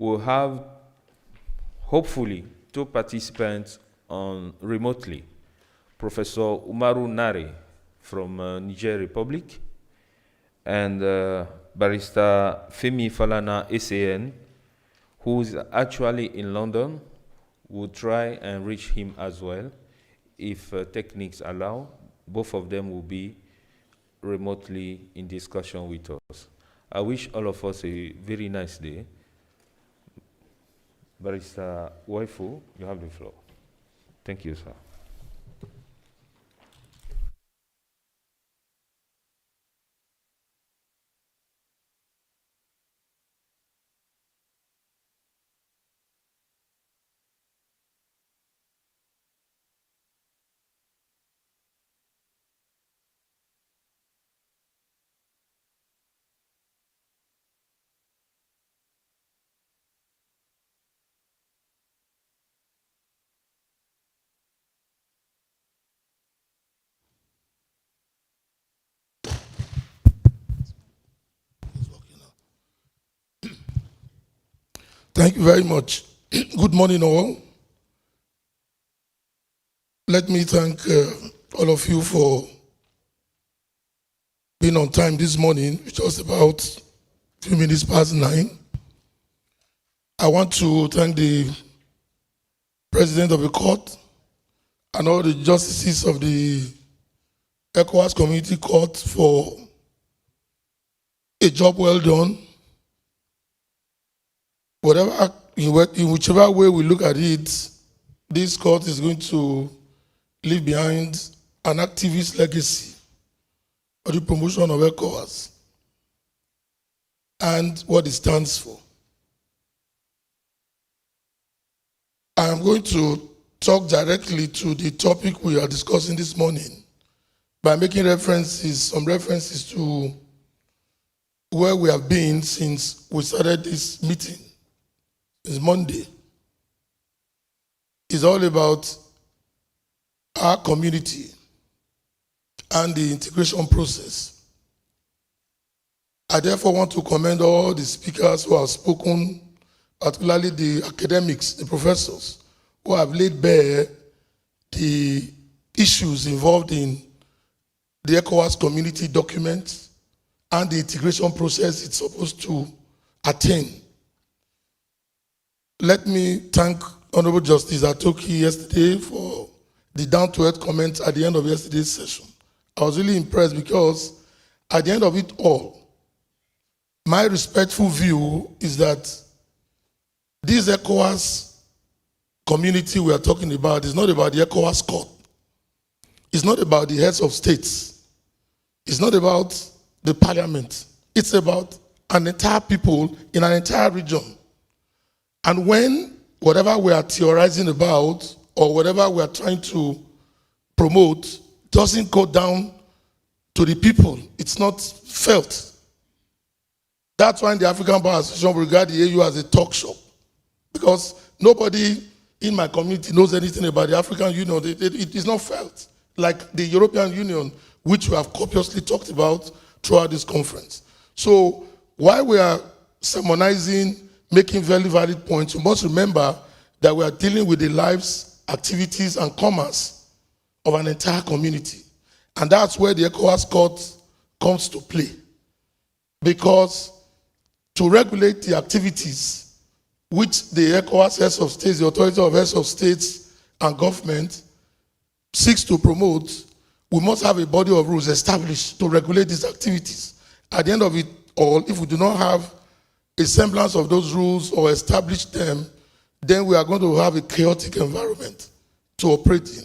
we'll have, hopefully, 2 participants on remotely. Professor Umaru Nare from Niger Republic and Barrister Femi Falana SAN, who is actually in London. We'll try and reach him as well. If techniques allow, both of them will be remotely in discussion with us. I wish all of us a very nice day. Barrister Waifu, you have the floor. Thank you, sir. Thank you very much. Good morning, all. Let me thank all of you for being on time this morning, just about a few minutes past 9. I want to thank the President of the Court and all the justices of the ECOWAS Community Court for a job well done. In whichever way we look at it, this court is going to leave behind an activist legacy for the promotion of ECOWAS and what it stands for. I am going to talk directly to the topic we are discussing this morning by making some references to where we have been since we started this meeting. It's Monday. It's all about our community and the integration process. I therefore want to commend all the speakers who have spoken, particularly the academics, the professors, who have laid bare the issues involved in the ECOWAS community document and the integration process it's supposed to attain. Let me thank Honorable Justice Atoki yesterday for the down-to-earth comments at the end of yesterday's session. I was really impressed because at the end of it all, my respectful view is that this ECOWAS community we are talking about is not about the ECOWAS court. It's not about the heads of states. It's not about the parliament. It's about an entire people in an entire region. And when whatever we are theorizing about or whatever we are trying to promote doesn't go down to the people, it's not felt. That's why the African Bar Association regard the AU as a talk shop, because nobody in my community knows anything about the African Union. It is not felt like the European Union, which we have copiously talked about throughout this conference. So while we are sermonizing, making very valid points, we must remember that we are dealing with the lives, activities, and commerce of an entire community. And that's where the ECOWAS court comes to play. Because to regulate the activities which the ECOWAS heads of states, the authority of heads of states and government seeks to promote, we must have a body of rules established to regulate these activities. At the end of it all, if we do not have a semblance of those rules or establish them, then we are going to have a chaotic environment to operate in.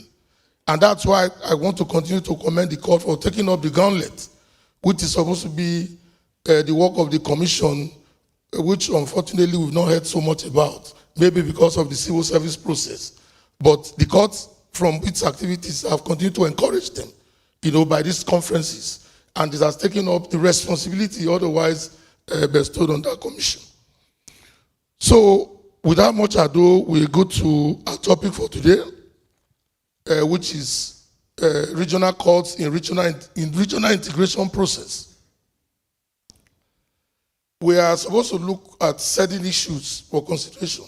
And that's why I want to continue to commend the court for taking up the gauntlet, which is supposed to be the work of the commission, which unfortunately we've not heard so much about, maybe because of the civil service process. But the court, from its activities, have continued to encourage them, by these conferences. And it has taken up the responsibility otherwise bestowed on that commission. So, without much ado, we'll go to our topic for today, which is regional courts in regional integration process. we are supposed to look at certain issues for consideration.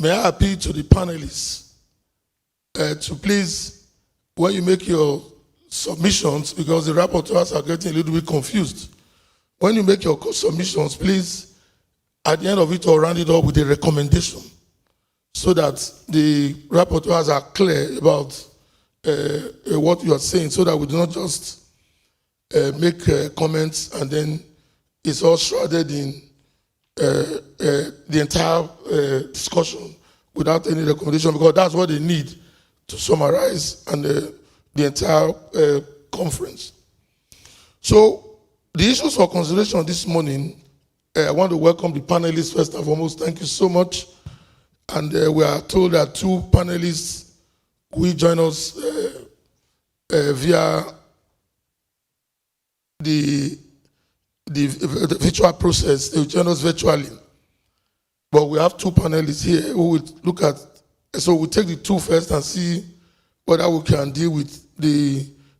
May I appeal to the panelists to please, when you make your submissions, because the rapporteurs are getting a little bit confused, when you make your submissions, please, at the end of it, all round it up with a recommendation so that the rapporteurs are clear about what you are saying, so that we do not just make comments and then it's all shrouded in the entire discussion without any recommendation, because that's what they need to summarize and the entire conference. So the issues for consideration this morning, I want to welcome the panelists first and foremost. Thank you so much. And we are told that 2 panelists will join us via the virtual process. They will join us virtually. But we have 2 panelists here who will look at, so we'll take the 2 first and see whether we can deal with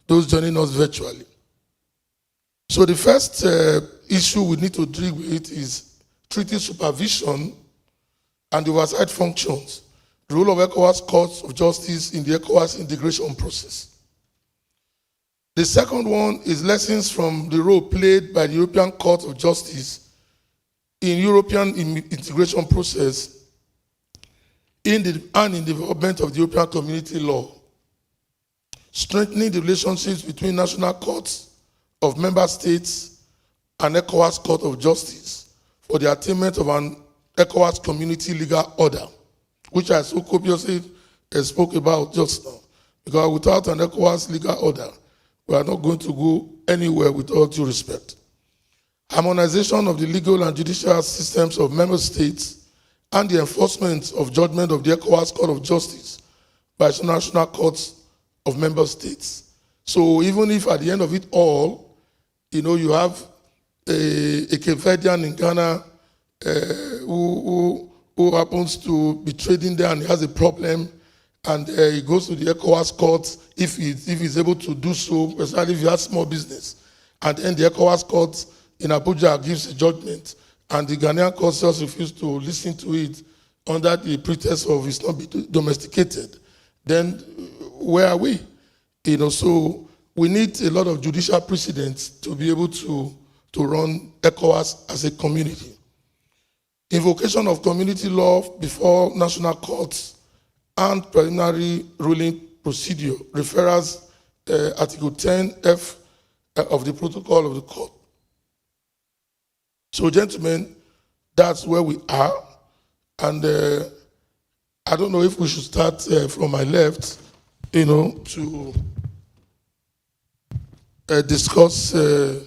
those joining us virtually. So the first issue we need to deal with is treaty supervision and the oversight functions, the role of ECOWAS courts of justice in the ECOWAS integration process. The second one is lessons from the role played by the European Court of Justice in European integration process in the development of the European Community law, strengthening the relationships between national courts of member states and ECOWAS Court of Justice for the attainment of an ECOWAS community legal order, which I so copiously spoke about just now. Because without an ECOWAS legal order, we are not going to go anywhere with all due respect. Harmonization of the legal and judicial systems of member states and the enforcement of judgment of the ECOWAS Court of Justice by national courts of member states. So even if at the end of it all, you have a Verdean in Ghana who happens to be trading there and he has a problem, and he goes to the ECOWAS court if he's able to do so, especially if he has small business. And then the ECOWAS court in Abuja gives a judgment, and the Ghanaian court just refused to listen to it under the pretext of it's not domesticated. Then where are we? So we need a lot of judicial precedents to be able to run ECOWAS as a community. Invocation of community law before national courts and preliminary ruling procedure, referrals Article 10F of the protocol of the court. So gentlemen, that's where we are. And I don't know if we should start from my left, to discuss the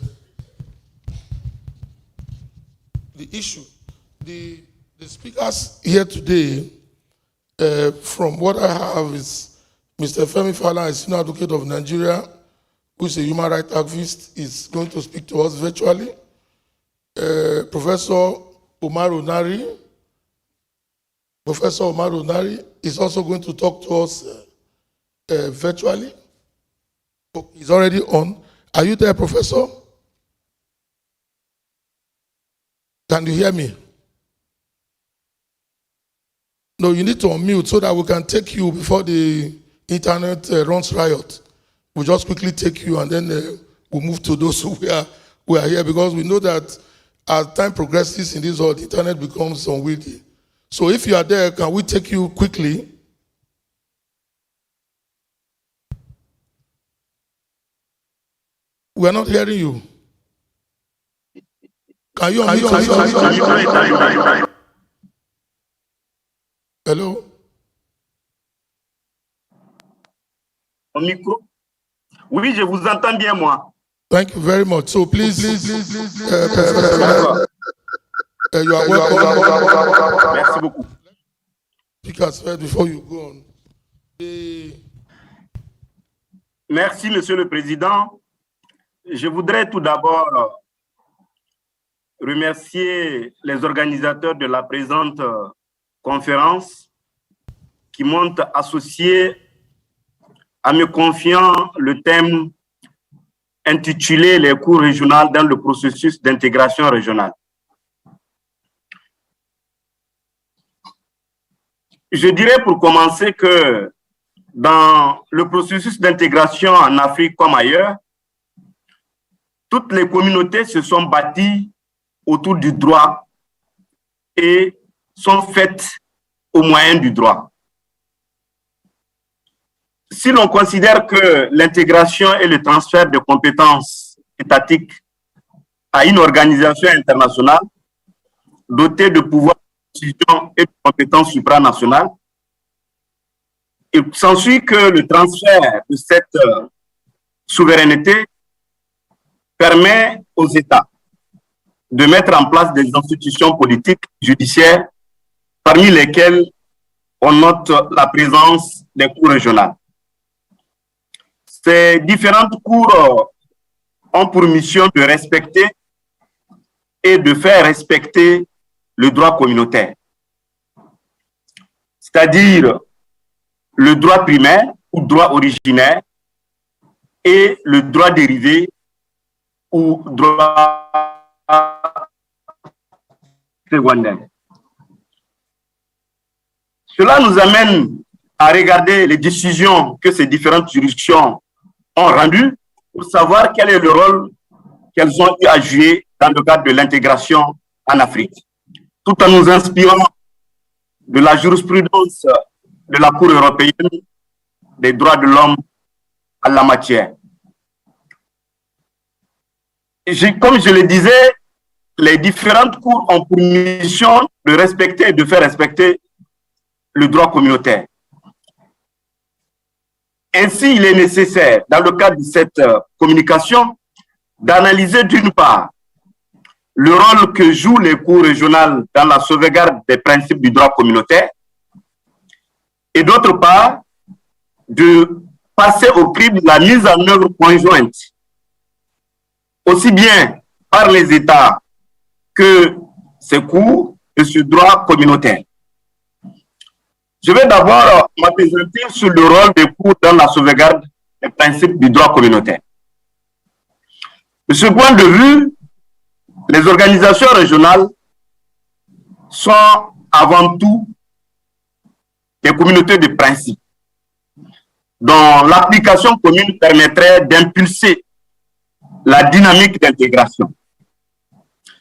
issue. The speakers here today, from what I have, is Mr. Femi Fala, a senior advocate of Nigeria, who is a human rights activist, is going to speak to us virtually. Professor Umaru Nari is also going to talk to us virtually. He's already on. Are you there, Professor? Can you hear me? No, you need to unmute so that we can take you before the internet runs riot. We'll just quickly take you and then we'll move to those who are here, because we know that as time progresses in this world, the internet becomes unwieldy. So if you are there, can we take you quickly? We are not hearing you. Can you unmute? Hello? Au micro. Oui, je vous entends bien, moi. Thank you very much. So please, you are welcome. Merci beaucoup. Speakers first before you go on. Merci, Monsieur le Président. Je voudrais tout d'abord remercier les organisateurs de la présente conférence qui m'ont associé en me confiant le thème intitulé « Les cours régionales dans le processus d'intégration régionale ». Je dirais pour commencer que dans le processus d'intégration en Afrique comme ailleurs, toutes les communautés se sont bâties autour du droit et sont faites au moyen du droit. Si l'on considère que l'intégration et le transfert de compétences étatiques à une organisation internationale dotée de pouvoirs de décision et de compétences supranationales, il s'ensuit que le transfert de cette souveraineté permet aux États de mettre en place des institutions politiques, judiciaires, parmi lesquelles on note la présence des cours régionales. Ces différentes cours ont pour mission de respecter et de faire respecter le droit communautaire, c'est-à-dire le droit primaire ou droit originaire et le droit dérivé ou droit secondaire. Cela nous amène à regarder les décisions que ces différentes juridictions ont rendues pour savoir quel est le rôle qu'elles ont eu à jouer dans le cadre de l'intégration en Afrique, tout en nous inspirant de la jurisprudence de la Cour européenne des droits de l'homme en la matière. Comme je le disais, les différentes cours ont pour mission de respecter et de faire respecter le droit communautaire. Ainsi, il est nécessaire, dans le cadre de cette communication, d'analyser d'une part le rôle que jouent les cours régionales dans la sauvegarde des principes du droit communautaire et d'autre part, de passer au crible la mise en œuvre conjointe, aussi bien par les États que ces cours de ce droit communautaire. Je vais d'abord m'appesantir sur le rôle des cours dans la sauvegarde des principes du droit communautaire. De ce point de vue, les organisations régionales sont avant tout des communautés de principes dont l'application commune permettrait d'impulser la dynamique d'intégration.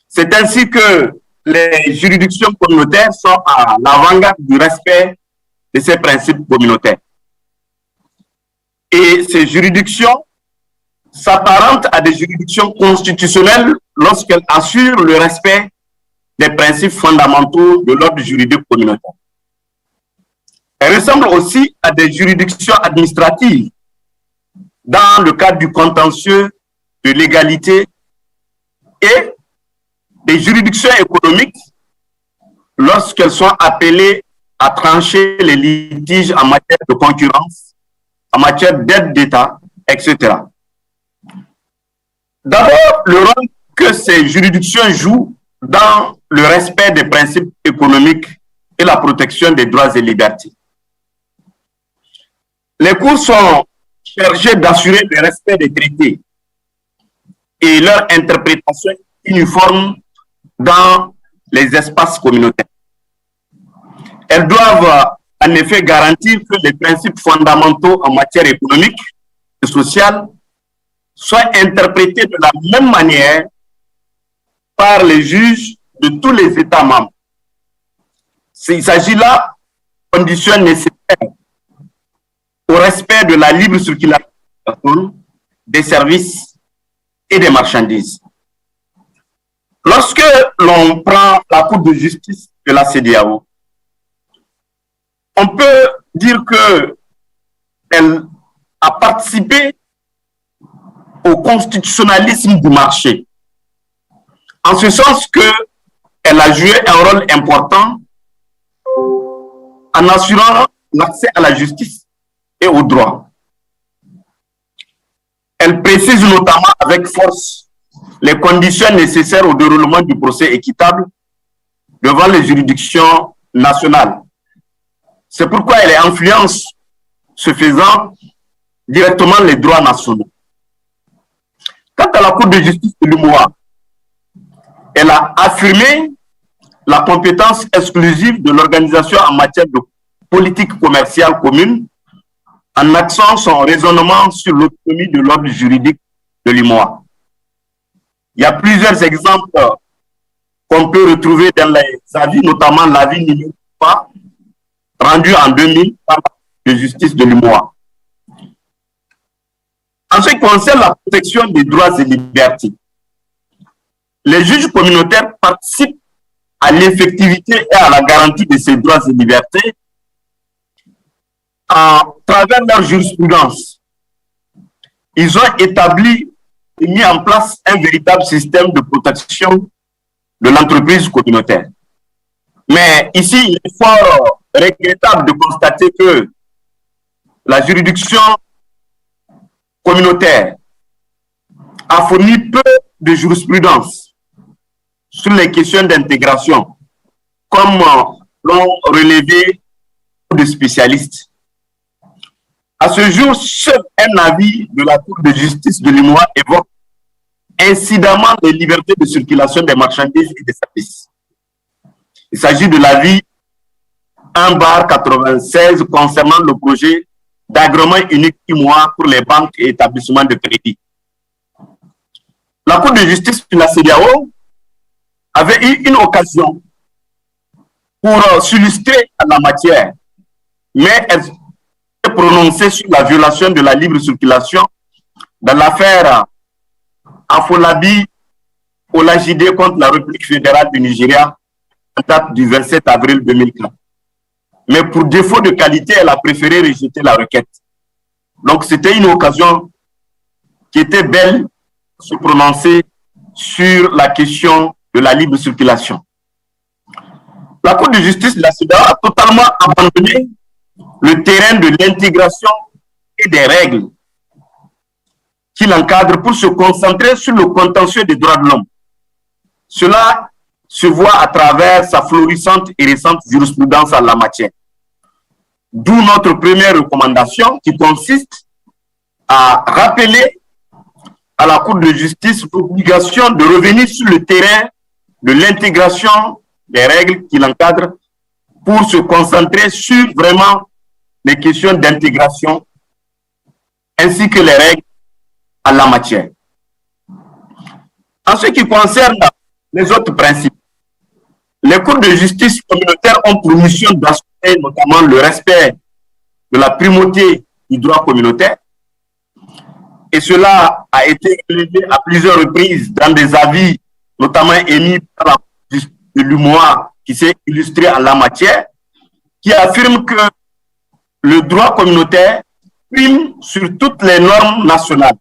C'est ainsi que les juridictions communautaires sont à l'avant-garde du respect de ces principes communautaires. Et ces juridictions s'apparentent à des juridictions constitutionnelles lorsqu'elles assurent le respect des principes fondamentaux de l'ordre juridique communautaire. Elles ressemblent aussi à des juridictions administratives dans le cadre du contentieux de l'égalité et des juridictions économiques lorsqu'elles sont appelées à trancher les litiges en matière de concurrence, en matière d'aide d'État, etc. D'abord, le rôle que ces juridictions jouent dans le respect des principes économiques et la protection des droits et libertés. Les cours sont chargés d'assurer le respect des traités et leur interprétation uniforme dans les espaces communautaires. Elles doivent en effet garantir que les principes fondamentaux en matière économique et sociale soient interprétés de la même manière par les juges de tous les États membres. Il s'agit là de conditions nécessaires au respect de la libre circulation des services et des marchandises. Lorsque l'on prend la Cour de justice de la CEDEAO, on peut dire qu'elle a participé au constitutionnalisme du marché, en ce sens qu'elle a joué un rôle important en assurant l'accès à la justice et au droit. Elle précise notamment avec force les conditions nécessaires au déroulement du procès équitable devant les juridictions nationales. C'est pourquoi elle influence, ce faisant, directement les droits nationaux. Quant à la Cour de justice de l'UMOA, elle a affirmé la compétence exclusive de l'organisation en matière de politique commerciale commune en axant son raisonnement sur l'autonomie de l'ordre juridique de l'UEMOA. Il y a plusieurs exemples qu'on peut retrouver dans les avis, notamment l'avis numéro 3, rendu en 2000 par la Cour de justice de l'UEMOA. En ce qui concerne la protection des droits et libertés, les juges communautaires participent à l'effectivité et à la garantie de ces droits et libertés à travers leur jurisprudence. Ils ont établi et mis en place un véritable système de protection de l'entreprise communautaire. Mais ici, il est fort regrettable de constater que la juridiction communautaire a fourni peu de jurisprudence sur les questions d'intégration, comme l'ont relevé des spécialistes. À ce jour, seul un avis de la Cour de justice de l'UEMOA évoque incidemment les libertés de circulation des marchandises et des services. Il s'agit de l'avis 1/96 concernant le projet d'agrément unique UEMOA pour les banques et établissements de crédit. La Cour de justice de la CEDEAO avait eu une occasion pour s'illustrer en la matière, mais elle s'est prononcée sur la violation de la libre circulation dans l'affaire Afolabi Olajide contre la République fédérale du Nigeria en date du 27 avril 2004. Mais pour défaut de qualité, elle a préféré rejeter la requête. Donc c'était une occasion qui était belle de se prononcer sur la question de la libre circulation. La Cour de justice de la CEDEAO a totalement abandonné le terrain de l'intégration et des règles qui l'encadrent pour se concentrer sur le contentieux des droits de l'homme. Cela se voit à travers sa florissante et récente jurisprudence en la matière. D'où notre première recommandation qui consiste à rappeler à la Cour de justice l'obligation de revenir sur le terrain de l'intégration des règles qui l'encadrent pour se concentrer sur vraiment les questions d'intégration ainsi que les règles en la matière. En ce qui concerne les autres principes, les cours de justice communautaire ont pour mission d'assurer notamment le respect de la primauté du droit communautaire. Et cela a été relevé à plusieurs reprises dans des avis, notamment émis par la justice de l'UEMOA qui s'est illustré en la matière, qui affirme que le droit communautaire prime sur toutes les normes nationales,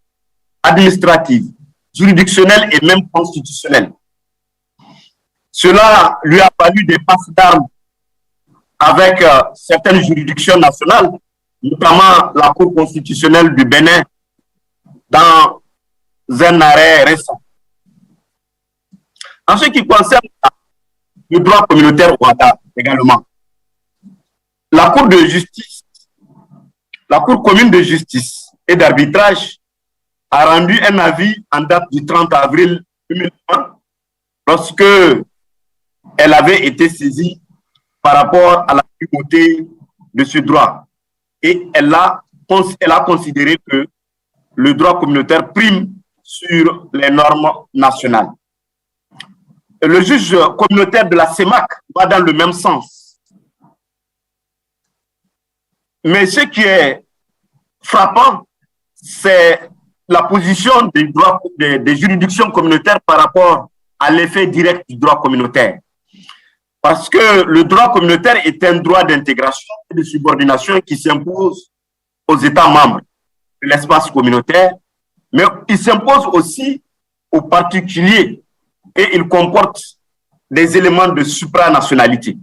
administratives, juridictionnelles et même constitutionnelles. Cela lui a valu des passes d'armes avec certaines juridictions nationales, notamment la Cour constitutionnelle du Bénin, dans un arrêt récent. En ce qui concerne le droit communautaire rwandais également, la Cour de justice, la Cour commune de justice et d'arbitrage a rendu un avis en date du 30 avril 2020 lorsque elle avait été saisie par rapport à la primauté de ce droit. Et elle a considéré que le droit communautaire prime sur les normes nationales. Le juge communautaire de la CEMAC va dans le même sens. Mais ce qui est frappant, c'est la position des juridictions communautaires par rapport à l'effet direct du droit communautaire. Parce que le droit communautaire est un droit d'intégration et de subordination qui s'impose aux États membres de l'espace communautaire, mais il s'impose aussi aux particuliers et il comporte des éléments de supranationalité.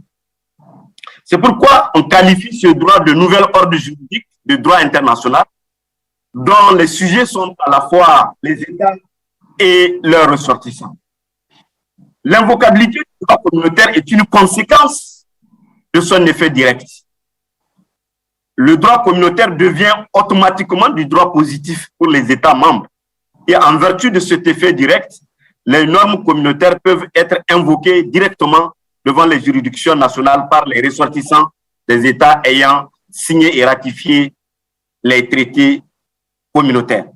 C'est pourquoi on qualifie ce droit de nouvel ordre juridique de droit international dont les sujets sont à la fois les États et leurs ressortissants. L'invocabilité du droit communautaire est une conséquence de son effet direct. Le droit communautaire devient automatiquement du droit positif pour les États membres. Et en vertu de cet effet direct, les normes communautaires peuvent être invoquées directement devant les juridictions nationales par les ressortissants des États ayant signé et ratifié les traités communautaires.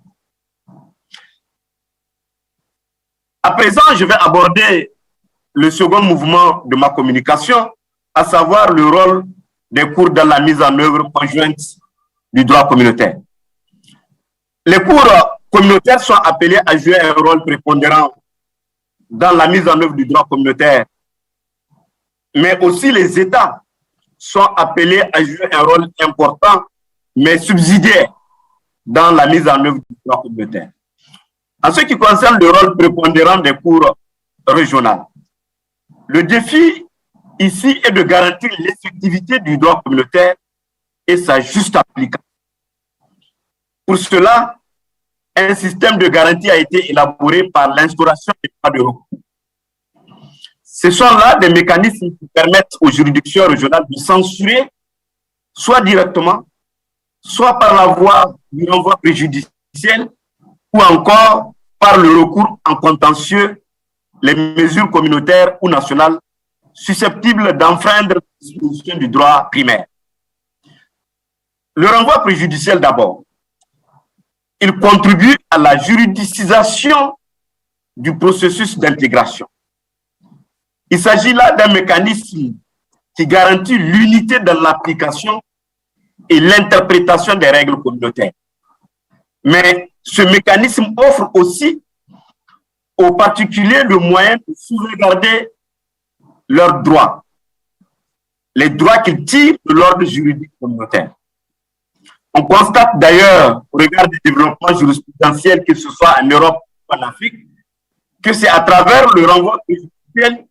À présent, je vais aborder le second mouvement de ma communication, à savoir le rôle des cours dans la mise en œuvre conjointe du droit communautaire. Les cours communautaires sont appelés à jouer un rôle prépondérant dans la mise en œuvre du droit communautaire, mais aussi les États sont appelés à jouer un rôle important, mais subsidiaire dans la mise en œuvre du droit communautaire. En ce qui concerne le rôle prépondérant des cours régionaux, le défi ici est de garantir l'effectivité du droit communautaire et sa juste application. Pour cela, un système de garantie a été élaboré par l'instauration des droits de recours. Ce sont là des mécanismes qui permettent aux juridictions régionales de censurer, soit directement, soit par la voie du renvoi préjudiciel, ou encore par le recours en contentieux, les mesures communautaires ou nationales susceptibles d'enfreindre les dispositions du droit primaire. Le renvoi préjudiciel d'abord. Il contribue à la juridicisation du processus d'intégration. Il s'agit là d'un mécanisme qui garantit l'unité dans l'application et l'interprétation des règles communautaires. Mais ce mécanisme offre aussi aux particuliers le moyen de sauvegarder leurs droits, les droits qu'ils tirent de l'ordre juridique communautaire. On constate d'ailleurs, au regard des développements jurisprudentiels, que ce soit en Europe ou en Afrique, que c'est à travers le renvoi préjudiciel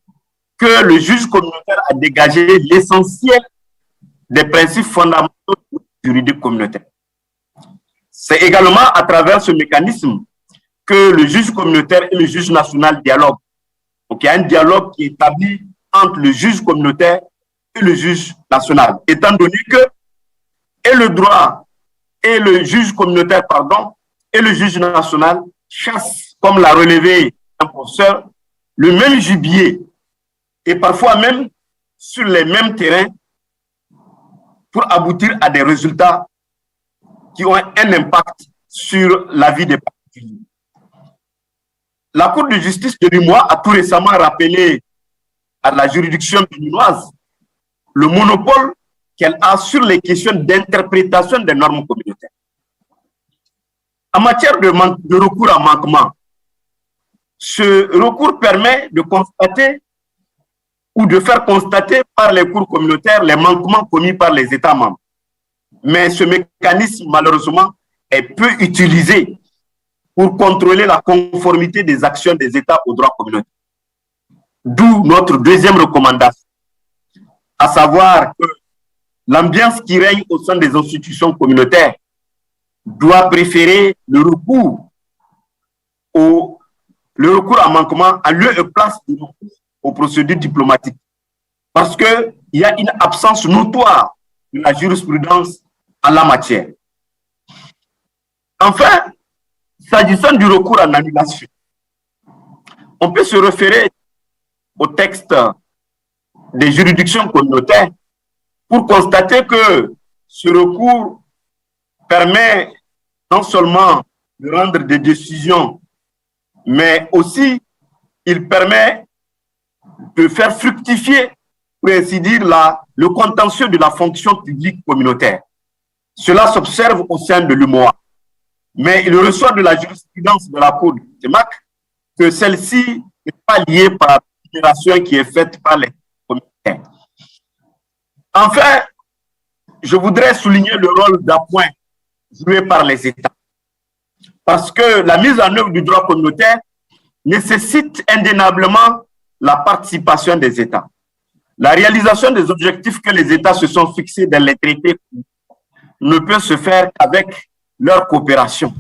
que le juge communautaire a dégagé l'essentiel des principes fondamentaux du juridique communautaire. C'est également à travers ce mécanisme que le juge communautaire et le juge national dialoguent. Donc il y a un dialogue qui est établi entre le juge communautaire et le juge national, étant donné que et le droit et le juge communautaire, pardon, et le juge national chassent, comme l'a relevé un professeur, le même gibier et parfois même sur les mêmes terrains pour aboutir à des résultats qui ont un impact sur la vie des particuliers. La Cour de justice de l'UMOA a tout récemment rappelé à la juridiction béninoise le monopole qu'elle a sur les questions d'interprétation des normes communautaires. En matière de recours à manquement, ce recours permet de constater ou de faire constater par les cours communautaires les manquements commis par les États membres. Mais ce mécanisme, malheureusement, est peu utilisé pour contrôler la conformité des actions des États au droit communautaire. D'où notre deuxième recommandation, à savoir que l'ambiance qui règne au sein des institutions communautaires doit préférer le recours à manquement à lieu et place du recours aux procédures diplomatiques. Parce qu'il y a une absence notoire de la jurisprudence en la matière. Enfin, s'agissant du recours en annulation, on peut se référer au texte des juridictions communautaires pour constater que ce recours permet non seulement de rendre des décisions, mais aussi il permet de faire fructifier, pour ainsi dire, le contentieux de la fonction publique communautaire. Cela s'observe au sein de l'UMOA. Mais il reçoit de la jurisprudence de la Cour de TEMAC que celle-ci n'est pas liée par la considération qui est faite par les communautaires. Enfin, je voudrais souligner le rôle d'appoint joué par les États. Parce que la mise en œuvre du droit communautaire nécessite indéniablement la participation des États. La réalisation des objectifs que les États se sont fixés dans les traités ne peut se faire qu'avec leur coopération.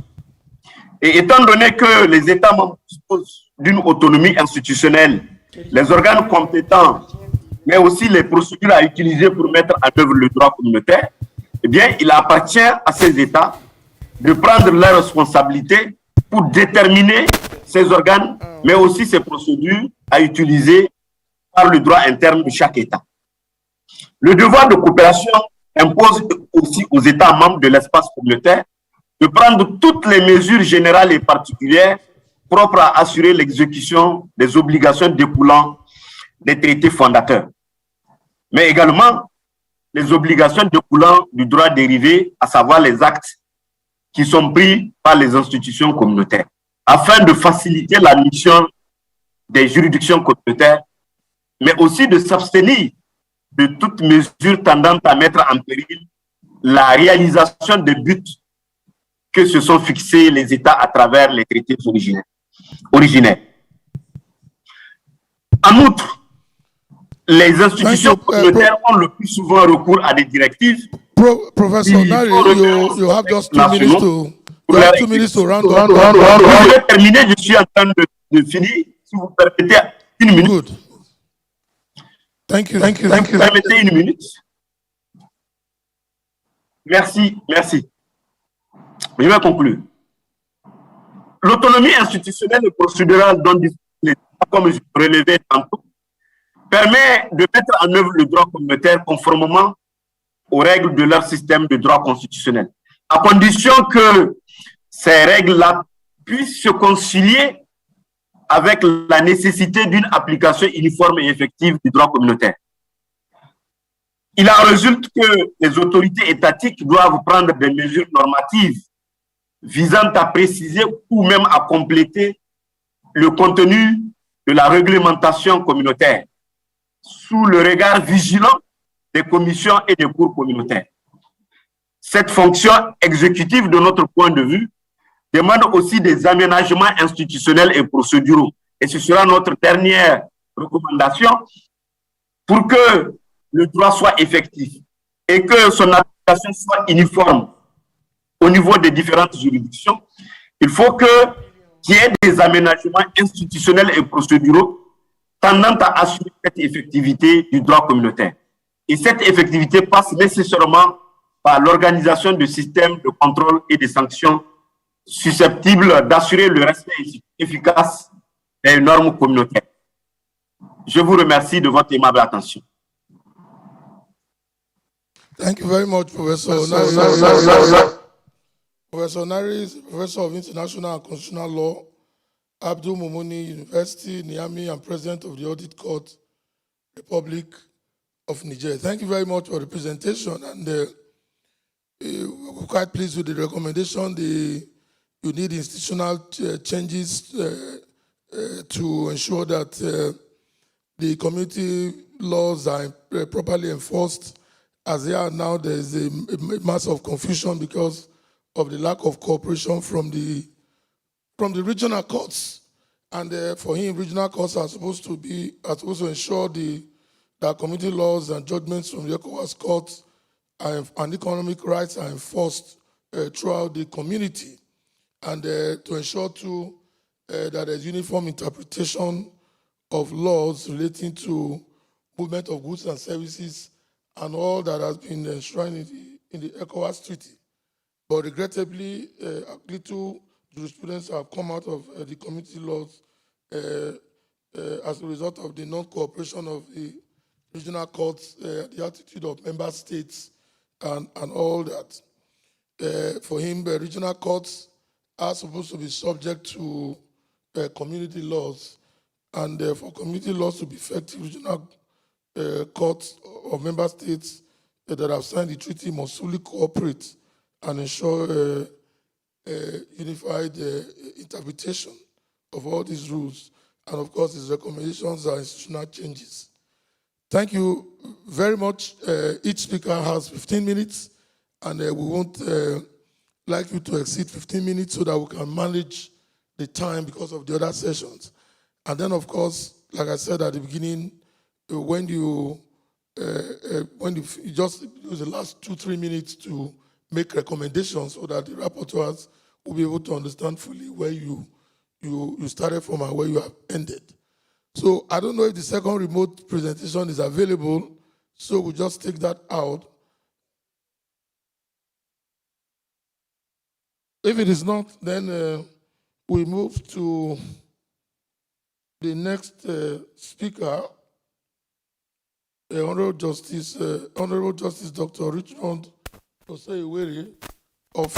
Et étant donné que les États membres disposent d'une autonomie institutionnelle, les organes compétents, mais aussi les procédures à utiliser pour mettre en œuvre le droit communautaire, eh bien, il appartient à ces États de prendre leurs responsabilités pour déterminer ces organes, mais aussi ces procédures à utiliser par le droit interne de chaque État. Le devoir de coopération impose aussi aux États membres de l'espace communautaire de prendre toutes les mesures générales et particulières propres à assurer l'exécution des obligations découlant des traités fondateurs, mais également les obligations découlant du droit dérivé, à savoir les actes qui sont pris par les institutions communautaires, afin de faciliter la mission des juridictions communautaires, mais aussi de s'abstenir de toute mesure tendant à mettre en péril la réalisation des buts que se sont fixés les États à travers les traités originaires. En outre, les institutions communautaires ont le plus souvent recours à des directives. Professor Nari, you have just 2 minutes to, round up. Je vais terminer, je suis en train de finir. Si vous permettez une minute. Good. Thank you. Permettez une minute. Merci. Je vais conclure. L'autonomie institutionnelle et procédurale dont dispose l'État, comme je relevais tantôt, permet de mettre en œuvre le droit communautaire conformément aux règles de leur système de droit constitutionnel, à condition que ces règles-là puissent se concilier avec la nécessité d'une application uniforme et effective du droit communautaire. Il en résulte que les autorités étatiques doivent prendre des mesures normatives visant à préciser ou même à compléter le contenu de la réglementation communautaire sous le regard vigilant des commissions et des cours communautaires. Cette fonction exécutive, de notre point de vue, demande aussi des aménagements institutionnels et procéduraux. Et ce sera notre dernière recommandation pour que le droit soit effectif et que son application soit uniforme au niveau des différentes juridictions. Il faut qu'il y ait des aménagements institutionnels et procéduraux tendant à assurer cette effectivité du droit communautaire. Et cette effectivité passe nécessairement par l'organisation de systèmes de contrôle et de sanctions susceptibles d'assurer le respect efficace des normes communautaires. Je vous remercie de votre aimable attention. Thank you very much, Professor Nari. Professor Nari is a professor of international and constitutional law, Abdul Mumuni University, Niamey, and president of the Audit Court, Republic of Niger. Thank you very much for the presentation, and we're quite pleased with the recommendation. You need institutional changes to ensure that the community laws are properly enforced. As they are now, there is a mass of confusion because of the lack of cooperation from the regional courts. And for him, regional courts are supposed to ensure that community laws and judgments from the ECOWAS courts and economic rights are enforced throughout the community, and to ensure too that there's uniform interpretation of laws relating to movement of goods and services and all that has been enshrined in the ECOWAS Treaty. But regrettably, little jurisprudence have come out of the community laws as a result of the non-cooperation of the regional courts, the attitude of member states, and all that. For him, the regional courts are supposed to be subject to community laws, and for community laws to be effective, regional courts of member states that have signed the treaty must fully cooperate and ensure unified interpretation of all these rules, and of course his recommendations are institutional changes. Thank you very much. Each speaker has 15 minutes, and we won't like you to exceed 15 minutes so that we can manage the time because of the other sessions. And then, of course, like I said at the beginning, when you just use the last 2-3 minutes to make recommendations so that the rapporteurs will be able to understand fully where you started from and where you have ended. So I don't know if the second remote presentation is available, so we'll just take that out. If it is not, then we move to the next speaker. Honorable Justice Dr. Richmond Oseiwere of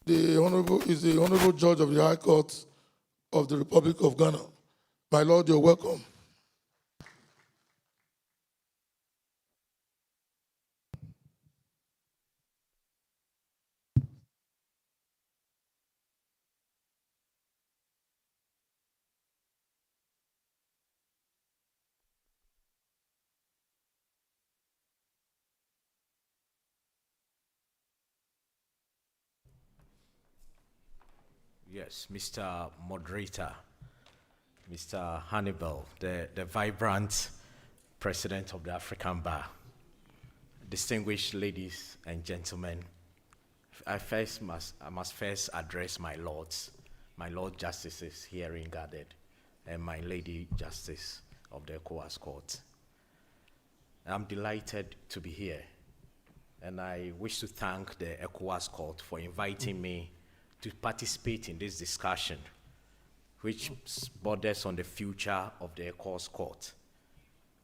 the Honorable Judge of the High Court of the Republic of Ghana. My Lord, you're welcome. Yes, Mr. Moderator, Mr. Hannibal, the vibrant President of the African Bar, distinguished ladies and gentlemen, I must first address my lords, my Lord Justices herein gathered, and my Lady Justice of the ECOWAS Court. I'm delighted to be here, and I wish to thank the ECOWAS Court for inviting me to participate in this discussion, which borders on the future of the ECOWAS Court,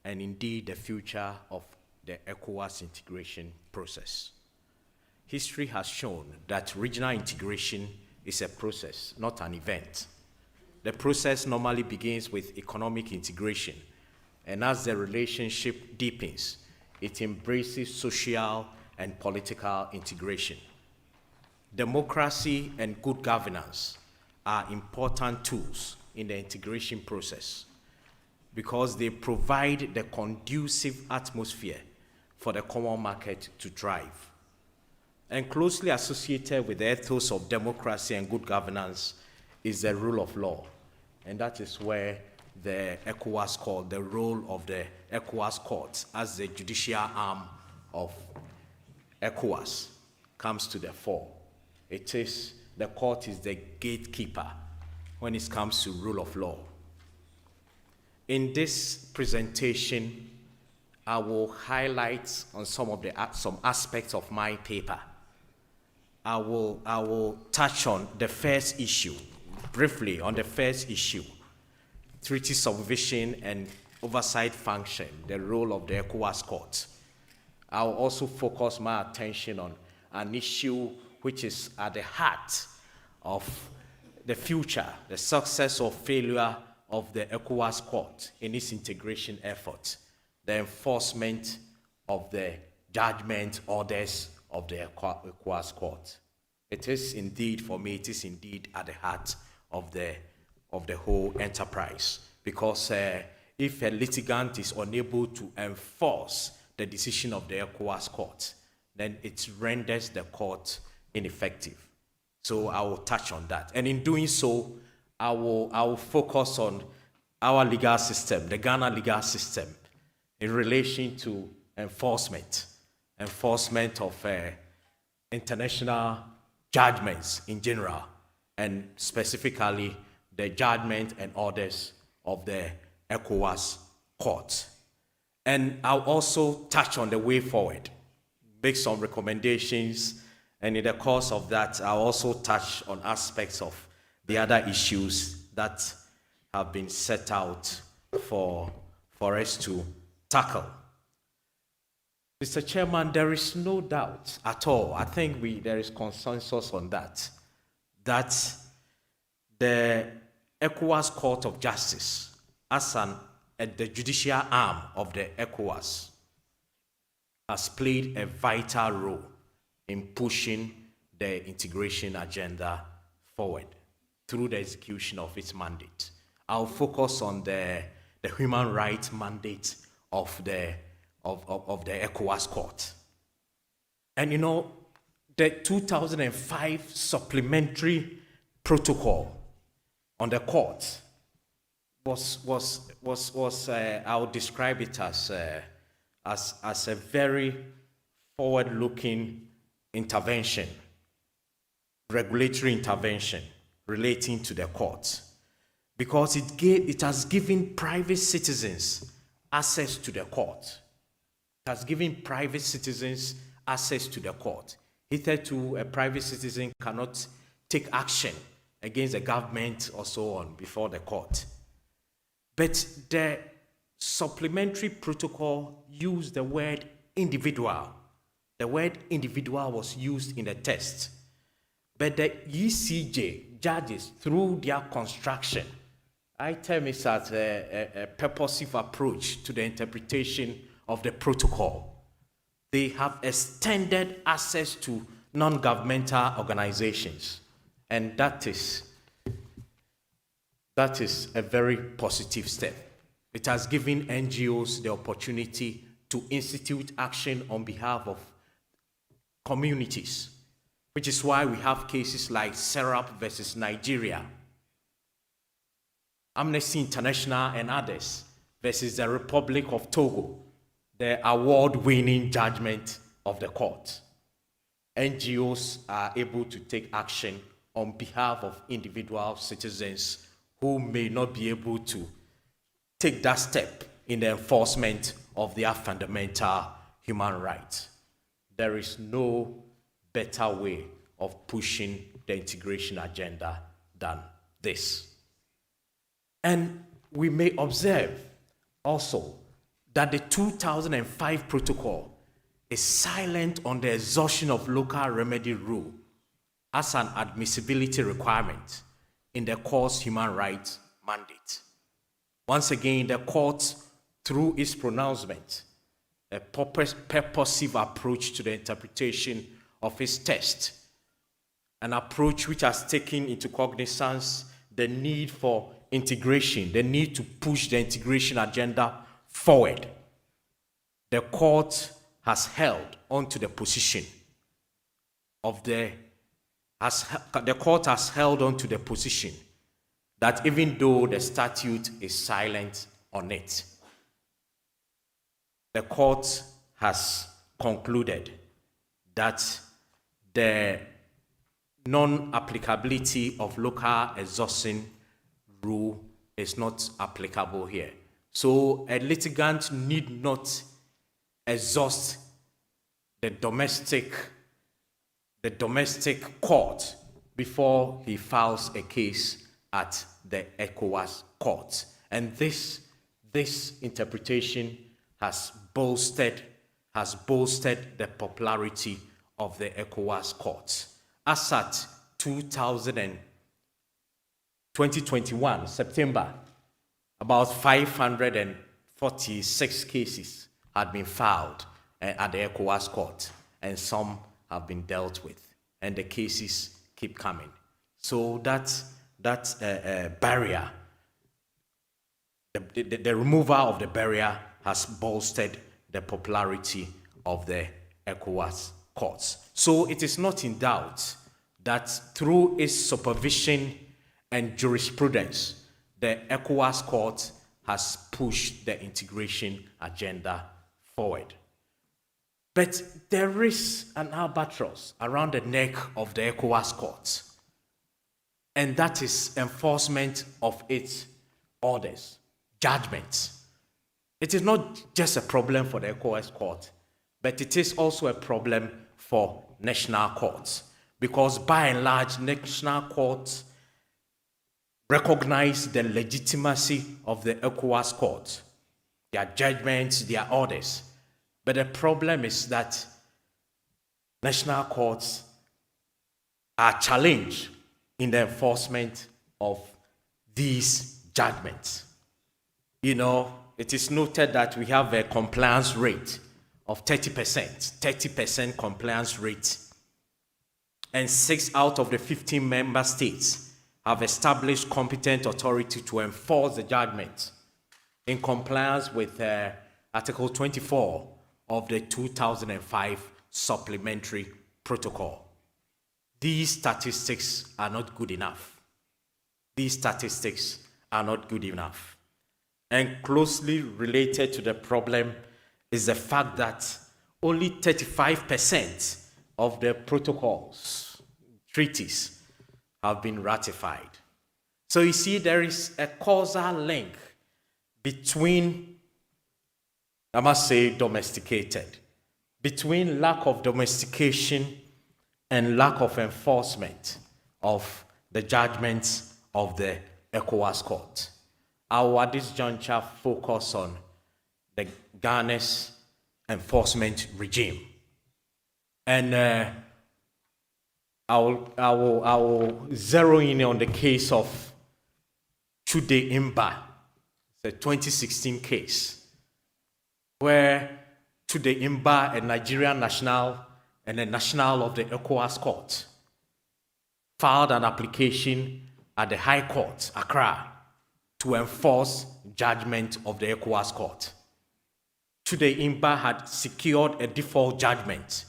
and indeed the future of the ECOWAS integration process. History has shown that regional integration is a process, not an event. The process normally begins with economic integration, and as the relationship deepens, it embraces social and political integration. Democracy and good governance are important tools in the integration process because they provide the conducive atmosphere for the common market to thrive. And closely associated with the ethos of democracy and good governance is the rule of law. And that is where the ECOWAS Court, the role of the ECOWAS courts as the judicial arm of ECOWAS comes to the fore. The court is the gatekeeper when it comes to rule of law. In this presentation, I will highlight on some aspects of my paper. I will touch on the first issue, briefly on the first issue, treaty supervision and oversight function, the role of the ECOWAS court. I will also focus my attention on an issue which is at the heart of the future, the success or failure of the ECOWAS court in its integration effort, the enforcement of the judgment orders of the ECOWAS court. It is indeed, for me, it is indeed at the heart of the whole enterprise, because if a litigant is unable to enforce the decision of the ECOWAS court, then it renders the court ineffective. So I will touch on that. And in doing so, I will focus on our legal system, the Ghana legal system, in relation to enforcement of international judgments in general, and specifically the judgment and orders of the ECOWAS court. And I'll also touch on the way forward, make some recommendations, and in the course of that, I'll also touch on aspects of the other issues that have been set out for us to tackle. Mr. Chairman, there is no doubt at all, I think there is consensus on that the ECOWAS Court of Justice, as the judicial arm of the ECOWAS, has played a vital role in pushing the integration agenda forward through the execution of its mandate. I'll focus on the human rights mandate of the ECOWAS court. And you know, the 2005 supplementary protocol on the court was I would describe it as a very forward-looking intervention, regulatory intervention relating to the court, because it has given private citizens access to the court. It has given private citizens access to the court. Hitherto, a private citizen cannot take action against the government or so on before the court. But the supplementary protocol used the word individual. The word individual was used in the text. But the ECJ judges, through their construction, I term it as a purposive approach to the interpretation of the protocol. They have extended access to non-governmental organizations, and that is a very positive step. It has given NGOs the opportunity to institute action on behalf of communities, which is why we have cases like Serap versus Nigeria, Amnesty International and others versus the Republic of Togo, the award-winning judgment of the court. NGOs are able to take action on behalf of individual citizens who may not be able to take that step in the enforcement of their fundamental human rights. There is no better way of pushing the integration agenda than this. And we may observe also that the 2005 protocol is silent on the exhaustion of local remedy rule as an admissibility requirement in the court's human rights mandate. Once again, the court, through its pronouncement, a purposive approach to the interpretation of its text, an approach which has taken into cognizance the need for integration, the need to push the integration agenda forward. The court has held onto the position of the court has held onto the position that even though the statute is silent on it, the court has concluded that the non-applicability of local exhaustion rule is not applicable here. So a litigant need not exhaust the domestic court before he files a case at the ECOWAS court. And this interpretation has bolstered the popularity of the ECOWAS courts. As at 2021, September, about 546 cases had been filed at the ECOWAS court, and some have been dealt with, and the cases keep coming. So that barrier, the removal of the barrier has bolstered the popularity of the ECOWAS courts. So it is not in doubt that through its supervision and jurisprudence, the ECOWAS court has pushed the integration agenda forward. But there is an albatross around the neck of the ECOWAS courts, and that is enforcement of its orders, judgments. It is not just a problem for the ECOWAS court, but it is also a problem for national courts, because by and large, national courts recognize the legitimacy of the ECOWAS court, their judgments, their orders. But the problem is that national courts are challenged in the enforcement of these judgments. You know, it is noted that we have a compliance rate of 30% compliance rate. And 6 out of the 15 member states have established competent authority to enforce the judgment in compliance with Article 24 of the 2005 Supplementary Protocol. These statistics are not good enough. And closely related to the problem is the fact that only 35% of the protocols, treaties, have been ratified. So you see, there is a causal link between, I must say, domesticated, between lack of domestication and lack of enforcement of the judgments of the ECOWAS court. I will at this juncture focus on the Ghana's enforcement regime. And I will zero in on the case of Chude Imba. It's a 2016 case where Chude Imba, a Nigerian national and a national of the ECOWAS court, filed an application at the High Court, Accra, to enforce judgment of the ECOWAS court. Chude Imba had secured a default judgment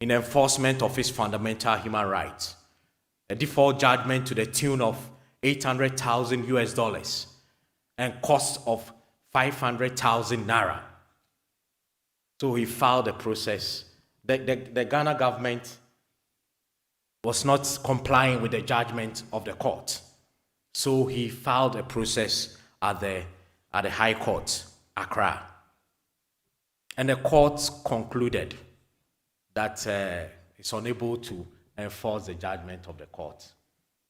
in enforcement of his fundamental human rights, a default judgment to the tune of $800,000 and cost of 500,000 naira. So he filed a process. The Ghana government was not complying with the judgment of the court. So he filed a process at the High Court, Accra. And the court concluded that it's unable to enforce the judgment of the court.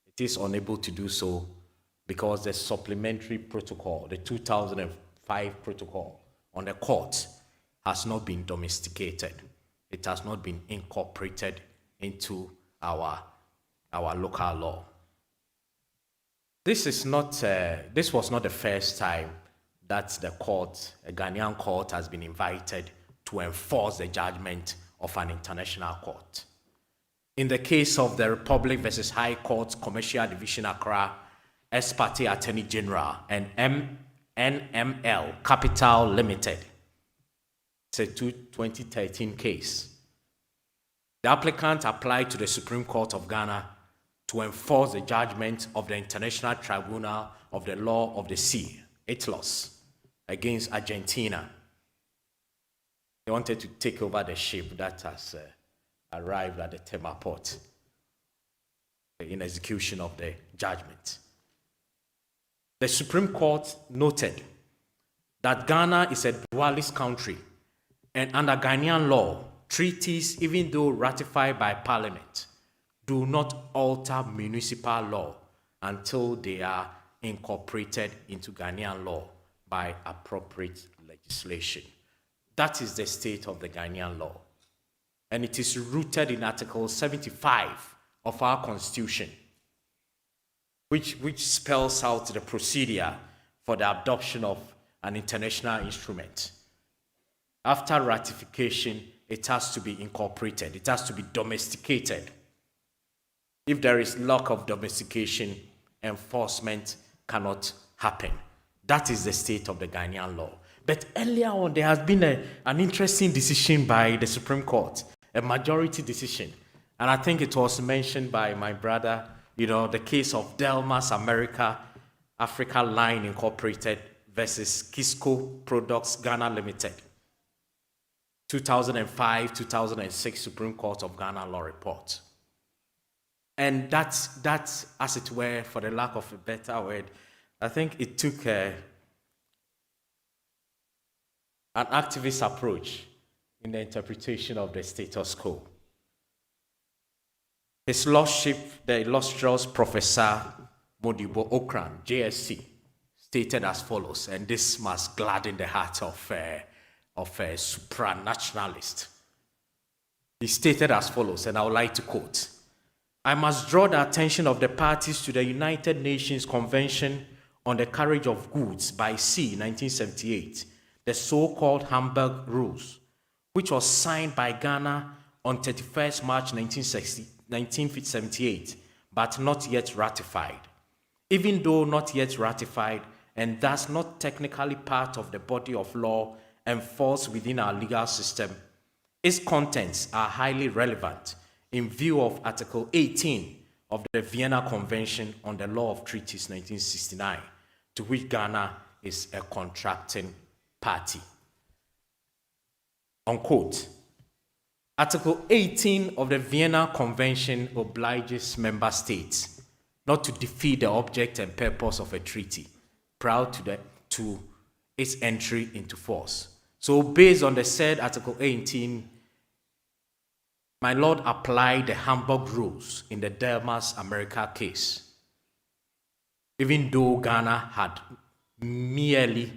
It is unable to do so because the supplementary protocol, the 2005 protocol on the court, has not been domesticated. It has not been incorporated into our local law. This was not the first time that the court, a Ghanaian court, has been invited to enforce the judgment of an international court. In the case of the Republic versus High Court Commercial Division Accra, ex parte Attorney General and NML Capital Limited, it's a 2013 case. The applicant applied to the Supreme Court of Ghana to enforce the judgment of the International Tribunal of the Law of the Sea, ITLOS, against Argentina. They wanted to take over the ship that has arrived at the Tema port in execution of the judgment. The Supreme Court noted that Ghana is a dualist country, and under Ghanaian law, treaties, even though ratified by Parliament, do not alter municipal law until they are incorporated into Ghanaian law by appropriate legislation. That is the state of the Ghanaian law. And it is rooted in Article 75 of our Constitution, which spells out the procedure for the adoption of an international instrument. After ratification, it has to be incorporated. It has to be domesticated. If there is lack of domestication, enforcement cannot happen. That is the state of the Ghanaian law. But earlier on, there has been an interesting decision by the Supreme Court, a majority decision. And I think it was mentioned by my brother, the case of Delmas Africa Line Incorporated versus Kisco Products Ghana Limited. 2005-2006 Supreme Court of Ghana Law Report. And that's, as it were, for the lack of a better word, I think it took an activist approach in the interpretation of the status quo. His Lordship, the illustrious Professor Modibo Okran, JSC, stated as follows, and this must gladden the heart of a supranationalist. He stated as follows, and I would like to quote, "I must draw the attention of the parties to the United Nations Convention on the Carriage of Goods by Sea, 1978, the so-called Hamburg Rules, which was signed by Ghana on 31st March 1978, but not yet ratified. Even though not yet ratified, and thus not technically part of the body of law enforced within our legal system, its contents are highly relevant in view of Article 18 of the Vienna Convention on the Law of Treaties 1969, to which Ghana is a contracting party." Unquote. Article 18 of the Vienna Convention obliges member states not to defeat the object and purpose of a treaty prior to its entry into force. So based on the said Article 18, my lord applied the Hamburg Rules in the Delmas America case, even though Ghana had merely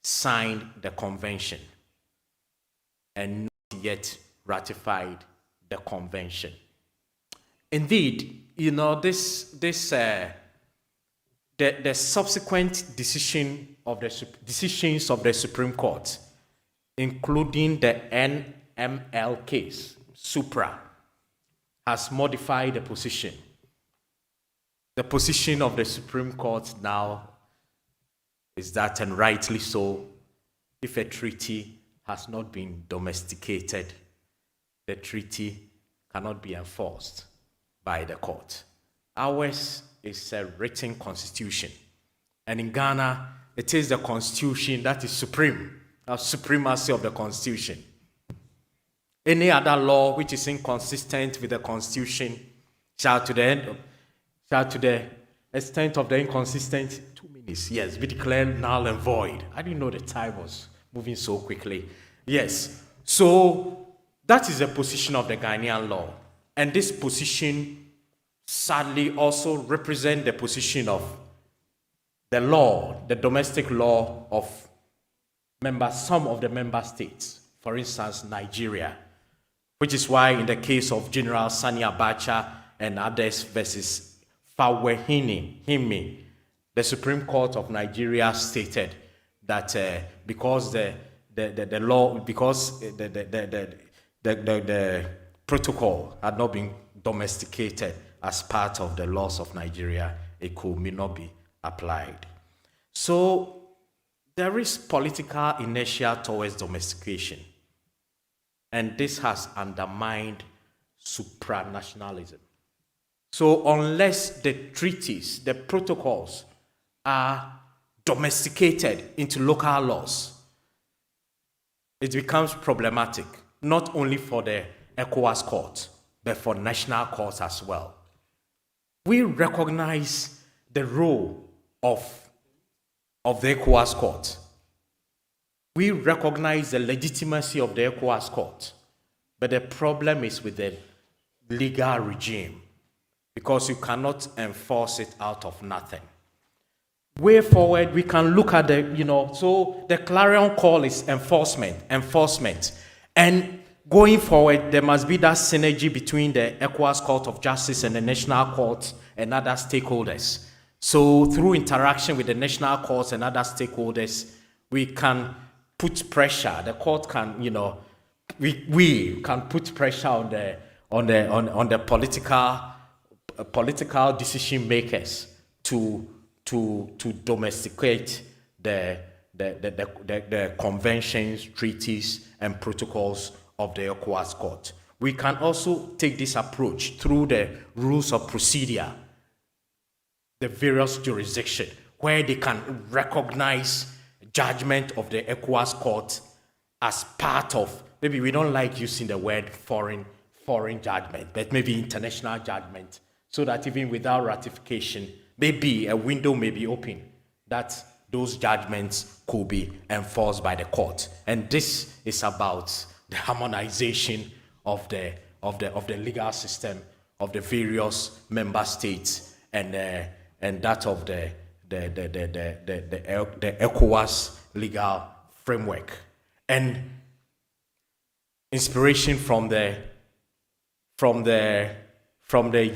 signed the convention and not yet ratified the convention. Indeed, you know, the subsequent decisions of the Supreme Court, including the NML case, Supra, has modified the position. The position of the Supreme Court now is that, and rightly so, if a treaty has not been domesticated, the treaty cannot be enforced by the court. Ours is a written constitution. And in Ghana, it is the constitution that is supreme, the supremacy of the constitution. Any other law which is inconsistent with the constitution shall to the extent of the inconsistent, 2 minutes, yes, be declared null and void. I didn't know the time was moving so quickly. Yes, so that is the position of the Ghanaian law. And this position sadly also represents the position of the law, the domestic law of some of the member states, for instance, Nigeria, which is why in the case of General Sani Abacha and others versus Fawehimi, the Supreme Court of Nigeria stated that because the protocol had not been domesticated as part of the laws of Nigeria, it may not be applied. So there is political inertia towards domestication, and this has undermined supranationalism. So unless the treaties, the protocols are domesticated into local laws, it becomes problematic, not only for the ECOWAS court, but for national courts as well. We recognize the role of the ECOWAS court. We recognize the legitimacy of the ECOWAS court, but the problem is with the legal regime, because you cannot enforce it out of nothing. Way forward, we can look at so the clarion call is enforcement. And going forward, there must be that synergy between the ECOWAS Court of Justice and the national courts and other stakeholders. So through interaction with the national courts and other stakeholders, we can put pressure. The court can, we can put pressure on the political decision makers to domesticate the conventions, treaties, and protocols of the ECOWAS court. We can also take this approach through the rules of procedure, the various jurisdictions, where they can recognize judgment of the ECOWAS court as part of, maybe we don't like using the word foreign judgment, but maybe international judgment, so that even without ratification, maybe a window may be open that those judgments could be enforced by the court. And this is about the harmonization of the legal system of the various member states and that of the ECOWAS legal framework. And inspiration from the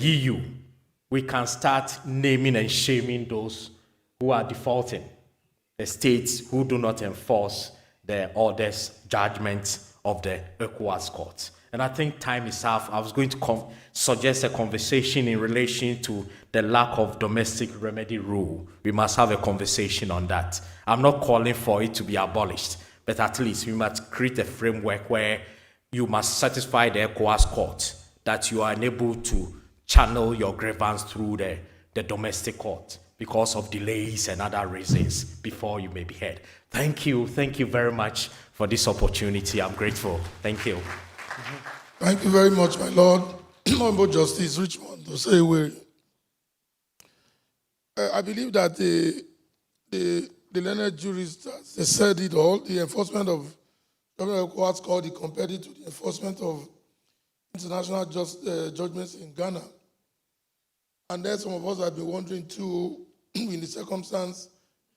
EU, we can start naming and shaming those who are defaulting, the states who do not enforce the orders, judgments of the ECOWAS court. And I think time is up. I was going to suggest a conversation in relation to the lack of domestic remedy rule. We must have a conversation on that. I'm not calling for it to be abolished, but at least we must create a framework where you must satisfy the ECOWAS court that you are unable to channel your grievance through the domestic court because of delays and other reasons before you may be heard. Thank you very much for this opportunity. I'm grateful. Thank you. Thank you very much, my Lord. Honorable Justice Richmond Oseiwere. I believe that the learned jurists, they said it all. The enforcement of ECOWAS court, he compared it to the enforcement of international judgments in Ghana. And then some of us have been wondering too, in the circumstance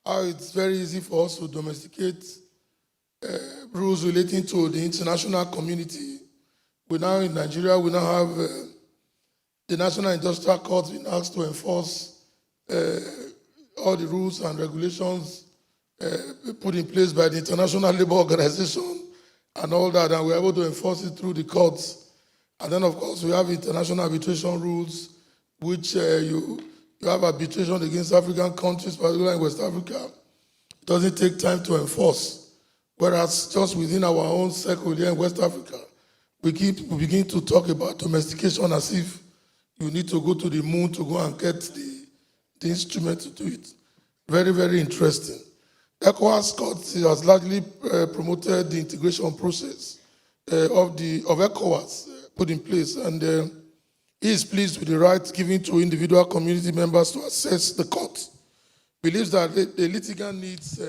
how it's very easy for us to domesticate rules relating to the international community. We now in Nigeria, we now have the National Industrial Court being asked to enforce all the rules and regulations put in place by the International Labour Organization and all that, and we're able to enforce it through the courts. And then, of course, we have international arbitration rules, which you have arbitration against African countries, particularly in West Africa. It doesn't take time to enforce. Whereas just within our own circle here in West Africa, we begin to talk about domestication as if you need to go to the moon to go and get the instrument to do it. Very, very interesting. ECOWAS Court has largely promoted the integration process of ECOWAS put in place, and he is pleased with the rights given to individual community members to access the court. Believes that the litigant needs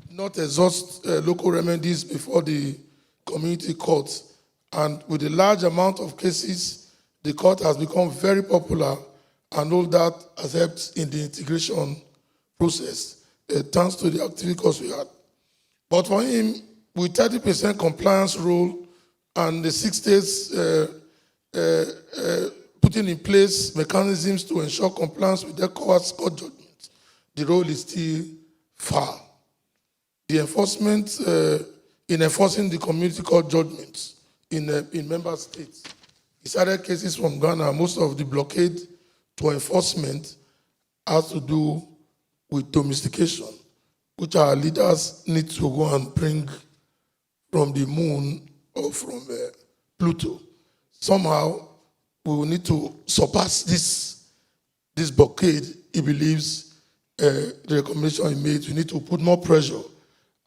not exhaust local remedies before the community court, and with a large amount of cases, the court has become very popular, and all that has helped in the integration process, thanks to the activities we had. But for him, with 30% compliance rule and the 6 states putting in place mechanisms to ensure compliance with the ECOWAS court judgments, the role is still far. The enforcement in enforcing the community court judgments in member states. He cited cases from Ghana. Most of the blockade to enforcement has to do with domestication, which our leaders need to go and bring from the moon or from Pluto. Somehow, we will need to surpass this blockade. He believes the recommendation he made, we need to put more pressure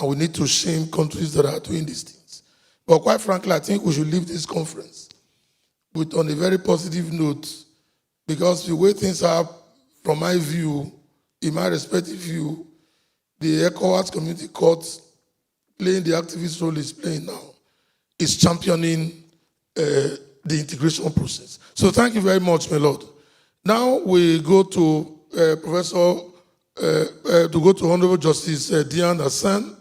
and we need to shame countries that are doing these things. But quite frankly, I think we should leave this conference on a very positive note, because the way things are, from my view, in my respective view, the ECOWAS Community Court playing the activist role it's playing now is championing the integration process. So thank you very much, my Lord. Now we go to Honorable Justice Diane Hassan,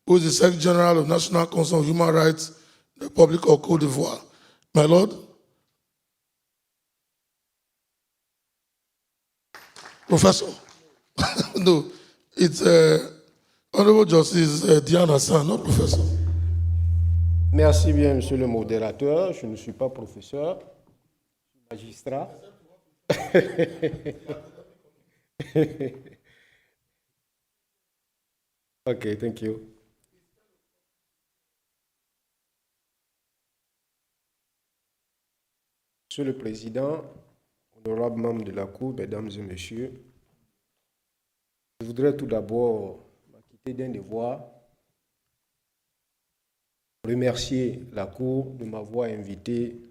who is the Secretary General of National Council of Human Rights, the Republic of Cote d'Ivoire. My Lord. Professor. No, it's Honorable Justice Diane Hassan, not Professor. Merci bien, Monsieur le modérateur. Je ne suis pas professeur, je suis magistrat. Okay, thank you. Monsieur le Président, honorables membres de la Cour, mesdames et messieurs, je voudrais tout d'abord m'acquitter d'un devoir, remercier la Cour de m'avoir invité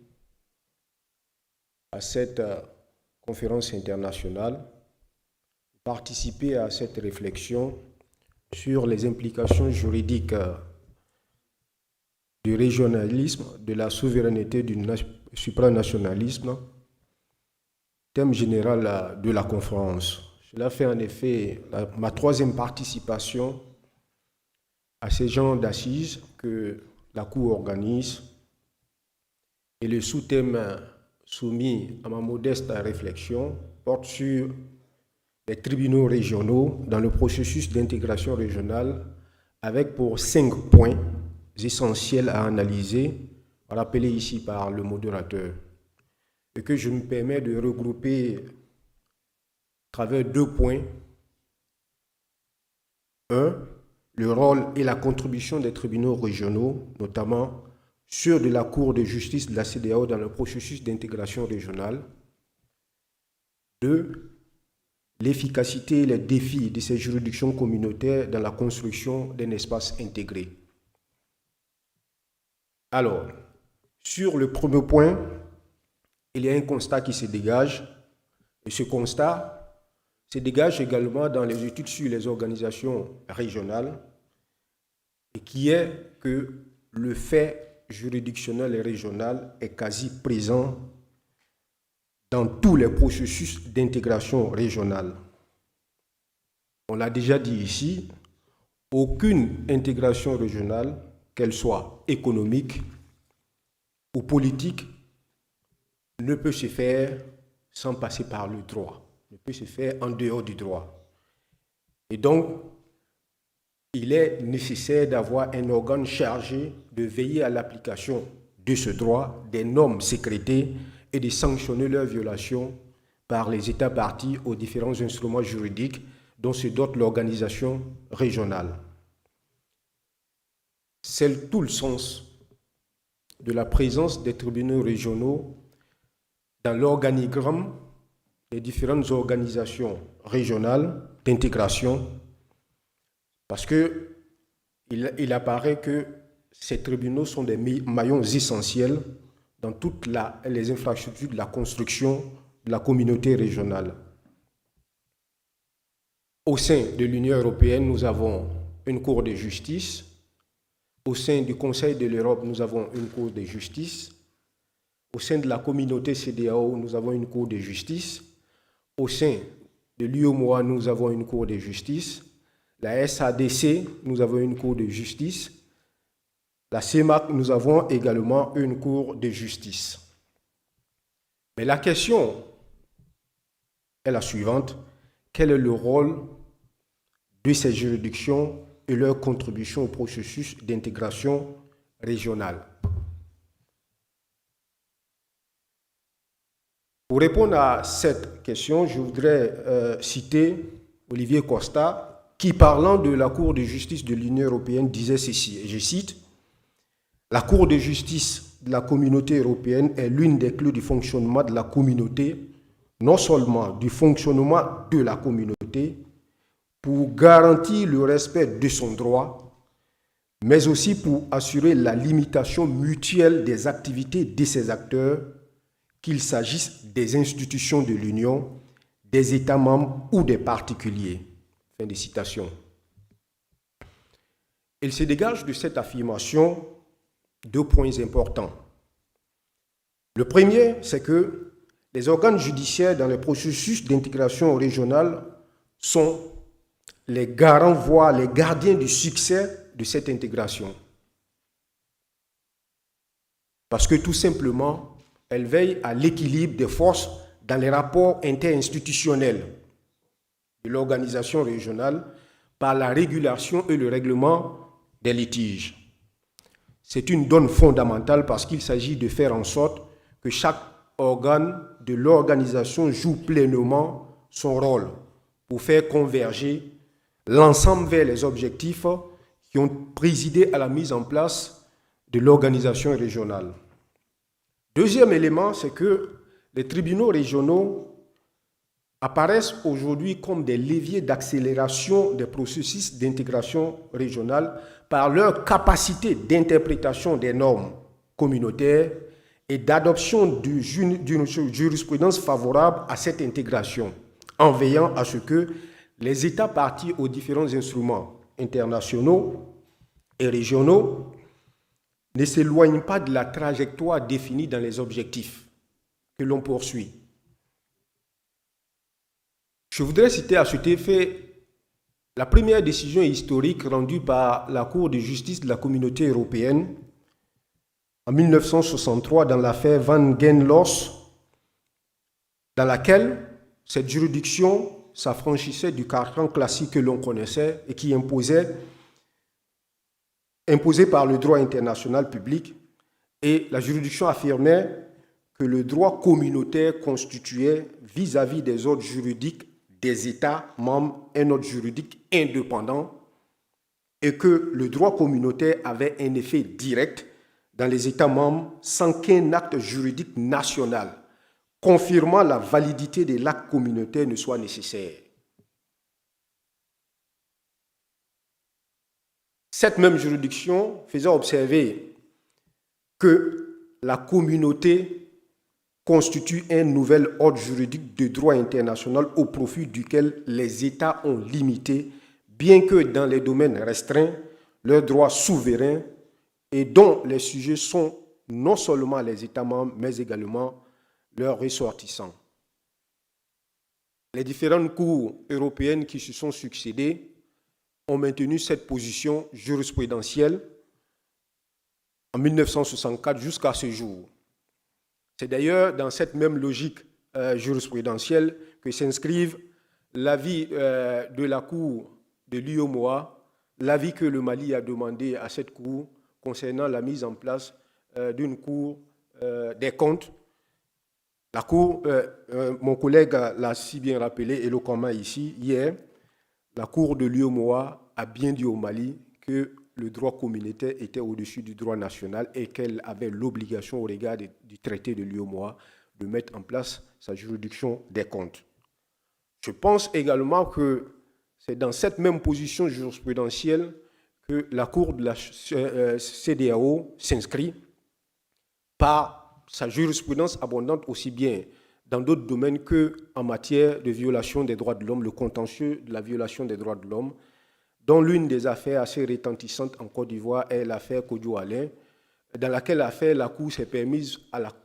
à cette conférence internationale, participer à cette réflexion sur les implications juridiques du régionalisme, de la souveraineté, du supranationalisme, thème général de la conférence. Cela fait en effet ma troisième participation à ces genres d'assises que la Cour organise, et le sous-thème soumis à ma modeste réflexion porte sur les tribunaux régionaux dans le processus d'intégration régionale, avec pour 5 points essentiels à analyser, rappelés ici par le modérateur, et que je me permets de regrouper à travers 2 points. 1. Le rôle et la contribution des tribunaux régionaux, notamment ceux de la Cour de justice de la CEDEAO dans le processus d'intégration régionale. 2. L'efficacité et les défis de ces juridictions communautaires dans la construction d'un espace intégré. Alors, sur le premier point, il y a un constat qui se dégage, et ce constat se dégage également dans les études sur les organisations régionales, et qui est que le fait juridictionnel et régional est quasi présent dans tous les processus d'intégration régionale. On l'a déjà dit ici, aucune intégration régionale, qu'elle soit économique ou politique, ne peut se faire sans passer par le droit, ne peut se faire en dehors du droit. Et donc, il est nécessaire d'avoir un organe chargé de veiller à l'application de ce droit, des normes sécrétées et de sanctionner leur violation par les États partis aux différents instruments juridiques dont se dote l'organisation régionale. C'est tout le sens de la présence des tribunaux régionaux dans l'organigramme des différentes organisations régionales d'intégration, parce qu'il apparaît que ces tribunaux sont des maillons essentiels dans toutes les infrastructures de la construction de la communauté régionale. Au sein de l'Union européenne, nous avons une Cour de justice. Au sein du Conseil de l'Europe, nous avons une Cour de justice. Au sein de la communauté CEDEAO, nous avons une Cour de justice. Au sein de l'UEMOA, nous avons une Cour de justice. La SADC, nous avons une Cour de justice. La CEMAC, nous avons également une Cour de justice. Mais la question est la suivante. Quel est le rôle de ces juridictions et leur contribution au processus d'intégration régionale? Pour répondre à cette question, je voudrais citer Olivier Costa, qui, parlant de la Cour de justice de l'Union européenne, disait ceci, et je cite, « La Cour de justice de la communauté européenne est l'une des clés du fonctionnement de la communauté, non seulement du fonctionnement de la communauté, pour garantir le respect de son droit, mais aussi pour assurer la limitation mutuelle des activités de ses acteurs, qu'il s'agisse des institutions de l'Union, des États membres ou des particuliers. » Fin de citation. Il se dégage de cette affirmation deux points importants. Le premier, c'est que les organes judiciaires dans le processus d'intégration régionale sont les garants, voire les gardiens du succès de cette intégration. Parce que tout simplement, elles veillent à l'équilibre des forces dans les rapports interinstitutionnels de l'organisation régionale par la régulation et le règlement des litiges. C'est une donne fondamentale parce qu'il s'agit de faire en sorte que chaque organe de l'organisation joue pleinement son rôle pour faire converger l'ensemble vers les objectifs qui ont présidé à la mise en place de l'organisation régionale. Deuxième élément, c'est que les tribunaux régionaux apparaissent aujourd'hui comme des leviers d'accélération des processus d'intégration régionale par leur capacité d'interprétation des normes communautaires et d'adoption d'une jurisprudence favorable à cette intégration, en veillant à ce que les États partis aux différents instruments internationaux et régionaux ne s'éloignent pas de la trajectoire définie dans les objectifs que l'on poursuit. Je voudrais citer à cet effet la première décision historique rendue par la Cour de justice de la Communauté européenne en 1963 dans l'affaire Van Genlos, dans laquelle cette juridiction s'affranchissait du carcan classique que l'on connaissait et qui imposé par le droit international public, et la juridiction affirmait que le droit communautaire constituait vis-à-vis des ordres juridiques des États membres un ordre juridique indépendant et que le droit communautaire avait un effet direct dans les États membres sans qu'un acte juridique national confirmant la validité de l'acte communautaire ne soit nécessaire. Cette même juridiction faisait observer que la communauté constitue un nouvel ordre juridique de droit international au profit duquel les États ont limité, bien que dans les domaines restreints, leurs droits souverains et dont les sujets sont non seulement les États membres, mais également leurs ressortissants. les différentes cours européennes qui se sont succédées ont maintenu cette position jurisprudentielle en 1964 jusqu'à ce jour. C'est d'ailleurs dans cette même logique jurisprudentielle que s'inscrivent l'avis de la Cour de l'UEMOA, l'avis que le Mali a demandé à cette Cour concernant la mise en place d'une Cour des comptes. La Cour, mon collègue l'a si bien rappelé éloquemment ici, hier, la Cour de l'UEMOA a bien dit au Mali que le droit communautaire était au-dessus du droit national et qu'elle avait l'obligation au regard du traité de l'UEMOA de mettre en place sa juridiction des comptes. Je pense également que c'est dans cette même position jurisprudentielle que la Cour de la CEDEAO s'inscrit par sa jurisprudence abondante aussi bien dans d'autres domaines qu'en matière de violation des droits de l'homme, le contentieux de la violation des droits de l'homme, dont l'une des affaires assez rétentissantes en Côte d'Ivoire est l'affaire Kodjo-Alain, dans laquelle affaire la Cour s'est permise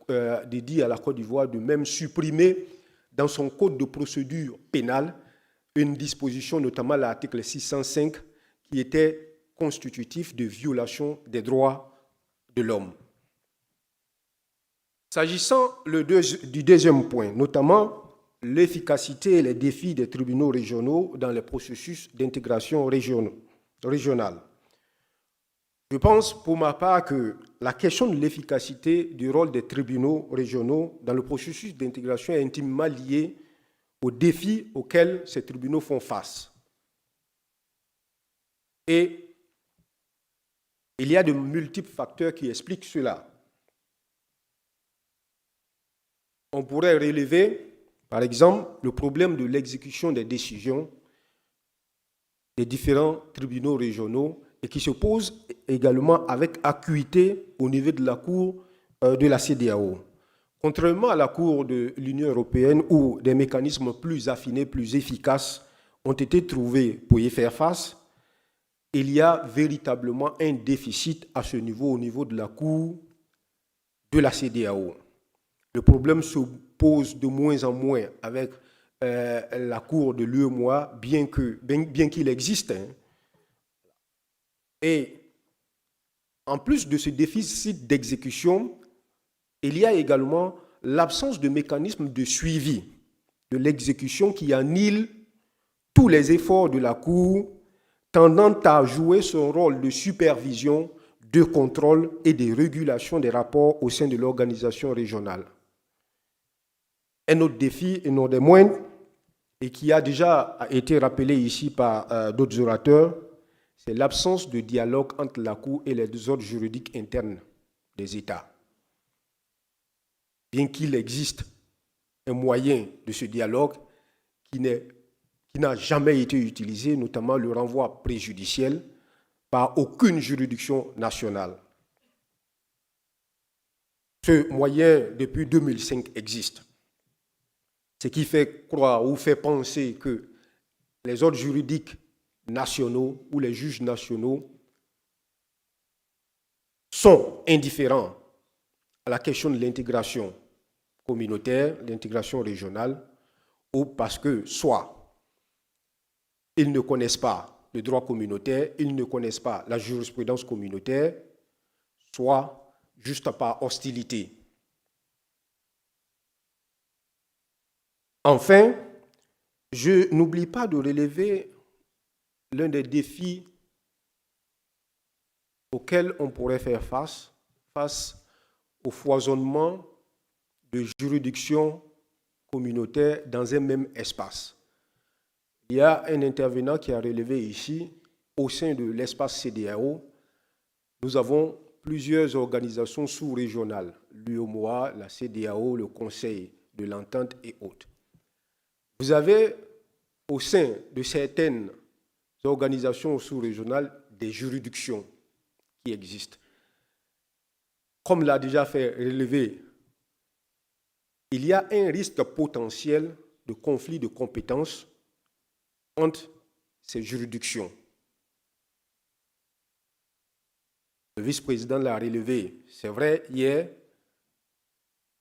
de dire à la Côte d'Ivoire de même supprimer dans son code de procédure pénale une disposition, notamment l'article 605, qui était constitutif de violation des droits de l'homme. S'agissant du deuxième point, notamment l'efficacité et les défis des tribunaux régionaux dans les processus d'intégration régionale. Je pense pour ma part que la question de l'efficacité du rôle des tribunaux régionaux dans le processus d'intégration est intimement liée aux défis auxquels ces tribunaux font face. Et il y a de multiples facteurs qui expliquent cela. On pourrait relever, par exemple, le problème de l'exécution des décisions des différents tribunaux régionaux et qui se pose également avec acuité au niveau de la Cour de la CEDEAO. Contrairement à la Cour de l'Union européenne où des mécanismes plus affinés, plus efficaces ont été trouvés pour y faire face, il y a véritablement un déficit à ce niveau, au niveau de la Cour de la CEDEAO. Le problème se pose de moins en moins avec la Cour de l'UEMOA, bien qu'il existe. Et en plus de ce déficit d'exécution, il y a également l'absence de mécanismes de suivi de l'exécution qui annihile tous les efforts de la Cour tendant à jouer son rôle de supervision, de contrôle et de régulation des rapports au sein de l'organisation régionale. Un autre défi, et non des moindres, et qui a déjà été rappelé ici par d'autres orateurs, c'est l'absence de dialogue entre la Cour et les ordres juridiques internes des États. Bien qu'il existe un moyen de ce dialogue qui n'a jamais été utilisé, notamment le renvoi préjudiciel par aucune juridiction nationale. Ce moyen, depuis 2005, existe. Ce qui fait croire ou fait penser que les ordres juridiques nationaux ou les juges nationaux sont indifférents à la question de l'intégration communautaire, l'intégration régionale, ou parce que soit ils ne connaissent pas le droit communautaire, ils ne connaissent pas la jurisprudence communautaire, soit juste par hostilité. Enfin, je n'oublie pas de relever l'un des défis auxquels on pourrait faire face au foisonnement de juridictions communautaires dans un même espace. Il y a un intervenant qui a relevé ici, au sein de l'espace CEDEAO, nous avons plusieurs organisations sous-régionales, l'UEMOA, la CEDEAO, le Conseil de l'Entente et autres. Vous avez au sein de certaines organisations sous-régionales des juridictions qui existent. Comme l'a déjà fait relever, il y a un risque potentiel de conflit de compétences entre ces juridictions. Le vice-président l'a relevé. C'est vrai, hier,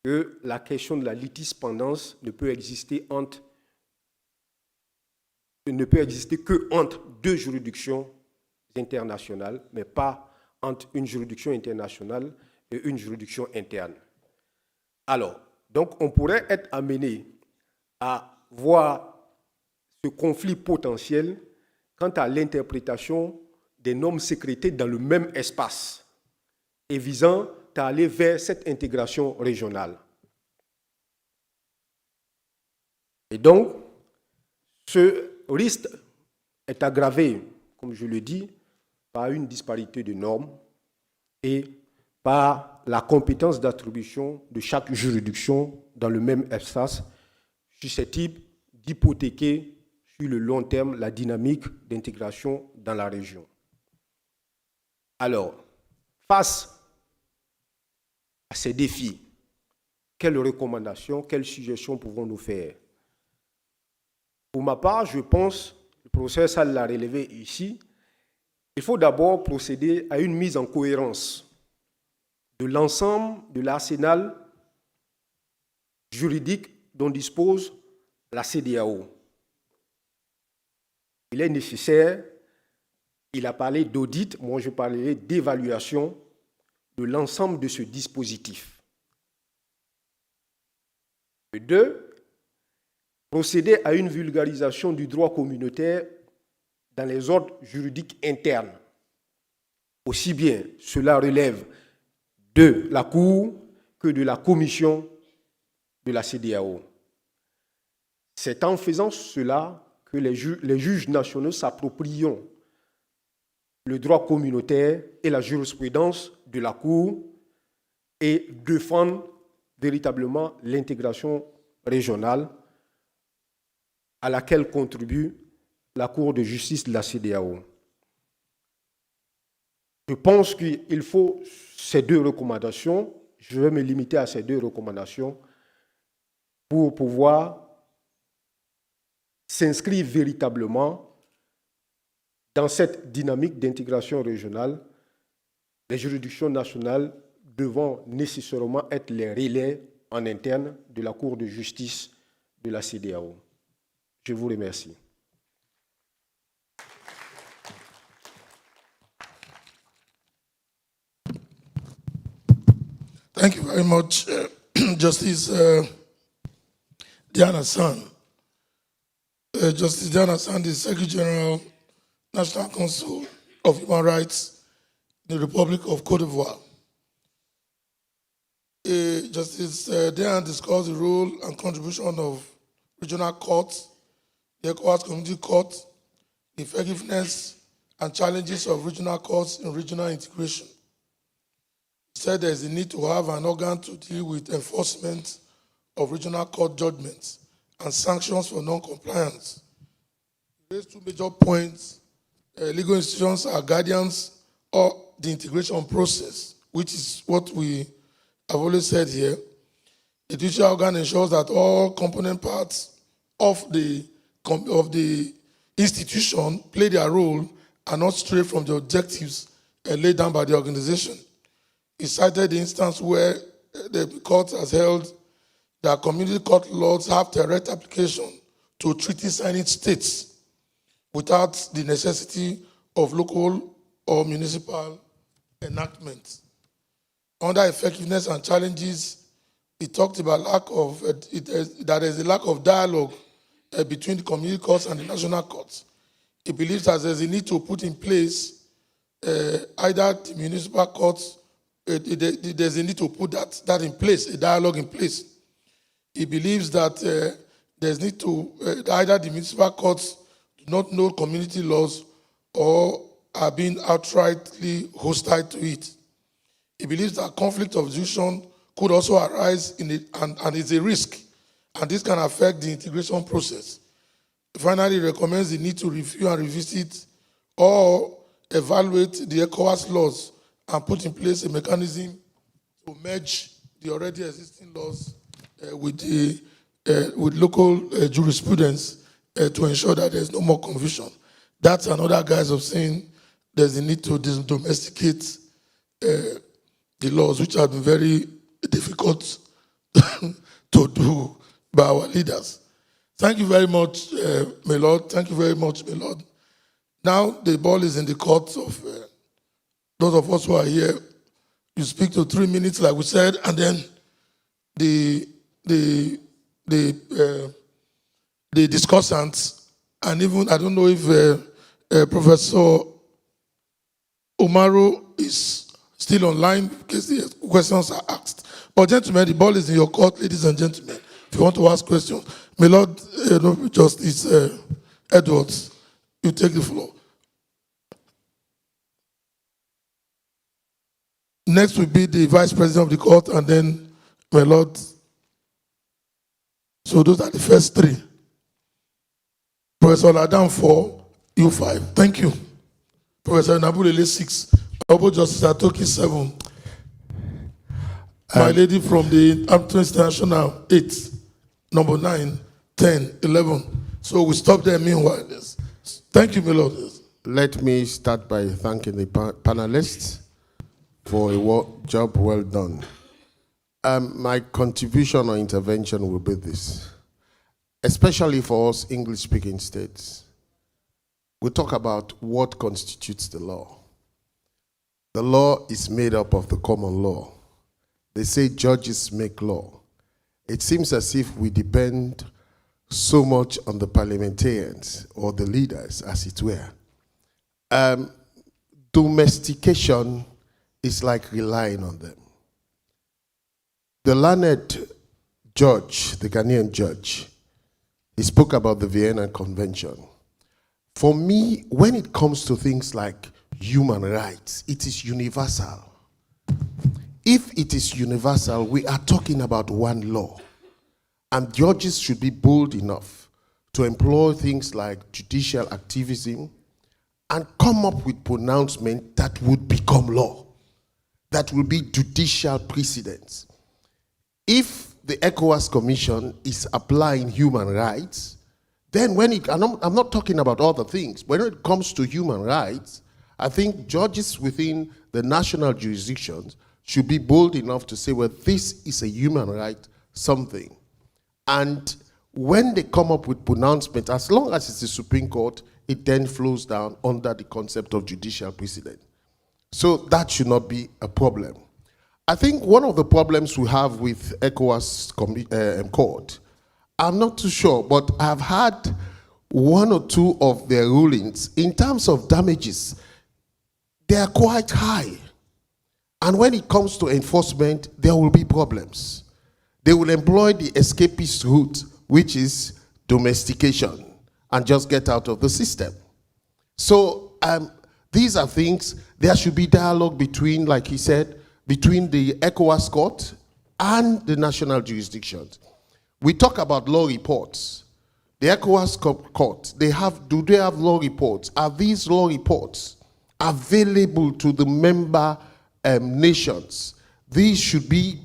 que la question de la litispendance ne peut exister entre ne peut exister qu'entre deux juridictions internationales, mais pas entre une juridiction internationale et une juridiction interne. Alors, donc on pourrait être amené à voir ce conflit potentiel quant à l'interprétation des normes sécrétées dans le même espace et visant à aller vers cette intégration régionale. Et donc, ce risque est aggravé, comme je le dis, par une disparité de normes et par la compétence d'attribution de chaque juridiction dans le même espace, susceptible d'hypothéquer sur le long terme la dynamique d'intégration dans la région. Alors, face à ces défis, quelles recommandations, quelles suggestions pouvons-nous faire? Pour ma part, je pense, le professeur Sall l'a relevé ici, il faut d'abord procéder à une mise en cohérence de l'ensemble de l'arsenal juridique dont dispose la CEDEAO. Il est nécessaire, il a parlé d'audit, moi je parlerai d'évaluation de l'ensemble de ce dispositif. Et deux, procéder à une vulgarisation du droit communautaire dans les ordres juridiques internes. Aussi bien cela relève de la Cour que de la Commission de la CEDEAO. C'est en faisant cela que les juges nationaux s'approprient le droit communautaire et la jurisprudence de la Cour et défendent véritablement l'intégration régionale à laquelle contribue la Cour de justice de la CEDEAO. Je pense qu'il faut ces deux recommandations, je vais me limiter à ces deux recommandations pour pouvoir s'inscrire véritablement dans cette dynamique d'intégration régionale, les juridictions nationales devant nécessairement être les relais en interne de la Cour de justice de la CEDEAO. Je vous remercie. Thank you very much, Justice Diana San. Justice Diana San is Secretary General, National Council of Human Rights in the Republic of Cote d'Ivoire. Justice Diana discussed the role and contribution of regional courts, the ECOWAS Community Court, the effectiveness and challenges of regional courts in regional integration. He said there is a need to have an organ to deal with enforcement of regional court judgments and sanctions for non-compliance. He raised two major points. Legal institutions are guardians of the integration process, which is what we have always said here. The judicial organ ensures that all component parts of the institution play their role and not stray from the objectives laid down by the organization. He cited the instance where the court has held that community court laws have direct application to treaty-signing states without the necessity of local or municipal enactment. Under effectiveness and challenges, he talked about that there is a lack of dialogue between the community courts and the national courts. He believes that there is a need to put in place either the municipal courts, there's a need to put that in place, a dialogue in place. He believes that there's need to either the municipal courts do not know community laws or are being outrightly hostile to it. He believes that conflict of jurisdiction could also arise and is a risk, and this can affect the integration process. Finally, he recommends the need to review and revisit or evaluate the ECOWAS laws and put in place a mechanism to merge the already existing laws with local jurisprudence to ensure that there's no more confusion. That's another guise of saying there's a need to domesticate the laws, which have been very difficult to do by our leaders. Thank you very much, my Lord. Thank you very much, my Lord. Now the ball is in the court of those of us who are here. You speak to 3 minutes, like we said, and then the discussants, and even I don't know if Professor Umaru is still online because the questions are asked. But gentlemen, the ball is in your court, ladies and gentlemen. If you want to ask questions, my Lord Justice Edwards, you take the floor. Next will be the Vice President of the Court, and then my Lord. So those are the first 3. Professor Ladam 4, you 5. Thank you. Professor Nabulele 6. Honorable Justice Atoki 7. My lady from the Amnesty International 8. Number 9, 10, 11. So we stop there meanwhile. Yes. Thank you, my Lord. Yes. Let me start by thanking the panelists for a job well done. My contribution or intervention will be this, especially for us English-speaking states. We talk about what constitutes the law. The law is made up of the common law. They say judges make law. It seems as if we depend so much on the parliamentarians or the leaders, as it were. Domestication is like relying on them. The learned judge, the Ghanaian judge, he spoke about the Vienna Convention. For me, when it comes to things like human rights, it is universal. If it is universal, we are talking about one law. And judges should be bold enough to employ things like judicial activism and come up with pronouncements that would become law, that will be judicial precedents. If the ECOWAS Commission is applying human rights, then I'm not talking about other things. When it comes to human rights, I think judges within the national jurisdictions should be bold enough to say, well, this is a human right, something. And when they come up with pronouncements, as long as it's the Supreme Court, it then flows down under the concept of judicial precedent. So that should not be a problem. I think one of the problems we have with ECOWAS court, I'm not too sure, but I've had 1 or 2 of their rulings. In terms of damages, they are quite high. And when it comes to enforcement, there will be problems. They will employ the escapist route, which is domestication, and just get out of the system. So these are things, there should be dialogue between, like he said, between the ECOWAS court and the national jurisdictions. We talk about law reports. The ECOWAS court, do they have law reports? Are these law reports available to the member nations? These should be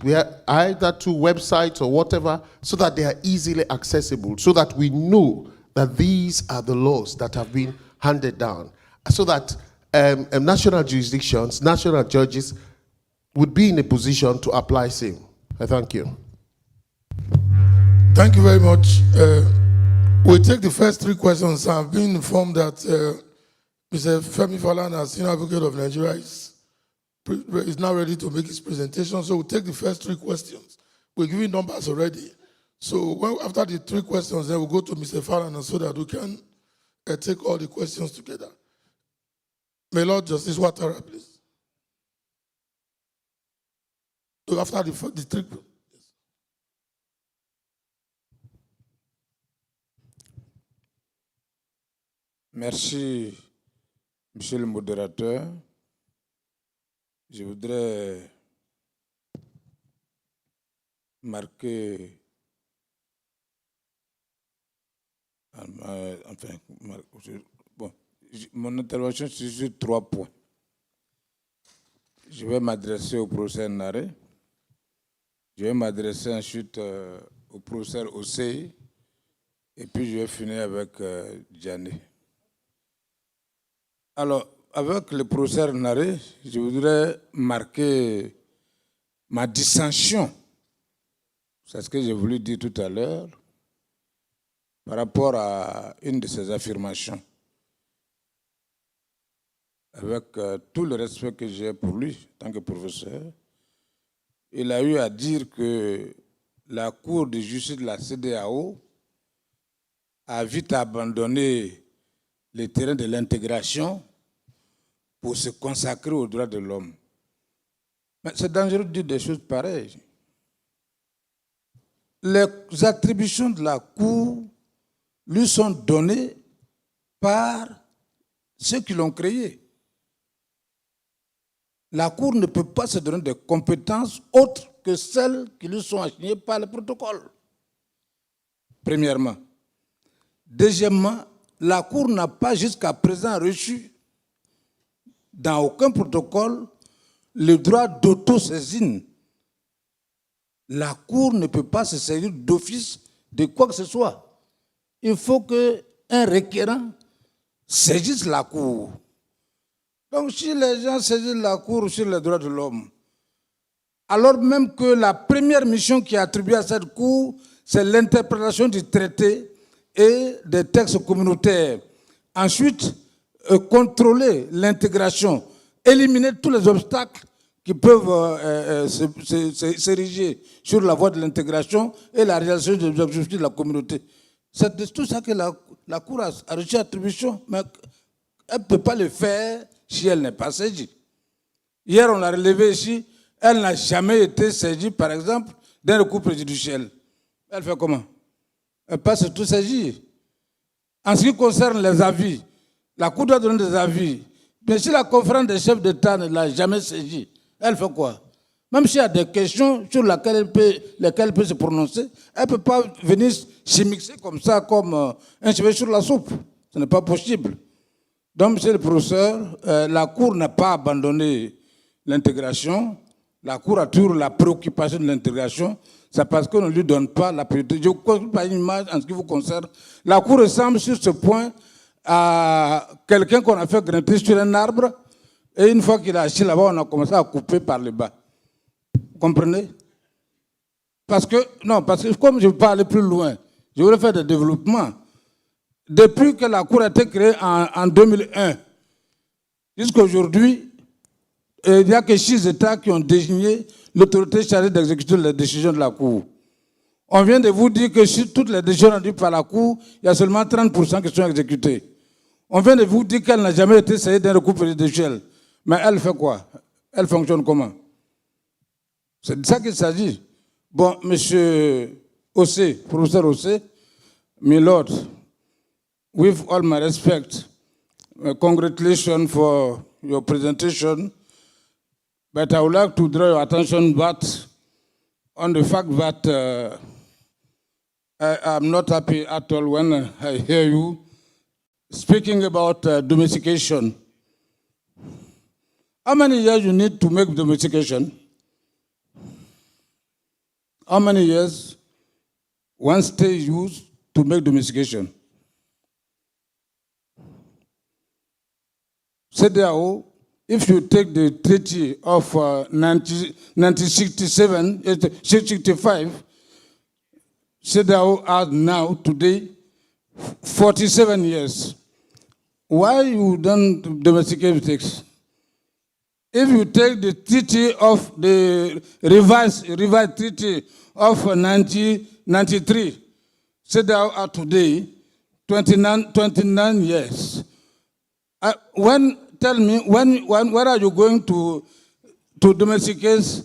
either to websites or whatever, so that they are easily accessible, so that we know that these are the laws that have been handed down, so that national jurisdictions, national judges would be in a position to apply same. I thank you. Thank you very much. We'll take the first 3 questions. I've been informed that Mr. Femi Falana, Senior Advocate of Nigeria, is now ready to make his presentation. So we'll take the first 3 questions. We're giving numbers already. So after the 3 questions, then we'll go to Mr. Falana so that we can take all the questions together. May Lord Justice Ouattara, please. So after the 3. Merci, Monsieur le modérateur. Je voudrais marquer, mon intervention sur 3 points. Je vais m'adresser au professeur Naré, je vais m'adresser ensuite au professeur Osei, et puis je vais finir avec Diané. Alors, avec le professeur Naré, je voudrais marquer ma dissension. C'est ce que j'ai voulu dire tout à l'heure. par rapport à une de ses affirmations. Avec tout le respect que j'ai pour lui, en tant que professeur, il a eu à dire que la Cour de justice de la CEDEAO a vite abandonné les terrains de l'intégration pour se consacrer aux droits de l'homme. Mais c'est dangereux de dire des choses pareilles. Les attributions de la Cour lui sont données par ceux qui l'ont créée. La Cour ne peut pas se donner des compétences autres que celles qui lui sont assignées par le protocole. Premièrement. Deuxièmement, la Cour n'a pas jusqu'à présent reçu, dans aucun protocole, le droit d'autosaisine. La Cour ne peut pas se saisir d'office de quoi que ce soit. Il faut qu'un requérant saisisse la Cour. Donc si les gens saisissent la Cour sur les droits de l'homme, alors même que la première mission qui est attribuée à cette Cour, c'est l'interprétation du traité et des textes communautaires. Ensuite, contrôler l'intégration, éliminer tous les obstacles qui peuvent s'ériger sur la voie de l'intégration et la réalisation des objectifs de la communauté. C'est de tout ça que la Cour a reçu attribution, mais elle ne peut pas le faire si elle n'est pas saisie. Hier, on l'a relevé ici, elle n'a jamais été saisie, par exemple, d'un recours préjudiciel. Elle fait comment? Elle passe tout saisir. En ce qui concerne les avis, la Cour doit donner des avis. Mais si la conférence des chefs d'État ne l'a jamais saisie, elle fait quoi? Même s'il y a des questions sur lesquelles elle peut se prononcer, elle ne peut pas venir s'immiscer comme ça, comme un cheveu sur la soupe. Ce n'est pas possible. Donc, monsieur le professeur, la Cour n'a pas abandonné l'intégration. La Cour a toujours la préoccupation de l'intégration. C'est parce qu'on ne lui donne pas la priorité. Je ne construis pas une image en ce qui vous concerne. La Cour ressemble sur ce point à quelqu'un qu'on a fait grimper sur un arbre et une fois qu'il a assis là-bas, on a commencé à couper par le bas. Vous comprenez? Parce que comme je ne veux pas aller plus loin, je voulais faire des développements. Depuis que la Cour a été créée en 2001, jusqu'à aujourd'hui, il n'y a que 6 États qui ont désigné l'autorité chargée d'exécuter les décisions de la Cour. On vient de vous dire que sur toutes les décisions rendues par la Cour, il y a seulement 30% qui sont exécutées. On vient de vous dire qu'elle n'a jamais été saisie d'un recours préjudiciel. Mais elle fait quoi? Elle fonctionne comment? C'est de ça qu'il s'agit. Bon, monsieur Ossé, professeur Ossé, my lord, with all my respect, congratulations for your presentation, but I would like to draw your attention back on the fact that I'm not happy at all when I hear you speaking about domestication. How many years you need to make domestication? How many years one state used to make domestication? CEDEAO, if you take the treaty of 1965, CEDEAO has now, today, 47 years. Why you don't domesticate pigs? If you take the treaty of the revised treaty of 1993, CEDEAO are today 29 years. Tell me, where are you going to domesticate?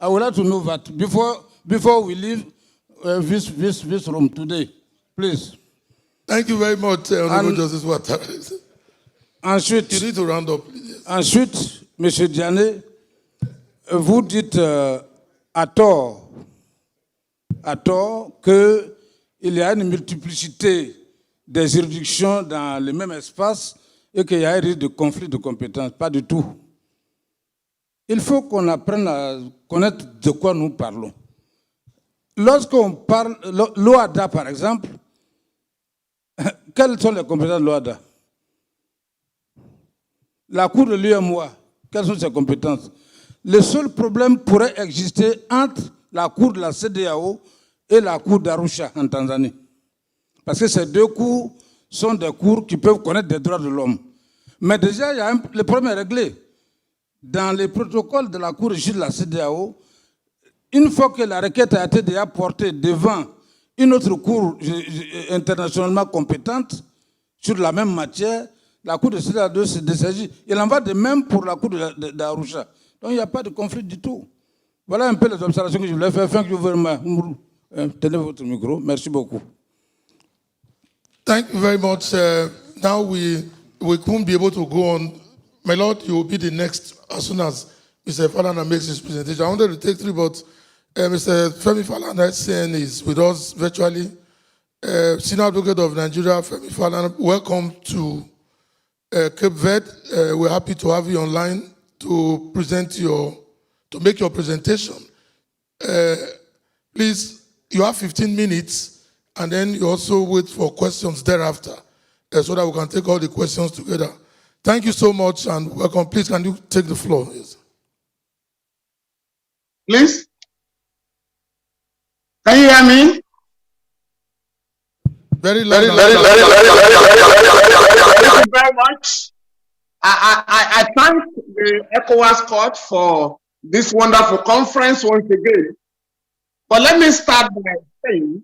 I would like to know that before we leave this room today, please. Thank you very much, Honorable Justice Ouattara. Ensuite, You need to round up, please. Ensuite, M. Diané, vous dites à tort qu'il y a une multiplicité des juridictions dans le même espace et qu'il y a un risque de conflit de compétences. Pas du tout. Il faut qu'on apprenne à connaître de quoi nous parlons. Lorsqu'on parle, l'OADA par exemple, quelles sont les compétences de l'OADA? La Cour de l'UMOA, quelles sont ses compétences? Le seul problème pourrait exister entre la Cour de la CEDEAO et la cour d'Arusha en Tanzanie. Parce que ces deux cours sont des cours qui peuvent connaître des droits de l'homme. Mais déjà, le problème est réglé. Dans les protocoles de la Cour de la CEDEAO, une fois que la requête a été déjà portée devant une autre cour internationalement compétente sur la même matière, la Cour de CEDEAO se dessagit. Il en va de même pour la Cour d'Arusha. Donc il n'y a pas de conflit du tout. Voilà un peu les observations que je voulais faire. Thank you very much. Tenez votre micro. Merci beaucoup. Thank you very much. Now we couldn't be able to go on. My Lord, you will be the next as soon as Mr. Falana makes his presentation. I wanted to take three, but Mr. Femi Falana SCN is with us virtually. Senior Advocate of Nigeria, Femi Falana, welcome to Cape Verde. We're happy to have you online to make your presentation. Please, you have 15 minutes, and then you also wait for questions thereafter, so that we can take all the questions together. Thank you so much and welcome. Please, can you take the floor? Yes. Please. Can you hear me? Very loud. Thank you very much. I thank the ECOWAS court for this wonderful conference once again. But let me start by saying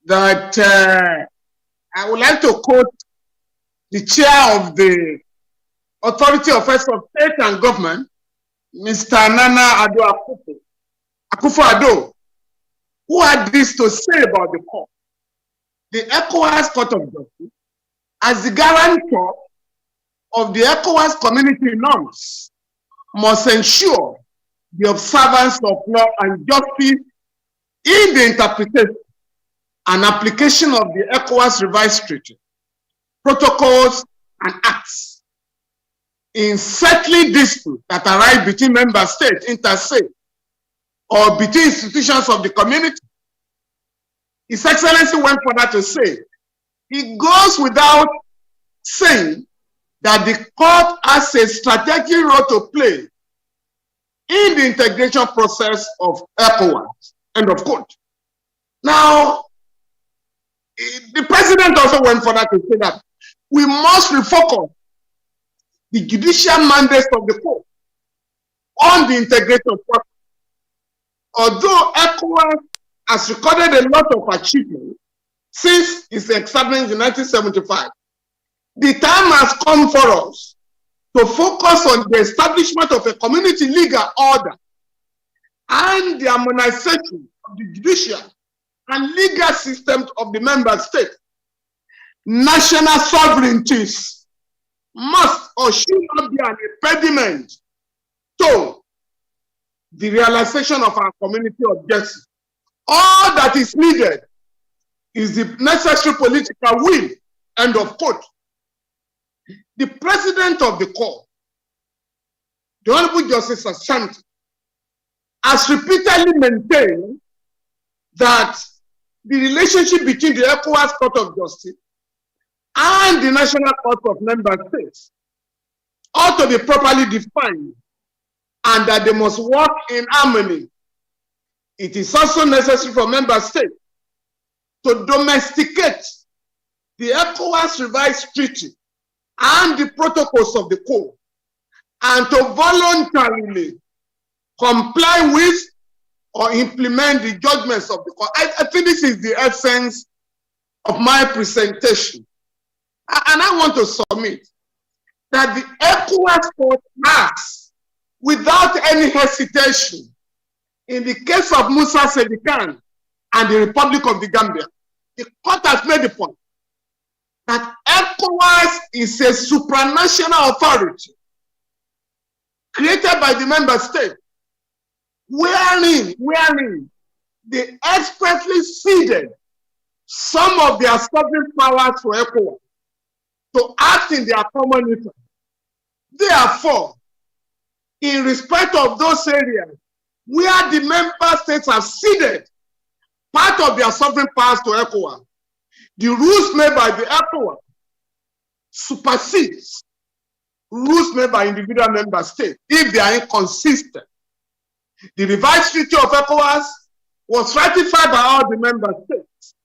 that I would like to quote the chair of the Authority of Affairs of State and Government, Mr. Nana Addo Akufo-Addo, who had this to say about the court. The ECOWAS Court of Justice, as the guarantor of the ECOWAS community norms, must ensure the observance of law and justice in the interpretation and application of the ECOWAS revised treaty, protocols, and acts in settling disputes that arise between member states, interstate, or between institutions of the community. His Excellency went further to say, it goes without saying that the court has a strategic role to play in the integration process of ECOWAS. End of quote. Now, the president also went further to say that we must refocus the judicial mandates of the court on the integration process. Although ECOWAS has recorded a lot of achievements since its establishment in 1975, the time has come for us to focus on the establishment of a community legal order and the harmonization of the judicial and legal systems of the member states. National sovereignties must or should not be an impediment to the realization of our community objectives. All that is needed is the necessary political will. End of quote. The president of the court, the Honorable Justice Ashanti, has repeatedly maintained that the relationship between the ECOWAS Court of Justice and the National Court of Member States ought to be properly defined and that they must work in harmony. It is also necessary for member states to domesticate the ECOWAS revised treaty and the protocols of the court and to voluntarily comply with or implement the judgments of the court. I think this is the essence of my presentation. And I want to submit that the ECOWAS court has, without any hesitation, in the case of Musa Sedikan and the Republic of the Gambia, the court has made the point that ECOWAS is a supranational authority created by the member state, wherein they expressly ceded some of their sovereign powers for ECOWAS to act in their common interest. Therefore, in respect of those areas where the member states have ceded part of their sovereign powers to ECOWAS, the rules made by the ECOWAS supersedes rules made by individual member states if they are inconsistent. The revised treaty of ECOWAS was ratified by all the member states.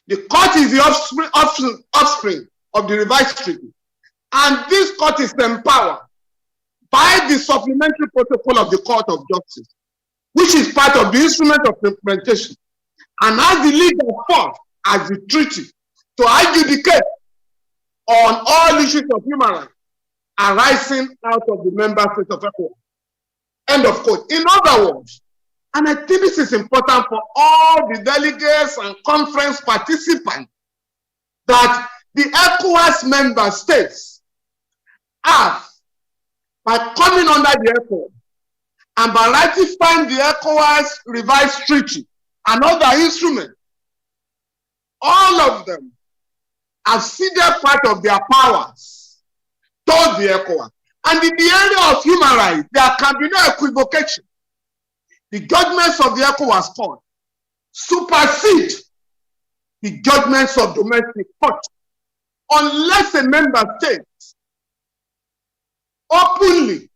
The court is the offspring of the revised treaty, and this court is empowered by the supplementary protocol of the Court of Justice, which is part of the instrument of implementation, and has the legal force as the treaty to adjudicate on all issues of human rights arising out of the member states of ECOWAS. End of quote. In other words, and I think this is important for all the delegates and conference participants, that the ECOWAS member states have, by coming under the ECOWAS and by ratifying the ECOWAS revised treaty and other instruments, all of them have ceded part of their powers towards the ECOWAS. And in the area of human rights, there can be no equivocation. The judgments of the ECOWAS court supersede the judgments of domestic court, unless a member state openly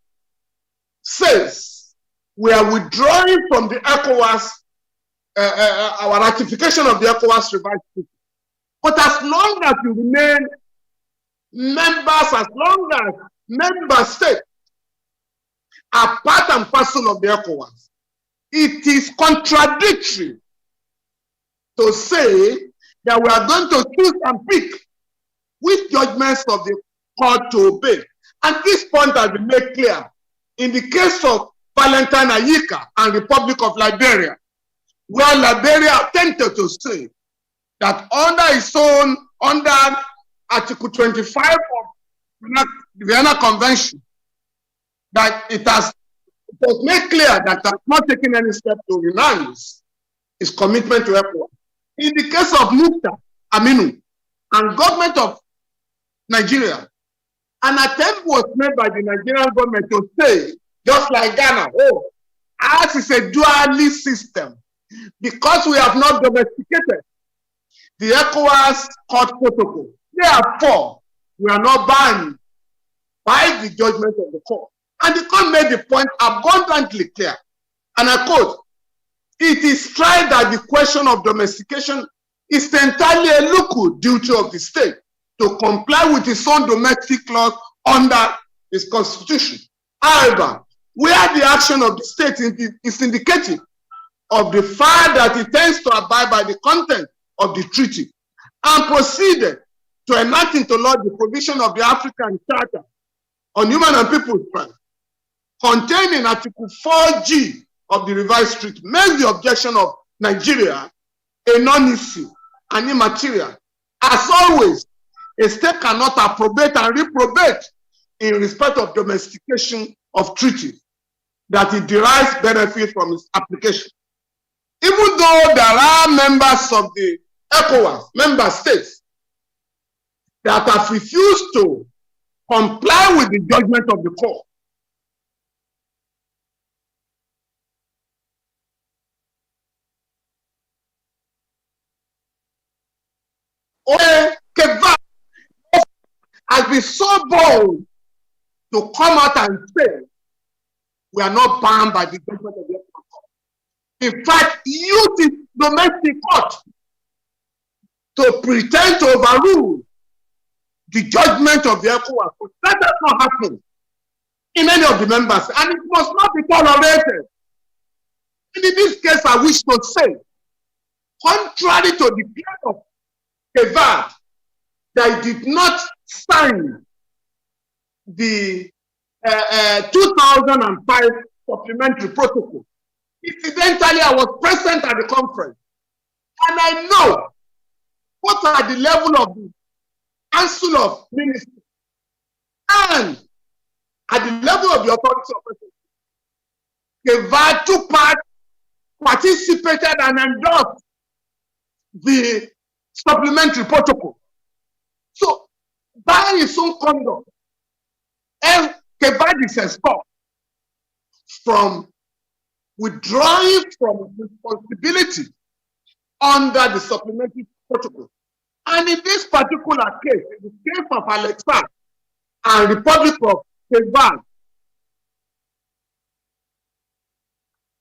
says we are withdrawing from the ECOWAS, our ratification of the ECOWAS revised treaty. But as long as you remain members, as long as member states are part and parcel of the ECOWAS, it is contradictory to say that we are going to choose and pick which judgments of the court to obey. And this point has been made clear in the case of Valentine Ayika and Republic of Liberia, where Liberia attempted to say that under Article 25 of the Vienna Convention, that it was made clear that it has not taken any step to renounce its commitment to ECOWAS. In the case of Mukta Aminu and government of Nigeria, an attempt was made by the Nigerian government to say, just like Ghana, oh, ours is a dualist system because we have not domesticated the ECOWAS court protocol. Therefore, we are not bound by the judgment of the court. And the court made the point abundantly clear. And I quote, "It is tried that the question of domestication is entirely a local duty of the state to comply with its own domestic laws under its constitution. However, where the action of the state is indicative of the fact that it tends to abide by the content of the treaty and proceeded to enact into law the provision of the African Charter on Human and People's Rights, contained in Article 4G of the revised treaty, makes the objection of Nigeria a non-issue and immaterial. As always, a state cannot approbate and reprobate in respect of domestication of treaties that it derives benefit from its application. Even though there are members of the ECOWAS, member states, that have refused to comply with the judgment of the court, ECOWAS has been so bold to come out and say we are not bound by the judgment of the court. In fact, used its domestic court to pretend to overrule the judgment of the ECOWAS. That does not happen in any of the members, and it must not be tolerated. And in this case, I wish to say, contrary to the claim of ECOWAS, that it did not sign the 2005 supplementary protocol. Incidentally, I was present at the conference, and I know what are the level of the Council of Ministers and at the level of the authority of the ECOWAS took part, participated, and endorsed the supplementary protocol. So, by its own conduct, ECOWAS is stopped from withdrawing from responsibility under the supplementary protocol. And in this particular case, in the case of Alexa and Republic of ECOWAS,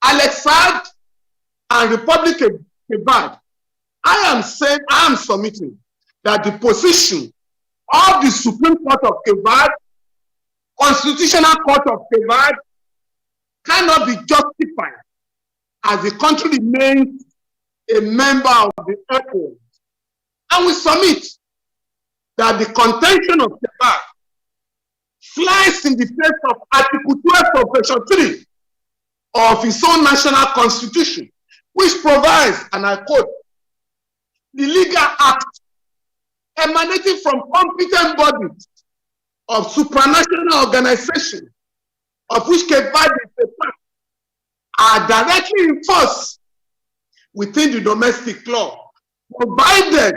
Alexa and Republic of Verde, I am submitting that the position of the Supreme Court of Verde, Constitutional Court of Verde, cannot be justified as the country remains a member of the ECOWAS. And we submit that the contention of Verde flies in the face of Article 12 of Section 3 of its own national constitution, which provides, and I quote, the legal act emanating from competent bodies of supranational organizations, of which Cape Verde is a part, are directly enforced within the domestic law, provided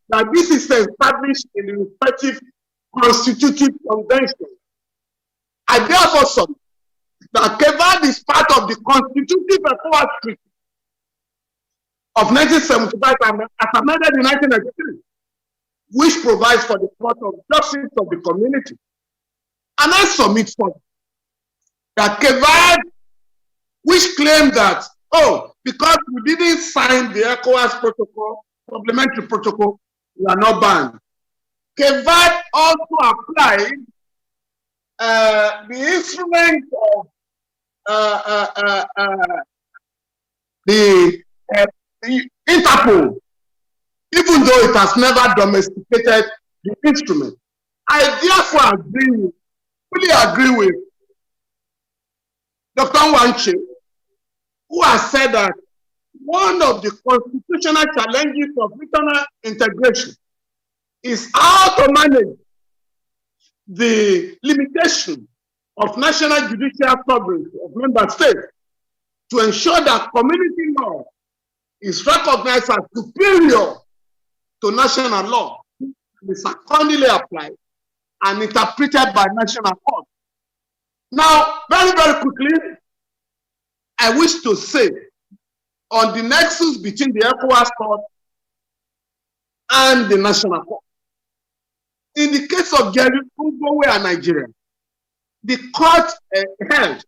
that this is established in the respective constitutive convention. I therefore submit that Cape Verde is part of the constitutive ECOWAS Treaty of 1975 as amended in 1993, which provides for the court of justice of the community. And I submit for that Cape Verde, which claimed that, oh, because we didn't sign the ECOWAS protocol, supplementary protocol, we are not banned. Cape Verde also applied the instrument of the Interpol, even though it has never domesticated the instrument. I therefore fully agree with Dr. Nwanche, who has said that one of the constitutional challenges of regional integration is how to manage the limitation of national judicial sovereignty of member states to ensure that community law is recognized as superior to national law, is accordingly applied and interpreted by national court. Now, very, very quickly, I wish to say on the nexus between the ECOWAS court and the national court. In the case of Jerry Ugbowe and Nigeria, the court held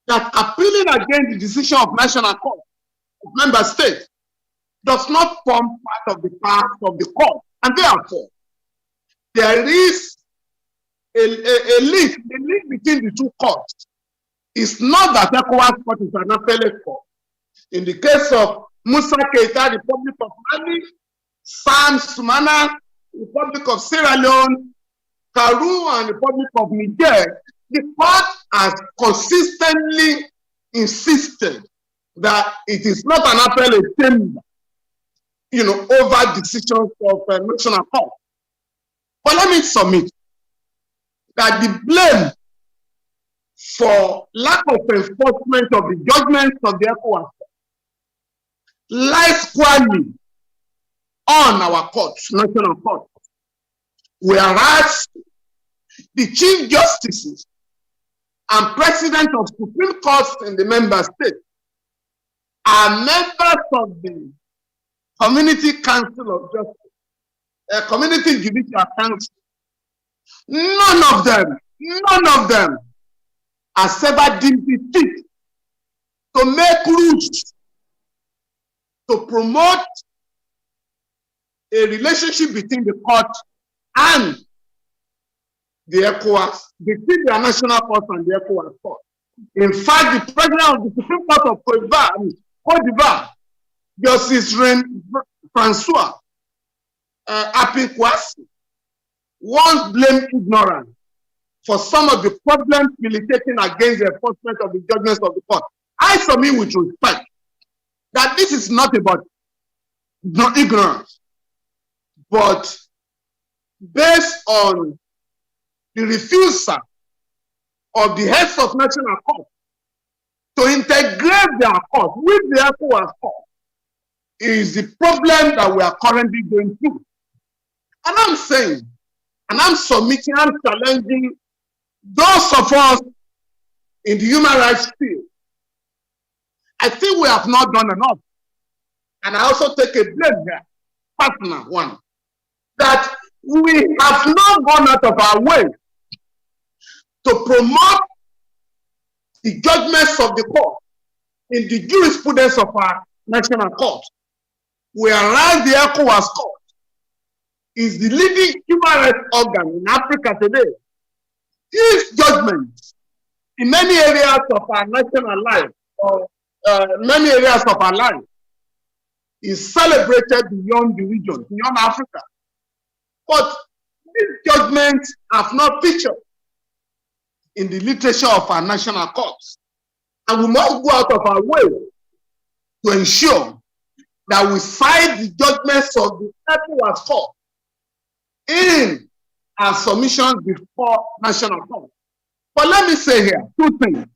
that appealing against the decision of national court of member states does not form part of the part of the court, and therefore there is a link between the two courts. It's not that ECOWAS court is an appellate court. In the case of Musa Keita, Republic of Mali, Sam Sumana, Republic of Sierra Leone, Karou, and Republic of Niger, the court has consistently insisted that it is not an appellate chamber, over decisions of national court. But let me submit that the blame for lack of enforcement of the judgments of the ECOWAS lies squarely on our courts, national courts, whereas the chief justices and president of Supreme Courts in the member states are members of the Community Council of Justice, Community Judicial Council. None of them has ever deemed it fit to make rules to promote a relationship between the court and the ECOWAS, between the national court and the ECOWAS court. In fact, the president of the Supreme Court of Côte d'Ivoire, Justice Francois Apinkwasi, once blamed ignorance for some of the problems militating against the enforcement of the judgments of the court. I submit with respect that this is not about ignorance, but based on the refusal of the heads of national court to integrate their court with the ECOWAS court is the problem that we are currently going through. And I'm saying, and I'm submitting, I'm challenging those of us in the human rights field. I think we have not done enough. And I also take a blame here, partner one, that we have not gone out of our way to promote the judgments of the court in the jurisprudence of our national court, whereas the ECOWAS court is the leading human rights organ in Africa today. Its judgments in many areas of our national life, or many areas of our life, is celebrated beyond the region, beyond Africa. But these judgments have not featured in the literature of our national courts. And we must go out of our way to ensure that we cite the judgments of the ECOWAS court in our submissions before national court. But let me say here two things.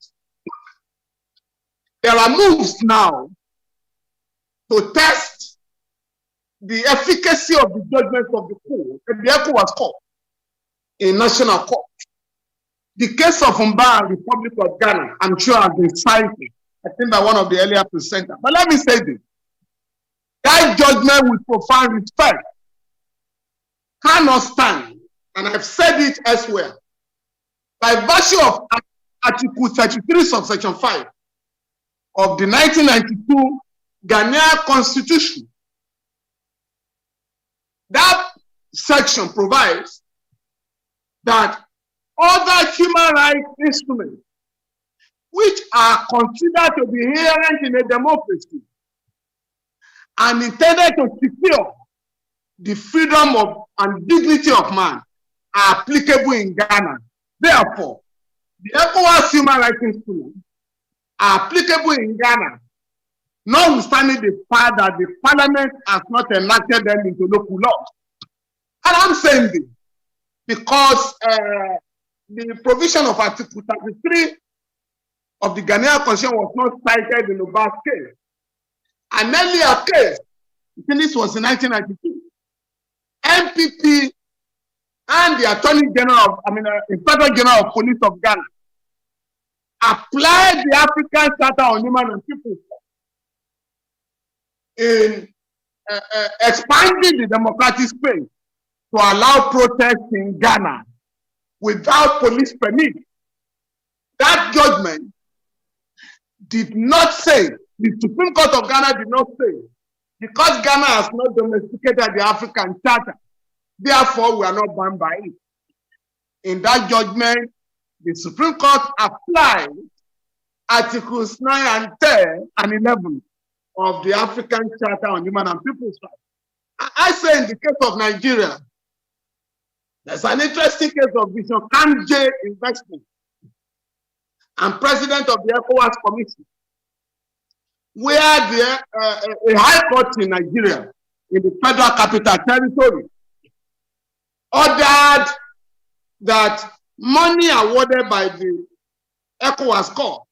There are moves now to test the efficacy of the judgments of the court, the ECOWAS court, in national court. The case of Mba, Republic of Ghana, I'm sure has been cited, I think, by one of the earlier presenters. But let me say this. That judgment with profound respect cannot stand, and I've said it elsewhere, by virtue of Article 33, subsection 5 of the 1992 Ghanaian Constitution. That section provides that other human rights instruments which are considered to be inherent in a democracy and intended to secure the freedom of and dignity of man are applicable in Ghana. Therefore, the ECOWAS human rights instruments are applicable in Ghana, notwithstanding the fact that the parliament has not enacted them into local law. And I'm saying this because the provision of Article 33 of the Ghanaian Constitution was not cited in Oba's case. An earlier case, I think this was in 1992, MPP and the Attorney General, Inspector General of Police of Ghana applied the African Charter on Human and People's Rights in expanding the democratic space to allow protests in Ghana without police permit. That judgment did not say, the Supreme Court of Ghana did not say, because Ghana has not domesticated the African Charter, therefore we are not bound by it. In that judgment, the Supreme Court applied Articles 9 and 10 and 11 of the African Charter on Human and People's Rights. I say in the case of Nigeria, there's an interesting case of Bishop Kanje Investment and President of the ECOWAS Commission, where a high court in Nigeria, in the Federal Capital Territory, ordered that money awarded by the ECOWAS court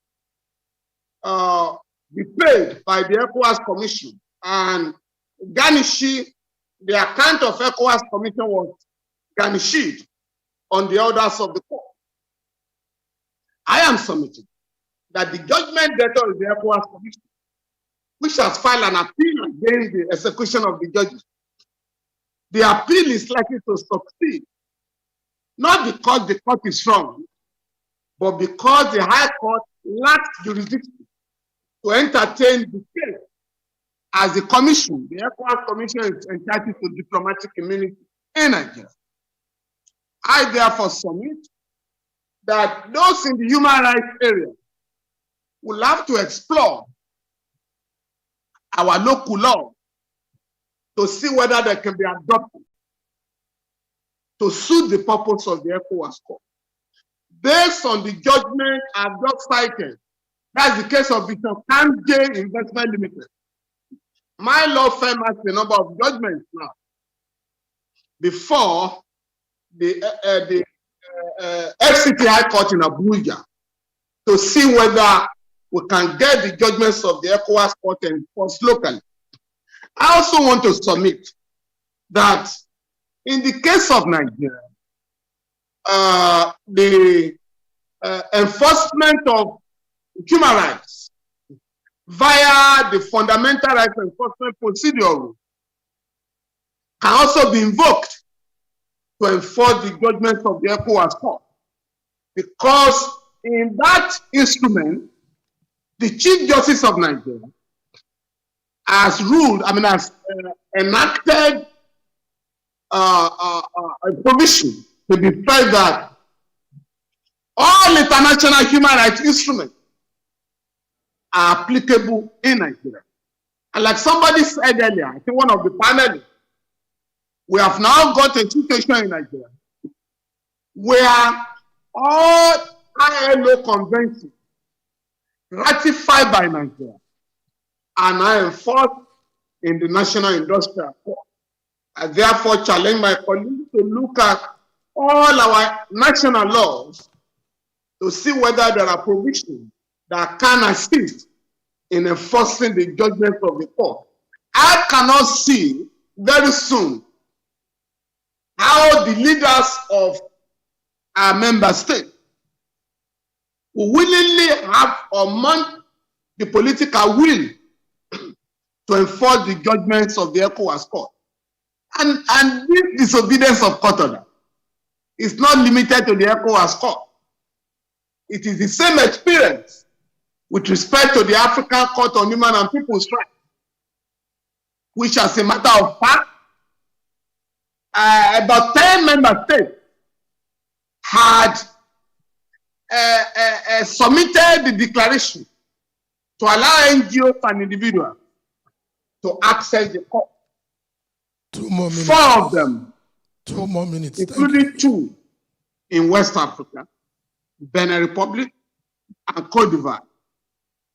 be paid by the ECOWAS Commission, and garnishi, the account of ECOWAS Commission was garnished on the orders of the court. I am submitting that the judgment debtor is the ECOWAS Commission, which has filed an appeal against the execution of the judgment. The appeal is likely to succeed, not because the court is wrong, but because the High Court lacks jurisdiction to entertain the case, as the Commission, the ECOWAS Commission, is entitled to diplomatic immunity in Nigeria. I therefore submit that those in the human rights area will have to explore our local law to see whether they can be adopted to suit the purpose of the ECOWAS court. Based on the judgment I've just cited, that's the case of Bishop Kanje Investment Limited. My law firm has a number of judgments now before the FCT High Court in Abuja to see whether we can get the judgments of the ECOWAS court enforced locally. I also want to submit that in the case of Nigeria, the enforcement of human rights via the fundamental rights enforcement procedure can also be invoked to enforce the judgments of the ECOWAS court. Because in that instrument, the Chief Justice of Nigeria has ruled, has enacted a provision to the fact that all international human rights instruments are applicable in Nigeria. And like somebody said earlier, I think one of the panelists, we have now got a situation in Nigeria where all ILO conventions ratified by Nigeria are now enforced in the National Industrial Court. I therefore challenge my colleagues to look at all our national laws to see whether there are provisions that can assist in enforcing the judgments of the court. I cannot see very soon how the leaders of our member states will willingly have or mount the political will to enforce the judgments of the ECOWAS court. And this disobedience of court order is not limited to the ECOWAS court. It is the same experience with respect to the African Court on Human and People's Rights, which, as a matter of fact, about 10 member states had submitted the declaration to allow NGOs and individuals to access the court. 2 more minutes. 4 of them, 2 more minutes, including 2 in West Africa, Benin Republic, and Cote d'Ivoire,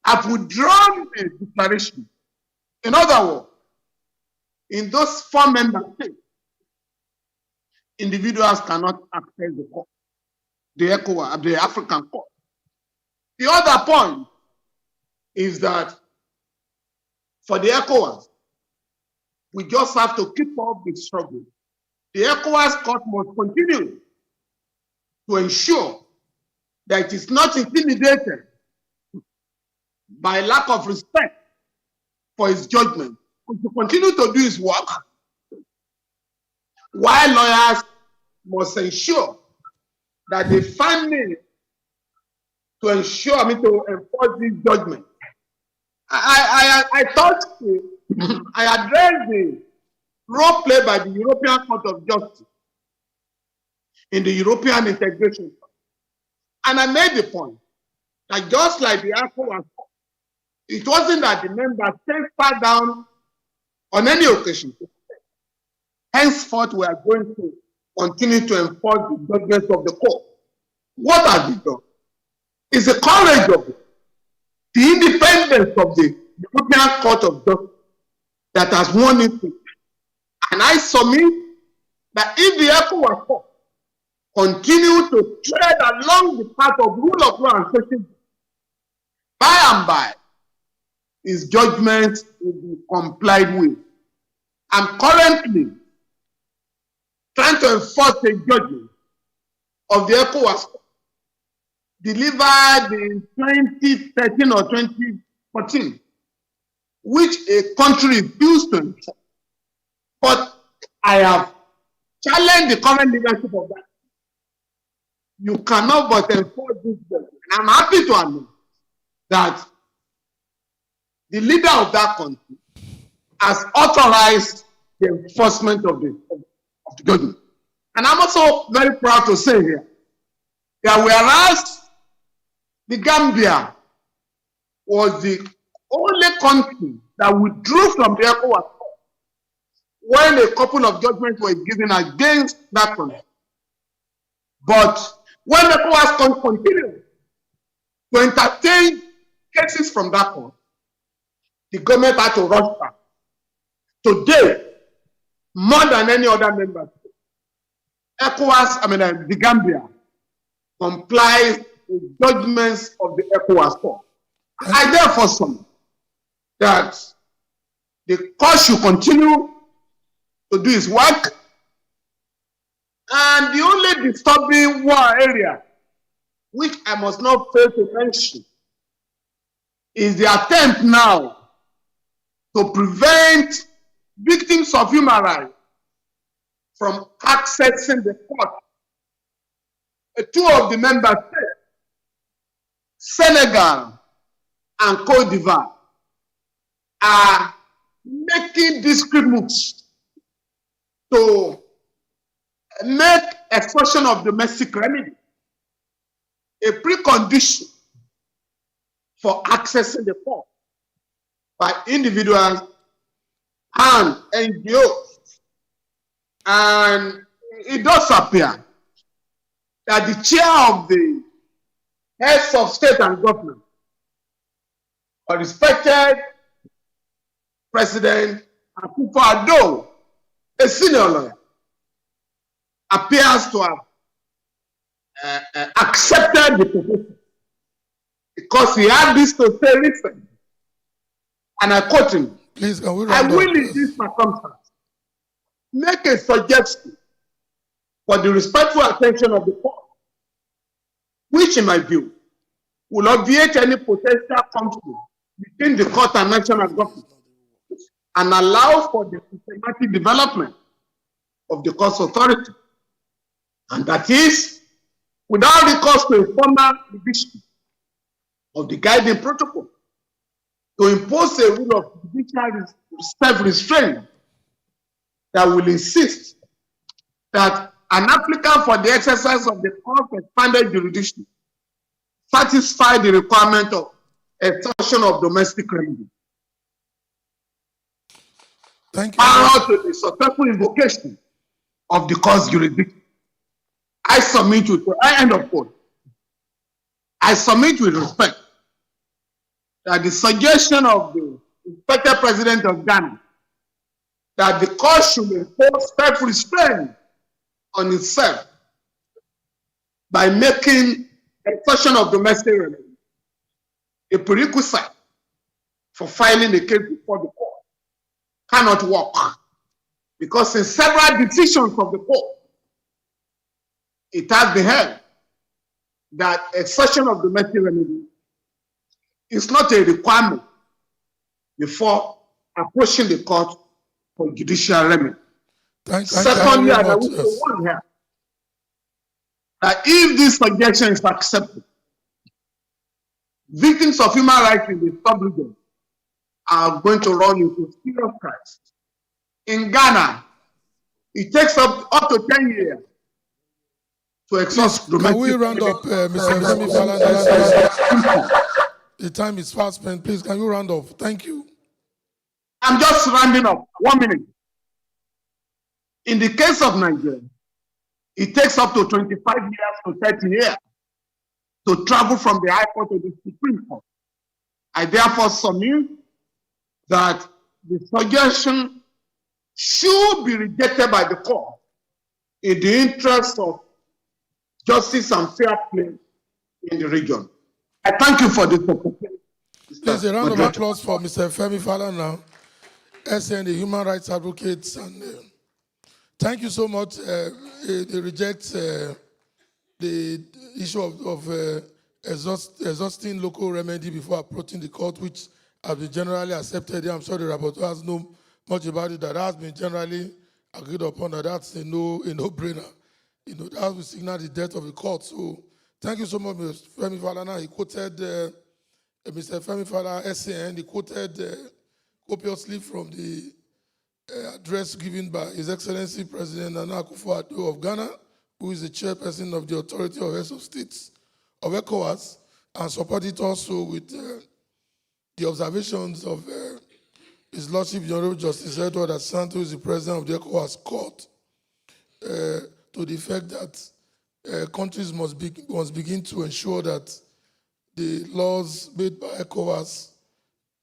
have withdrawn the declaration. In other words, in those 4 member states, individuals cannot access the court, the ECOWAS, the African court. The other point is that for the ECOWAS, we just have to keep up the struggle. The ECOWAS court must continue to ensure that it is not intimidated by lack of respect for its judgment, to continue to do its work, while lawyers must ensure that they find means to ensure, to enforce this judgment. I thought I addressed the role played by the European Court of Justice in the European integration. And I made the point that just like the ECOWAS, it wasn't that the members sat down on any occasion. Henceforth, we are going to continue to enforce the judgments of the court. What have we done? It's the courage of it, the independence of the European Court of Justice that has won it. And I submit that if the ECOWAS court continue to tread along the path of rule of law and social justice, by and by, his judgment will be complied with. I'm currently trying to enforce a judgment of the ECOWAS delivered in 2013 or 2014, which a country refused to enforce. But I have challenged the current leadership of that. You cannot but enforce this judgment. And I'm happy to announce that the leader of that country has authorized the enforcement of the judgment. And I'm also very proud to say here that whereas the Gambia was the only country that withdrew from the ECOWAS when a couple of judgments were given against that country. But when the ECOWAS continued to entertain cases from that court, the government had to rush back. Today, more than any other member, ECOWAS, the Gambia, complies with judgments of the ECOWAS court. I therefore submit that the court should continue to do its work, and the only disturbing war area, which I must not fail to mention, is the attempt now to prevent victims of human rights from accessing the court. 2 of the member states, Senegal and Cote d'Ivoire are making discrete moves to make expression of domestic remedy a precondition for accessing the court by individuals and NGOs. And it does appear that the chair of the heads of state and government, or respected President Akufo-Addo, a senior lawyer, appears to have accepted the proposal because he had this to say recently, and I quote him, Please, can we I round will up, in please? this circumstance make a suggestion for the respectful attention of the court, which in my view will obviate any potential conflict between the court and national government and allow for the systematic development of the court's authority. And that is, without recourse to a formal revision of the guiding protocol, to impose a rule of judicial self-restraint that will insist that an applicant for the exercise of the court's expanded jurisdiction satisfy the requirement of extortion of domestic remedy. Thank you. Prior to the successful invocation of the court's jurisdiction, I submit with end of quote. I submit with respect that the suggestion of the respected President of Ghana that the court should impose self-restraint on itself by making extortion of domestic remedy a prerequisite for filing a case before the court cannot work, because in several decisions of the court, it has been held that extortion of domestic remedy is not a requirement before approaching the court for judicial remedy. Secondly, and I wish to warn here that if this suggestion is accepted, victims of human rights in the sub-region are going to run into serious crisis. In Ghana, it takes up to 10 years to exhaust domestic. Can we round up, Mr. Femi Falana? The time is fast spent. Please, can you round off? Thank you. I'm just rounding up. 1 minute. In the case of Nigeria, it takes up to 25 years to 30 years to travel from the High Court to the Supreme Court. I therefore submit that the suggestion should be rejected by the court in the interest of justice and fair play in the region. I thank you for this opportunity. Please, a round of applause for Mr. Femi Falana, SN, the human rights advocates. And thank you so much. They reject the issue of exhausting local remedy before approaching the court, which has been generally accepted. I'm sure the rapporteur has known much about it. That has been generally agreed upon. That's a no-brainer. That will signal the death of the court. So thank you so much, Mr. Femi Falana. He quoted Mr. Femi Falana, SAN. He quoted copiously from the address given by His Excellency President Nana Akufo-Addo of Ghana, who is the chairperson of the Authority of Heads of States of ECOWAS, and supported also with the observations of His Lordship the Honorable Justice Edward Asante, who is the president of the ECOWAS Court, to the effect that countries must begin to ensure that the laws made by ECOWAS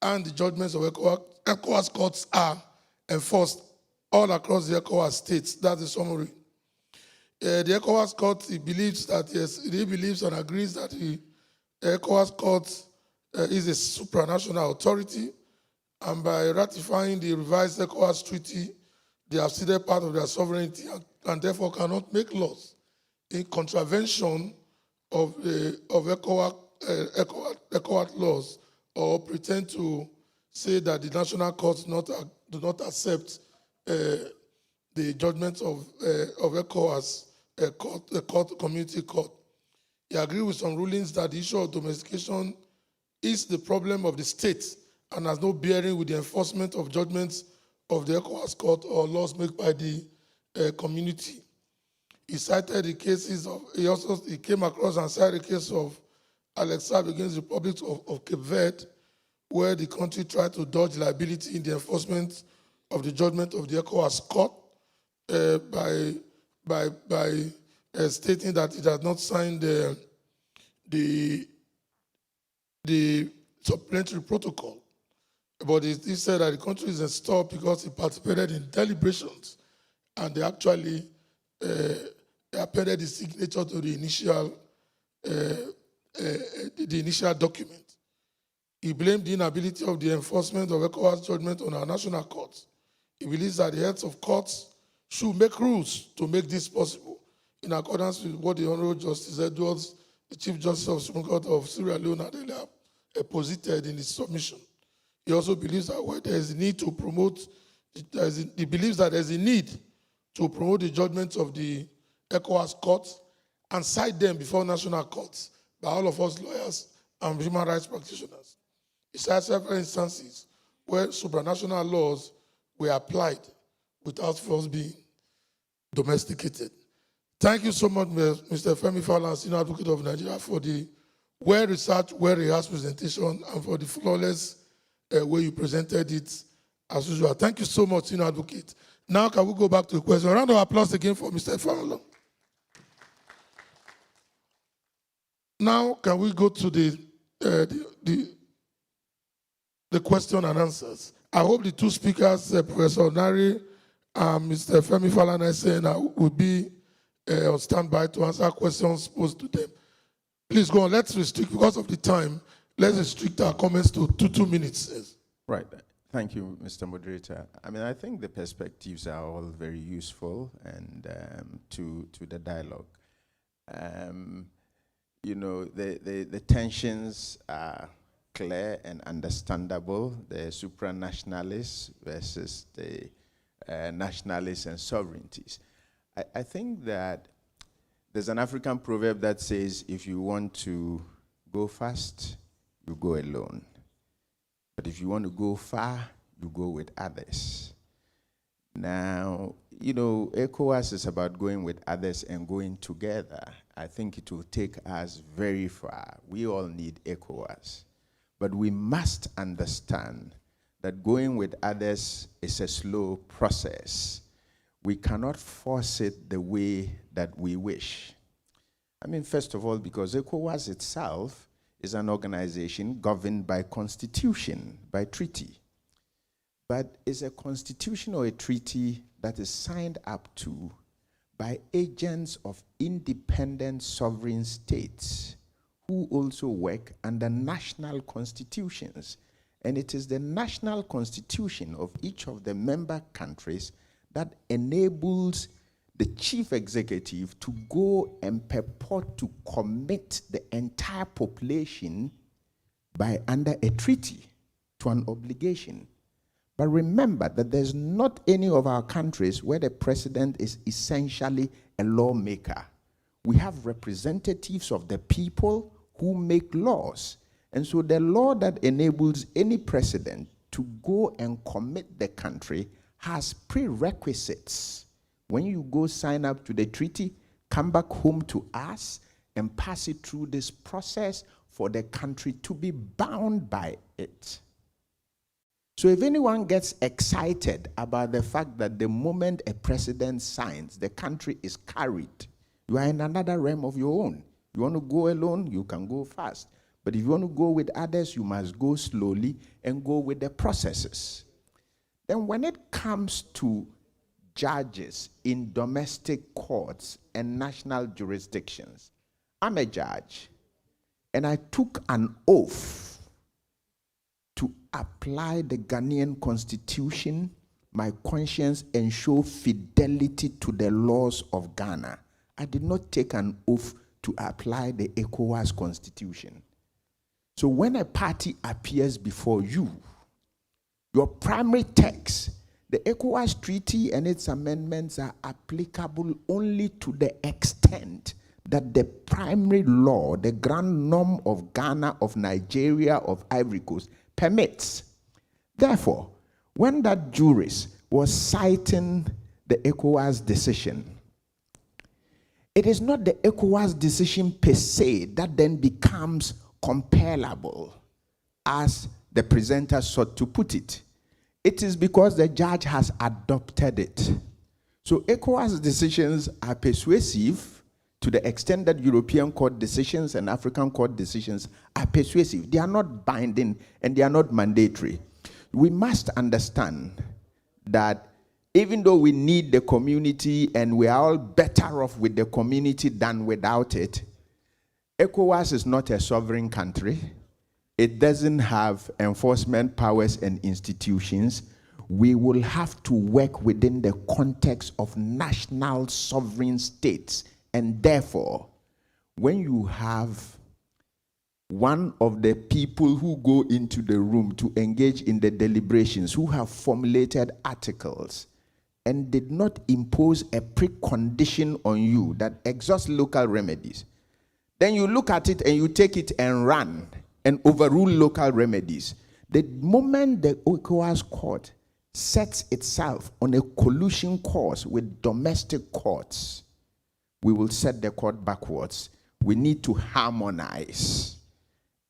and the judgments of ECOWAS courts are enforced all across the ECOWAS states. That's the summary. The ECOWAS court, he believes and agrees that the ECOWAS court is a supranational authority, and by ratifying the revised ECOWAS treaty, they have ceded part of their sovereignty and therefore cannot make laws in contravention of ECOWAS laws, or pretend to say that the national courts do not accept the judgments of ECOWAS, community court. He agreed with some rulings that the issue of domestication is the problem of the state and has no bearing with the enforcement of judgments of the ECOWAS court or laws made by the community. He cited the cases of, he came across and cited the case of Alex Saab against the Republic of Cape Verde, where the country tried to dodge liability in the enforcement of the judgment of the ECOWAS court by stating that it had not signed the supplementary protocol. But he said that the country is in stop because it participated in deliberations and they actually appended the signature to the initial document. He blamed the inability of the enforcement of ECOWAS judgment on our national courts. He believes that the heads of courts should make rules to make this possible, in accordance with what the Honorable Justice Edwards, the Chief Justice of the Supreme Court of Sierra Leone, had posited in his submission. He also believes that where there is a need to promote, he believes that there is a need to promote the judgments of the ECOWAS courts and cite them before national courts by all of us lawyers and human rights practitioners. He cites several instances where supranational laws were applied without first being domesticated. Thank you so much, Mr. Femi Fowler, Senior Advocate of Nigeria, for the well-researched, well-rehearsed presentation and for the flawless way you presented it as usual. Thank you so much, Senior Advocate. Now can we go back to the question? A round of applause again for Mr. Fowler. Now can we go to the question and answers? I hope the two speakers, Professor Nari and Mr. Femi Falana, will be on standby to answer questions posed to them. Please go on. Let's restrict, because of the time, let's restrict our comments to 2 minutes. Right. Thank you, Mr. Moderator. I mean, I think the perspectives are all very useful and to the dialogue. You know, the tensions are clear and understandable, the supranationalists versus the nationalists and sovereignties. I think that there's an African proverb that says, if you want to go fast, you go alone. But if you want to go far, you go with others. Now, you know, ECOWAS is about going with others and going together. I think it will take us very far. We all need ECOWAS. But we must understand that going with others is a slow process. We cannot force it the way that we wish. I mean, first of all, because ECOWAS itself is an organization governed by constitution, by treaty. But it's a constitution or a treaty that is signed up to by agents of independent sovereign states who also work under national constitutions. And it is the national constitution of each of the member countries that enables the chief executive to go and purport to commit the entire population by under a treaty to an obligation. But remember that there's not any of our countries where the president is essentially a lawmaker. We have representatives of the people who make laws. And so the law that enables any president to go and commit the country has prerequisites. When you go sign up to the treaty, come back home to us and pass it through this process for the country to be bound by it. So if anyone gets excited about the fact that the moment a president signs, the country is carried, you are in another realm of your own. You want to go alone, you can go fast. But if you want to go with others, you must go slowly and go with the processes. Then when it comes to judges in domestic courts and national jurisdictions, I'm a judge, and I took an oath to apply the Ghanaian constitution, my conscience, and show fidelity to the laws of Ghana. I did not take an oath to apply the ECOWAS constitution. So when a party appears before you, your primary text, the ECOWAS treaty and its amendments are applicable only to the extent that the primary law, the grand norm of Ghana, of Nigeria, of Ivory Coast, permits. Therefore, when that jurist was citing the ECOWAS decision, it is not the ECOWAS decision per se that then becomes compellable, as the presenter sought to put it. It is because the judge has adopted it. So ECOWAS decisions are persuasive to the extent that European court decisions and African court decisions are persuasive. They are not binding and they are not mandatory. We must understand that even though we need the community and we are all better off with the community than without it, ECOWAS is not a sovereign country. It doesn't have enforcement powers and institutions. We will have to work within the context of national sovereign states. And therefore, when you have one of the people who go into the room to engage in the deliberations, who have formulated articles and did not impose a precondition on you that exhausts local remedies, then you look at it and you take it and run and overrule local remedies. The moment the ECOWAS court sets itself on a collusion course with domestic courts, we will set the court backwards. We need to harmonize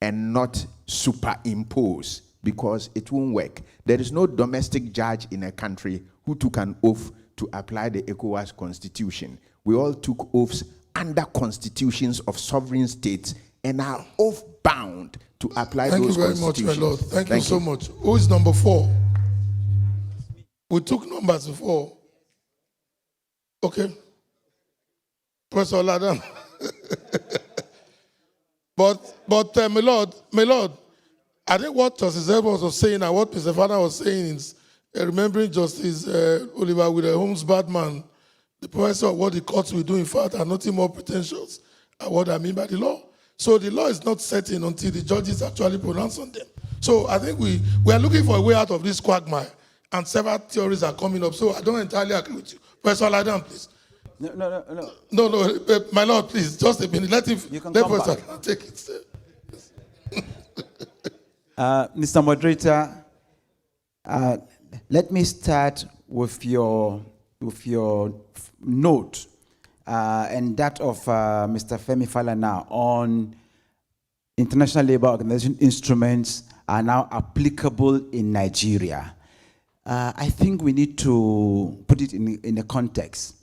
and not superimpose, because it won't work. There is no domestic judge in a country who took an oath to apply the ECOWAS constitution. We all took oaths under constitutions of sovereign states and are oath-bound to apply those constitutions. Thank you very much, my lord. Thank you so much. Who is number 4? We took numbers before. Okay. Professor Ladan. But my lord, I think what Justice Edwards was saying and what Mr. Fana was saying is remembering Justice Oliver with a Holmes Badman, the professor of what the courts will do, in fact, are nothing more pretentious at what I mean by the law. So the law is not certain until the judges actually pronounce on them. So I think we are looking for a way out of this quagmire, and several theories are coming up. So I don't entirely agree with you. Professor Ladan, please. No, my lord, please, just a minute. Let him. You can let come Professor back. take it. Mr. Moderator, let me start with your note and that of Mr. Femi Falana on International Labour Organization instruments are now applicable in Nigeria. I think we need to put it in a context.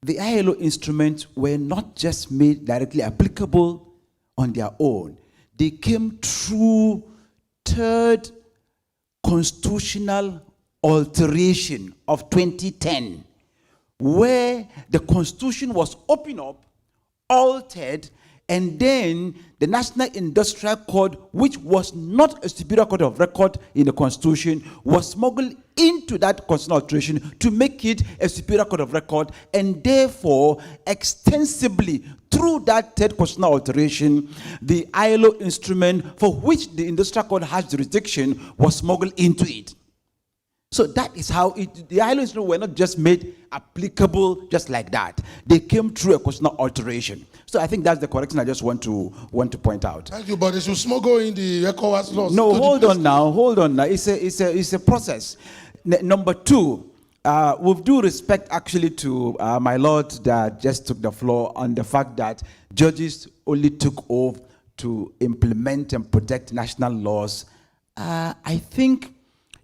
The ILO instruments were not just made directly applicable on their own. They came through third constitutional alteration of 2010, where the constitution was opened up, altered, and then the National Industrial Code, which was not a superior court of record in the constitution, was smuggled into that constitutional alteration to make it a superior court of record, and therefore extensively through that third constitutional alteration, the ILO instrument for which the Industrial Code has jurisdiction was smuggled into it. So that is how the ILO instruments were not just made applicable just like that. They came through a constitutional alteration. So I think that's the correction I just want to point out. Thank you, but they should smuggle in the ECOWAS laws. No, hold on now. It's a process. Number 2, with due respect actually to my lord that just took the floor on the fact that judges only took oath to implement and protect national laws, I think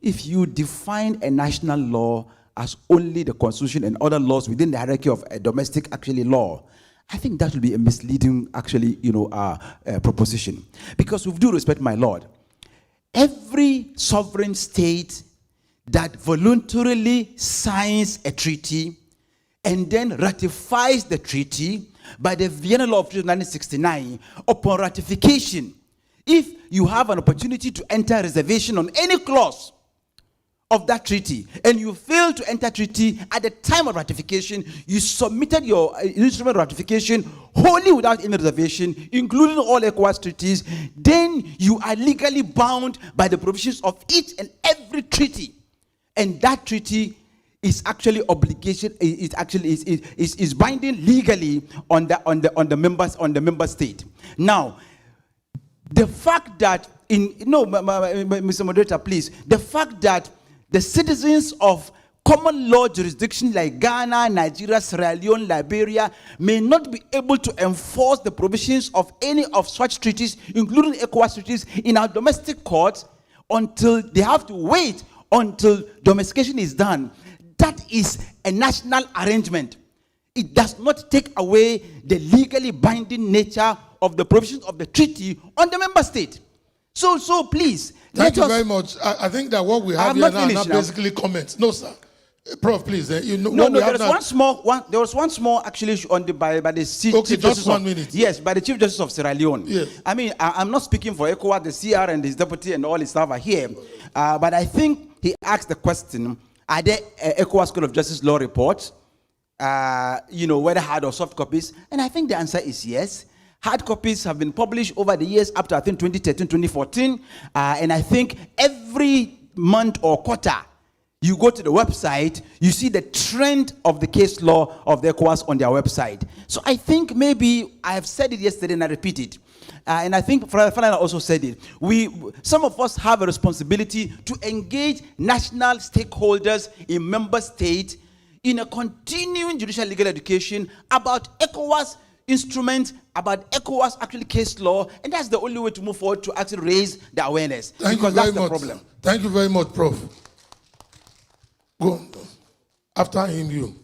if you define a national law as only the constitution and other laws within the hierarchy of a domestic actually law, I think that will be a misleading actually, proposition. Because with due respect, my lord, every sovereign state that voluntarily signs a treaty and then ratifies the treaty by the Vienna Law of 1969, upon ratification, if you have an opportunity to enter reservation on any clause of that treaty, and you fail to enter treaty at the time of ratification, you submitted your instrument of ratification wholly without any reservation, including all ECOWAS treaties, then you are legally bound by the provisions of each and every treaty. And that treaty is actually obligation, is binding legally on the member state. Now, the fact that Mr. Moderator, please, the fact that the citizens of common law jurisdictions like Ghana, Nigeria, Sierra Leone, Liberia may not be able to enforce the provisions of any of such treaties, including ECOWAS treaties, in our domestic courts until they have to wait until domestication is done. That is a national arrangement. It does not take away the legally binding nature of the provisions of the treaty on the member state. So please. Thank you very much. I think that what we have here now are not basically comments. No, sir. Prof, please. There was one small actually on the by the Chief Justice. 1 minute. Yes, by the Chief Justice of Sierra Leone. Yes. I mean, I'm not speaking for ECOWAS, the CR and his deputy and all his staff are here. But I think he asked the question, are there ECOWAS Court of Justice law reports? Whether hard or soft copies? And I think the answer is yes. Hard copies have been published over the years up to, I think, 2013, 2014. And I think every month or quarter, you go to the website, you see the trend of the case law of the ECOWAS on their website. So I think maybe I have said it yesterday and I repeat it. And I think Falana also said it. Some of us have a responsibility to engage national stakeholders in member states in a continuing judicial legal education about ECOWAS instruments, about ECOWAS actually case law, and that's the only way to move forward to actually raise the awareness. Because that's the problem. Thank you very much, Prof. Go on. After him, you.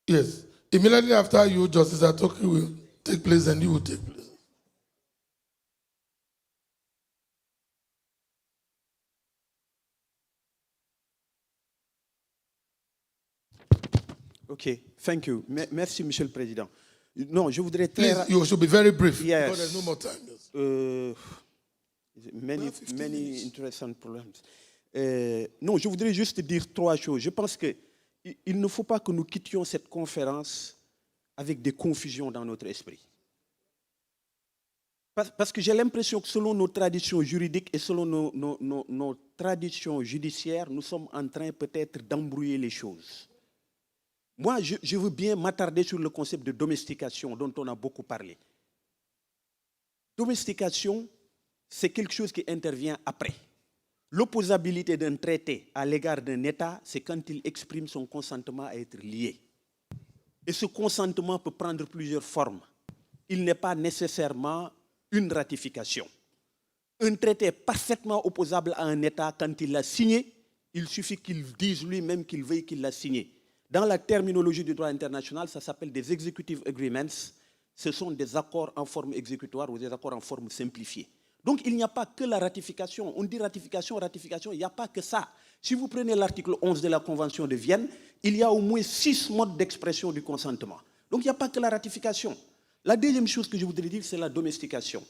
Yes. Immediately after you, Justice Atoki will take place and you will take place. Okay, thank you. Merci, Monsieur le Président. Non, je voudrais Please, you should be very brief. Yes. Because there's no more time. Yes. Many interesting problems. Non, je voudrais juste dire 3 choses. Je pense qu'il ne faut pas que nous quittions cette conférence avec des confusions dans notre esprit. Parce que j'ai l'impression que selon nos traditions juridiques et selon nos traditions judiciaires, nous sommes en train peut-être d'embrouiller les choses. Moi, je veux bien m'attarder sur le concept de domestication dont on a beaucoup parlé. Domestication, c'est quelque chose qui intervient après. L'opposabilité d'un traité à l'égard d'un État, c'est quand il exprime son consentement à être lié. Et ce consentement peut prendre plusieurs formes. Il n'est pas nécessairement une ratification. Un traité est parfaitement opposable à un État quand il l'a signé. Il suffit qu'il dise lui-même qu'il veuille qu'il l'a signé. Dans la terminologie du droit international, ça s'appelle des executive agreements. Ce sont des accords en forme exécutoire ou des accords en forme simplifiée. Donc il n'y a pas que la ratification. On dit ratification, il n'y a pas que ça. Si vous prenez l'article 11 de la Convention de Vienne, il y a au moins 6 modes d'expression du consentement. Donc il n'y a pas que la ratification. La deuxième chose que je voudrais dire, c'est la domestication.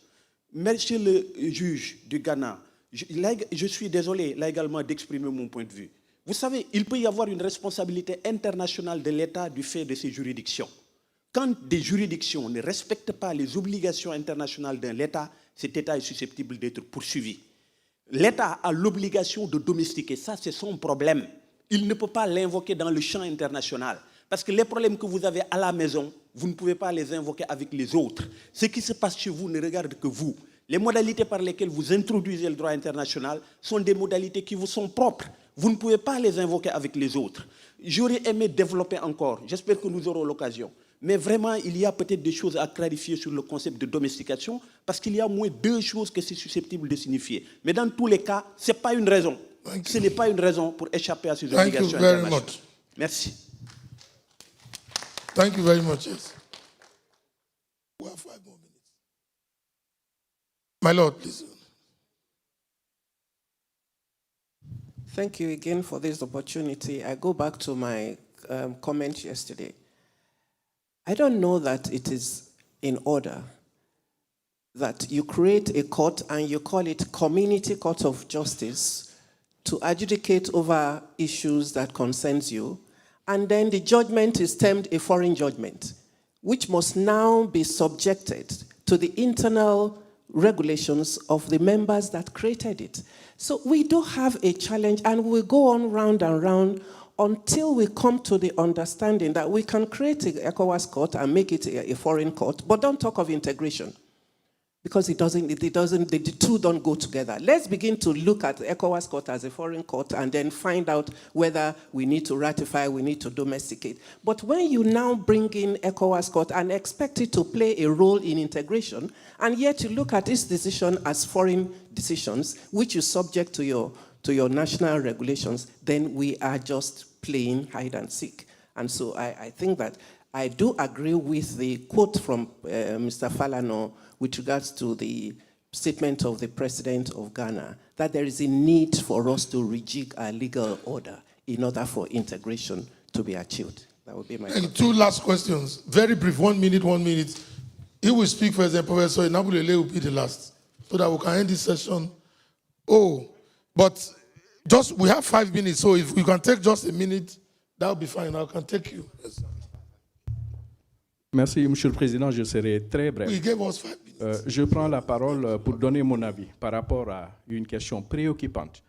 Monsieur le juge du Ghana, je suis désolé là également d'exprimer mon point de vue. Vous savez, il peut y avoir une responsabilité internationale de l'État du fait de ses juridictions. Quand des juridictions ne respectent pas les obligations internationales d'un État, cet État est susceptible d'être poursuivi. L'État a l'obligation de domestiquer, ça c'est son problème. Il ne peut pas l'invoquer dans le champ international. Parce que les problèmes que vous avez à la maison, vous ne pouvez pas les invoquer avec les autres. Ce qui se passe chez vous ne regarde que vous. Les modalités par lesquelles vous introduisez le droit international sont des modalités qui vous sont propres. Vous ne pouvez pas les invoquer avec les autres. J'aurais aimé développer encore, j'espère que nous aurons l'occasion. Mais vraiment, il y a peut-être des choses à clarifier sur le concept de domestication, parce qu'il y a au moins 2 choses que c'est susceptible de signifier. Mais dans tous les cas, ce n'est pas une raison. Ce n'est pas une raison pour échapper à ces obligations internationales. Merci. Thank you very much. Yes. We have 5 more minutes. My Lord, please. Thank you again for this opportunity. I go back to my comment yesterday. I don't know that it is in order that you create a court and you call it Community Court of Justice to adjudicate over issues that concerns you, and then the judgment is termed a foreign judgment, which must now be subjected to the internal regulations of the members that created it. So we do have a challenge, and we go on round and round until we come to the understanding that we can create an ECOWAS court and make it a foreign court, but don't talk of integration, because the two don't go together. Let's begin to look at the ECOWAS court as a foreign court and then find out whether we need to ratify, we need to domesticate. But when you now bring in ECOWAS court and expect it to play a role in integration, and yet you look at this decision as foreign decisions, which is subject to your national regulations, then we are just playing hide and seek. And so I think that I do agree with the quote from Mr. Falano with regards to the statement of the president of Ghana, that there is a need for us to rejig our legal order in order for integration to be achieved. That would be my And two last questions. Very brief, 1 minute, 1 minute. He will speak first, and Professor Inabulele will be the last, so that we can end this session. Oh, but just, we have 5 minutes, so if we can take just a minute, that will be fine. I can take you. Yes. Merci, Monsieur le Président. Je serai très bref. We gave us 5 minutes. Je prends la parole pour donner mon avis par rapport à une question préoccupante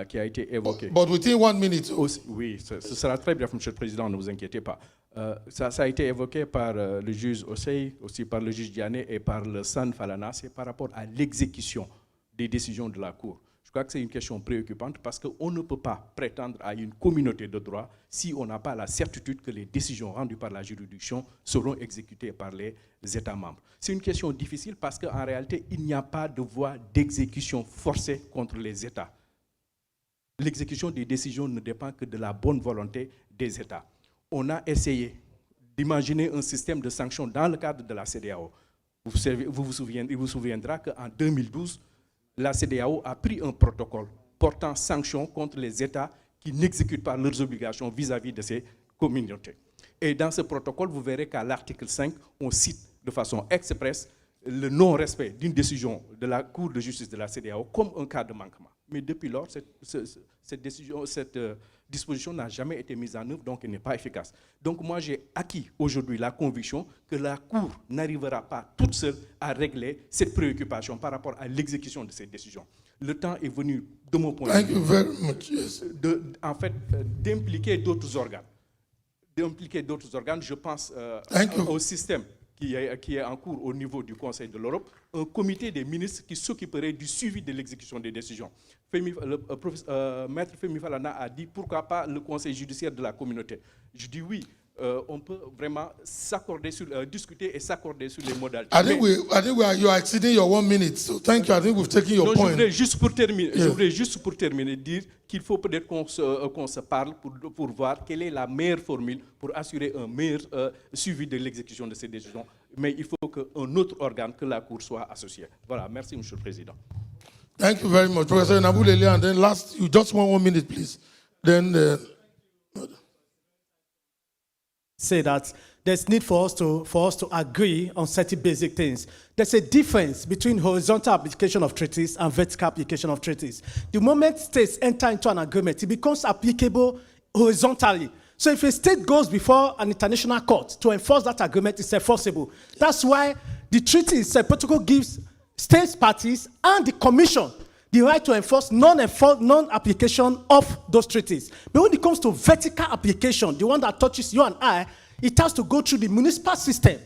qui a été évoquée. But within 1 minute. Oui, ce sera très bref, Monsieur le Président, ne vous inquiétez pas. Ça a été évoqué par le juge Osei, aussi par le juge Diané et par le San Falana, c'est par rapport à l'exécution des décisions de la Cour. Je crois que c'est une question préoccupante parce qu'on ne peut pas prétendre à une communauté de droit si on n'a pas la certitude que les décisions rendues par la juridiction seront exécutées par les États membres. C'est une question difficile parce qu'en réalité, il n'y a pas de voie d'exécution forcée contre les États. L'exécution des décisions ne dépend que de la bonne volonté des États. On a essayé d'imaginer un système de sanctions dans le cadre de la CEDEAO. Vous vous souviendra qu'en 2012, la CEDEAO a pris un protocole portant sanctions contre les États qui n'exécutent pas leurs obligations vis-à-vis de ces communautés. Et dans ce protocole, vous verrez qu'à l'article 5, on cite de façon expresse le non-respect d'une décision de la Cour de justice de la CEDEAO comme un cas de manquement. Mais depuis lors, cette disposition n'a jamais été mise en œuvre, donc elle n'est pas efficace. Donc moi, j'ai acquis aujourd'hui la conviction que la Cour n'arrivera pas toute seule à régler cette préoccupation par rapport à l'exécution de cette décision. Le temps est venu, de mon point de vue, d'impliquer d'autres organes. Je pense au système qui est en cours au niveau du Conseil de l'Europe, un comité des ministres qui s'occuperait du suivi de l'exécution des décisions. Maître Femi Falana a dit pourquoi pas le Conseil judiciaire de la communauté. Je dis oui, on peut vraiment discuter et s'accorder sur les modalités. I think you are exceeding your 1 minute, so thank you. I think we've taken your point. Je voudrais juste pour terminer dire qu'il faut peut-être qu'on se parle pour voir quelle est la meilleure formule pour assurer un meilleur suivi de l'exécution de ces décisions. Mais il faut qu'un autre organe que la Cour soit associé. Voilà, merci Monsieur le Président. Thank you very much, Professor Nabulele. And then last, you just 1 minute, please. Then. Say that there's need for us to agree on certain basic things. There's a difference between horizontal application of treaties and vertical application of treaties. The moment states enter into an agreement, it becomes applicable horizontally. So if a state goes before an international court to enforce that agreement, it's enforceable. That's why the treaty protocol gives states parties and the Commission the right to enforce non-application of those treaties. But when it comes to vertical application, the one that touches you and I, it has to go through the municipal system.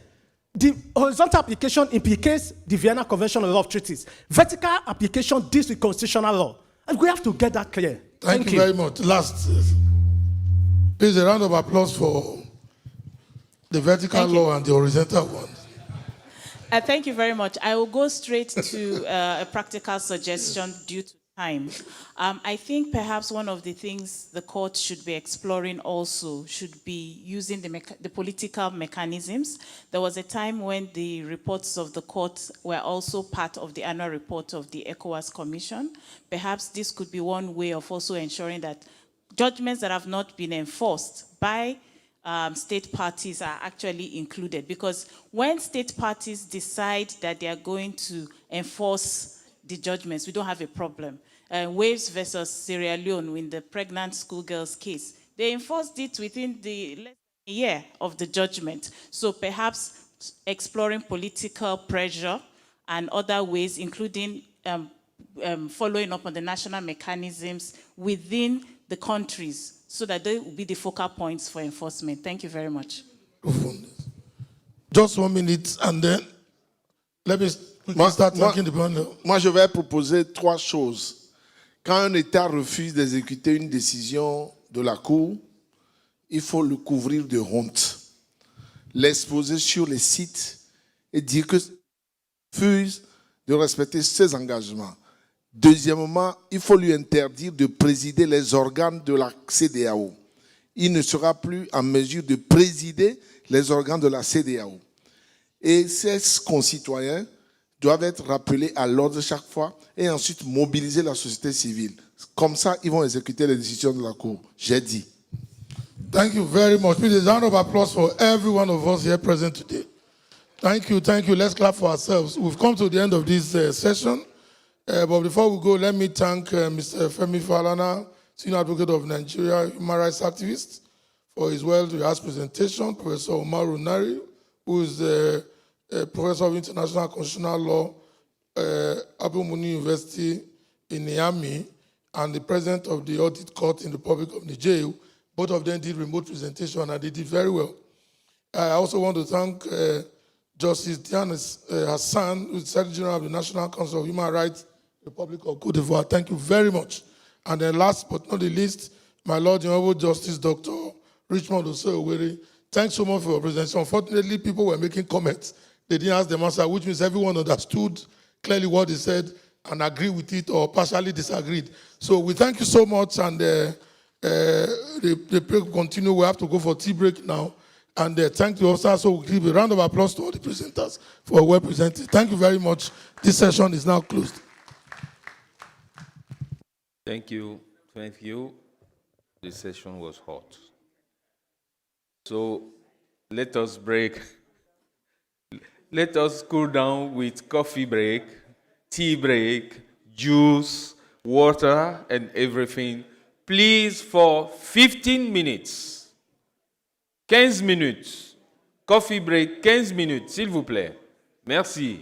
The horizontal application implicates the Vienna Convention on Law of Treaties. Vertical application deals with constitutional law. And we have to get that clear. Thank you very much. Last, please, a round of applause for the vertical law and the horizontal one. Thank you very much. I will go straight to a practical suggestion due to time. I think perhaps one of the things the court should be exploring also should be using the political mechanisms. There was a time when the reports of the court were also part of the annual report of the ECOWAS Commission. Perhaps this could be one way of also ensuring that judgments that have not been enforced by state parties are actually included, because when state parties decide that they are going to enforce the judgments, we don't have a problem. Waves versus Sierra Leone in the pregnant schoolgirls case, they enforced it within the less than a year of the judgment. So perhaps exploring political pressure and other ways, including following up on the national mechanisms within the countries so that they will be the focal points for enforcement. Thank you very much. Just 1 minute and then let me start thanking the panel. Moi, je vais proposer 3 choses. Quand un État refuse d'exécuter une décision de la Cour, il faut le couvrir de honte, l'exposer sur les sites et dire que refuse de respecter ses engagements. Deuxièmement, il faut lui interdire de présider les organes de la CEDEAO. Il ne sera plus en mesure de présider les organes de la CEDEAO. Et ces concitoyens doivent être rappelés à l'ordre chaque fois et ensuite mobiliser la société civile. Comme ça, ils vont exécuter les décisions de la Cour. J'ai dit. Thank you very much. Please, a round of applause for every one of us here present today. Thank you, thank you. Let's clap for ourselves. We've come to the end of this session. But before we go, let me thank Mr. Femi Falana, Senior Advocate of Nigeria, human rights activist, for his well-rehearsed presentation. Professor Umaru Nari, who is a Professor of International Constitutional Law, Abu Muni University in Niamey, and the President of the Audit Court in the Republic of Niger. Both of them did remote presentation, and they did very well. I also want to thank Justice Diana Hassan, who is Secretary General of the National Council of Human Rights, Republic of Cote d'Ivoire. Thank you very much. And then last but not the least, my Lord, the Honorable Justice Dr. Richmond Osei-Oweri. Thanks so much for your presentation. Unfortunately, people were making comments. They didn't ask them answer, which means everyone understood clearly what they said and agreed with it or partially disagreed. So we thank you so much, and the break will continue. We have to go for tea break now. And thank you also. So we'll give a round of applause to all the presenters for well presented. Thank you very much. This session is now closed. Thank you. Thank you. The session was hot. So let us break. Let us cool down with coffee break, tea break, juice, water, and everything. Please, for 15 minutes. 15 minutes. Coffee break, 15 minutes, s'il vous plaît. Merci.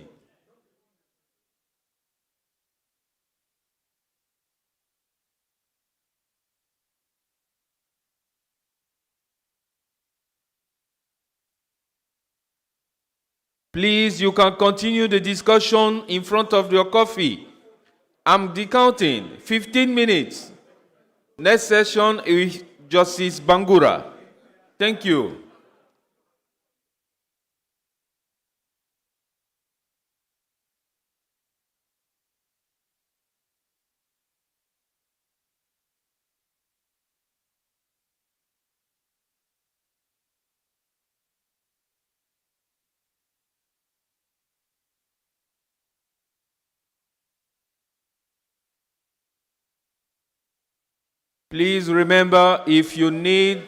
Please, you can continue the discussion in front of your coffee. I'm decounting. 15 minutes. Next session is Justice Bangura. Thank you. Please remember, if you need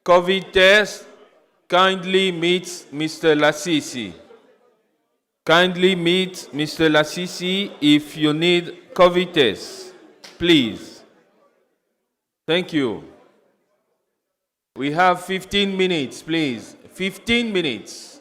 COVID test, kindly meet Mr. Lassisi. Kindly meet Mr. Lassisi if you need COVID test. Please. Thank you. We have 15 minutes, please. 15 minutes.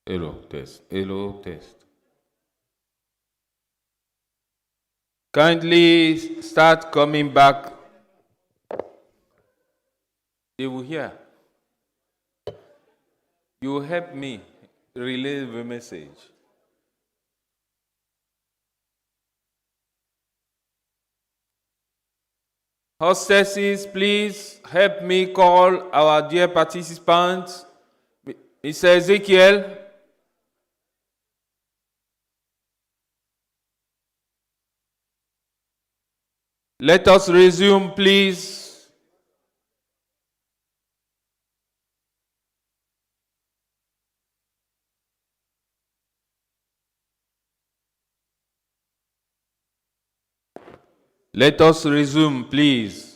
Hello, test. Hello, test. Kindly start coming back. They will hear. You will help me relay the message. Hostesses, please help me call our dear participants. Mr. Ezekiel. Let us resume, please. Let us resume, please.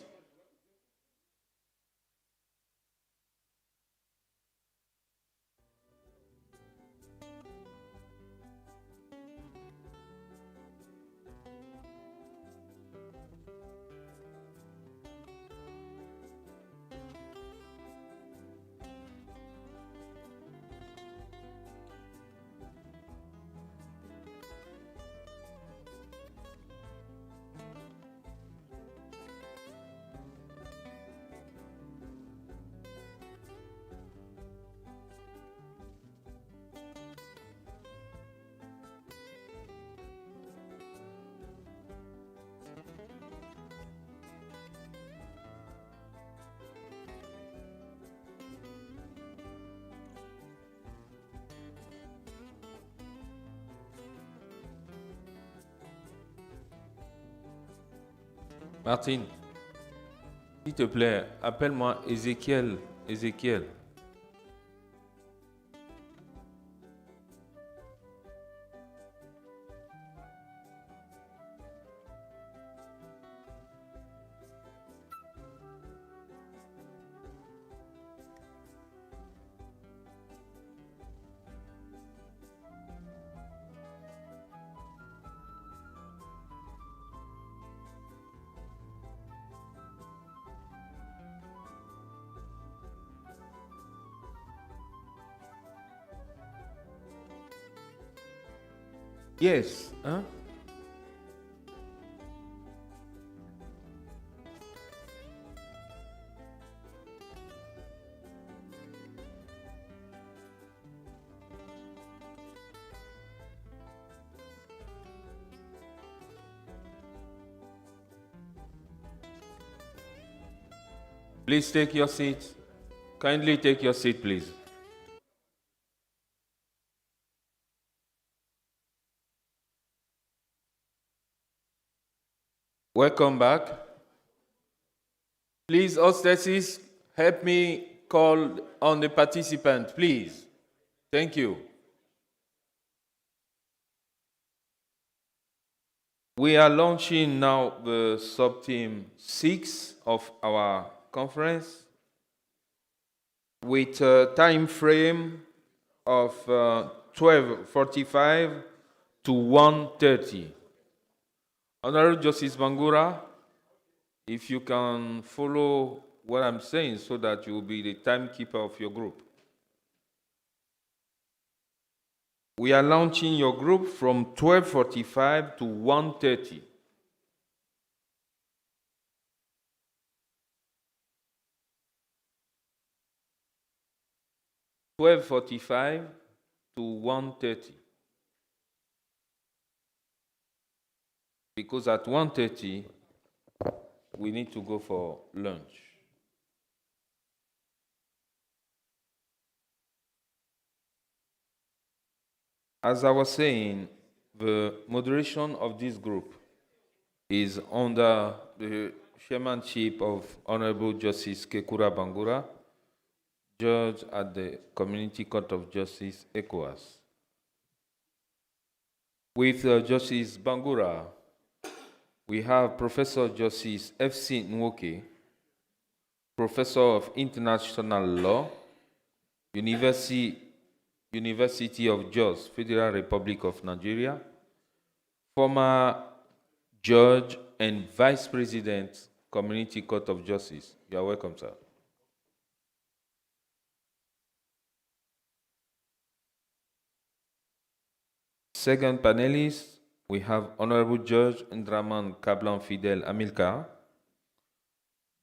Martine, s'il te plaît, appelle-moi Ézéchiel. Ézéchiel. Yes, hein? Please take your seat. Kindly take your seat, please. Welcome back. Please, hostesses, help me call on the participant, please. Thank you. We are launching now the sub-team 6 of our conference with a time frame of 12:45 to 1:30. Honorable Justice Bangura, if you can follow what I'm saying so that you will be the timekeeper of your group. We are launching your group from 12:45 to 1:30. (12:45 to 1:30). Because at 1:30, we need to go for lunch. As I was saying, the moderation of this group is under the chairmanship of Honorable Justice Kekura Bangura, Judge at the Community Court of Justice, ECOWAS. With Justice Bangura, we have Professor Justice F.C. Nwoke, Professor of International Law, University of Jos, Federal Republic of Nigeria, former Judge and Vice President, Community Court of Justice. You are welcome, sir. second panelist, we have Honorable Judge Ndraman Kablan Fidel Amilcar,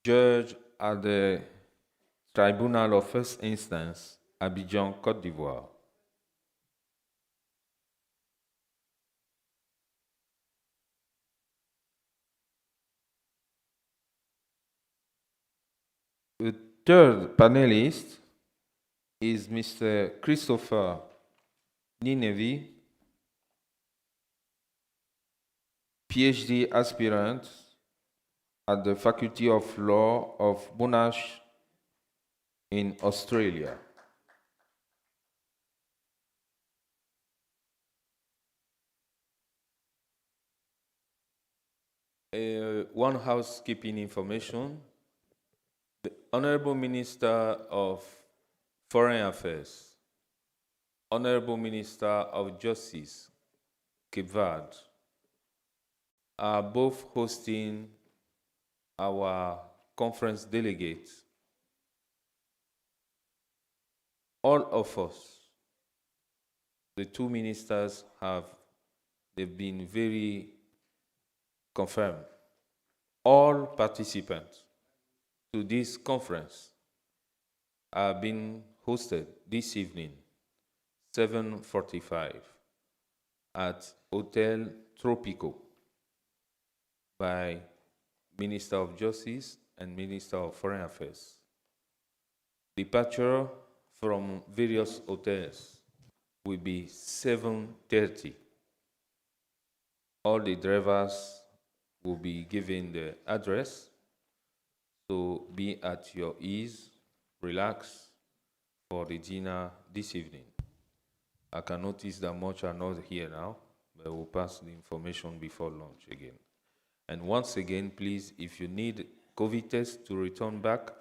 Judge at the Tribunal of First Instance, Abidjan, Côte d'Ivoire. The third panelist is Mr. Christopher Ninevi, PhD aspirant at the Faculty of Law of Monash in Australia. One housekeeping information. The Honorable Minister of Foreign Affairs, Honorable Minister of Justice, Cape Verde, are both hosting our conference delegates. All of us, the two ministers they've been very confirmed. All participants to this conference are being hosted this evening, 7:45, at Hotel Tropico by Minister of Justice and Minister of Foreign Affairs. Departure from various hotels will be 7:30. All the drivers will be given the address, so be at your ease, relax for the dinner this evening. I can notice that much are not here now, but we'll pass the information before lunch again. And once again, please, if you need COVID test to return back,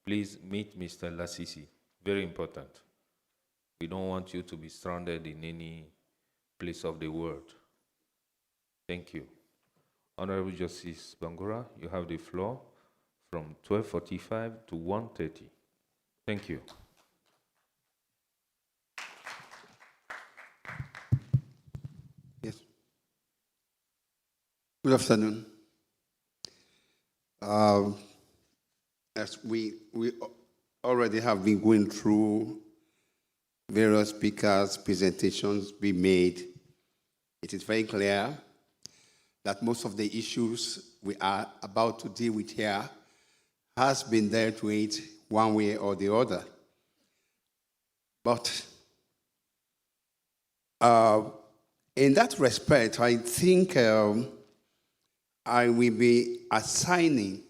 please meet Mr. Lassisi. Very important. We don't want you to be stranded in any place of the world. Thank you. Honorable Justice Bangura, you have the floor from 12:45 to 1:30. Thank you. Yes. Good afternoon. As we already have been going through various speakers' presentations we made, it is very clear that most of the issues we are about to deal with here has been dealt with one way or the other. But in that respect, I think I will be assigning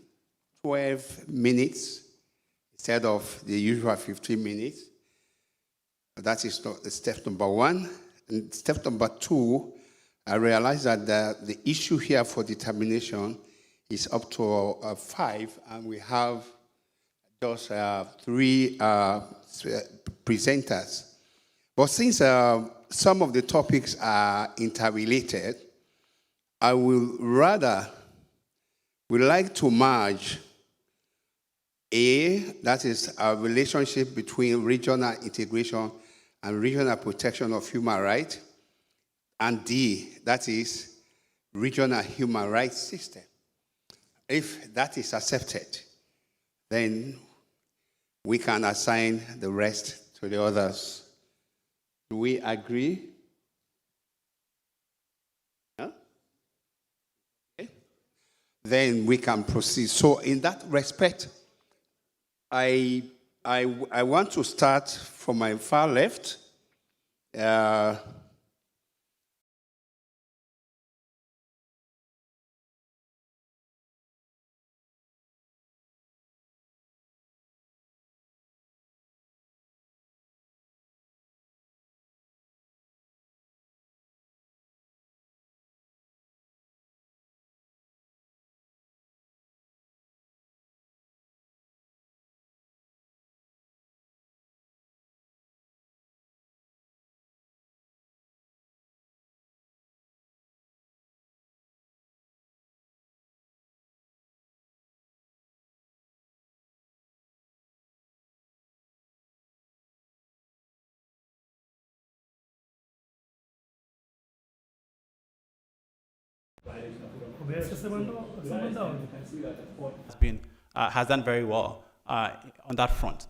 12 minutes instead of the usual 15 minutes. That is step number one. And step number two, I realize that the issue here for determination is up to 5, and we have just 3 presenters. But since some of the topics are interrelated, I would like to merge A, that is a relationship between regional integration and regional protection of human rights, and D, that is regional human rights system. If that is accepted, then we can assign the rest to the others. Do we agree? Huh? Okay. Then we can proceed. So in that respect, I want to start from my far left. Has done very well on that front.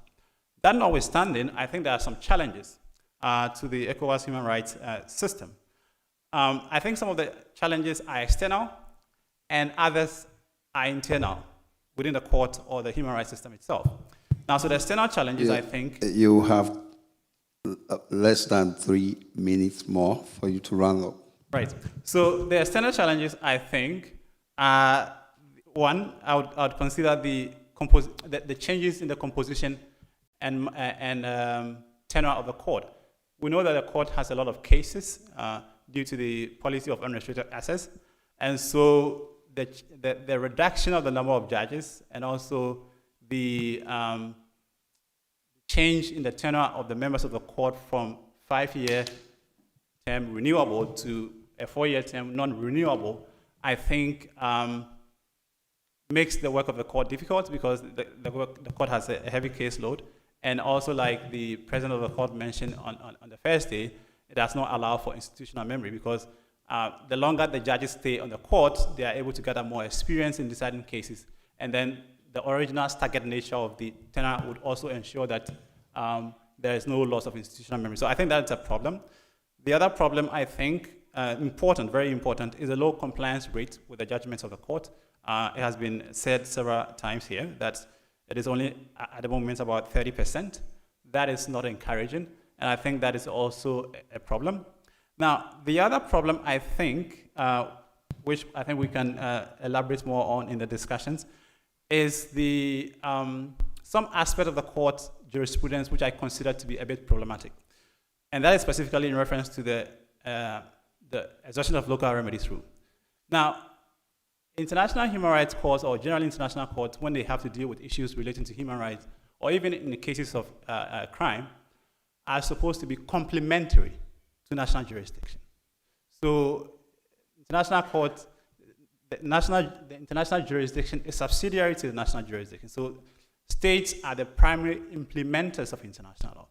That notwithstanding, I think there are some challenges to the ECOWAS human rights system. I think some of the challenges are external and others are internal within the court or the human rights system itself. Now, so the external challenges, I think... You have less than 3 minutes more for you to round up. Right. So the external challenges, I think, one, I would consider the changes in the composition and tenure of the court. We know that the court has a lot of cases due to the policy of unrestricted access, and so the reduction of the number of judges and also the change in the tenure of the members of the court from 5-year term renewable to a 4-year term non-renewable, I think makes the work of the court difficult because the court has a heavy caseload. And also, like the president of the court mentioned on the first day, it does not allow for institutional memory because the longer the judges stay on the court, they are able to gather more experience in deciding cases. And then the original staggered nature of the tenure would also ensure that there is no loss of institutional memory. So I think that's a problem. The other problem, I think, important, very important, is a low compliance rate with the judgments of the court. It has been said several times here that it is only at the moment about 30%. That is not encouraging, and I think that is also a problem. Now, the other problem I think, which I think we can elaborate more on in the discussions, is the some aspect of the court jurisprudence which I consider to be a bit problematic, and that is specifically in reference to the exhaustion of local remedies rule. Now, international human rights courts or general international courts, when they have to deal with issues relating to human rights, or even in the cases of crime, are supposed to be complementary to national jurisdiction. So, international court, the international jurisdiction is subsidiary to the national jurisdiction. So, states are the primary implementers of international law.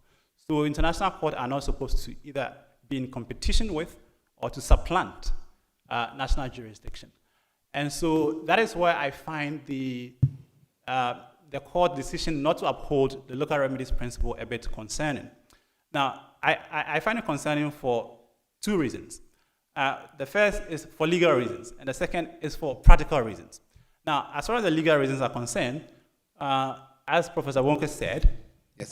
So, international courts are not supposed to either be in competition with or to supplant national jurisdiction. And so that is why I find the court decision not to uphold the local remedies principle a bit concerning. Now, I find it concerning for 2 reasons. The first is for legal reasons, and the second is for practical reasons. Now, as far as the legal reasons are concerned, as Professor Wonke said, yes,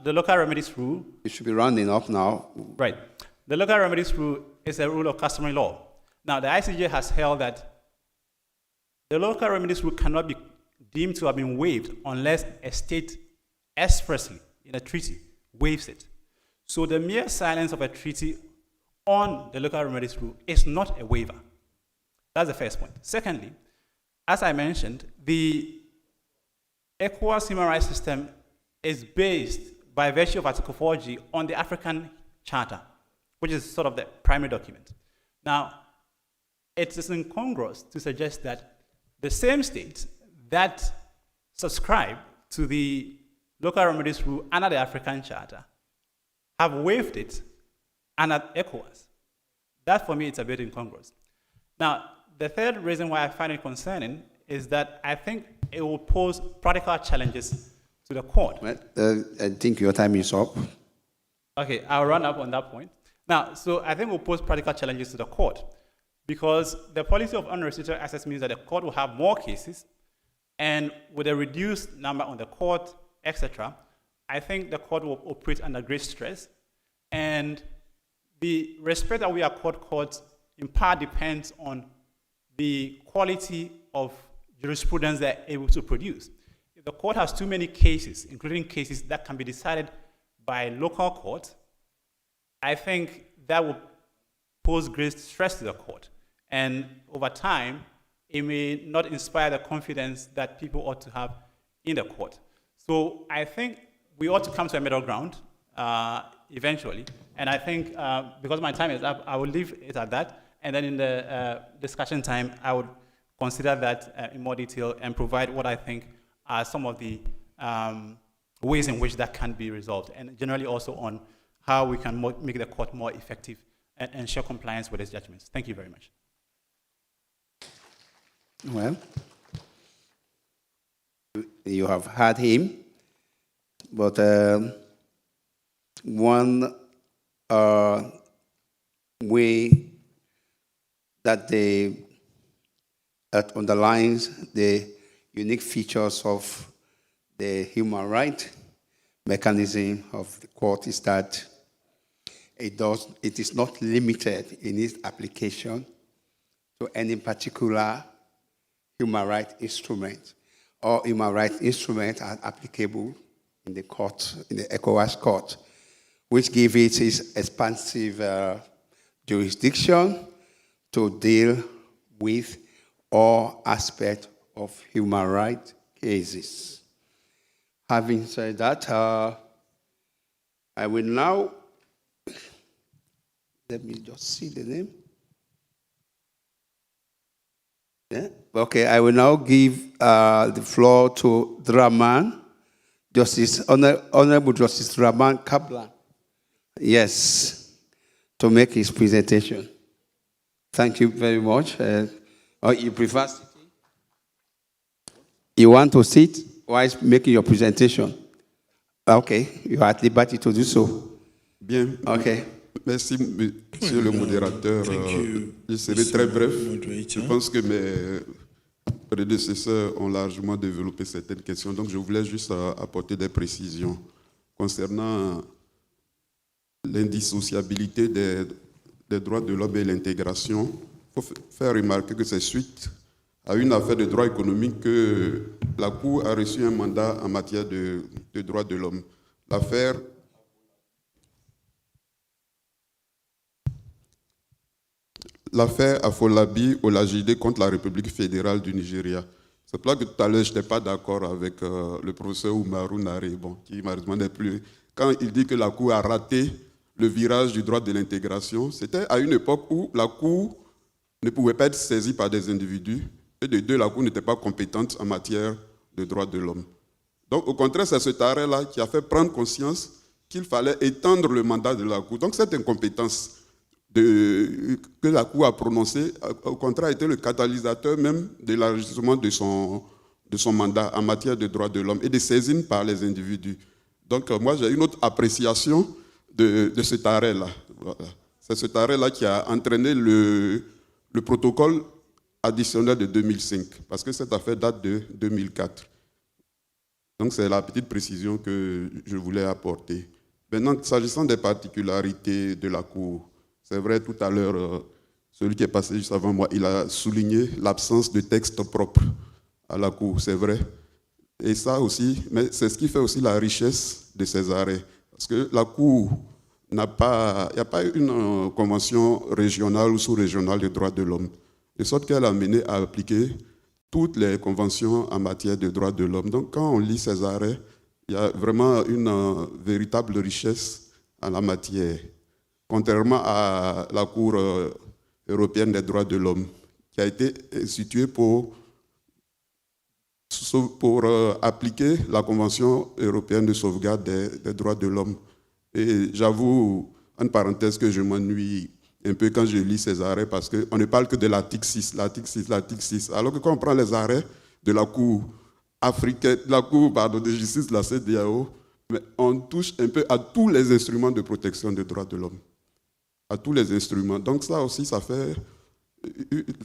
the local remedies rule... You should be rounding up now. Right. The local remedies rule is a rule of customary law. Now, the ICJ has held that the local remedies rule cannot be deemed to have been waived unless a state expressly, in a treaty, waives it. So the mere silence of a treaty on the local remedies rule is not a waiver. That's the first point. Secondly, as I mentioned, the ECOWAS human rights system is based by virtue of Article 4G on the African Charter, which is sort of the primary document. Now, it is incongruous to suggest that the same states that subscribe to the local remedies rule under the African Charter have waived it under ECOWAS. That, for me, it's a bit incongruous. Now, the third reason why I find it concerning is that I think it will pose practical challenges to the court. Well, I think your time is up. Okay, I'll run up on that point. Now, so I think it will pose practical challenges to the court because the policy of unrestricted access means that the court will have more cases, and with a reduced number on the court, etc., I think the court will operate under great stress, and the respect that we accord courts in part depends on the quality of jurisprudence they're able to produce. If the court has too many cases, including cases that can be decided by local courts, I think that will pose great stress to the court. And over time, it may not inspire the confidence that people ought to have in the court. So I think we ought to come to a middle ground eventually. And I think because my time is up, I will leave it at that. And then in the discussion time, I would consider that in more detail and provide what I think are some of the ways in which that can be resolved. And generally also on how we can make the court more effective and ensure compliance with its judgments. Thank you very much. Well, you have heard him, but one way that underlines the unique features of the human right mechanism of the court is that it is not limited in its application to any particular human rights instrument. All human rights instruments are applicable in the court, in the ECOWAS court, which gives it its expansive jurisdiction to deal with all aspects of human rights cases. Having said that, I will now, let me just see the name. Yeah? Okay, I will now give the floor to Draman, Honorable Justice Draman Kaplan. Yes, to make his presentation. Thank you very much. Or you prefer sitting? You want to sit while making your presentation? Okay, you are at liberty to do so. Bien. Okay. Merci, monsieur le modérateur. Je serai très bref. Je pense que mes prédécesseurs ont largement développé certaines questions, donc je voulais juste apporter des précisions concernant l'indissociabilité des droits de l'homme et l'intégration. Il faut faire remarquer que c'est suite à une affaire de droit économique que la Cour a reçu un mandat en matière de droits de l'homme. L'affaire Afolabi Olajide contre la République fédérale du Nigeria. C'est pour ça que tout à l'heure, je n'étais pas d'accord avec le professeur Umaru Nare, qui malheureusement n'est plus. Quand il dit que la Cour a raté le virage du droit de l'intégration, c'était à une époque où la Cour ne pouvait pas être saisie par des individus, et de deux, la Cour n'était pas compétente en matière de droits de l'homme. Donc, au contraire, c'est cet arrêt-là qui a fait prendre conscience qu'il fallait étendre le mandat de la Cour. Donc, cette incompétence que la Cour a prononcée, au contraire, a été le catalyseur même de l'élargissement de son mandat en matière de droits de l'homme et de saisine par les individus. Donc, moi, j'ai une autre appréciation de cet arrêt-là. Voilà. C'est cet arrêt-là qui a entraîné le protocole additionnel de 2005, parce que cette affaire date de 2004. Donc, c'est la petite précision que je voulais apporter. Maintenant, s'agissant des particularités de la Cour, c'est vrai, tout à l'heure, celui qui est passé juste avant moi, il a souligné l'absence de texte propre à la Cour, c'est vrai. Et ça aussi, mais c'est ce qui fait aussi la richesse de ces arrêts. Parce que la Cour il n'y a pas une convention régionale ou sous-régionale des droits de l'homme, de sorte qu'elle a mené à appliquer toutes les conventions en matière de droits de l'homme. Donc quand on lit ces arrêts, il y a vraiment une véritable richesse en la matière. Contrairement à la Cour européenne des droits de l'homme, qui a été instituée pour appliquer la Convention européenne de sauvegarde des droits de l'homme. Et j'avoue, en parenthèse, que je m'ennuie un peu quand je lis ces arrêts, parce qu'on ne parle que de l'article 6, l'article 6, l'article 6. Alors que quand on prend les arrêts de la Cour africaine, de justice de la CEDEAO, mais on touche un peu à tous les instruments de protection des droits de l'homme. À tous les instruments. Donc ça aussi, ça fait...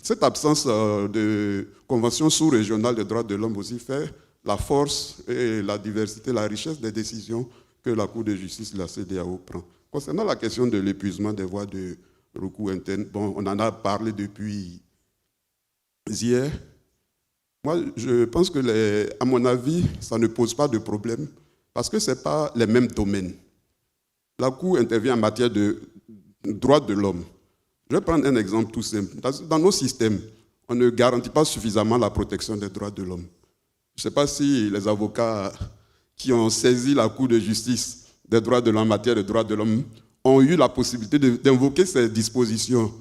Cette absence de convention sous-régionale des droits de l'homme aussi fait la force et la diversité, la richesse des décisions que la Cour de justice de la CEDEAO prend. Concernant la question de l'épuisement des voies de recours interne, bon, on en a parlé depuis hier. Moi, je pense que, à mon avis, ça ne pose pas de problème parce que ce n'est pas les mêmes domaines. La Cour intervient en matière de droits de l'homme. Je vais prendre un exemple tout simple. Dans nos systèmes, on ne garantit pas suffisamment la protection des droits de l'homme. Je ne sais pas si les avocats qui ont saisi la Cour de justice des droits de l'homme en matière de droits de l'homme ont eu la possibilité d'invoquer ces dispositions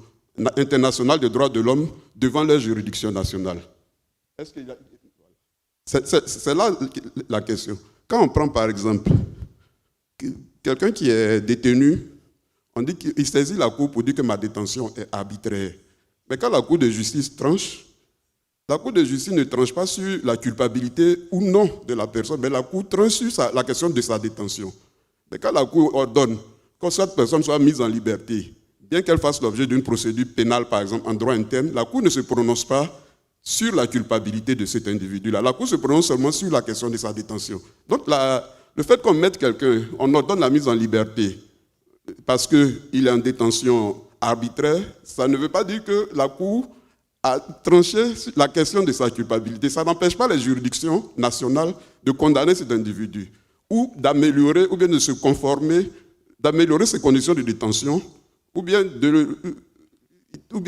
internationales des droits de l'homme devant leur juridiction nationale. C'est là la question. Quand on prend par exemple quelqu'un qui est détenu, on dit qu'il saisit la Cour pour dire que ma détention est arbitraire. Mais quand la Cour de justice tranche, La Cour de justice ne tranche pas sur la culpabilité ou non de la personne, mais la Cour tranche sur la question de sa détention. Mais quand la Cour ordonne que cette personne soit mise en liberté, bien qu'elle fasse l'objet d'une procédure pénale, par exemple, en droit interne, la Cour ne se prononce pas sur la culpabilité de cet individu-là. La Cour se prononce seulement sur la question de sa détention. Donc, le fait qu'on mette quelqu'un, on ordonne la mise en liberté parce qu'il est en détention arbitraire, ça ne veut pas dire que la Cour a tranché la question de sa culpabilité. Ça n'empêche pas les juridictions nationales de condamner cet individu ou d'améliorer, ou bien de se conformer, d'améliorer ses conditions de détention, ou bien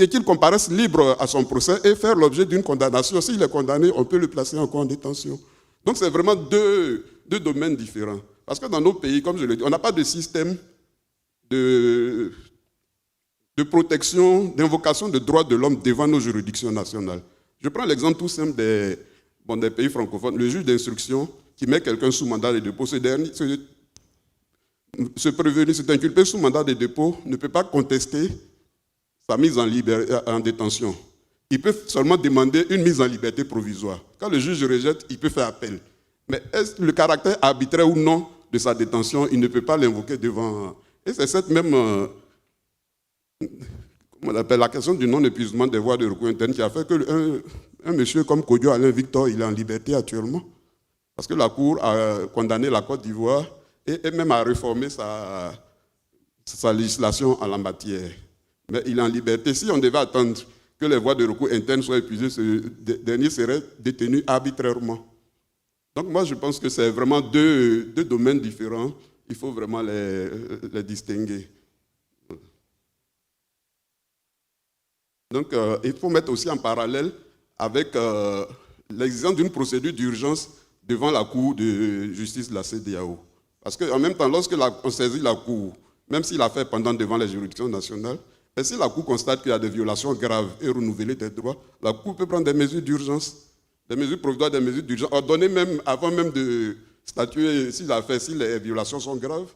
qu'il comparaisse libre à son procès et faire l'objet d'une condamnation. S'il est condamné, on peut le placer encore en détention. Donc c'est vraiment deux domaines différents. Parce que dans nos pays, comme je l'ai dit, on n'a pas de système de protection, d'invocation des droits de l'homme devant nos juridictions nationales. Je prends l'exemple tout simple des pays francophones. Le juge d'instruction qui met quelqu'un sous mandat de dépôt, ce prévenu, cet inculpé sous mandat de dépôt ne peut pas contester sa mise en détention. Il peut seulement demander une mise en liberté provisoire. Quand le juge rejette, il peut faire appel. Mais est-ce le caractère arbitraire ou non de sa détention, il ne peut pas l'invoquer devant... Et c'est cette même... on appelle la question du non-épuisement des voies de recours internes qui a fait qu'un monsieur comme Kodjo Alain Victor, il est en liberté actuellement. Parce que la Cour a condamné la Côte d'Ivoire et même a réformé sa législation en la matière. Mais il est en liberté. Si on devait attendre que les voies de recours internes soient épuisées, ce dernier serait détenu arbitrairement. Donc moi, je pense que c'est vraiment deux domaines différents. Il faut vraiment les distinguer. Donc, il faut mettre aussi en parallèle avec l'existence d'une procédure d'urgence devant la Cour de justice de la CEDEAO. Parce qu'en même temps, lorsque on saisit la Cour, même s'il a fait pendant devant les juridictions nationales, et si la Cour constate qu'il y a des violations graves et renouvelées des droits, la Cour peut prendre des mesures d'urgence, des mesures provisoires, des mesures d'urgence, ordonner même, avant même de statuer si les violations sont graves,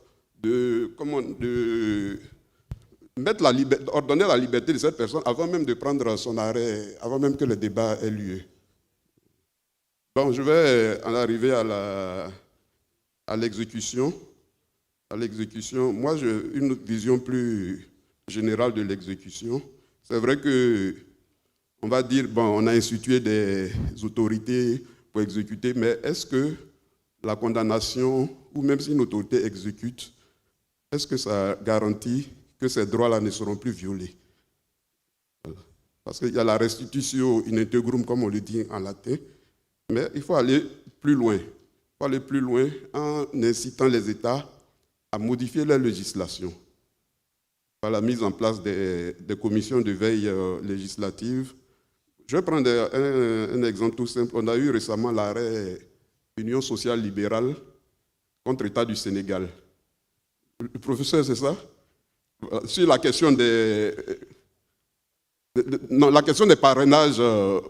ordonner la liberté de cette personne avant même de prendre son arrêt, avant même que le débat ait lieu. Bon, je vais en arriver à l'exécution. Moi, j'ai une vision plus générale de l'exécution. C'est vrai que on va dire, bon, on a institué des autorités pour exécuter, mais est-ce que la condamnation, ou même si une autorité exécute, est-ce que ça garantit que ces droits-là ne seront plus violés? Parce qu'il y a la restitutio in integrum, comme on le dit en latin, mais il faut aller plus loin. Il faut aller plus loin en incitant les États à modifier leur législation par la mise en place des commissions de veille législative. Je vais prendre un exemple tout simple. On a eu récemment l'arrêt Union sociale libérale contre l'État du Sénégal. Le professeur, c'est ça? Sur la question la question des parrainages,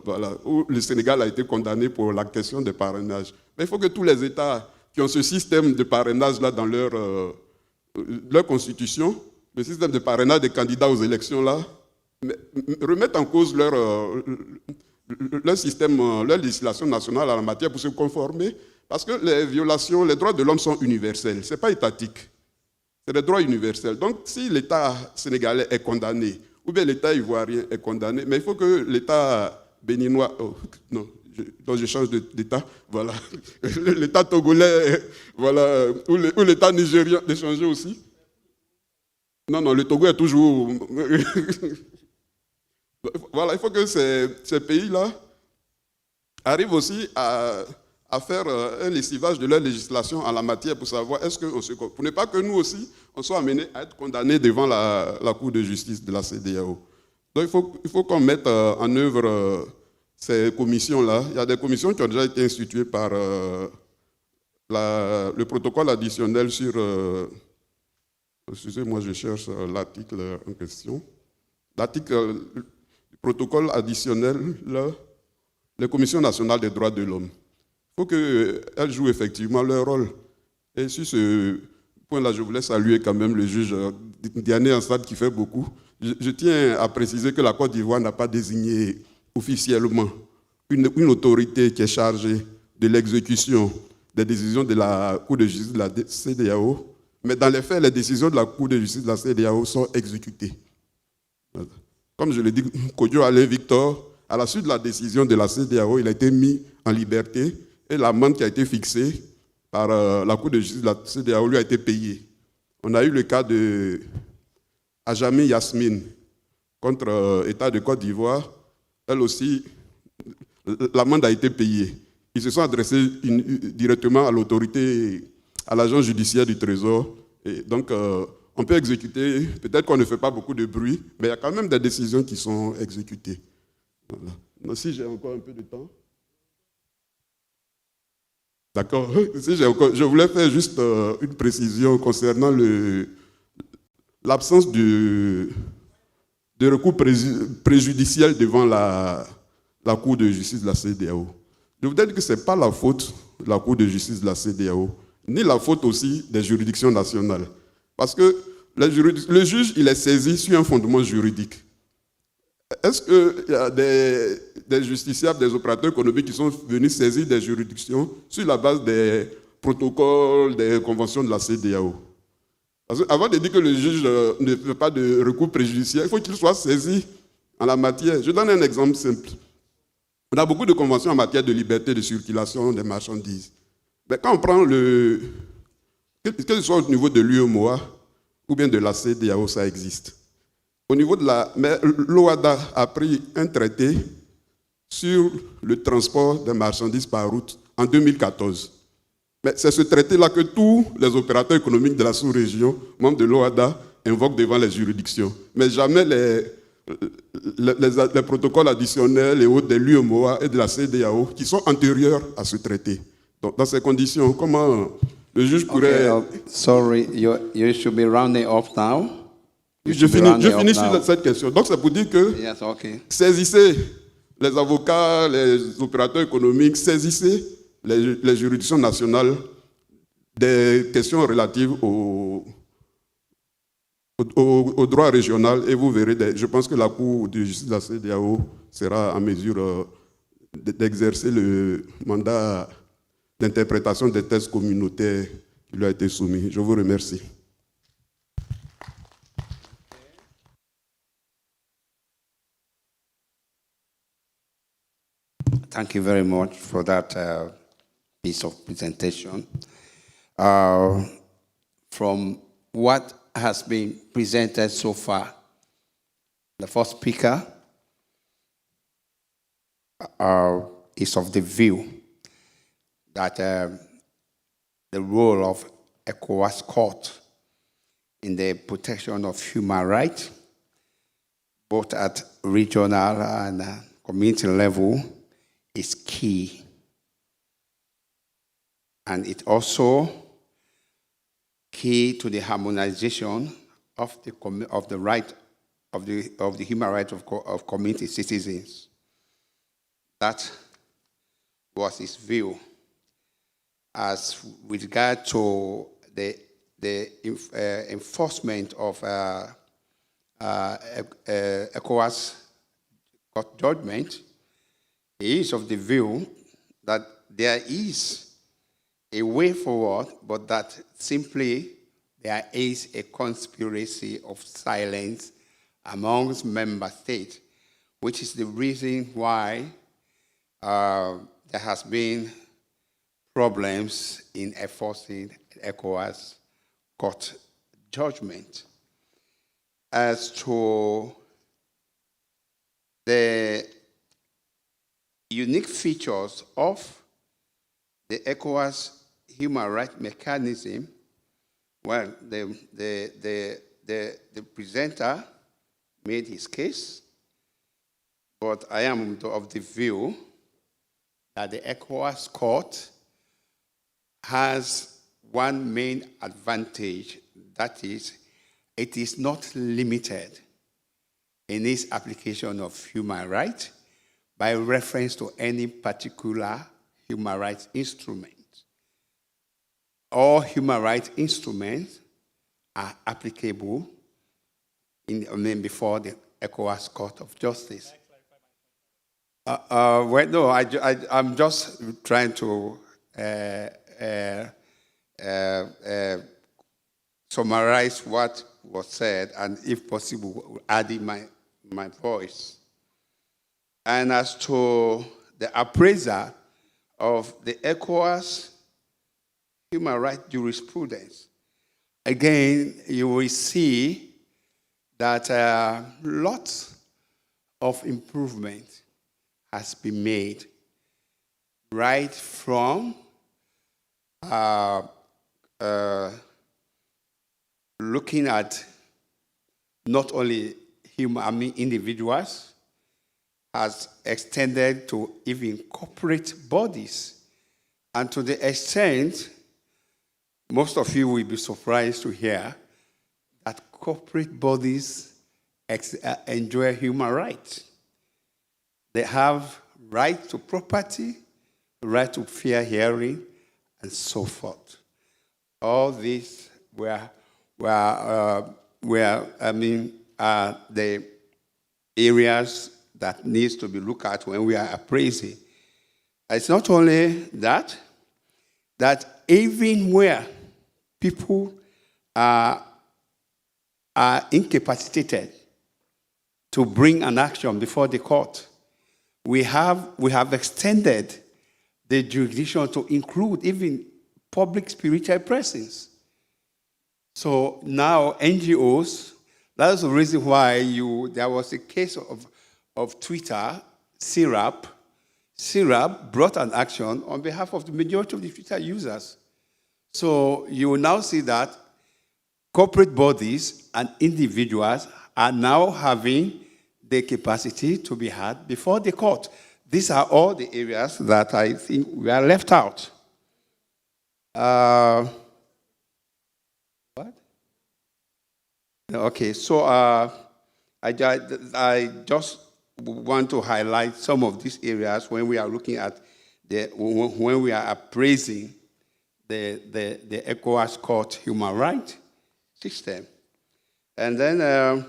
voilà, où le Sénégal a été condamné pour la question des parrainages. Mais il faut que tous les États qui ont ce système de parrainage-là dans leur constitution, le système de parrainage des candidats aux élections-là, remettent en cause leur système, leur législation nationale en la matière pour se conformer, parce que les droits de l'homme sont universels, ce n'est pas étatique, c'est des droits universels. Donc si l'État sénégalais est condamné, ou bien l'État ivoirien est condamné, mais il faut que l'État béninois, donc je change d'État, voilà, l'État togolais, voilà, ou l'État nigérien, de changer aussi. Non, le Togo est toujours... Voilà, il faut que ces pays-là arrivent aussi à faire un lessivage de leur législation en la matière pour savoir pour ne pas que nous aussi, on soit amenés à être condamnés devant la Cour de justice de la CEDEAO. Donc il faut qu'on mette en œuvre ces commissions-là. Il y a des commissions qui ont déjà été instituées par le protocole additionnel sur... excusez-moi, je cherche l'article en question. L'article du protocole additionnel, les commissions nationales des droits de l'homme. Il faut qu'elles jouent effectivement leur rôle. Et sur ce point-là, je voulais saluer quand même le juge Diané Ansad qui fait beaucoup. Je tiens à préciser que la Côte d'Ivoire n'a pas désigné officiellement une autorité qui est chargée de l'exécution des décisions de la Cour de justice de la CEDEAO, mais dans les faits, les décisions de la Cour de justice de la CEDEAO sont exécutées. Comme je l'ai dit, Kodjo Alain Victor, à la suite de la décision de la CEDEAO, il a été mis en liberté et l'amende qui a été fixée par la Cour de justice de la CEDEAO lui a été payée. On a eu le cas de Ajami Yasmine contre l'État de Côte d'Ivoire. Elle aussi, l'amende a été payée. Ils se sont adressés directement à l'autorité, à l'agence judiciaire du Trésor. Et donc, on peut exécuter, peut-être qu'on ne fait pas beaucoup de bruit, mais il y a quand même des décisions qui sont exécutées. Voilà. Donc, si j'ai encore un peu de temps. D'accord. Si je voulais faire juste une précision concernant l'absence de recours préjudiciel devant la Cour de justice de la CEDEAO. Je voudrais dire que ce n'est pas la faute de la Cour de justice de la CEDEAO, ni la faute aussi des juridictions nationales. Parce que le juge, il est saisi sur un fondement juridique. Est-ce qu'il y a des justiciables, des opérateurs économiques qui sont venus saisir des juridictions sur la base des protocoles, des conventions de la CEDEAO? Parce que avant de dire que le juge ne fait pas de recours préjudiciel, il faut qu'il soit saisi en la matière. Je donne un exemple simple. On a beaucoup de conventions en matière de liberté de circulation des marchandises. Mais quand on prend que ce soit au niveau de l'UEMOA ou bien de la CEDEAO, ça existe. Au niveau de mais l'OADA a pris un traité sur le transport des marchandises par route en 2014. Mais c'est ce traité-là que tous les opérateurs économiques de la sous-région, membres de l'OADA, invoquent devant les juridictions. Mais jamais les protocoles additionnels et autres de l'UEMOA et de la CEDEAO qui sont antérieurs à ce traité. Donc, dans ces conditions, comment le juge pourrait... Sorry, you should be rounding off now. Je finis sur cette question. Donc, c'est pour dire que saisissez les avocats, les opérateurs économiques, saisissez les juridictions nationales des questions relatives au droit régional et vous verrez, je pense que la Cour de justice de la CEDEAO sera en mesure d'exercer le mandat d'interprétation des textes communautaires qui lui a été soumis. Je vous remercie. Thank you very much for that piece of presentation. From what has been presented so far, the first speaker is of the view that the role of ECOWAS court in the protection of human rights, both at regional and community level, is key. And it also key to the harmonization of the right of the human rights of community citizens. That was his view. As with regard to the enforcement of ECOWAS court judgment, he is of the view that there is a way forward, but that simply there is a conspiracy of silence amongst member states, which is the reason why there has been problems in enforcing ECOWAS court judgment. As to the unique features of the ECOWAS human rights mechanism, well, the presenter made his case, but I am of the view that the ECOWAS court has one main advantage, that is, it is not limited in its application of human rights by reference to any particular human rights instrument. All human rights instruments are applicable before the ECOWAS Court of Justice. Well, no, I'm just trying to summarize what was said, and if possible, adding my voice. And as to the appraiser of the ECOWAS human rights jurisprudence, again, you will see that lots of improvement has been made, right from looking at not only individuals, has extended to even corporate bodies. And to the extent, most of you will be surprised to hear that corporate bodies enjoy human rights. They have right to property, right to fair hearing, and so forth. All these were the areas that needs to be looked at when we are appraising. It's not only that even where people are incapacitated to bring an action before the court, we have extended the jurisdiction to include even public spiritual persons. So now NGOs, that's the reason why there was a case of Twitter, Syrup brought an action on behalf of the majority of the Twitter users. So you will now see that corporate bodies and individuals are now having the capacity to be heard before the court. These are all the areas that I think we are left out. What? Okay, so I just want to highlight some of these areas when we are looking at when we are appraising the ECOWAS court human rights system. And then I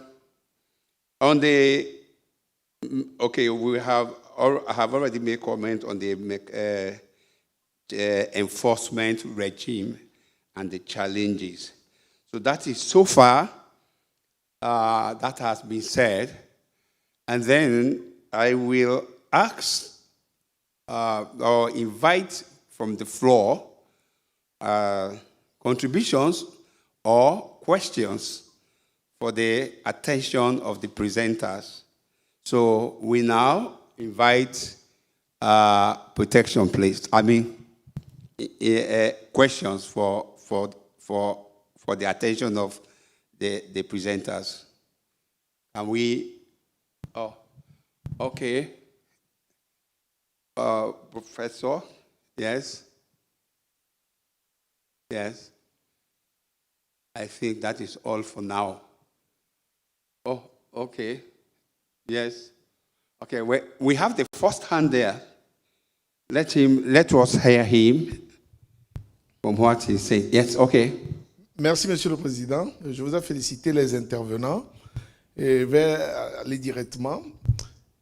have already made comment on the enforcement regime and the challenges. So that is so far that has been said. And then I will ask or invite from the floor contributions or questions for the attention of the presenters. So we now invite protection, please. Questions for the attention of the presenters. Can we? Oh, okay. Professor, yes? Yes. I think that is all for now. Oh, okay. Yes. Okay, we have the first hand there. Let us hear him from what he said. Yes, okay. Merci, Monsieur le Président. Je voudrais féliciter les intervenants et aller directement.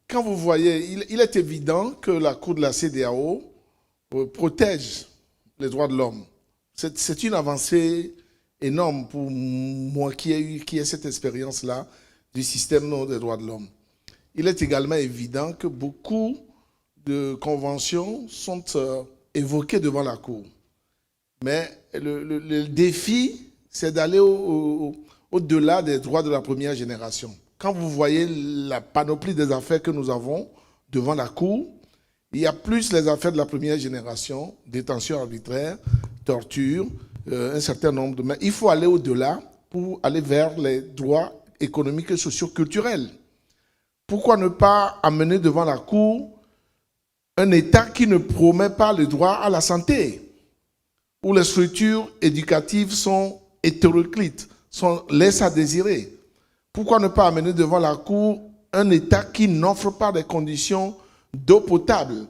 Quand vous voyez, il est évident que la Cour de la CEDEAO protège les droits de l'homme. C'est une avancée énorme pour moi qui ai cette expérience-là du système des droits de l'homme. Il est également évident que beaucoup de conventions sont évoquées devant la Cour. Mais le défi, c'est d'aller au-delà des droits de la première génération. Quand vous voyez la panoplie des affaires que nous avons devant la Cour, il y a plus les affaires de la première génération, détention arbitraire, torture, un certain nombre de... Mais il faut aller au-delà pour aller vers les droits économiques et socio-culturels. Pourquoi ne pas amener devant la Cour un État qui ne promet pas le droit à la santé, où les structures éducatives sont hétéroclites, laissent à désirer? Pourquoi ne pas amener devant la Cour un État qui n'offre pas des conditions d'eau potable,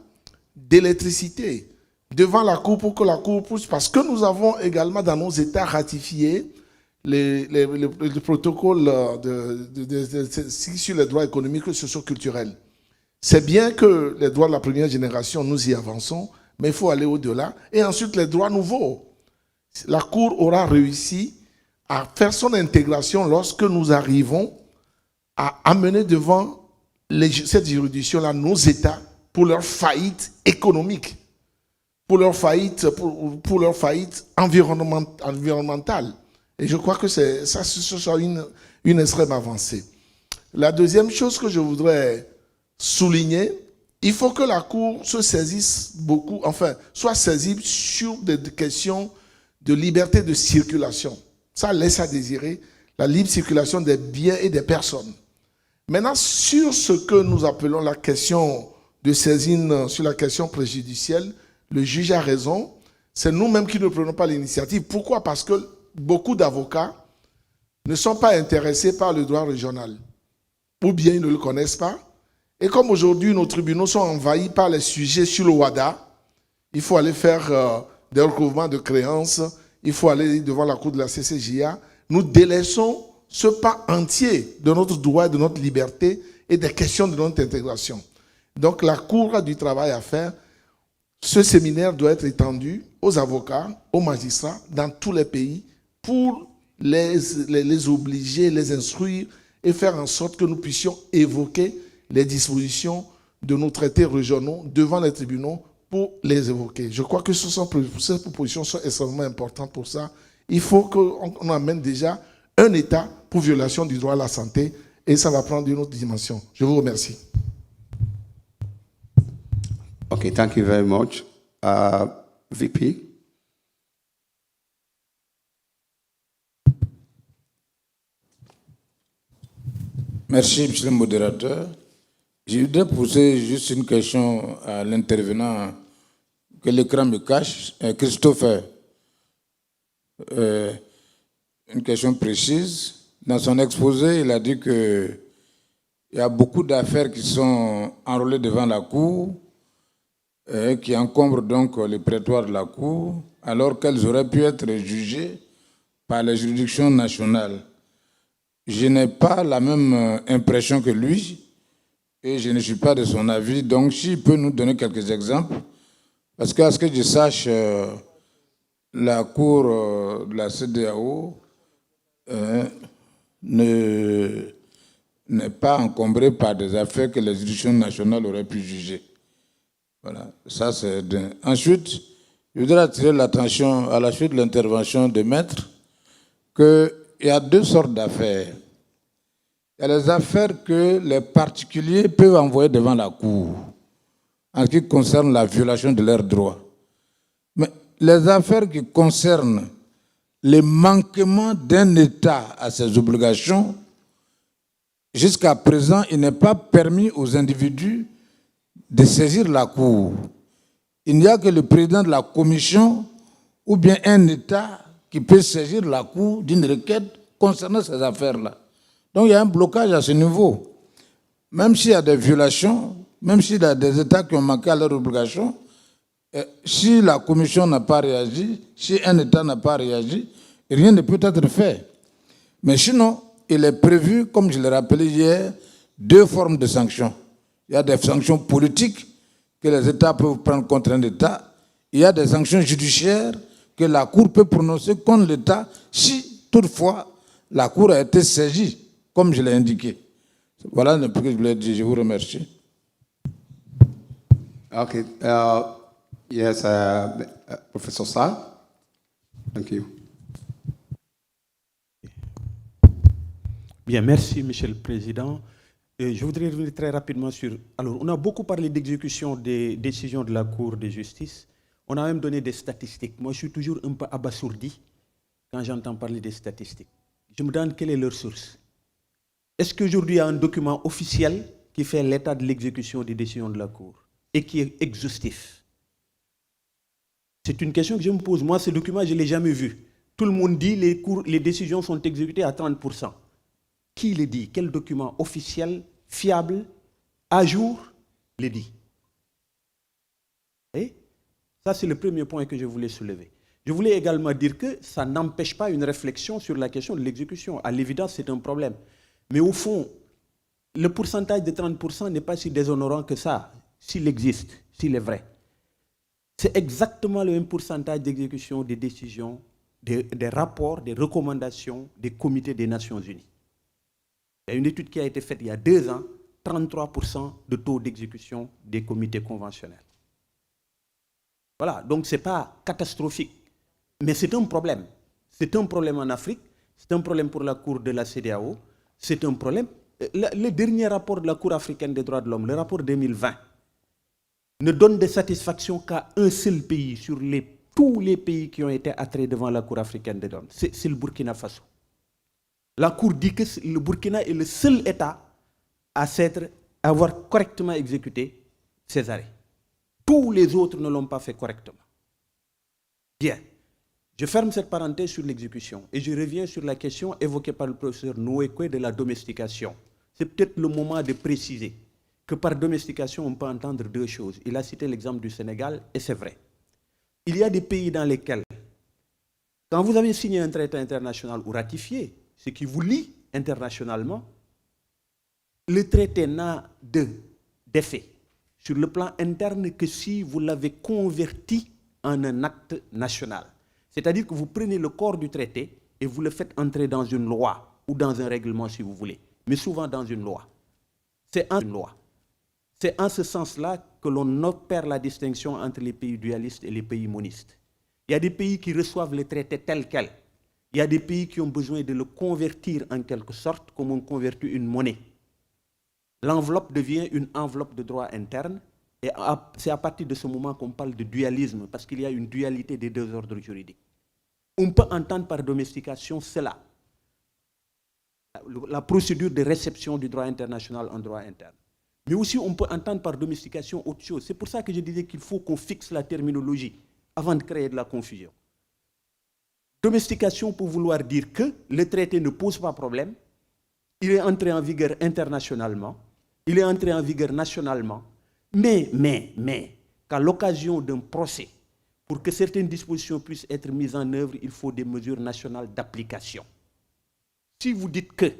d'électricité, devant la Cour pour que la Cour pousse? Parce que nous avons également dans nos États ratifié le protocole sur les droits économiques et socio-culturels. C'est bien que les droits de la première génération, nous y avançons, mais il faut aller au-delà. Et ensuite, les droits nouveaux. La Cour aura réussi à faire son intégration lorsque nous arrivons à amener devant cette juridiction-là nos États pour leur faillite économique, pour leur faillite environnementale. Et je crois que ce sera une extrême avancée. La deuxième chose que je voudrais souligner, il faut que la Cour se saisisse beaucoup, enfin, soit saisie sur des questions de liberté de circulation. Ça laisse à désirer la libre circulation des biens et des personnes. Maintenant, sur ce que nous appelons la question de saisine, sur la question préjudicielle, le juge a raison. C'est nous-mêmes qui ne prenons pas l'initiative. Pourquoi? Parce que beaucoup d'avocats ne sont pas intéressés par le droit régional. Ou bien ils ne le connaissent pas. Et comme aujourd'hui, nos tribunaux sont envahis par les sujets sur le WADA, il faut aller faire des recouvrements de créances, il faut aller devant la cour de la CCJA. Nous délaissons ce pas entier de notre droit, de notre liberté et des questions de notre intégration. Donc la Cour a du travail à faire. Ce séminaire doit être étendu aux avocats, aux magistrats dans tous les pays pour les obliger, les instruire et faire en sorte que nous puissions évoquer les dispositions de nos traités régionaux devant les tribunaux pour les évoquer. Je crois que ces propositions sont extrêmement importantes pour ça. Il faut qu'on amène déjà un État pour violation du droit à la santé et ça va prendre une autre dimension. Je vous remercie. Okay, thank you very much. VP? Merci, monsieur le modérateur. Je voudrais poser juste une question à l'intervenant que l'écran me cache. Christopher, une question précise. Dans son exposé, il a dit qu'il y a beaucoup d'affaires qui sont enrôlées devant la Cour, qui encombrent donc les prétoires de la Cour, alors qu'elles auraient pu être jugées par les juridictions nationales. Je n'ai pas la même impression que lui et je ne suis pas de son avis. Donc, s'il peut nous donner quelques exemples, parce qu'à ce que je sache, la Cour de la CEDEAO n'est pas encombrée par des affaires que les juridictions nationales auraient pu juger. Voilà, ça c'est d'un. Ensuite, je voudrais attirer l'attention à la suite de l'intervention des maîtres qu'il y a deux sortes d'affaires. Il y a les affaires que les particuliers peuvent envoyer devant la Cour en ce qui concerne la violation de leurs droits. Mais les affaires qui concernent les manquements d'un État à ses obligations, jusqu'à présent, il n'est pas permis aux individus de saisir la Cour. Il n'y a que le président de la commission ou bien un État qui peut saisir la Cour d'une requête concernant ces affaires-là. Donc il y a un blocage à ce niveau. Même s'il y a des violations, même s'il y a des États qui ont manqué à leurs obligations, si la commission n'a pas réagi, si un État n'a pas réagi, rien ne peut être fait. Mais sinon, il est prévu, comme je l'ai rappelé hier, deux formes de sanctions. Il y a des sanctions politiques que les États peuvent prendre contre un État. Il y a des sanctions judiciaires que la Cour peut prononcer contre l'État si, toutefois, la Cour a été saisie, comme je l'ai indiqué. Voilà ce que je voulais dire. Je vous remercie. Okay. Yes, Professor Sarr. Thank you. Bien, merci, Monsieur le Président. Je voudrais revenir très rapidement sur... Alors, on a beaucoup parlé d'exécution des décisions de la Cour de justice. On a même donné des statistiques. Moi, je suis toujours un peu abasourdi quand j'entends parler des statistiques. Je me demande quelle est leur source. Est-ce qu'aujourd'hui, il y a un document officiel qui fait l'état de l'exécution des décisions de la Cour et qui est exhaustif? C'est une question que je me pose. Moi, ce document, je ne l'ai jamais vu. Tout le monde dit que les décisions sont exécutées à 30%. Qui le dit? Quel document officiel, fiable, à jour, le dit? Et ça, c'est le premier point que je voulais soulever. Je voulais également dire que ça n'empêche pas une réflexion sur la question de l'exécution. À l'évidence, c'est un problème. Mais au fond, le pourcentage de 30% n'est pas si déshonorant que ça, s'il existe, s'il est vrai. C'est exactement le même pourcentage d'exécution des décisions, des rapports, des recommandations des comités des Nations Unies. Il y a une étude qui a été faite il y a 2 ans, 33% de taux d'exécution des comités conventionnels. Voilà, donc ce n'est pas catastrophique, mais c'est un problème. C'est un problème en Afrique, c'est un problème pour la Cour de la CEDEAO, c'est un problème. Le dernier rapport de la Cour africaine des droits de l'homme, le rapport 2020, ne donne de satisfaction qu'à un seul pays sur tous les pays qui ont été attraits devant la Cour africaine des droits de l'homme. C'est le Burkina Faso. La Cour dit que le Burkina est le seul État à avoir correctement exécuté ces arrêts. Tous les autres ne l'ont pas fait correctement. Bien. Je ferme cette parenthèse sur l'exécution et je reviens sur la question évoquée par le professeur Nouékoué de la domestication. C'est peut-être le moment de préciser que par domestication, on peut entendre 2 choses. Il a cité l'exemple du Sénégal et c'est vrai. Il y a des pays dans lesquels, quand vous avez signé un traité international ou ratifié, ce qui vous lie internationalement, le traité n'a d'effet sur le plan interne que si vous l'avez converti en un acte national. C'est-à-dire que vous prenez le corps du traité et vous le faites entrer dans une loi ou dans un règlement si vous voulez, mais souvent dans une loi. C'est en une loi. C'est en ce sens-là que l'on opère la distinction entre les pays dualistes et les pays monistes. Il y a des pays qui reçoivent le traité tel quel. Il y a des pays qui ont besoin de le convertir en quelque sorte comme on convertit une monnaie. L'enveloppe devient une enveloppe de droit interne et c'est à partir de ce moment qu'on parle de dualisme parce qu'il y a une dualité des 2 ordres juridiques. On peut entendre par domestication cela, la procédure de réception du droit international en droit interne. Mais aussi on peut entendre par domestication autre chose. C'est pour ça que je disais qu'il faut qu'on fixe la terminologie avant de créer de la confusion. Domestication pour vouloir dire que le traité ne pose pas problème, il est entré en vigueur internationalement, il est entré en vigueur nationalement, mais, qu'à l'occasion d'un procès, pour que certaines dispositions puissent être mises en œuvre, il faut des mesures nationales d'application. Si vous dites que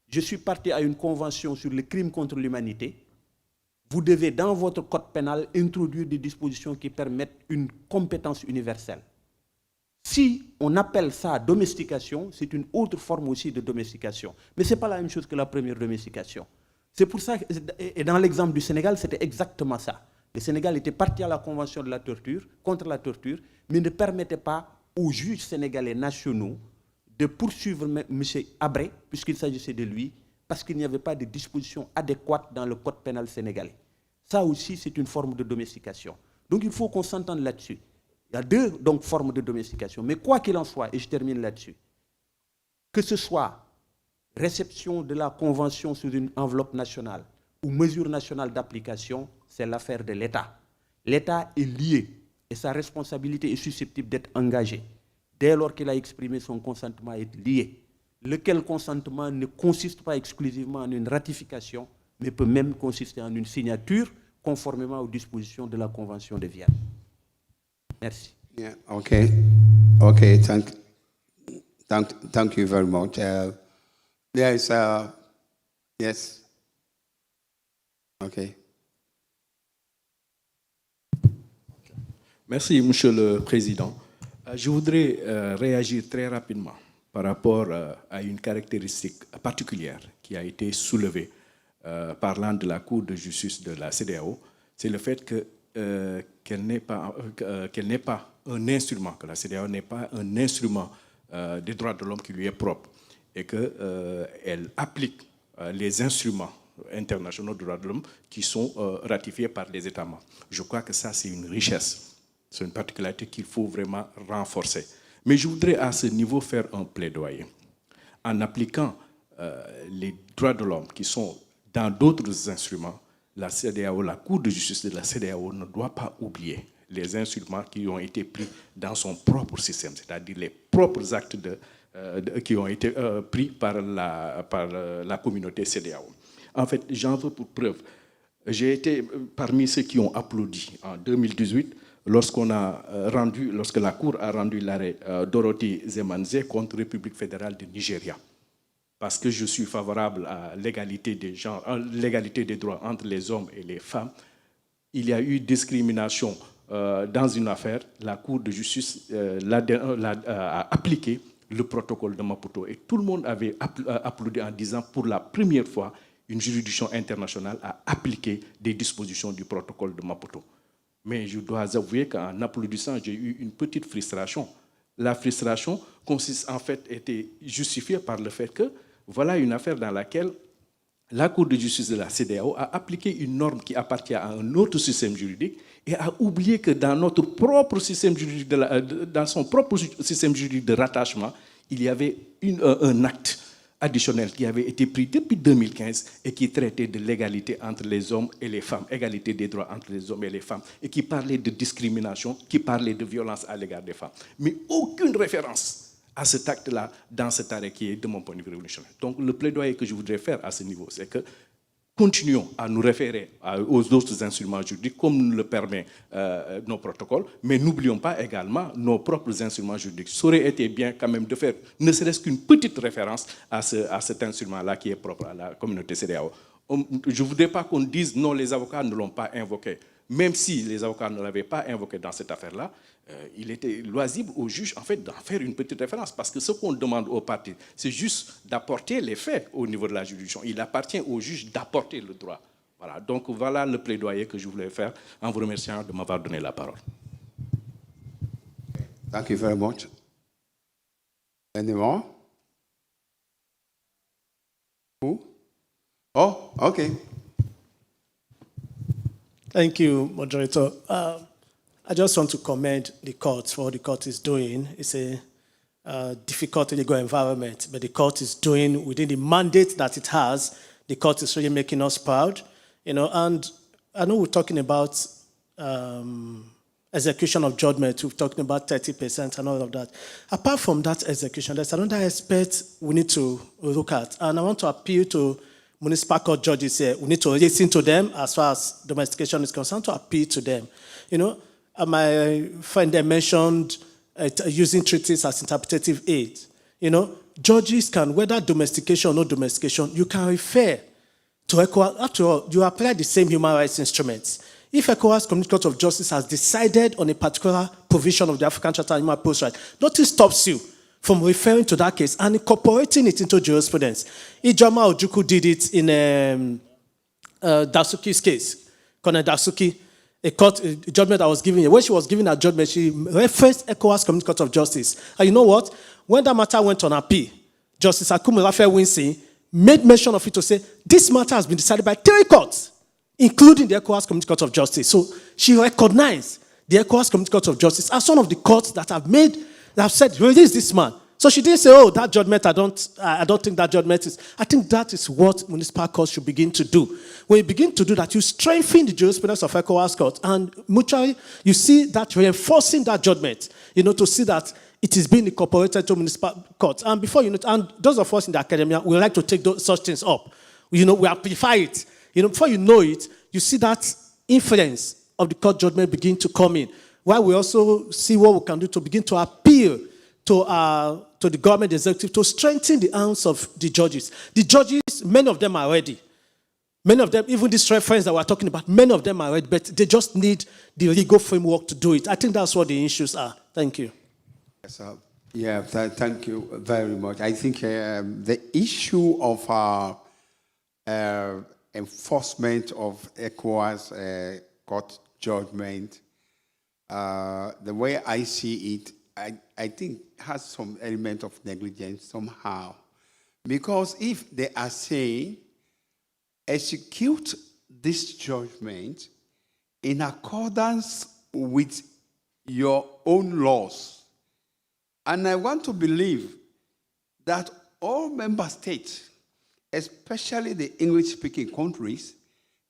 je suis parti à une convention sur le crime contre l'humanité, vous devez dans votre code pénal introduire des dispositions qui permettent une compétence universelle. Si on appelle ça domestication, c'est une autre forme aussi de domestication. Mais ce n'est pas la même chose que la première domestication. C'est pour ça, et dans l'exemple du Sénégal, c'était exactement ça. Le Sénégal était parti à la convention de la torture, contre la torture, mais ne permettait pas aux juges sénégalais nationaux de poursuivre M. Abré, puisqu'il s'agissait de lui, parce qu'il n'y avait pas de dispositions adéquates dans le code pénal sénégalais. Ça aussi, c'est une forme de domestication. Donc il faut qu'on s'entende là-dessus. Il y a 2 formes de domestication. Mais quoi qu'il en soit, et je termine là-dessus, que ce soit réception de la convention sous une enveloppe nationale ou mesure nationale d'application, c'est l'affaire de l'État. L'État est lié et sa responsabilité est susceptible d'être engagée. Dès lors qu'il a exprimé son consentement est lié. Lequel consentement ne consiste pas exclusivement en une ratification, mais peut même consister en une signature conformément aux dispositions de la Convention de Vienne. Merci. Yeah, okay, thank you very much. Yes. Okay. Merci, Monsieur le Président. Je voudrais réagir très rapidement par rapport à une caractéristique particulière qui a été soulevée parlant de la Cour de justice de la CEDEAO. C'est le fait qu'elle n'est pas un instrument, que la CEDEAO n'est pas un instrument des droits de l'homme qui lui est propre et qu'elle applique les instruments internationaux de droits de l'homme qui sont ratifiés par les États membres. Je crois que ça, c'est une richesse. C'est une particularité qu'il faut vraiment renforcer. Mais je voudrais à ce niveau faire un plaidoyer. En appliquant les droits de l'homme qui sont dans d'autres instruments, la CEDEAO, la Cour de justice de la CEDEAO ne doit pas oublier les instruments qui ont été pris dans son propre système, c'est-à-dire les propres actes qui ont été pris par la communauté CEDEAO. En fait, j'en veux pour preuve. J'ai été parmi ceux qui ont applaudi en 2018 lorsque la Cour a rendu l'arrêt Dorothy Zemanze contre la République fédérale du Nigeria. parce que je suis favorable à l'égalité des genres, l'égalité des droits entre les hommes et les femmes, il y a eu discrimination dans une affaire, la Cour de justice a appliqué le protocole de Maputo. Et tout le monde avait applaudi en disant, pour la première fois, une juridiction internationale a appliqué des dispositions du protocole de Maputo. Mais je dois avouer qu'en applaudissant, j'ai eu une petite frustration. La frustration consiste en fait, était justifiée par le fait que voilà une affaire dans laquelle la Cour de justice de la CEDEAO a appliqué une norme qui appartient à un autre système juridique et a oublié que dans notre propre système juridique, dans son propre système juridique de rattachement, il y avait un acte additionnel qui avait été pris depuis 2015 et qui traitait de l'égalité entre les hommes et les femmes, égalité des droits entre les hommes et les femmes, et qui parlait de discrimination, qui parlait de violence à l'égard des femmes. Mais aucune référence à cet acte-là dans cet arrêt qui est de mon point de vue révolutionnaire. Donc le plaidoyer que je voudrais faire à ce niveau, c'est que continuons à nous référer aux autres instruments juridiques comme nous le permet nos protocoles, mais n'oublions pas également nos propres instruments juridiques. Ça aurait été bien quand même de faire ne serait-ce qu'une petite référence à cet instrument-là qui est propre à la communauté CEDEAO. Je ne voudrais pas qu'on dise non, les avocats ne l'ont pas invoqué. Même si les avocats ne l'avaient pas invoqué dans cette affaire-là, il était loisible au juge en fait, d'en faire une petite référence. Parce que ce qu'on demande aux parties, c'est juste d'apporter les faits au niveau de la juridiction. Il appartient au juge d'apporter le droit. Voilà. Donc voilà le plaidoyer que je voulais faire en vous remerciant de m'avoir donné la parole. Thank you very much. Any more? Who? Oh, okay. Thank you, Moderator. I just want to commend the court for what the court is doing. It's a difficult legal environment, but the court is doing within the mandate that it has. The court is really making us proud, you know. And I know we're talking about execution of judgment. We're talking about 30% and all of that. Apart from that execution, there's another aspect we need to look at, and I want to appeal to municipal court judges here. We need to listen to them as far as domestication is concerned, to appeal to them. You know, my friend there mentioned using treaties as interpretative aid. You know, judges can, whether domestication or no domestication, you can refer to ECOWAS. After all, you apply the same human rights instruments. If ECOWAS Community Court of Justice has decided on a particular provision of the African Charter on Human Rights, nothing stops you from referring to that case and incorporating it into jurisprudence. Ijoma Ojukwu did it in Dasuki's case. Colonel Dasuki, a judgment that was given. When she was giving her judgment, she referenced ECOWAS Community Court of Justice. And you know what? When that matter went on appeal, Justice Akumulafe Winsi made mention of it to say, this matter has been decided by 3 courts, including the ECOWAS Community Court of Justice. So she recognized the ECOWAS Community Court of Justice as one of the courts that have said, release this man. So she didn't say, oh, that judgment, I don't think that judgment is. I think that is what municipal courts should begin to do. When you begin to do that, you strengthen the jurisprudence of ECOWAS court, and mutually, you see that reinforcing that judgment, you know, to see that it is being incorporated to municipal courts. And before you know it, and those of us in the academia, we like to take such things up. You know, we amplify it. You know, before you know it, you see that influence of the court judgment begin to come in. While we also see what we can do to begin to appeal to the government executive to strengthen the arms of the judges. The judges, many of them are ready. Many of them, even these reference that we're talking about, many of them are ready, but they just need the legal framework to do it. I think that's what the issues are. Thank you. Yes, yeah, thank you very much. I think the issue of enforcement of ECOWAS court judgment, the way I see it, I think has some element of negligence somehow. Because if they are saying, execute this judgment in accordance with your own laws, and I want to believe that all member states, especially the English-speaking countries,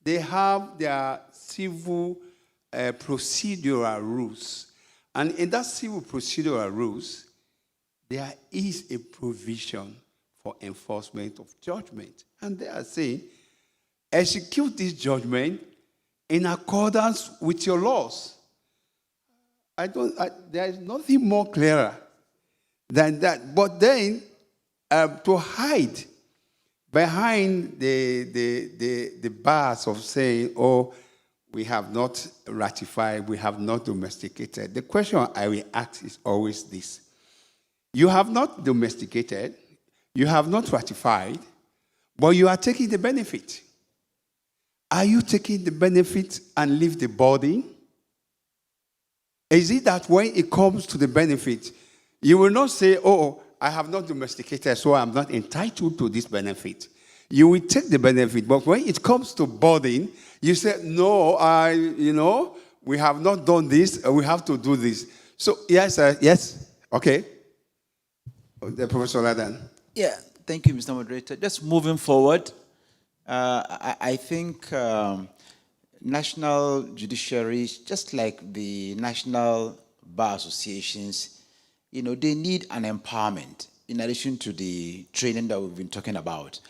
they have their civil procedural rules. And in that civil procedural rules, there is a provision for enforcement of judgment. And they are saying, execute this judgment in accordance with your laws. There is nothing more clearer than that. But then, to hide behind the bars of saying, oh, we have not ratified, we have not domesticated, the question I will ask is always this. You have not domesticated, you have not ratified, but you are taking the benefit. Are you taking the benefit and leave the burden? Is it that when it comes to the benefit, you will not say, oh, I have not domesticated, so I'm not entitled to this benefit. You will take the benefit, but when it comes to burden, you say, no, we have not done this, we have to do this. So, yes, okay. Professor Ladan. Yeah, thank you, Mr. Moderator. Just moving forward, I think national judiciaries, just like the national bar associations, they need an empowerment in addition to the training that we've been talking about.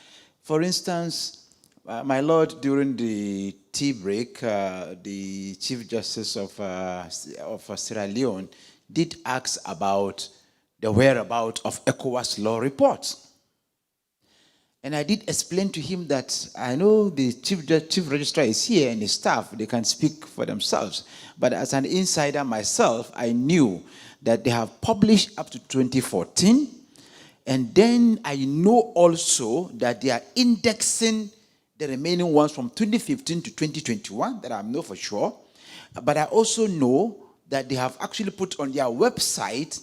For instance, my lord, during the tea break, the Chief Justice of Sierra Leone did ask about the whereabouts of ECOWAS law reports. And I did explain to him that I know the chief registrar is here and his staff, they can speak for themselves. But as an insider myself, I knew that they have published up to 2014. And then I know also that they are indexing the remaining ones from 2015 to 2021, that I know for sure. But I also know that they have actually put on their website,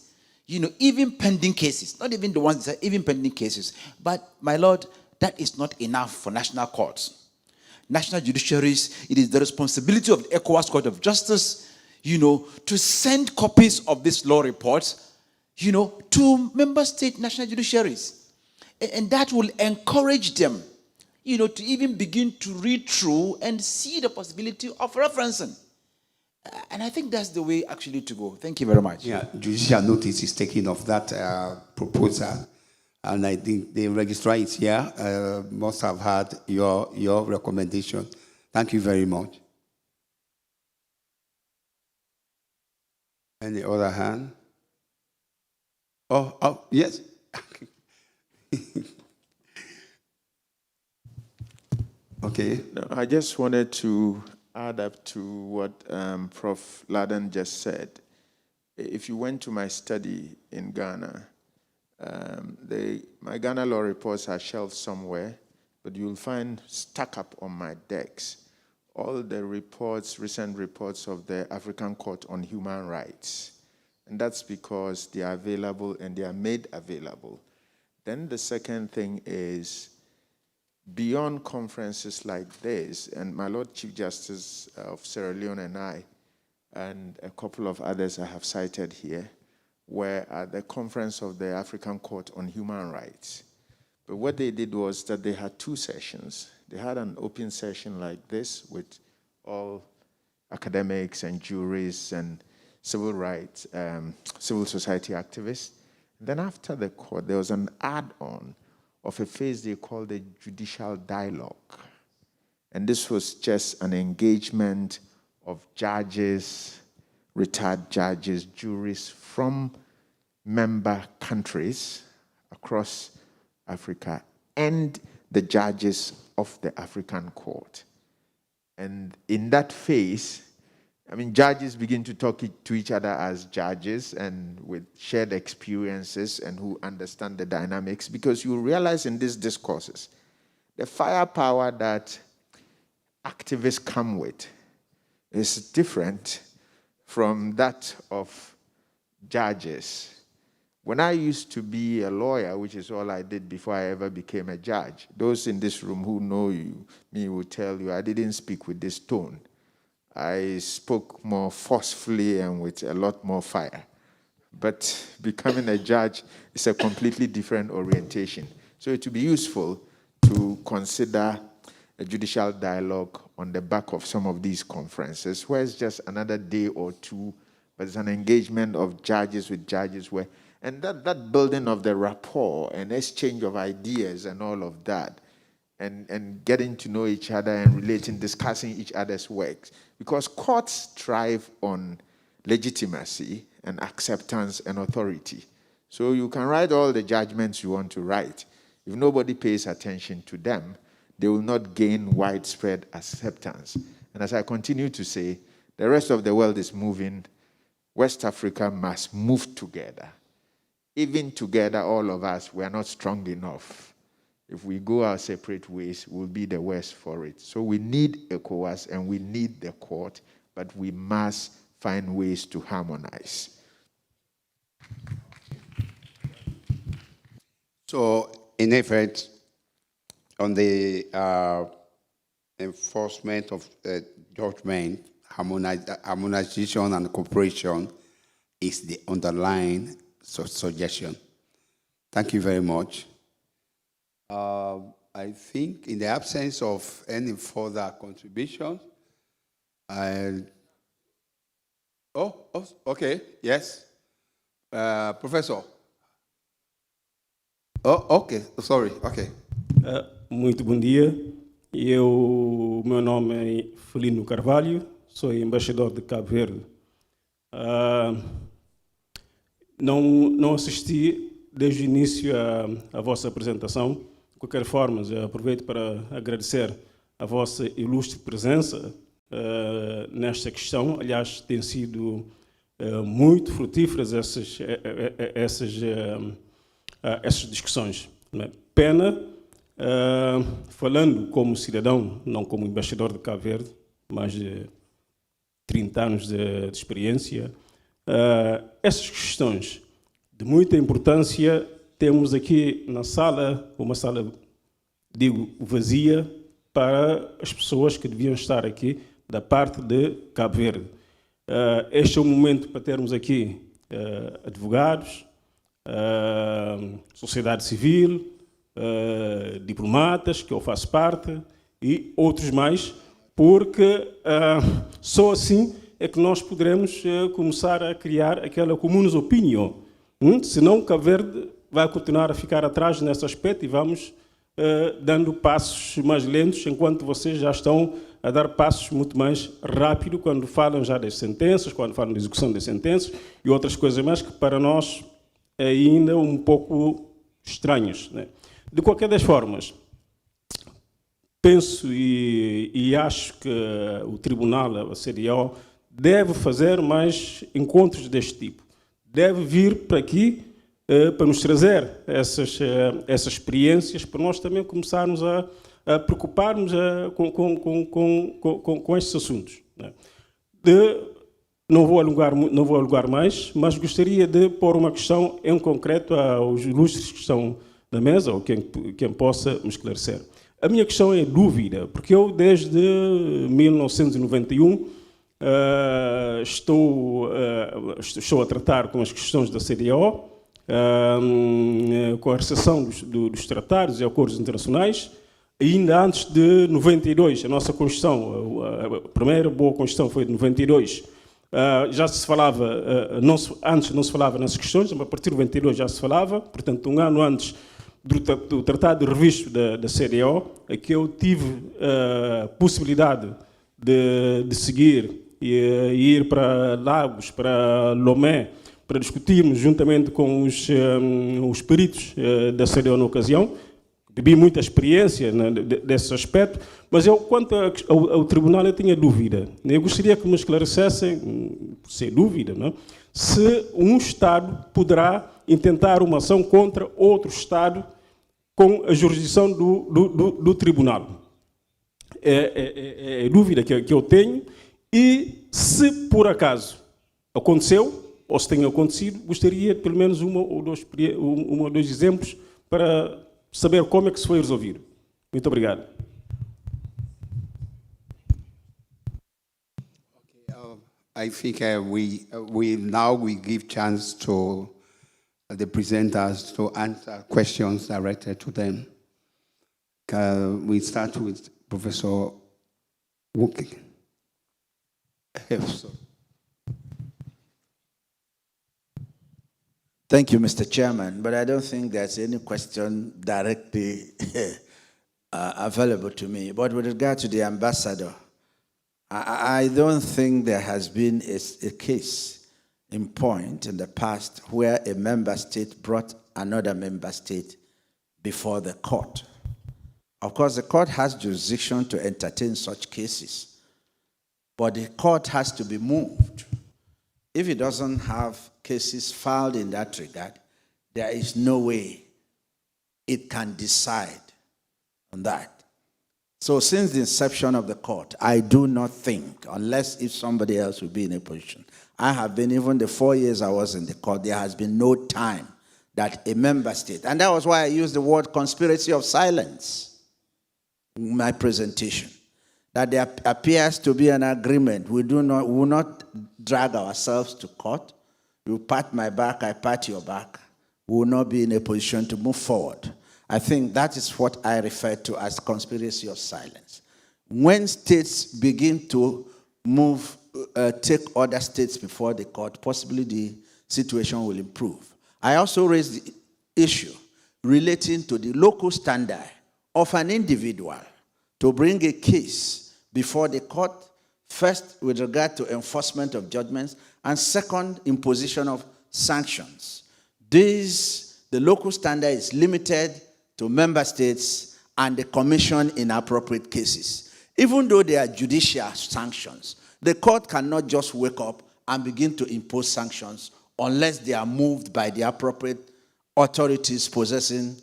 even pending cases, not even the ones that are even pending cases. But, my lord, that is not enough for national courts. National judiciaries, it is the responsibility of the ECOWAS Court of Justice, to send copies of this law report, to member state national judiciaries. And that will encourage them, to even begin to read through and see the possibility of referencing. And I think that's the way actually to go. Thank you very much. Yeah, judicial notice is taken of that proposal. And I think the registrar is here, must have had your recommendation. Thank you very much. Any other hand? Oh, yes. Okay. No, I just wanted to add up to what Prof. Laden just said. If you went to my study in Ghana, my Ghana law reports are shelved somewhere, but you'll find stuck up on my decks all the reports, recent reports of the African Court on Human Rights. And that's because they are available and they are made available. Then the second thing is, beyond conferences like this, and my Lord Chief Justice of Sierra Leone and I, and a couple of others I have cited here, were at the conference of the African Court on Human Rights. But what they did was that they had two sessions. They had an open session like this with all academics and jurists and civil rights, civil society activists. And then after the court, there was an add-on of a phase they called the judicial dialogue. And this was just an engagement of judges, retired judges, jurists from member countries across Africa and the judges of the African Court. And in that phase, judges begin to talk to each other as judges and with shared experiences and who understand the dynamics, because you realize in these discourses, the firepower that activists come with is different from that of judges. When I used to be a lawyer, which is all I did before I ever became a judge, those in this room who know me will tell you I didn't speak with this tone. I spoke more forcefully and with a lot more fire. But becoming a judge is a completely different orientation. So it would be useful to consider a judicial dialogue on the back of some of these conferences, where it's just another day or two, but it's an engagement of judges with judges where, and that building of the rapport and exchange of ideas and all of that, and getting to know each other and relating, discussing each other's works. Because courts thrive on legitimacy and acceptance and authority. So you can write all the judgments you want to write. if nobody pays attention to them, they will not gain widespread acceptance. And as I continue to say, the rest of the world is moving. West Africa must move together. Even together, all of us, we are not strong enough. If we go our separate ways, we'll be the worse for it. So we need ECOWAS and we need the court, but we must find ways to harmonize. So, in effect, on the enforcement of judgment, harmonization and cooperation is the underlying suggestion. Thank you very much. I think in the absence of any further contribution, okay, yes. Professor. Oh, ok, sorry, ok. Muito bom dia. O meu nome é Felino Carvalho, sou embaixador de Cabo Verde. Não assisti desde o início à vossa apresentação. De qualquer forma, eu aproveito para agradecer a vossa ilustre presença nesta questão. Aliás, têm sido muito frutíferas essas discussões. Pena, falando como cidadão, não como embaixador de Cabo Verde, mais de 30 anos de experiência, essas questões de muita importância, temos aqui na sala, uma sala, digo, vazia, para as pessoas que deviam estar aqui da parte de Cabo Verde. Este é o momento para termos aqui advogados, sociedade civil, diplomatas, que eu faço parte, e outros mais, porque só assim é que nós poderemos começar a criar aquela comum opinião. Senão Cabo Verde vai continuar a ficar atrás nesse aspecto e vamos dando passos mais lentos, enquanto vocês já estão a dar passos muito mais rápido quando falam já das sentenças, quando falam da execução das sentenças e outras coisas mais que para nós é ainda um pouco estranhos, né? De qualquer das formas, penso e acho que o Tribunal, a CDO, deve fazer mais encontros deste tipo. Deve vir para aqui para nos trazer essas experiências, para nós também começarmos a preocuparmos com estes assuntos, né? Não vou alugar mais, mas gostaria de pôr uma questão em concreto aos ilustres que estão na mesa, ou quem possa me esclarecer. A minha questão é dúvida, porque eu desde 1991 estou a tratar com as questões da CDO, com a recepção dos tratados e acordos internacionais, ainda antes de 92, a nossa Constituição, a primeira boa Constituição foi de 92, já se falava, antes não se falava nessas questões, mas a partir de 92 já se falava, portanto, um ano antes do Tratado de Registro da CDO, é que eu tive a possibilidade de seguir e ir para Lagos, para Lomé, para discutirmos juntamente com os peritos da CDO na ocasião. Bebi muita experiência, né, desse aspecto, mas eu, quanto ao tribunal, eu tinha dúvida. Eu gostaria que me esclarecessem, sem dúvida, né, se um Estado poderá intentar uma ação contra outro Estado com a jurisdição do tribunal. É dúvida que eu tenho, e se por acaso aconteceu, ou se tem acontecido, gostaria de pelo menos um ou dois exemplos para saber como é que se foi resolvido. Muito obrigado. I think we now give chance to the presenters to answer questions directed to them. We start with Professor Wook. Thank you, Mr. Chairman, but I don't think there's any question directly available to me. But with regard to the ambassador, I don't think there has been a case in point in the past where a member state brought another member state before the court. Of course, the court has jurisdiction to entertain such cases, but the court has to be moved. If it doesn't have cases filed in that regard, there is no way it can decide on that. So since the inception of the court, I do not think, unless if somebody else will be in a position, I have been, even the 4 years I was in the court, there has been no time that a member state, and that was why I used the word conspiracy of silence in my presentation, that there appears to be an agreement. We will not drag ourselves to court. You pat my back, I pat your back. We will not be in a position to move forward. I think that is what I refer to as conspiracy of silence. When states begin to move, take other states before the court, possibly the situation will improve. I also raised the issue relating to the local standard of an individual to bring a case before the court, first with regard to enforcement of judgments, and second, imposition of sanctions. The local standard is limited to member states and the commission in appropriate cases. Even though they are judicial sanctions, the court cannot just wake up and begin to impose sanctions unless they are moved by the appropriate authorities possessing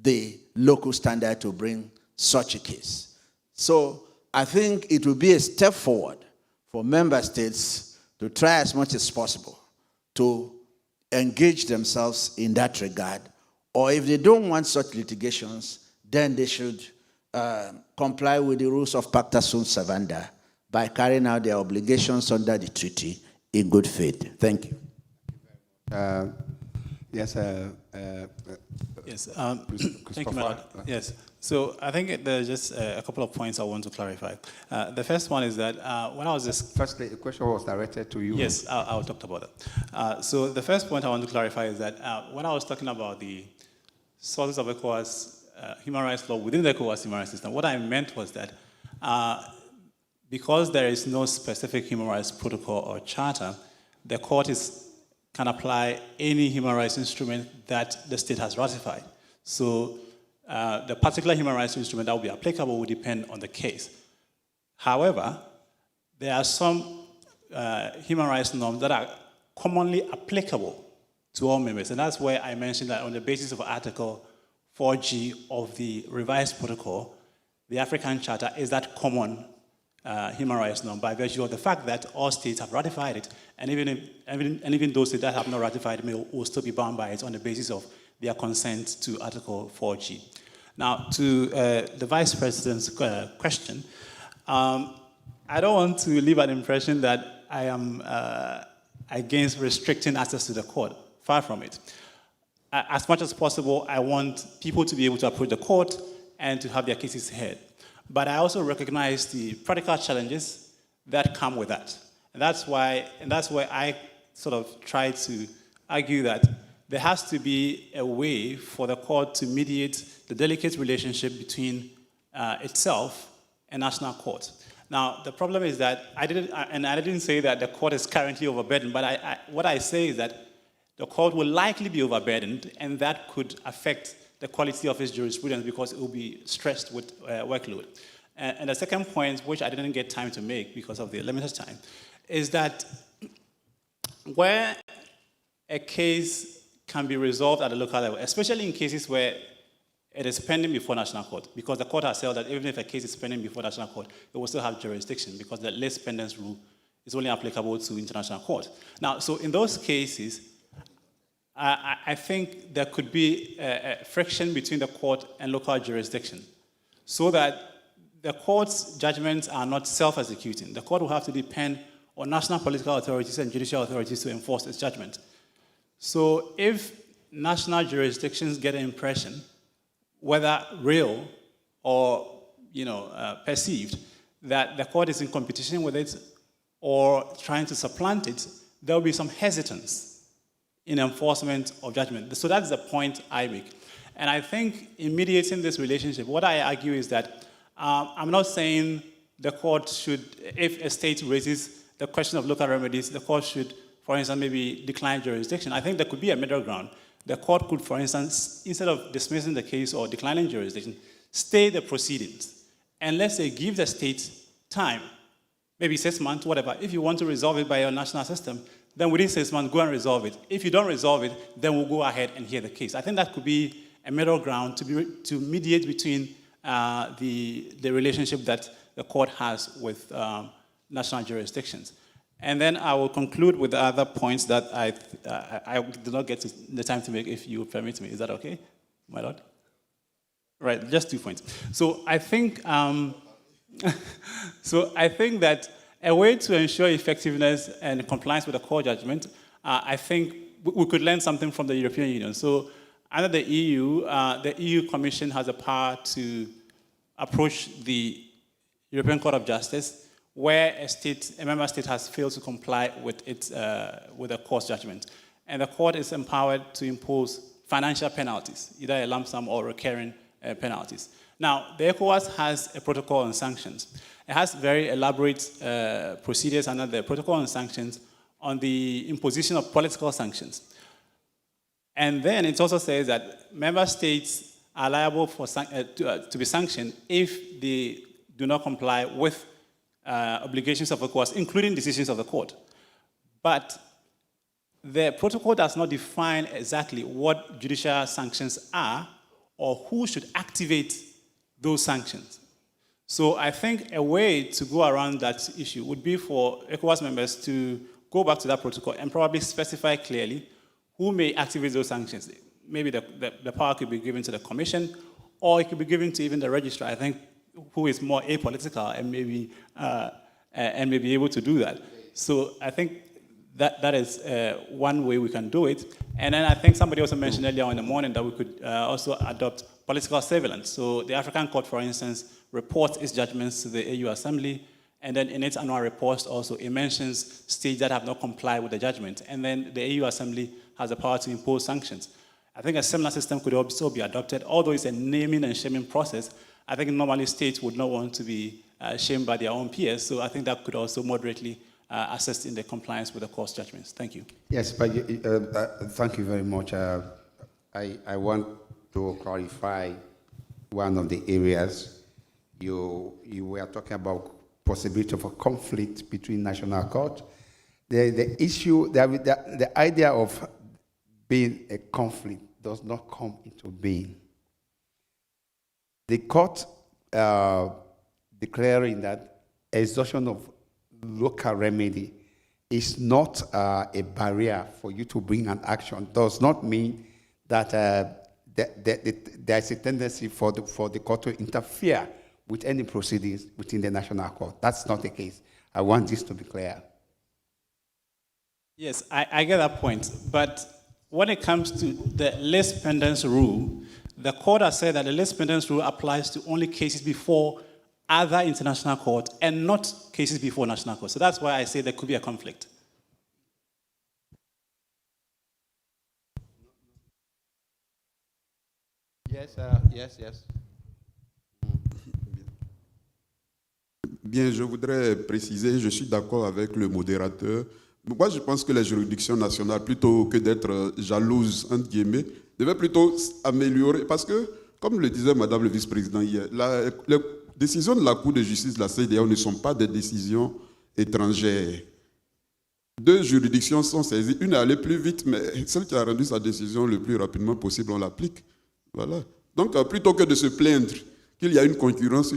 the local standard to bring such a case. So I think it will be a step forward for member states to try as much as possible to engage themselves in that regard. Or if they don't want such litigations, then they should comply with the rules of pacta sunt servanda by carrying out their obligations under the treaty in good faith. Thank you. Yes. Thank you, Madam. Yes. So I think there's just a couple of points I want to clarify. The first one is that when I was just... Firstly, the question was directed to you. Yes, I'll talk about that. So the first point I want to clarify is that when I was talking about the sources of ECOWAS human rights law within the ECOWAS human rights system, what I meant was that because there is no specific human rights protocol or charter, the court can apply any human rights instrument that the state has ratified. So the particular human rights instrument that will be applicable will depend on the case. However, there are some human rights norms that are commonly applicable to all members, and that's where I mentioned that on the basis of Article 4G of the revised protocol, the African Charter is that common human rights norm by virtue of the fact that all states have ratified it, and even those states that have not ratified it will still be bound by it on the basis of their consent to Article 4G. Now, to the Vice President's question, I don't want to leave an impression that I am against restricting access to the court. Far from it. As much as possible, I want people to be able to approach the court and to have their cases heard. But I also recognize the practical challenges that come with that. And that's why I sort of try to argue that there has to be a way for the court to mediate the delicate relationship between itself and national courts. Now, the problem is that I didn't say that the court is currently overburdened, but what I say is that the court will likely be overburdened, and that could affect the quality of its jurisprudence because it will be stressed with workload. And the second point, which I didn't get time to make because of the limited time, is that where a case can be resolved at the local level, especially in cases where it is pending before national court, because the court has held that even if a case is pending before national court, it will still have jurisdiction because the list pendants rule is only applicable to international court. Now, so in those cases, I think there could be a friction between the court and local jurisdiction so that the court's judgments are not self-executing. The court will have to depend on national political authorities and judicial authorities to enforce its judgment. So if national jurisdictions get an impression, whether real or perceived, that the court is in competition with it or trying to supplant it, there will be some hesitance in enforcement of judgment. So that's the point I make. And I think in mediating this relationship, what I argue is that I'm not saying the court should, if a state raises the question of local remedies, the court should, for instance, maybe decline jurisdiction. I think there could be a middle ground the court could, for instance, instead of dismissing the case or declining jurisdiction, stay the proceedings. And let's say give the state time, maybe 6 months, whatever. If you want to resolve it by your national system, then within 6 months, go and resolve it. If you don't resolve it, then we'll go ahead and hear the case. I think that could be a middle ground to mediate between the relationship that the court has with national jurisdictions. And then I will conclude with the other points that I did not get the time to make, if you permit me. Is that okay, my lord? Right, just 2 points. So I think, that a way to ensure effectiveness and compliance with the court judgment, I think we could learn something from the European Union. So under the EU Commission has a power to approach the European Court of Justice where a member state has failed to comply with with a court's judgment. And the court is empowered to impose financial penalties, either a lump sum or recurring penalties. Now, the ECOWAS has a protocol on sanctions. It has very elaborate procedures under the protocol on sanctions on the imposition of political sanctions. And then it also says that member states are liable for to be sanctioned if they do not comply with obligations of ECOWAS, including decisions of the court. But the protocol does not define exactly what judicial sanctions are or who should activate those sanctions. So I think a way to go around that issue would be for ECOWAS members to go back to that protocol and probably specify clearly who may activate those sanctions. Maybe the power could be given to the commission, or it could be given to even the registrar, I think, who is more apolitical and may be able to do that. So I think that is one way we can do it. And then I think somebody also mentioned earlier in the morning that we could also adopt political surveillance. So the African Court, for instance, reports its judgments to the AU Assembly, and then in its annual reports also it mentions states that have not complied with the judgment. And then the AU Assembly has the power to impose sanctions. I think a similar system could also be adopted, although it's a naming and shaming process. I think normally states would not want to be shamed by their own peers, so I think that could also moderately assist in the compliance with the court's judgments. Thank you. Yes, but thank you very much. I want to clarify one of the areas you were talking about, possibility of a conflict between national court. The issue, the idea of being a conflict does not come into being. The court declaring that exhaustion of local remedy is not a barrier for you to bring an action does not mean that there's a tendency for the court to interfere with any proceedings within the national court. That's not the case. I want this to be clear. Yes, I get that point. But when it comes to the lis pendens rule, the court has said that the lis pendens rule applies to only cases before other international courts and not cases before national courts. So that's why I say there could be a conflict. Yes, yes. Bien, je voudrais préciser, je suis d'accord avec le modérateur. Moi, je pense que les juridictions nationales, plutôt que d'être jalouses, entre guillemets, devaient plutôt améliorer, parce que, comme le disait Madame le vice-président hier, les décisions de la Cour de justice de la CEDEAO ne sont pas des décisions étrangères. 2 juridictions sont saisies, une est allée plus vite, mais celle qui a rendu sa décision le plus rapidement possible, on l'applique. Voilà. Donc, plutôt que de se plaindre qu'il y a une concurrence,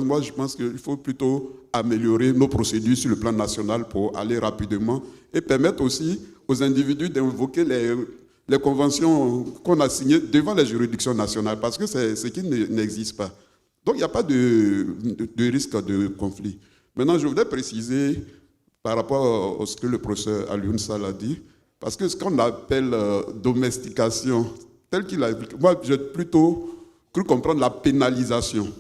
moi je pense qu'il faut plutôt améliorer nos procédures sur le plan national pour aller rapidement et permettre aussi aux individus d'invoquer les conventions qu'on a signées devant les juridictions nationales, parce que c'est ce qui n'existe pas. Donc il n'y a pas de risque de conflit. Maintenant, je voudrais préciser par rapport à ce que le professeur Alioune Sall a dit, parce que ce qu'on appelle domestication, tel qu'il a dit, moi j'ai plutôt cru comprendre la pénalisation.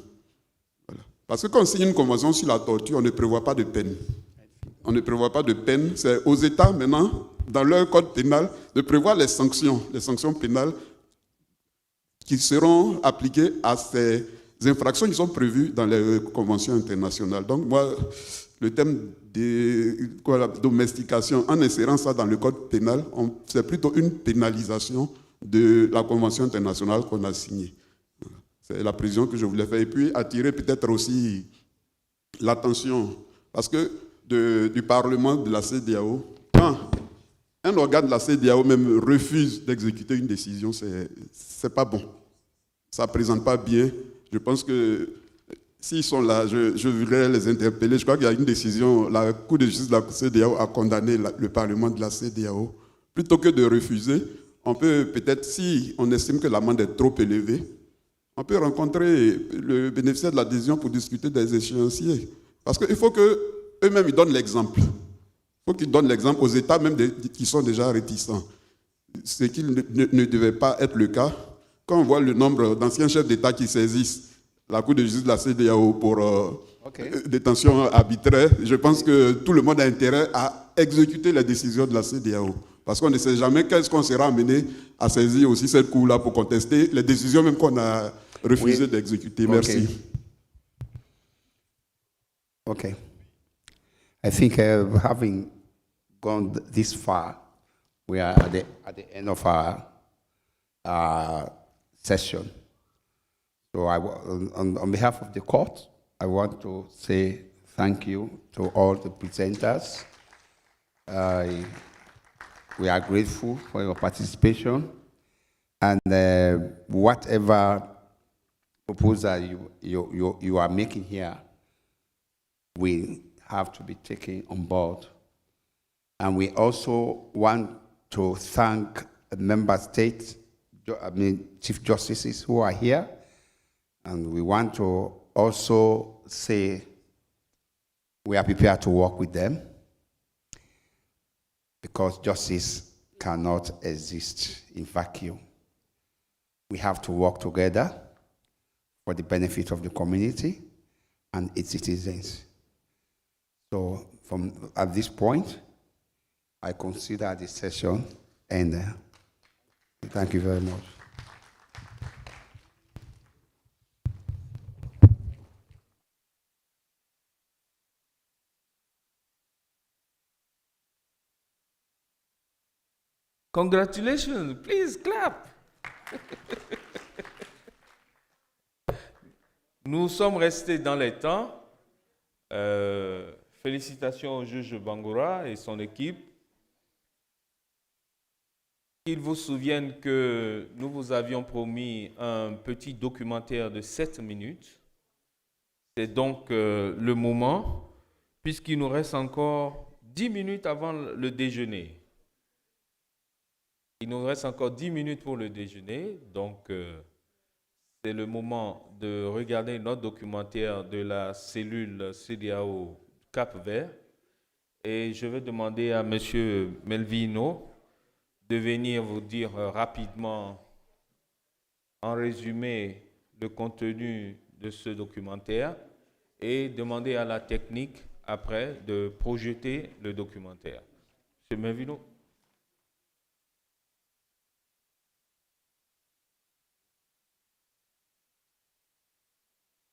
Voilà. Parce que quand on signe une convention sur la torture, on ne prévoit pas de peine. On ne prévoit pas de peine. C'est aux États maintenant, dans leur code pénal, de prévoir les sanctions pénales qui seront appliquées à ces infractions qui sont prévues dans les conventions internationales. Donc moi, le thème de la domestication, en insérant ça dans le code pénal, c'est plutôt une pénalisation de la Convention internationale qu'on a signée. C'est la précision que je voulais faire. Et puis attirer peut-être aussi l'attention, parce que du Parlement de la CEDEAO, quand un organe de la CEDEAO même refuse d'exécuter une décision, c'est pas bon. Ça ne présente pas bien. Je pense que s'ils sont là, je voudrais les interpeller. Je crois qu'il y a une décision, la Cour de justice de la CEDEAO a condamné le Parlement de la CEDEAO. Plutôt que de refuser, on peut peut-être, si on estime que l'amende est trop élevée, on peut rencontrer le bénéficiaire de l'adhésion pour discuter des échéanciers. Parce qu'il faut qu'eux-mêmes ils donnent l'exemple. Il faut qu'ils donnent l'exemple aux États même qui sont déjà réticents. Ce qui ne devait pas être le cas. Quand on voit le nombre d'anciens chefs d'État qui saisissent la Cour de justice de la CEDEAO pour détention arbitraire, je pense que tout le monde a intérêt à exécuter les décisions de la CEDEAO. Parce qu'on ne sait jamais qu'est-ce qu'on sera amené à saisir aussi cette Cour-là pour contester les décisions même qu'on a refusé d'exécuter. Merci. Okay. I think having gone this far, we are at the end of our session. So on behalf of the court, I want to say thank you to all the presenters. We are grateful for your participation, and whatever proposal you are making here will have to be taken on board. And we also want to thank member states, chief justices who are here, and we want to also say we are prepared to work with them, because justice cannot exist in vacuum. We have to work together for the benefit of the community and its citizens. So at this point, I consider this session ended. Thank you very much. Congratulations, please clap. Nous sommes restés dans les temps. Félicitations au juge Bangoura et son équipe. Qu'ils vous souviennent que nous vous avions promis un petit documentaire de 7 minutes. C'est donc le moment, puisqu'il nous reste encore 10 minutes avant le déjeuner. Il nous reste encore 10 minutes pour le déjeuner, donc c'est le moment de regarder notre documentaire de la cellule CEDEAO Cap-Vert. Et je vais demander à M. Melvino de venir vous dire rapidement, en résumé, le contenu de ce documentaire et demander à la technique, après, de projeter le documentaire. M. Melvino.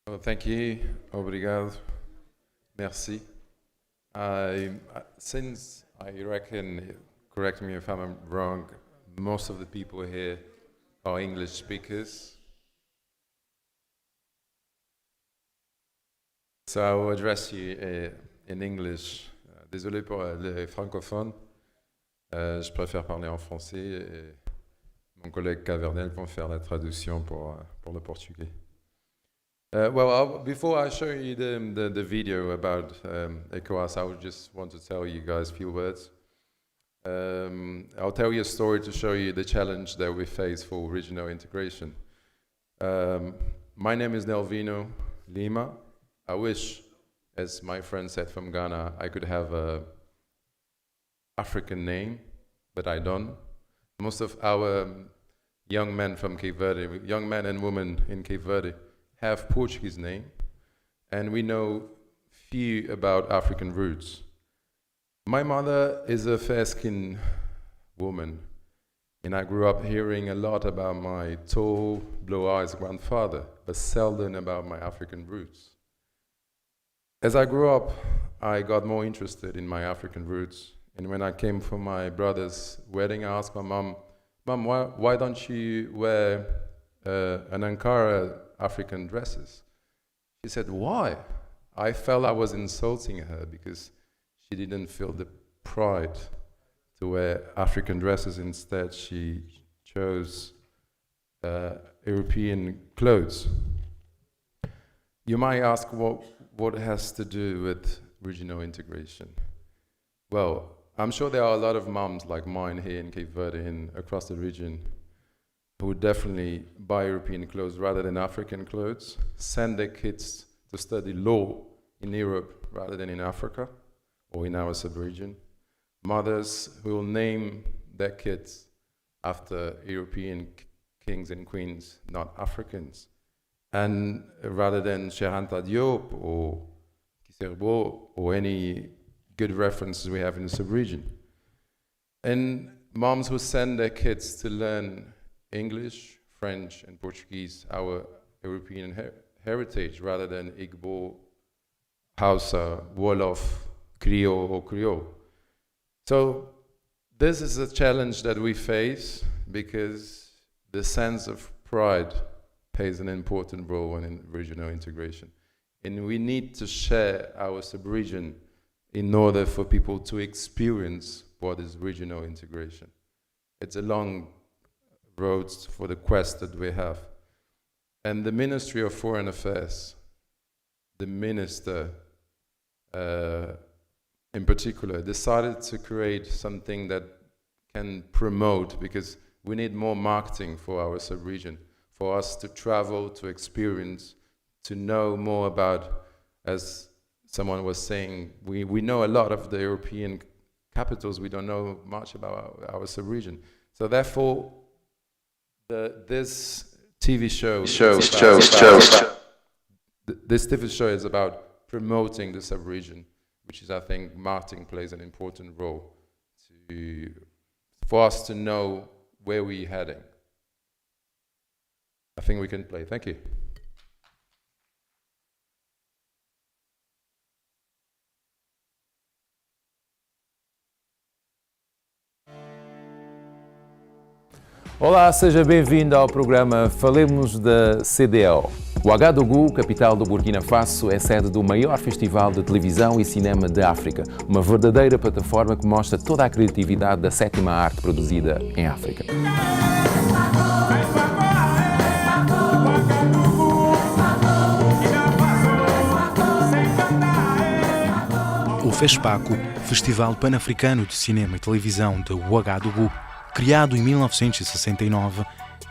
Well, thank you. Obrigado. Merci. Since I reckon, correct me if I'm wrong, most of the people here are English speakers. So I will address you in English. Désolé pour les francophones. Je préfère parler en français et mon collègue Cavernel va faire la traduction pour le portugais. Before I show you the video about ECOWAS, I would just want to tell you guys a few words. I'll tell you a story to show you the challenge that we face for regional integration. My name is Nelvino Lima. I wish, as my friend said from Ghana, I could have an African name, but I don't. Most of our young men from Cape Verde, young men and women in Cape Verde, have Portuguese name, and we know few about African roots. My mother is a fair-skinned woman, and I grew up hearing a lot about my tall, blue-eyed grandfather, but seldom about my African roots. As I grew up, I got more interested in my African roots, and when I came for my brother's wedding, I asked my mom, Mom, why don't you wear an Ankara African dresses? She said, why? I felt I was insulting her because she didn't feel the pride to wear African dresses. Instead, she chose European clothes. You might ask what it has to do with regional integration. Well, I'm sure there are a lot of moms like mine here in Cape Verde and across the region who would definitely buy European clothes rather than African clothes, send their kids to study law in Europe rather than in Africa or in our sub-region. Mothers who will name their kids after European kings and queens, not Africans. And rather than Cheikh Anta Diop or Kiserbo or any good references we have in the sub-region. And moms who send their kids to learn English, French, and Portuguese, our European heritage, rather than Igbo, Hausa, Wolof, Creole, or Creole. So this is a challenge that we face because the sense of pride plays an important role in regional integration. And we need to share our sub-region in order for people to experience what is regional integration. It's a long road for the quest that we have. And the Ministry of Foreign Affairs, the minister in particular, decided to create something that can promote, because we need more marketing for our sub-region, for us to travel, to experience, to know more about, as someone was saying, we know a lot of the European capitals, we don't know much about our sub-region. So therefore, this TV show, this TV show is about promoting the sub-region, which is, I think, marketing plays an important role for us to know where we're heading. I think we can play. Thank you. Olá, seja bem-vindo ao programa Falemos da CDO. O Ouagadougou, capital do Burkina Faso, é sede do maior festival de televisão e cinema da África, uma verdadeira plataforma que mostra toda a criatividade da sétima arte produzida em África. O FESPACO, Festival Pan-Africano de Cinema e Televisão de Ouagadougou, criado em 1969,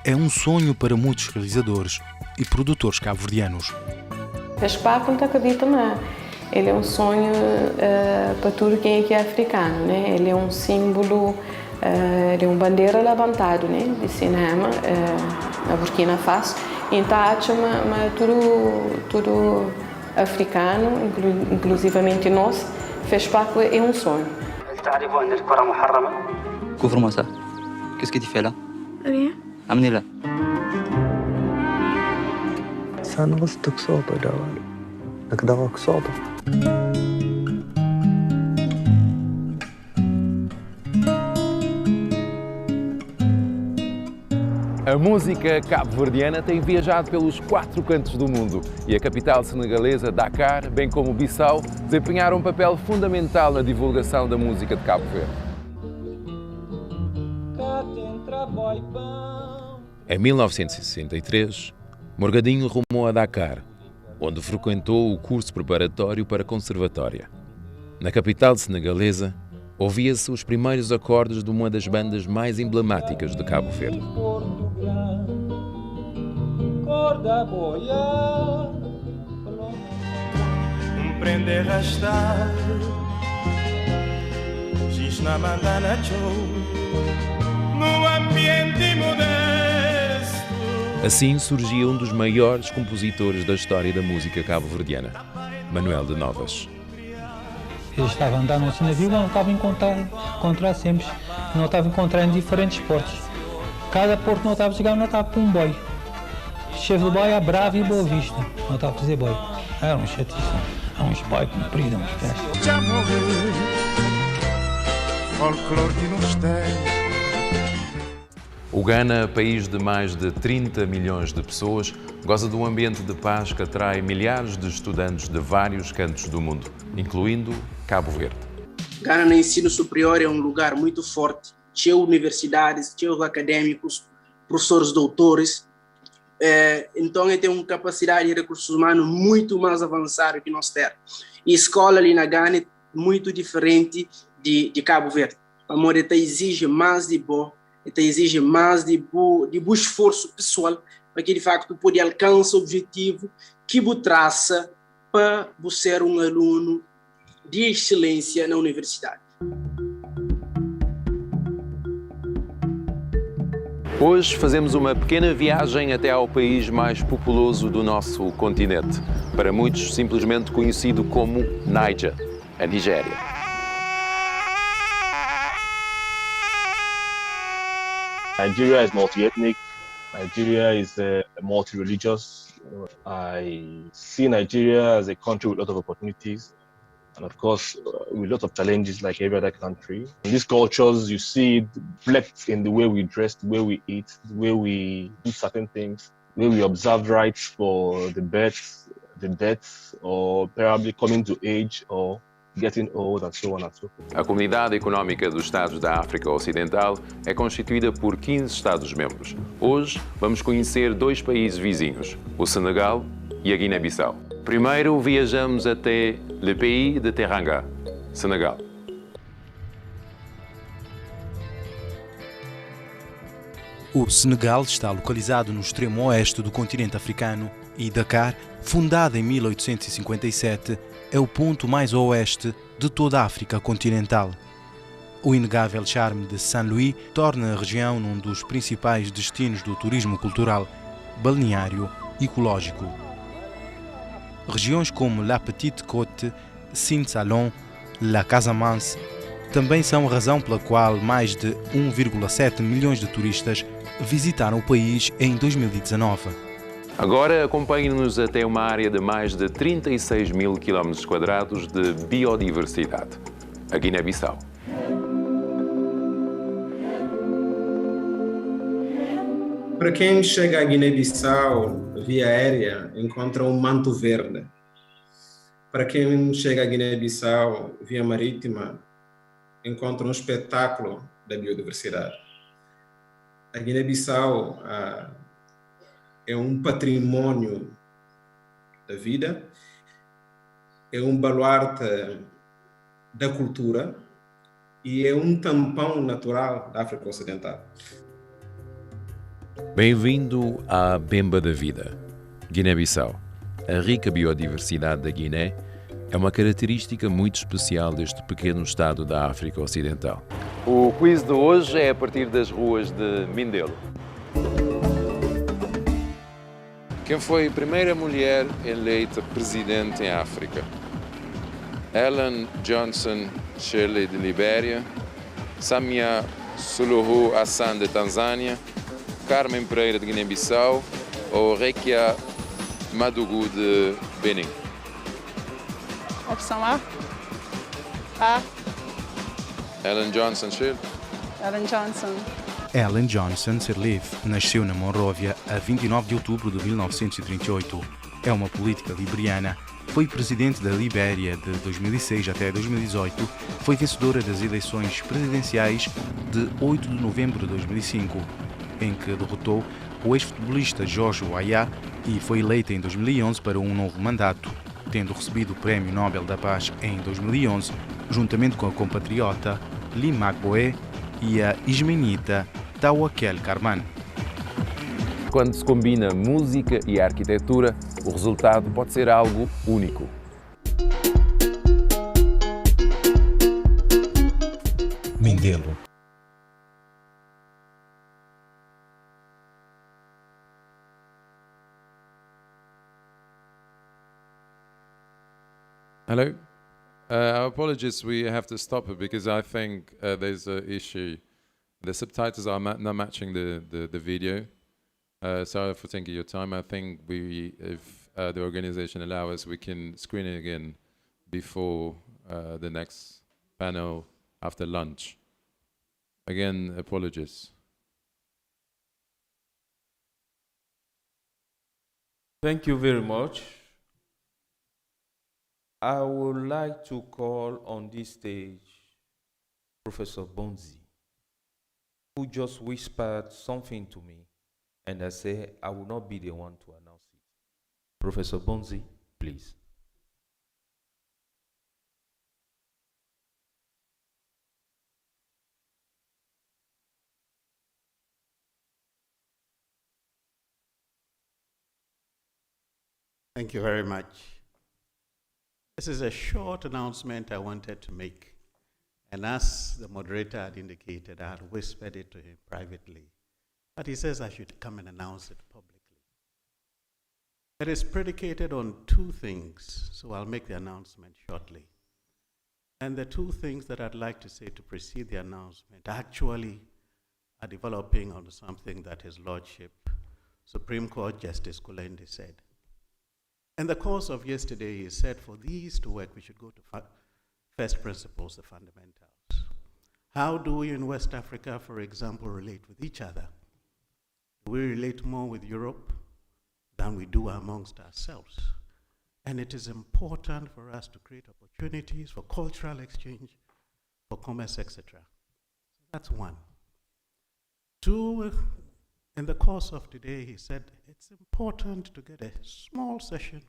é um sonho para muitos realizadores e produtores cabo-verdianos. O FESPACO não acredita, mas ele é um sonho para tudo quem é africano, né? Ele é um símbolo, ele é uma bandeira levantada, né, de cinema na Burkina Faso. Então, acho que tudo africano, inclusivamente nós, FESPACO é um sonho. Couvre-moi ça. Qu'est-ce que tu fais là? Rien. Amenez-la. Ça ne reste que ça, بدأ. نقدر كصوبة. A música cabo-verdiana tem viajado pelos 4 cantos do mundo e a capital senegalesa, Dakar, bem como Bissau, desempenharam um papel fundamental na divulgação da música de Cabo Verde. Em 1963, Morgadinho rumou a Dakar, onde frequentou o curso preparatório para conservatória. Na capital senegalesa, ouvia-se os primeiros acordes de uma das bandas mais emblemáticas de Cabo Verde. Assim surgia um dos maiores compositores da história da música cabo-verdiana, Manuel de Novas. Eu estava a andar nesse navio, não estava a encontrar sempre, não estava a encontrar em diferentes portos. Cada porto não estava a chegar, não estava para um boy. Chefe do boy é Bravo e Boa Vista, não estava a fazer boy. Era um chatice, era um boy comprido, uns pés. O Ghana, país de mais de 30 milhões de pessoas, goza de um ambiente de paz que atrai milhares de estudantes de vários cantos do mundo, incluindo Cabo Verde. Ghana no ensino superior é um lugar muito forte, cheio de universidades, cheio de acadêmicos, professores doutores. Então, ele tem uma capacidade de recursos humanos muito mais avançada que nós temos. E a escola ali na Ghana é muito diferente de Cabo Verde. Amor, ele exige mais de bom, ele exige mais de bom esforço pessoal para que, de facto, pode alcançar o objetivo que você traça para você ser um aluno de excelência na universidade. Hoje fazemos uma pequena viagem até ao país mais populoso do nosso continente, para muitos simplesmente conhecido como Niger, a Nigéria. Nigeria is multi-ethnic. Nigeria is multi-religious. I see Nigeria as a country with a lot of opportunities. And of course, with a lot of challenges like every other country. In these cultures, you see it reflects in the way we dress, the way we eat, the way we do certain things, the way we observe rites for the births, the deaths, or probably coming to age or getting old, and so on and so forth. A Comunidade Económica dos Estados da África Ocidental é constituída por 15 Estados-membros. Hoje vamos conhecer dois países vizinhos, o Senegal e a Guiné-Bissau. Primeiro viajamos até Le Pays de Teranga, Senegal. O Senegal está localizado no extremo oeste do continente africano e Dakar, fundada em 1857, é o ponto mais a oeste de toda a África continental. O inegável charme de Saint-Louis torna a região um dos principais destinos do turismo cultural, balneário e ecológico. Regiões como La Petite Côte, Sine-Salon, La Casamance também são a razão pela qual mais de 1,7 milhões de turistas visitaram o país em 2019. Agora acompanhe-nos até uma área de mais de 36 mil quilómetros quadrados de biodiversidade, a Guiné-Bissau. Para quem chega à Guiné-Bissau via aérea, encontra um manto verde. Para quem chega à Guiné-Bissau via marítima, encontra um espetáculo da biodiversidade. A Guiné-Bissau é um patrimônio da vida, é um baluarte da cultura e é um tampão natural da África Ocidental. Bem-vindo à Bemba da Vida, Guiné-Bissau. A rica biodiversidade da Guiné é uma característica muito especial deste pequeno estado da África Ocidental. O quiz de hoje é a partir das ruas de Mindelo. Quem foi a primeira mulher eleita presidente em África? Ellen Johnson Shirley de Libéria, Samia Suluhu Hassan de Tanzânia, Carmen Pereira de Guiné-Bissau ou Rekia Madougou de Benin? Opção A. A. Ellen Johnson Sirleaf. Ellen Johnson. Ellen Johnson Sirleaf nasceu na Monróvia a 29 de outubro de 1938. É uma política liberiana. Foi presidente da Libéria de 2006 até 2018. Foi vencedora das eleições presidenciais de 8 de novembro de 2005, em que derrotou o ex-futebolista George Weah e foi eleita em 2011 para um novo mandato, tendo recebido o Prémio Nobel da Paz em 2011, juntamente com a compatriota Lee Magboe e a ismenita Tawakel Karman. Quando se combina música e arquitetura, o resultado pode ser algo único. Mindelo. Hello. Our apologies, we have to stop it because I think there's an issue. The subtitles are not matching the video. Sorry for taking your time. I think if the organization allows us, we can screen it again before the next panel after lunch. Again, apologies. Thank you very much. I would like to call on this stage Professor Bonzi, who just whispered something to me, and I say I will not be the one to announce it. Professor Bonzi, please. Thank you very much. This is a short announcement I wanted to make. And as the moderator had indicated, I had whispered it to him privately. But he says I should come and announce it publicly. It is predicated on two things, so I'll make the announcement shortly. And the two things that I'd like to say to precede the announcement actually are developing on something that His Lordship, Supreme Court Justice Kulendi said. In the course of yesterday, he said for these to work, we should go to first principles, the fundamentals. How do we in West Africa, for example, relate with each other? Do we relate more with Europe than we do amongst ourselves? And it is important for us to create opportunities for cultural exchange, for commerce, etc. That's one. Two, in the course of today, he said it's important to get a small session,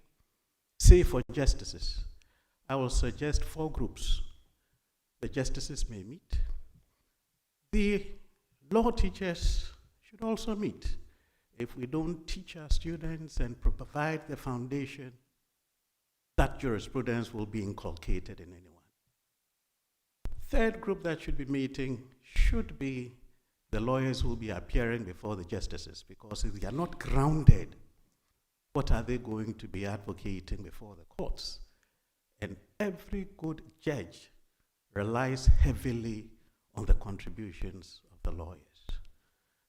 say for justices. I will suggest 4 groups. The justices may meet. The law teachers should also meet. If we don't teach our students and provide the foundation, that jurisprudence will be inculcated in anyone. Third group that should be meeting should be the lawyers who will be appearing before the justices, because if they are not grounded, what are they going to be advocating before the courts? And every good judge relies heavily on the contributions of the lawyers.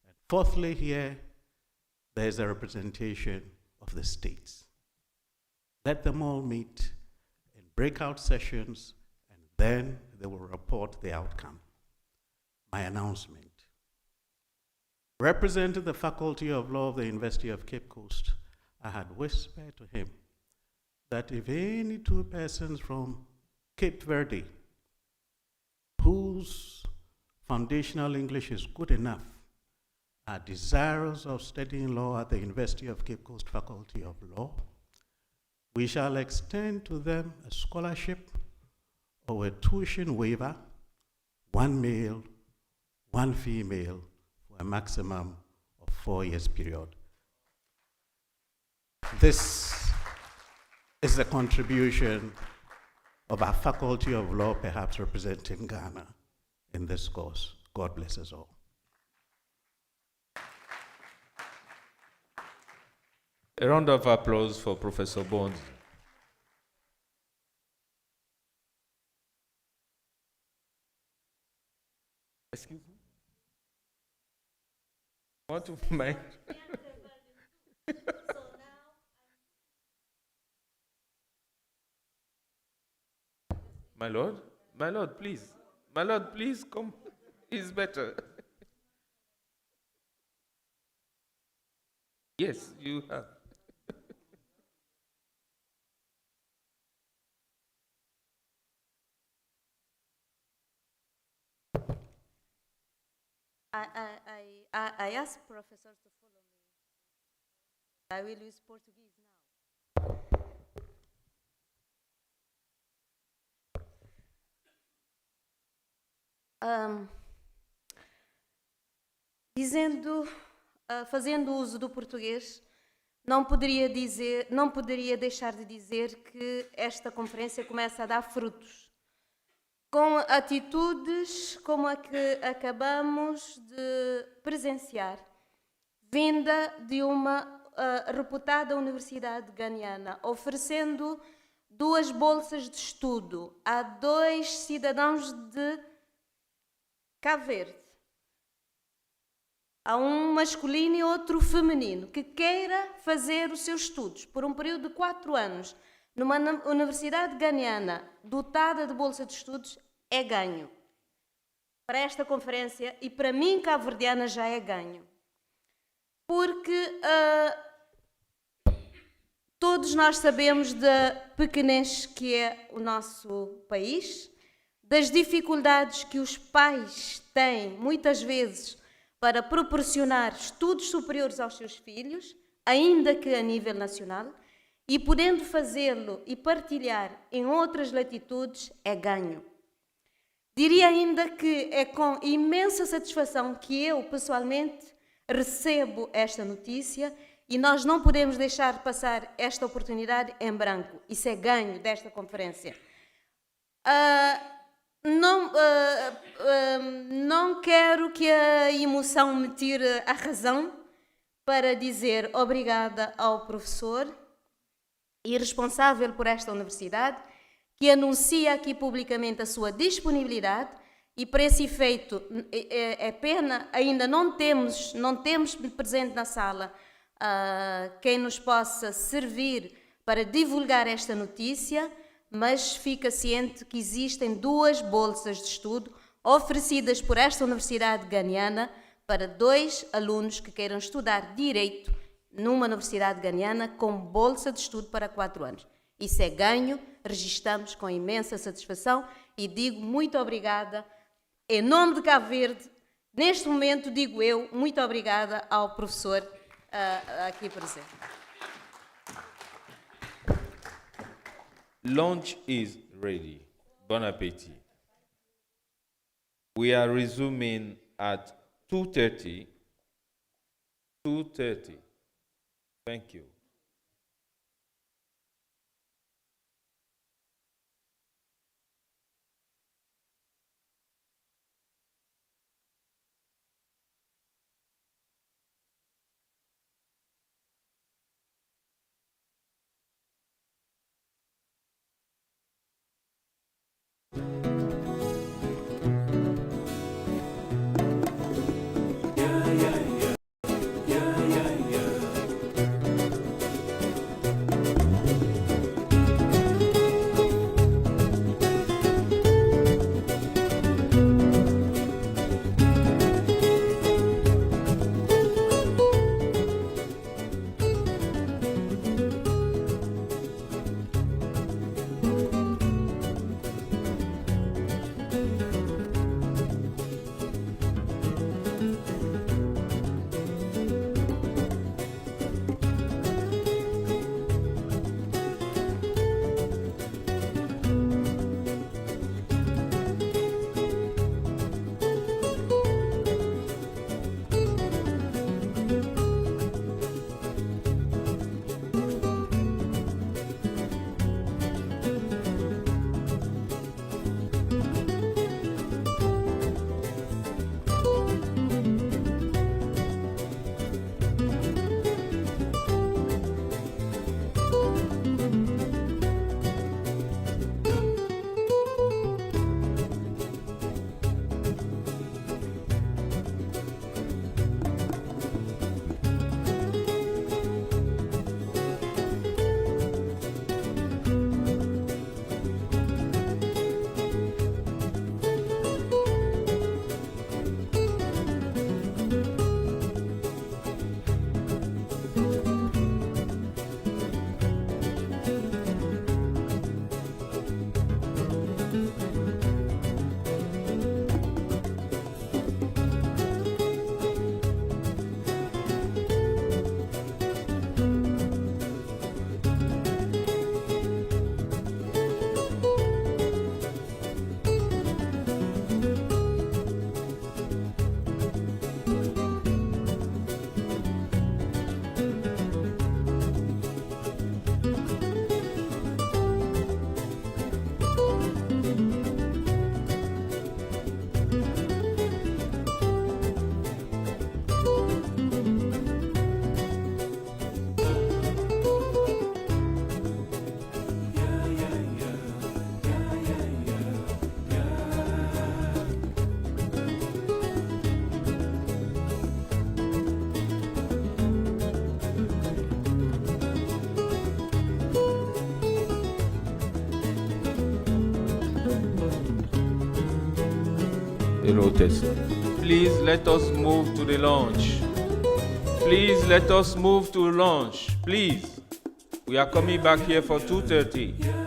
And fourthly, here, there is a representation of the states. Let them all meet in breakout sessions, and then they will report the outcome. My announcement. Representing the Faculty of Law of the University of Cape Coast, I had whispered to him that if any 2 persons from Cape Verde, whose foundational English is good enough, are desirous of studying law at the University of Cape Coast Faculty of Law, we shall extend to them a scholarship or a tuition waiver, 1 male, 1 female, a maximum of 4 years period. This is the contribution of our Faculty of Law, perhaps representing Ghana in this course. God bless us all. A round of applause for Professor Bonzi. Excuse me? Want to mind? My Lord, please come. It's better. Yes, you have. I asked professors to follow me. I will use Portuguese now. Fazendo uso do português, não poderia deixar de dizer que esta conferência começa a dar frutos, com atitudes como a que acabamos de presenciar, vinda de uma reputada universidade ganiana, oferecendo 2 bolsas de estudo a 2 cidadãos de Cabo Verde, a um masculino e outro feminino, que queira fazer os seus estudos por um período de 4 anos numa universidade ganiana dotada de bolsa de estudos, é ganho. Para esta conferência, e para mim, cabo-verdiana, já é ganho. Porque Todos nós sabemos da pequenez que é o nosso país, das dificuldades que os pais têm, muitas vezes, para proporcionar estudos superiores aos seus filhos, ainda que a nível nacional, e podendo fazê-lo e partilhar em outras latitudes é ganho. Diria ainda que é com imensa satisfação que eu, pessoalmente, recebo esta notícia e nós não podemos deixar passar esta oportunidade em branco. Isso é ganho desta conferência. Não quero que a emoção me tire a razão para dizer obrigada ao professor e responsável por esta universidade, que anuncia aqui publicamente a sua disponibilidade e para esse efeito é pena, ainda não temos presente na sala quem nos possa servir para divulgar esta notícia, mas fica ciente que existem 2 bolsas de estudo oferecidas por esta universidade ganiana para 2 alunos que queiram estudar Direito numa universidade ganiana com bolsa de estudo para 4 anos. Isso é ganho, registramos com imensa satisfação e digo muito obrigada. Em nome de Cabo Verde, neste momento digo eu muito obrigada ao professor aqui presente. Lunch is ready. Bon appétit. We are resuming at 2:30. 2:30. Thank you. Notice. Please let us move to the launch. Please let us move to launch. Please. We are coming back here for 2:30.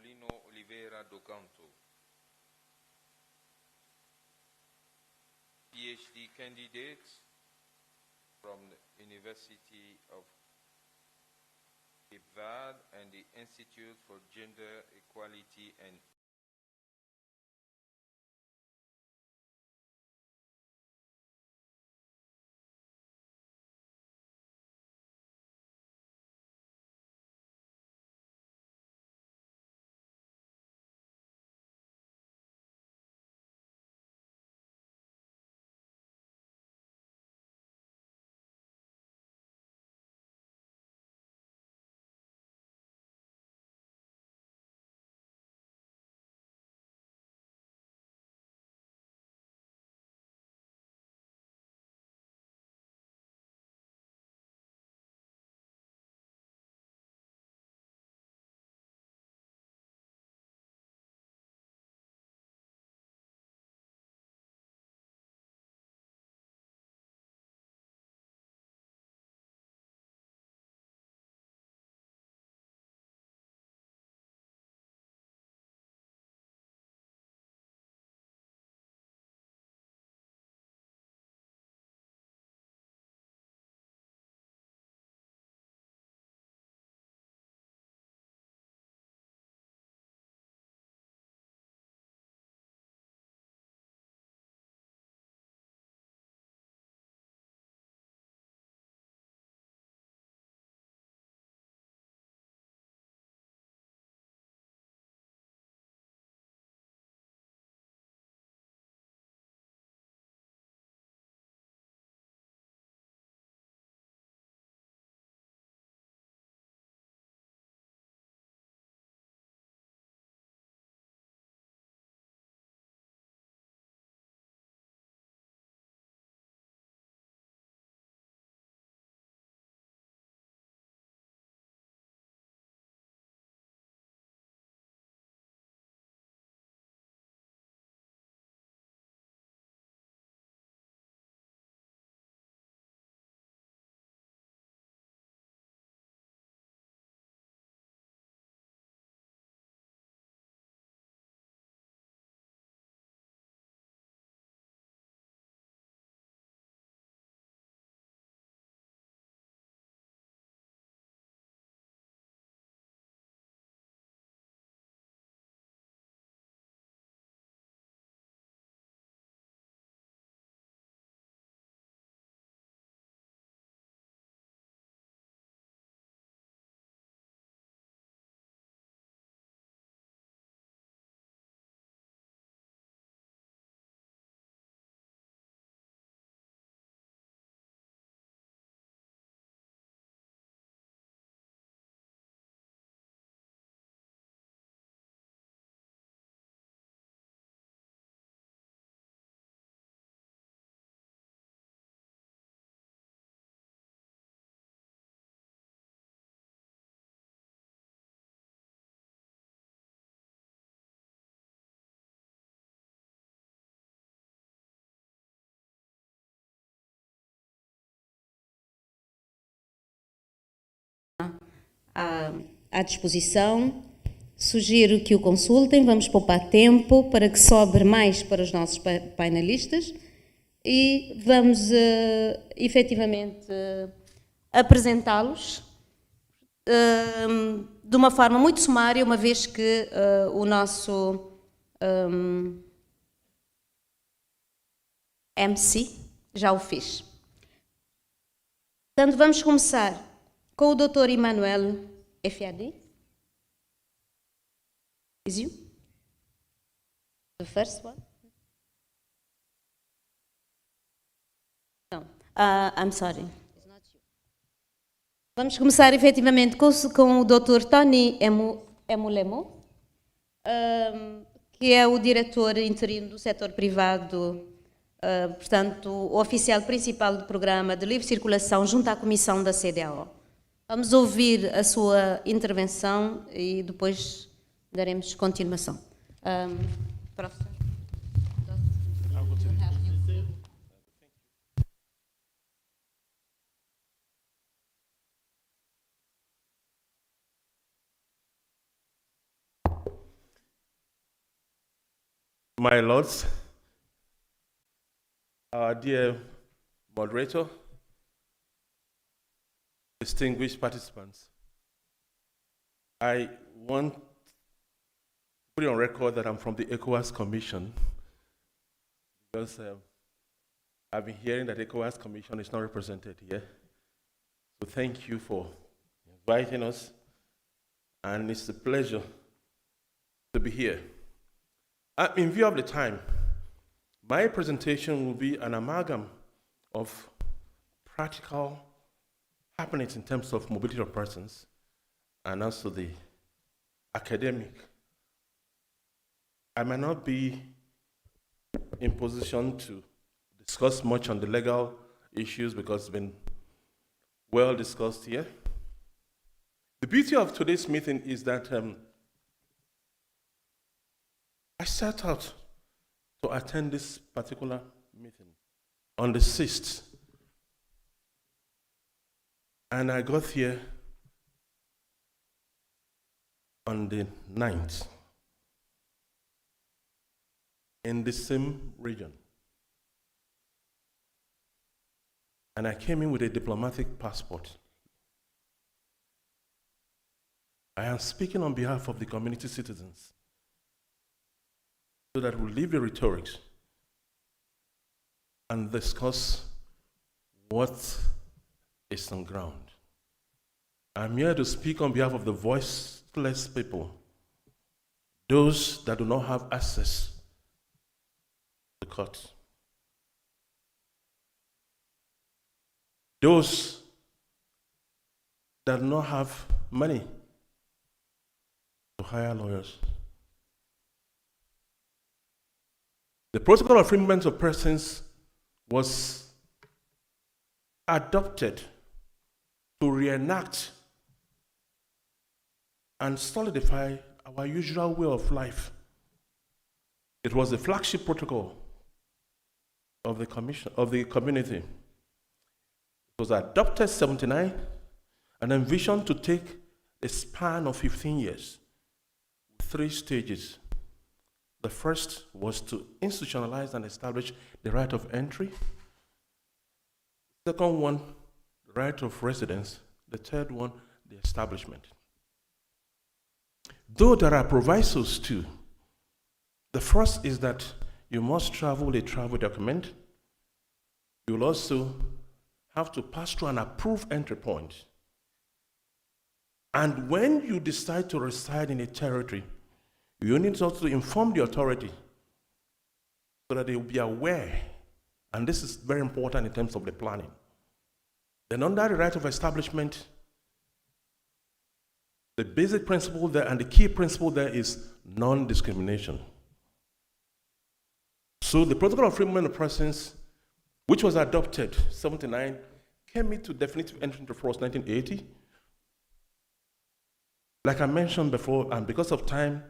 Paulino Oliveira do Canto, PhD candidate from the University of Verde and the Institute for Gender Equality and à disposição. Sugiro que o consultem, vamos poupar tempo para que sobre mais para os nossos painelistas e vamos efetivamente apresentá-los de uma forma muito sumária, uma vez que o nosso MC já o fez. Portanto, vamos começar com o Dr. Emmanuel FAD. Is you? The first one? No. I'm sorry. Vamos começar efetivamente com o Dr. Tony Emulemo, que é o diretor interino do setor privado, portanto, o oficial principal do programa de livre circulação junto à comissão da CDAO. Vamos ouvir a sua intervenção e depois daremos continuação. Professor. my lords, our dear moderator, distinguished participants, I want to put it on record that I'm from the ECOWAS Commission, because I've been hearing that the ECOWAS Commission is not represented here. So thank you for inviting us, and it's a pleasure to be here. In view of the time, my presentation will be an amalgam of practical happenings in terms of mobility of persons and also the academic. I might not be in position to discuss much on the legal issues because it's been well discussed here. The beauty of today's meeting is that I set out to attend this particular meeting on the 6th. And I got here on the 9th in the same region. And I came in with a diplomatic passport. I am speaking on behalf of the community citizens so that we'll leave the rhetorics and discuss what is on ground. I'm here to speak on behalf of the voiceless people, those that do not have access to court, those that do not have money to hire lawyers. The Protocol of Freedom of Persons was adopted to reenact and solidify our usual way of life. It was the flagship protocol of the community. It was adopted 79 and envisioned to take a span of 15 years, 3 stages. The first was to institutionalize and establish the right of entry. The second one, the right of residence. The third one, the establishment. Though there are provisos too. The first is that you must travel with a travel document. You will also have to pass through an approved entry point. And when you decide to reside in a territory, you need also to inform the authority so that they will be aware, and this is very important in terms of the planning. Then under the right of establishment, the basic principle there and the key principle there is non-discrimination. So the Protocol of Freedom of Persons, which was adopted 79, came into definitive entry into force 1980. Like I mentioned before, and because of time,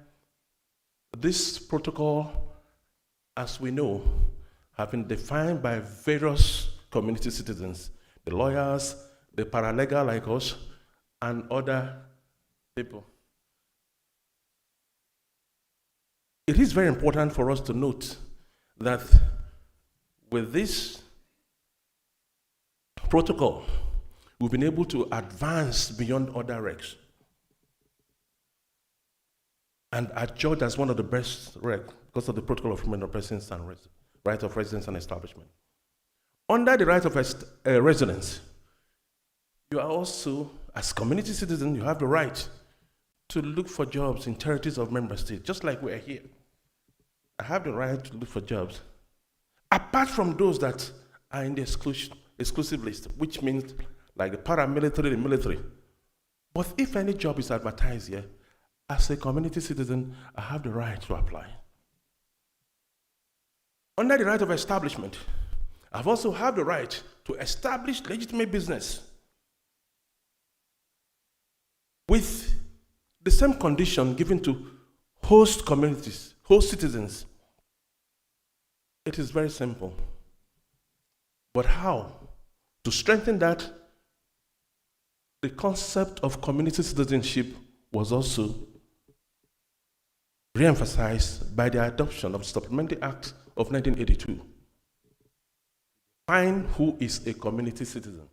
this protocol, as we know, have been defined by various community citizens, the lawyers, the paralegal like us, and other people. It is very important for us to note that with this protocol, we've been able to advance beyond other regs and adjudged as one of the best regs because of the Protocol of Freedom of Persons and right of residence and establishment. Under the right of residence, you are also, as community citizens, you have the right to look for jobs in territories of member states, just like we are here. I have the right to look for jobs, apart from those that are in the exclusive list, which means like the paramilitary, the military. But if any job is advertised here, as a community citizen, I have the right to apply. Under the right of establishment, I've also have the right to establish legitimate business with the same condition given to host communities, host citizens. It is very simple. But how? To strengthen that, the concept of community citizenship was also re-emphasized by the adoption of the Supplementary Act of 1982. Define who is a community citizen.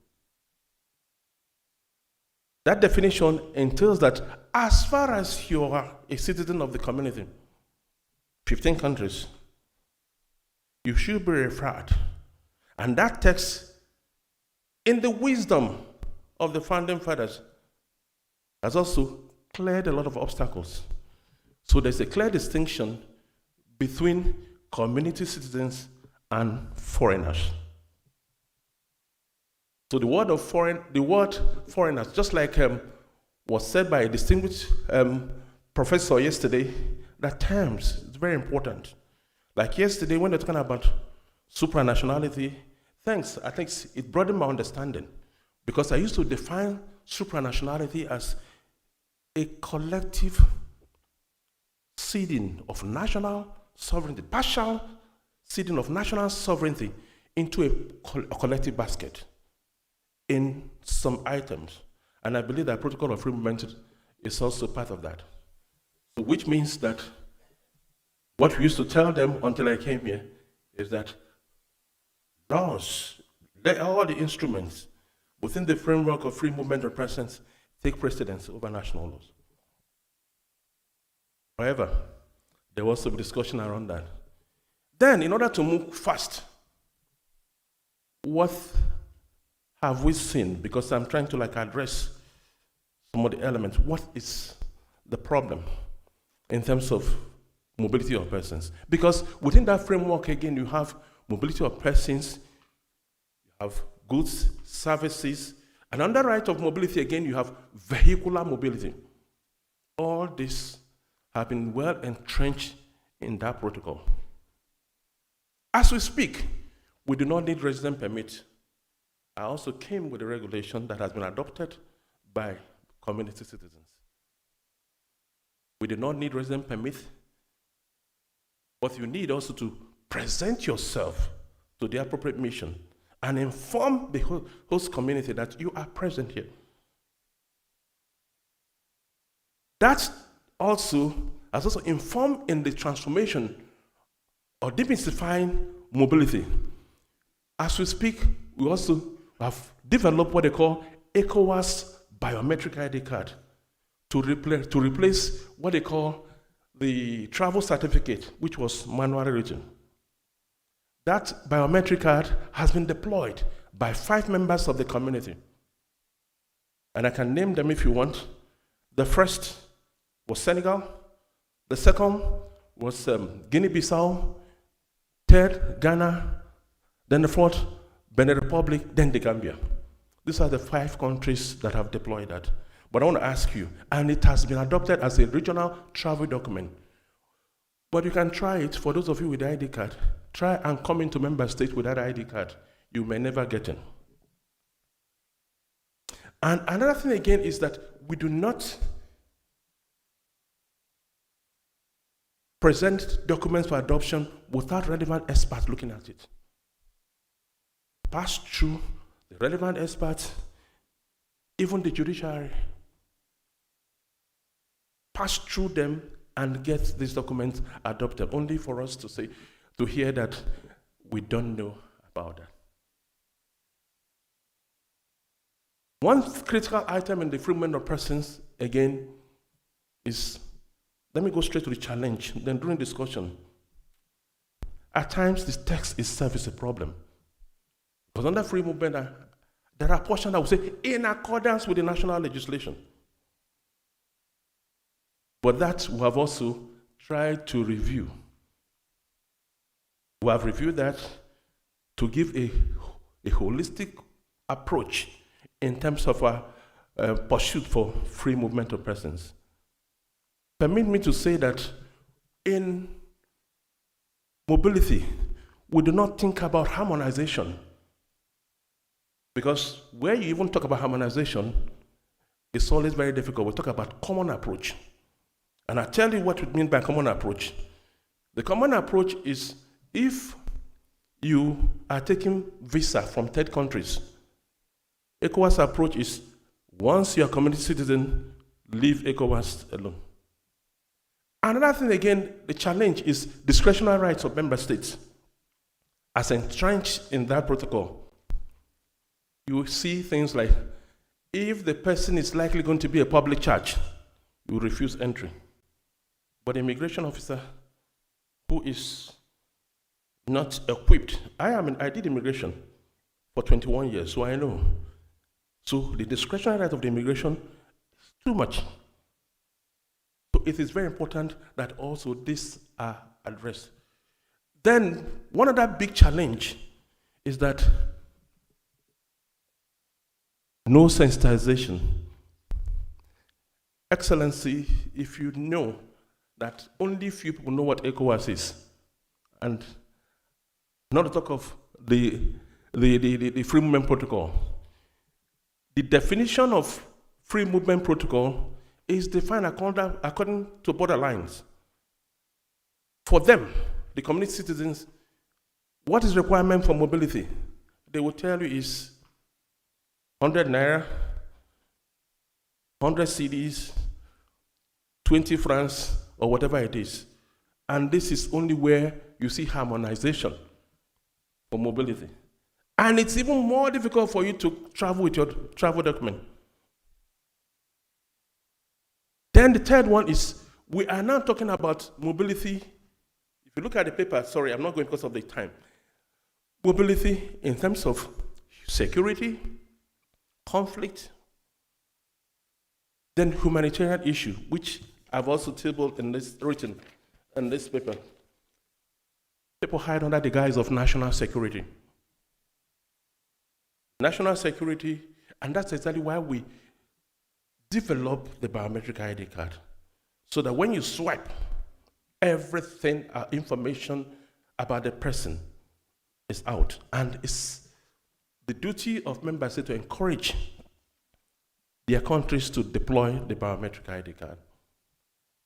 That definition entails that as far as you are a citizen of the community, 15 countries, you should be referred. And that text, in the wisdom of the founding fathers, has also cleared a lot of obstacles. So there's a clear distinction between community citizens and foreigners. So the word foreigners, just like was said by a distinguished professor yesterday, that terms is very important. Like yesterday, when they're talking about supranationality, I think it broadened my understanding, because I used to define supranationality as a collective ceding of national sovereignty, partial ceding of national sovereignty into a collective basket in some items. And I believe that protocol of free movement is also part of that. So which means that what we used to tell them until I came here is that laws, all the instruments within the framework of free movement of persons take precedence over national laws. However, there was some discussion around that. Then, in order to move fast, what have we seen? Because I'm trying to address some of the elements. What is the problem in terms of mobility of persons? Because within that framework, again, you have mobility of persons, you have goods, services, and under right of mobility, again, you have vehicular mobility. All this have been well entrenched in that protocol. As we speak, we do not need resident permit. I also came with a regulation that has been adopted by community citizens. We do not need resident permit, but you need also to present yourself to the appropriate mission and inform the host community that you are present here. That also has also informed in the transformation or demystifying mobility. As we speak, we also have developed what they call ECOWAS biometric ID card to replace what they call the travel certificate, which was manually written. That biometric card has been deployed by 5 members of the community. And I can name them if you want. The first was Senegal. The second was Guinea-Bissau. Third, Ghana. Then the fourth, Benin Republic, then the Gambia. These are the 5 countries that have deployed that. But I want to ask you, and it has been adopted as a regional travel document. But you can try it, for those of you with the ID card, try and come into member state with that ID card. You may never get in. And another thing again is that we do not present documents for adoption without relevant experts looking at it. Pass through the relevant experts, even the judiciary, pass through them and get these documents adopted, only for us to hear that we don't know about that. One critical item in the free movement of persons, again, is, let me go straight to the challenge, then during discussion. At times, this text itself is a problem. Because under free movement, there are portions that will say, in accordance with the national legislation. But that we have also tried to review. We have reviewed that to give a holistic approach in terms of our pursuit for free movement of persons. Permit me to say that in mobility, we do not think about harmonization. Because where you even talk about harmonization, it's always very difficult. We talk about common approach. And I tell you what we mean by common approach. The common approach is if you are taking visa from third countries, ECOWAS approach is once you're a community citizen, leave ECOWAS alone. Another thing again, the challenge is discretionary rights of member states. As entrenched in that protocol, you will see things like, if the person is likely going to be a public charge, you will refuse entry. But the immigration officer who is not equipped, I did immigration for 21 years, so I know. So the discretionary right of the immigration is too much. So it is very important that also these are addressed. Then one other big challenge is that no sensitization. Excellency, if you know that only few people know what ECOWAS is, and not to talk of the free movement protocol. The definition of free movement protocol is defined according to border lines. For them, the community citizens, what is requirement for mobility? They will tell you is 100 naira, 100 cedis, 20 francs, or whatever it is. And this is only where you see harmonization for mobility. And it's even more difficult for you to travel with your travel document. Then the third one is, we are now talking about mobility. If you look at the paper, sorry, I'm not going because of the time. Mobility in terms of security, conflict, then humanitarian issue, which I've also tabled in this, written in this paper. People hide under the guise of national security. National security, and that's exactly why we develop the biometric ID card. So that when you swipe, everything, information about the person is out. And it's the duty of member states to encourage their countries to deploy the biometric ID card.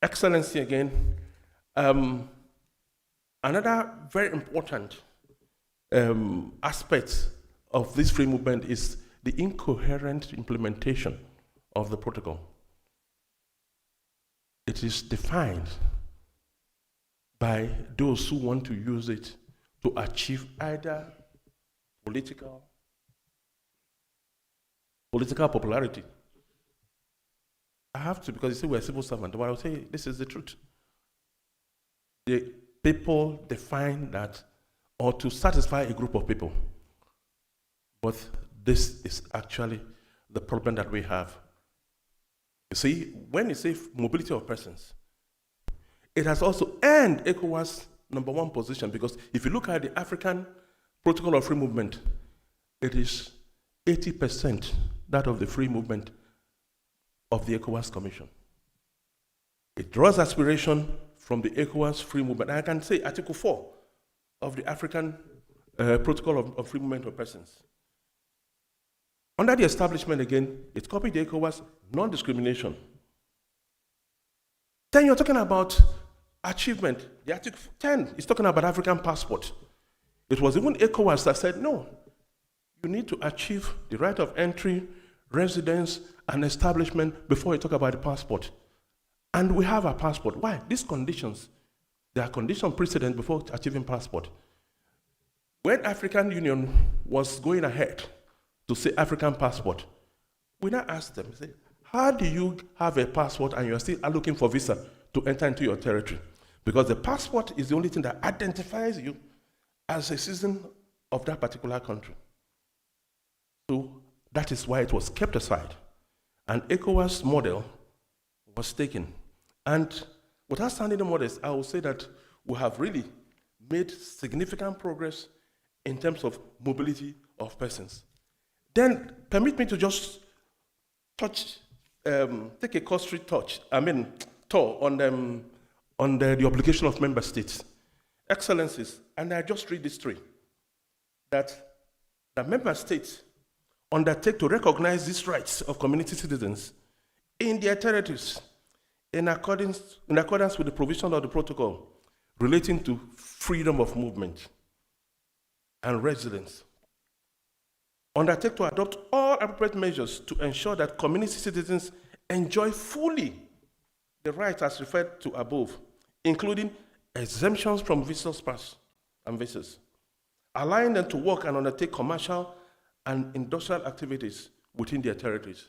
Excellency again, another very important aspect of this free movement is the incoherent implementation of the protocol. It is defined by those who want to use it to achieve either political popularity. I have to, because you say we're civil servants, but I'll say this is the truth. The people define that, or to satisfy a group of people. But this is actually the problem that we have. You see, when you say mobility of persons, it has also earned ECOWAS #1 position, because if you look at the African Protocol of Free Movement, it is 80% that of the free movement of the ECOWAS Commission. It draws aspiration from the ECOWAS free movement. And I can say Article 4 of the African Protocol of Free Movement of Persons. Under the establishment again, it copied the ECOWAS non-discrimination. Then you're talking about achievement. The Article 10 is talking about African passport. It was even ECOWAS that said, no, you need to achieve the right of entry, residence, and establishment before you talk about the passport. And we have a passport. Why? These conditions, there are condition precedent before achieving passport. When African Union was going ahead to say African passport, we now asked them, say, how do you have a passport and you're still looking for visa to enter into your territory? Because the passport is the only thing that identifies you as a citizen of that particular country. So that is why it was kept aside. And ECOWAS model was taken. And without sounding the modest, I will say that we have really made significant progress in terms of mobility of persons. Then permit me to just touch, take a cursory tour on the obligation of member states. Excellencies, and I just read this three, that the member states undertake to recognize these rights of community citizens in their territories in accordance with the provision of the protocol relating to freedom of movement and residence. Undertake to adopt all appropriate measures to ensure that community citizens enjoy fully the rights as referred to above, including exemptions from visitors pass and visas, allowing them to work and undertake commercial and industrial activities within their territories.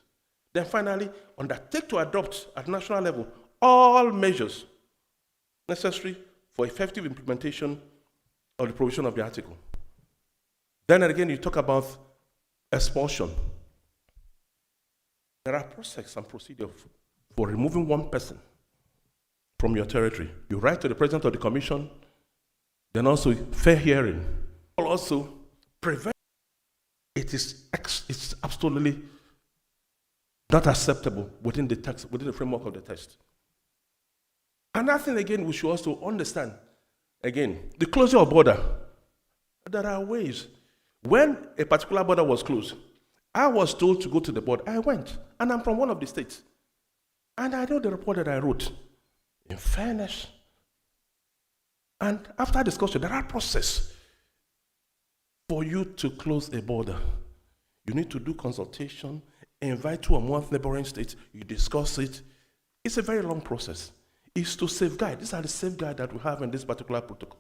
Then finally, undertake to adopt at national level all measures necessary for effective implementation of the provision of the article. Then again, you talk about expulsion. There are processes and procedures for removing one person from your territory. You write to the president of the commission, then also fair hearing. Also prevent. It's absolutely not acceptable within the text, within the framework of the text. Another thing again, we should also understand, again, the closure of border. There are ways. When a particular border was closed, I was told to go to the border. I went, and I'm from one of the states. And I know the report that I wrote, in fairness. And after discussion, there are processes for you to close a border. You need to do consultation, invite 2 or more neighboring states, you discuss it. It's a very long process. It's to safeguard. These are the safeguards that we have in this particular protocol.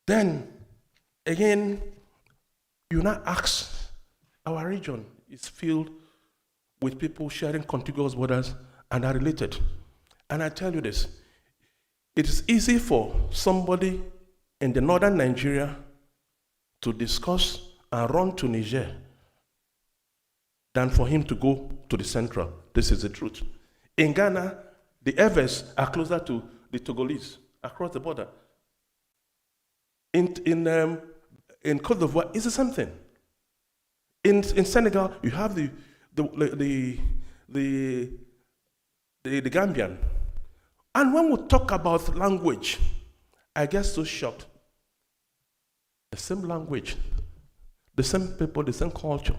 Then, again, you now ask, our region is filled with people sharing contiguous borders and are related. And I tell you this, it is easy for somebody in the northern Nigeria to discuss and run to Niger than for him to go to the central. This is the truth. In Ghana, the Evers are closer to the Togolese across the border. In Côte d'Ivoire, it's the same thing. In Senegal, you have the Gambian. And when we talk about language, I get so shocked. The same language, the same people, the same culture.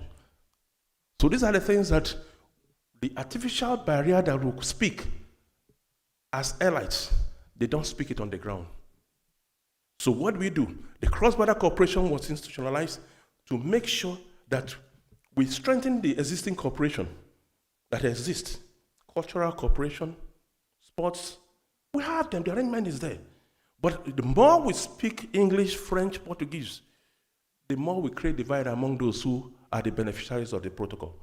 So these are the things that the artificial barrier that we speak as allies, they don't speak it on the ground. So what we do, the cross-border cooperation was institutionalized to make sure that we strengthen the existing cooperation that exists. Cultural cooperation, sports, we have them, the arrangement is there. But the more we speak English, French, Portuguese, the more we create divide among those who are the beneficiaries of the protocol.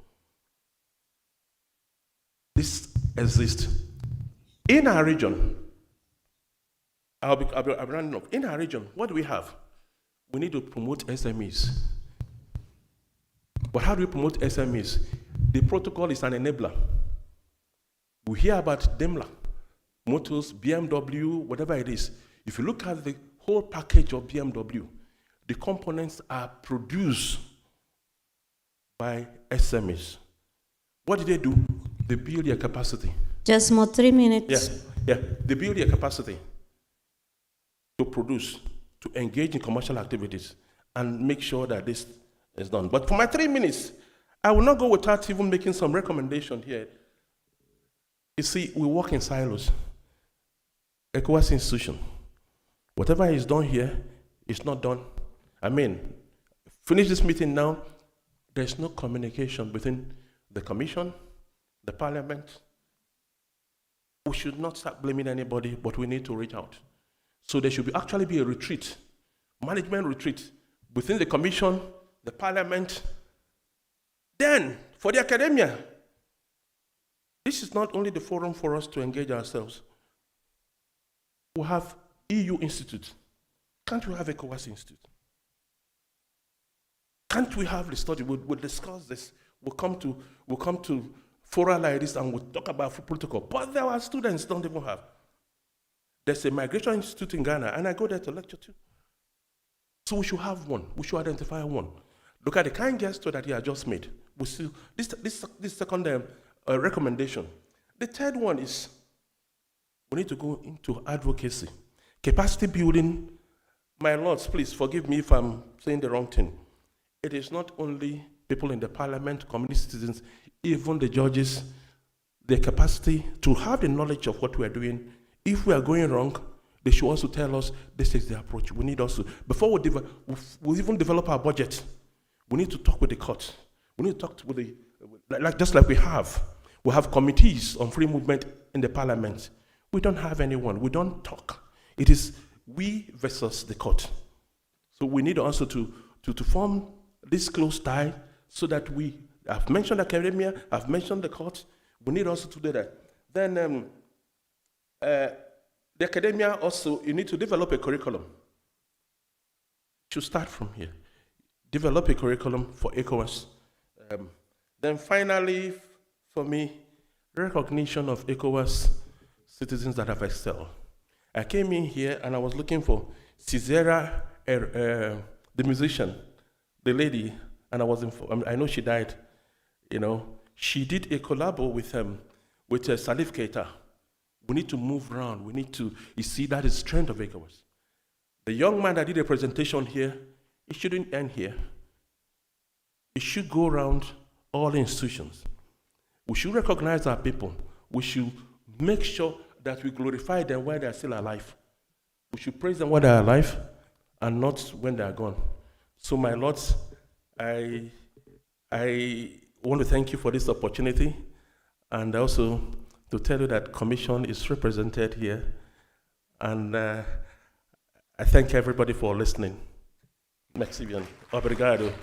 This exists. In our region, I'll be rounding up. In our region, what do we have? We need to promote SMEs. But how do we promote SMEs? The protocol is an enabler. We hear about Daimler, Motors, BMW, whatever it is. If you look at the whole package of BMW, the components are produced by SMEs. What do? They build their capacity. Just more 3 minutes. Yeah. They build their capacity to produce, to engage in commercial activities, and make sure that this is done. But for my 3 minutes, I will not go without even making some recommendation here. You see, we work in silos. ECOWAS institution. Whatever is done here is not done. Finish this meeting now, there's no communication between the commission, the parliament. We should not start blaming anybody, but we need to reach out. So there should actually be a retreat, management retreat, within the commission, the parliament. Then, for the academia, this is not only the forum for us to engage ourselves. We have EU Institute. Can't we have ECOWAS Institute? Can't we have the study? We'll discuss this. We'll come to fora like this and we'll talk about protocol. But there are students don't even have. There's a migration institute in Ghana, and I go there to lecture too. So we should have one. We should identify one. Look at the kind gesture that he has just made. We see this second recommendation. The third one is we need to go into advocacy, capacity building. My lords, please forgive me if I'm saying the wrong thing. It is not only people in the parliament, community citizens, even the judges, their capacity to have the knowledge of what we are doing. If we are going wrong, they should also tell us this is the approach. We need also, before we even develop our budget, we need to talk with the courts. We need to talk with just like we have committees on free movement in the parliament. We don't have anyone. We don't talk. It is we versus the court. So we need also to form this close tie so that I've mentioned academia, I've mentioned the court. We need also to do that. Then the academia also, you need to develop a curriculum. To start from here. Develop a curriculum for ECOWAS. Then finally, for me, recognition of ECOWAS citizens that have excelled. I came in here and I was looking for Cesara, the musician, the lady, and I know she died. She did a collabo with Salif Keita. We need to move around. We need to, you see, that is strength of ECOWAS. The young man that did a presentation here, it shouldn't end here. It should go around all institutions. We should recognize our people. We should make sure that we glorify them while they're still alive. We should praise them while they're alive and not when they're gone. So my lords, I want to thank you for this opportunity, and also to tell you that Commission is represented here, and I thank everybody for listening. Merci bien. Obrigado.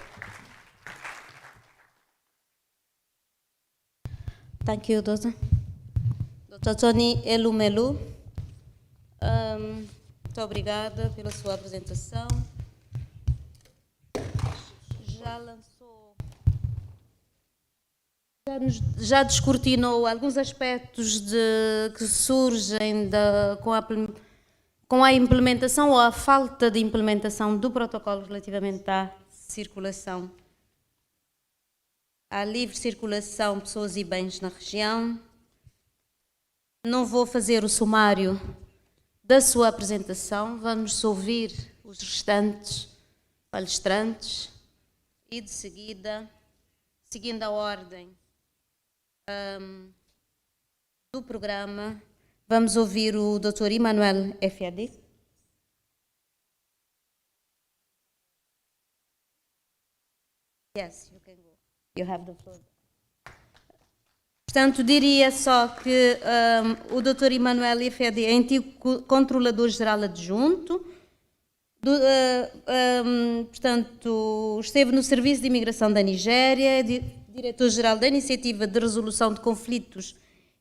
Thank you, Dr. Tony Elumelu. Muito obrigada pela sua apresentação. Já descortinou alguns aspectos que surgem com a implementação ou a falta de implementação do protocolo relativamente à circulação, à livre circulação de pessoas e bens na região. Não vou fazer o sumário da sua apresentação, vamos ouvir os restantes palestrantes e de seguida, seguindo a ordem do programa, vamos ouvir o Dr. Emmanuel Verde. Yes, you can go. You have the floor. Portanto, diria só que o Dr. Emmanuel Verde é antigo controlador-geral adjunto, portanto, esteve no Serviço de Imigração da Nigéria, diretor-geral da Iniciativa de Resolução de Conflitos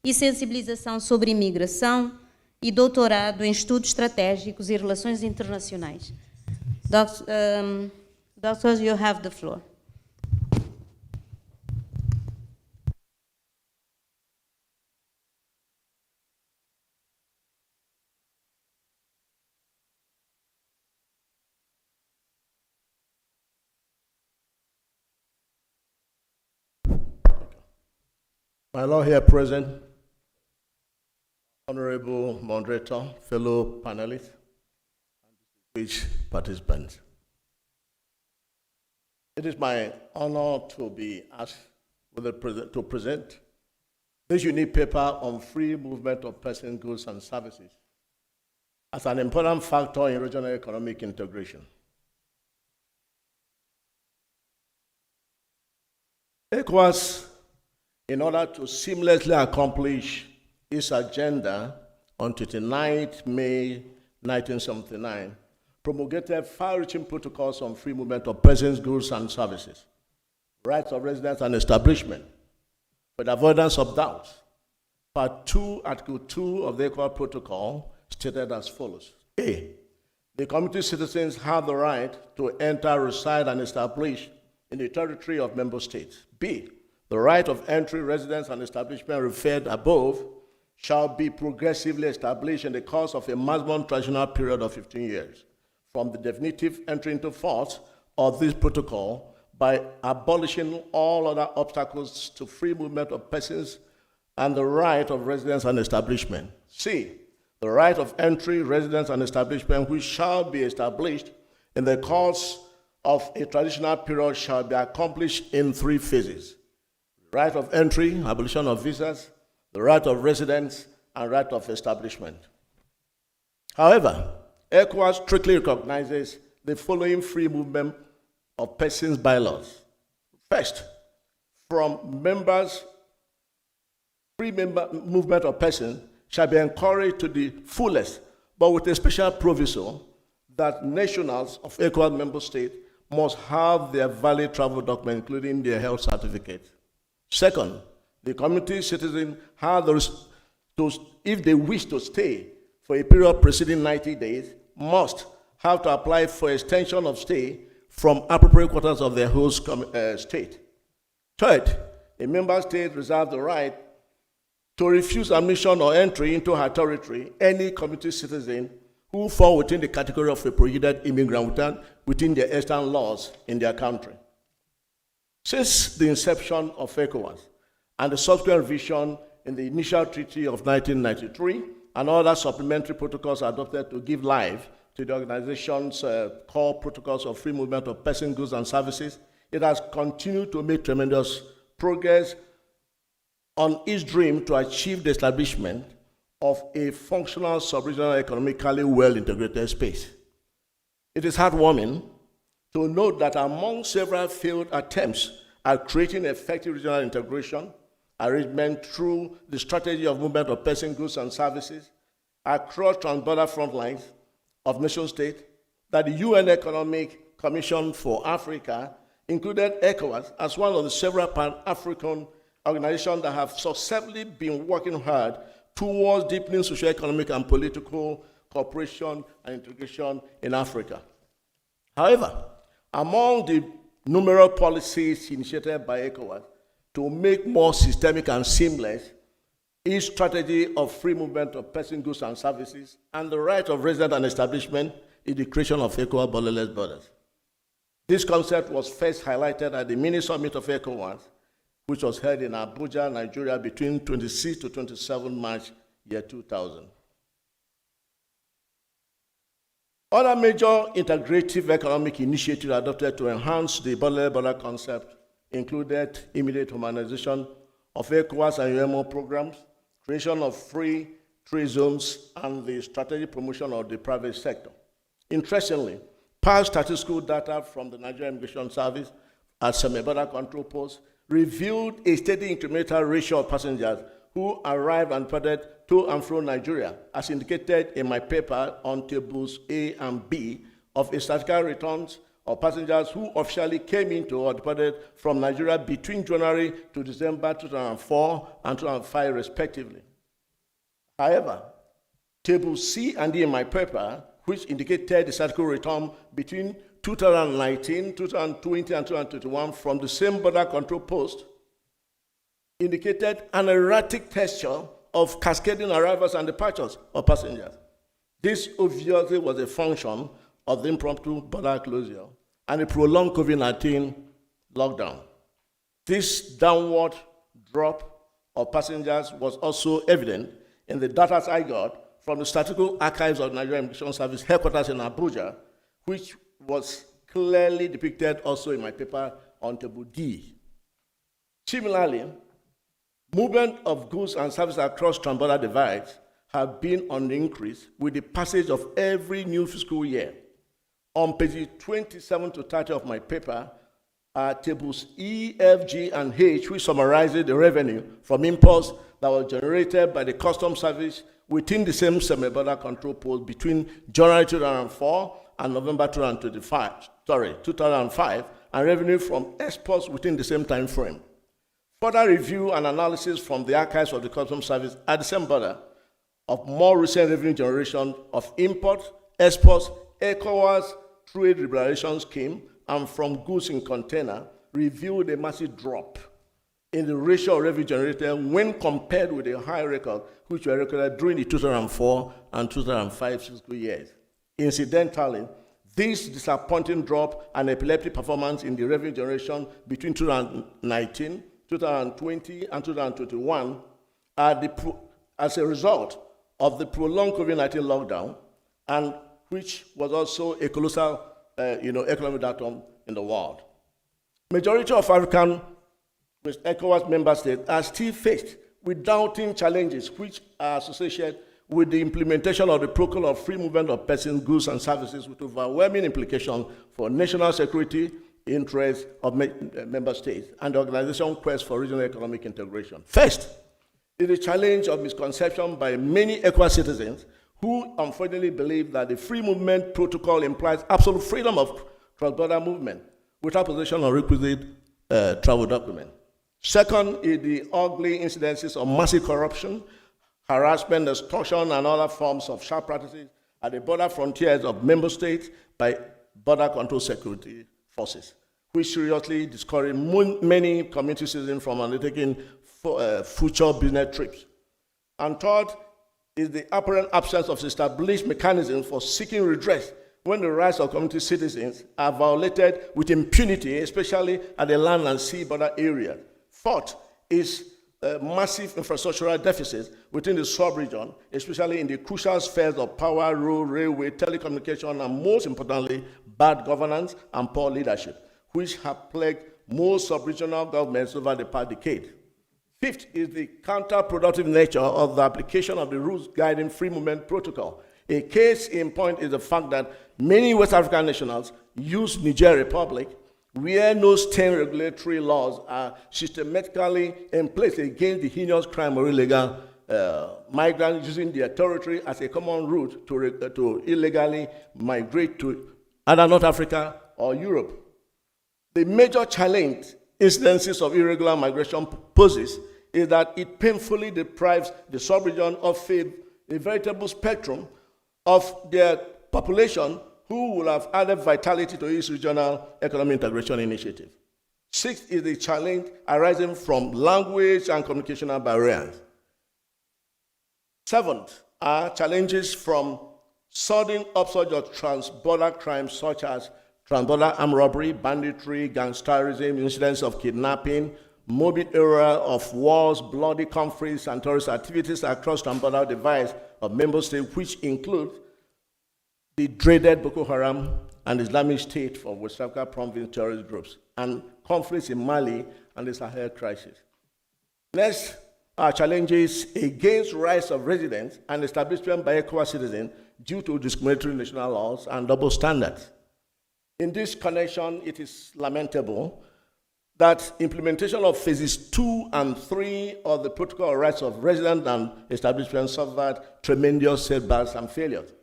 e Sensibilização sobre Imigração e doutorado em Estudos Estratégicos e Relações Internacionais. Doctor, you have the floor. My Lord here present, Honorable Moderator, fellow panelists, and distinguished participants. It is my honor to be asked to present this unique paper on free movement of persons, goods, and services as an important factor in regional economic integration. ECOWAS, in order to seamlessly accomplish its agenda on 29th May 1979, promulgated far-reaching protocols on free movement of persons, goods, and services, rights of residence and establishment, for the avoidance of doubt. Part 2, Article 2 of the ECOWAS Protocol stated as follows. A, the community citizens have the right to enter, reside, and establish in the territory of member states. B, the right of entry, residence, and establishment referred above shall be progressively established in the course of a maximum transitional period of 15 years from the definitive entry into force of this protocol by abolishing all other obstacles to free movement of persons and the right of residence and establishment. C, the right of entry, residence, and establishment which shall be established in the course of a transitional period shall be accomplished in 3 phases. Right of entry, abolition of visas, the right of residence, and right of establishment. However, ECOWAS strictly recognizes the following free movement of persons bylaws. First, from members, free movement of persons shall be encouraged to the fullest, but with a special proviso that nationals of ECOWAS member states must have their valid travel document, including their health certificate. Second, the community citizen have if they wish to stay for a period preceding 90 days, must have to apply for extension of stay from appropriate quarters of their host state. Third, a member state reserves the right to refuse admission or entry into her territory any community citizen who fall within the category of a prohibited immigrant within the extant laws in their country. Since the inception of ECOWAS and the subsequent revision in the initial treaty of 1993 and other supplementary protocols adopted to give life to the organization's core protocols of free movement of persons, goods, and services, it has continued to make tremendous progress on its dream to achieve the establishment of a functional sub-regional economically well-integrated space. It is heartwarming to note that among several failed attempts at creating effective regional integration arrangement through the strategy of movement of persons, goods, and services across transborder front lines of nation states, that the UN Economic Commission for Africa included ECOWAS as one of the several Pan-African organizations that have successfully been working hard towards deepening socio-economic and political cooperation and integration in Africa. However, among the numerous policies initiated by ECOWAS to make more systemic and seamless its strategy of free movement of persons, goods, and services, and the right of residence and establishment is the creation of ECOWAS borderless borders. This concept was first highlighted at the mini summit of ECOWAS, which was held in Abuja, Nigeria, between 26 to 27 March, year 2000. Other major integrative economic initiatives adopted to enhance the borderless border concept included immediate humanization of ECOWAS and UMO programs, creation of free trade zones, and the strategic promotion of the private sector. Interestingly, past statistical data from the Nigerian Immigration Service at semi-border control posts revealed a steady incremental ratio of passengers who arrived and departed to and from Nigeria, as indicated in my paper on tables A and B of statistical returns of passengers who officially came into or departed from Nigeria between January to December 2004 and 2005, respectively. However, table C and D in my paper, which indicated the statistical return between 2019, 2020, and 2021 from the same border control post, indicated an erratic texture of cascading arrivals and departures of passengers. This obviously was a function of the impromptu border closure and a prolonged COVID-19 lockdown. This downward drop of passengers was also evident in the data I got from the Statistical Archives of Nigerian Immigration Service headquarters in Abuja, which was clearly depicted also in my paper on table D. Similarly, movement of goods and services across transborder divides have been on the increase with the passage of every new fiscal year. On pages 27 to 30 of my paper are tables E, F, G, and H, which summarizes the revenue from imports that was generated by the Customs Service within the same semi-border control post between January 2004 and November 2005, and revenue from exports within the same time frame. Further review and analysis from the archives of the Customs Service at the same border of more recent revenue generation of imports, exports, ECOWAS trade liberalization scheme, and from goods in container revealed a massive drop in the ratio of revenue generated when compared with the high record which were recorded during the 2004 and 2005 fiscal years. Incidentally, this disappointing drop and epileptic performance in the revenue generation between 2019, 2020, and 2021 are as a result of the prolonged COVID-19 lockdown, and which was also a colossal economic datum in the world. Majority of African ECOWAS member states are still faced with daunting challenges which are associated with the implementation of the protocol of free movement of persons, goods, and services with overwhelming implications for national security interests of member states and the organization's quest for regional economic integration. First, is the challenge of misconception by many ECOWAS citizens who unfortunately believe that the free movement protocol implies absolute freedom of cross-border movement without possession of requisite travel document. Second is the ugly incidences of massive corruption, harassment, extortion, and other forms of sharp practices at the border frontiers of member states by border control security forces, which seriously discourage many community citizens from undertaking future business trips. And third is the apparent absence of established mechanisms for seeking redress when the rights of community citizens are violated with impunity, especially at the land and sea border areas. Fourth is massive infrastructural deficits within the sub-region, especially in the crucial spheres of power, road, railway, telecommunication, and most importantly, bad governance and poor leadership, which have plagued most sub-regional governments over the past decade. Fifth is the counterproductive nature of the application of the rules guiding free movement protocol. A case in point is the fact that many West African nationals use Niger Republic, where no state regulatory laws are systematically in place against the heinous crime of illegal migrants using their territory as a common route to illegally migrate to either North Africa or Europe. The major challenge incidences of irregular migration poses is that it painfully deprives the sub-region of a veritable spectrum of their population who will have added vitality to its regional economic integration initiative. Sixth is the challenge arising from language and communicational barriers. Seventh are challenges from sudden upsurge of trans-border crimes such as trans-border armed robbery, banditry, gangsterism, incidents of kidnapping, morbid era of wars, bloody conflicts, and terrorist activities across trans-border divides of member states, which include the dreaded Boko Haram and Islamic State for West Africa province terrorist groups, and conflicts in Mali and the Sahel crisis. Next are challenges against rights of residents and establishment by ECOWAS citizens due to discriminatory national laws and double standards. In this connection, it is lamentable that implementation of phases 2 and 3 of the Protocol on Rights of Residents and Establishment suffered tremendous setbacks and failures.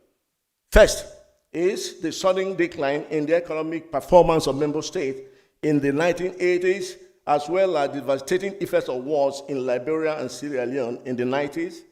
First is the sudden decline in the economic performance of member states in the 1980s, as well as the devastating effects of wars in Liberia and Sierra Leone in the 90s,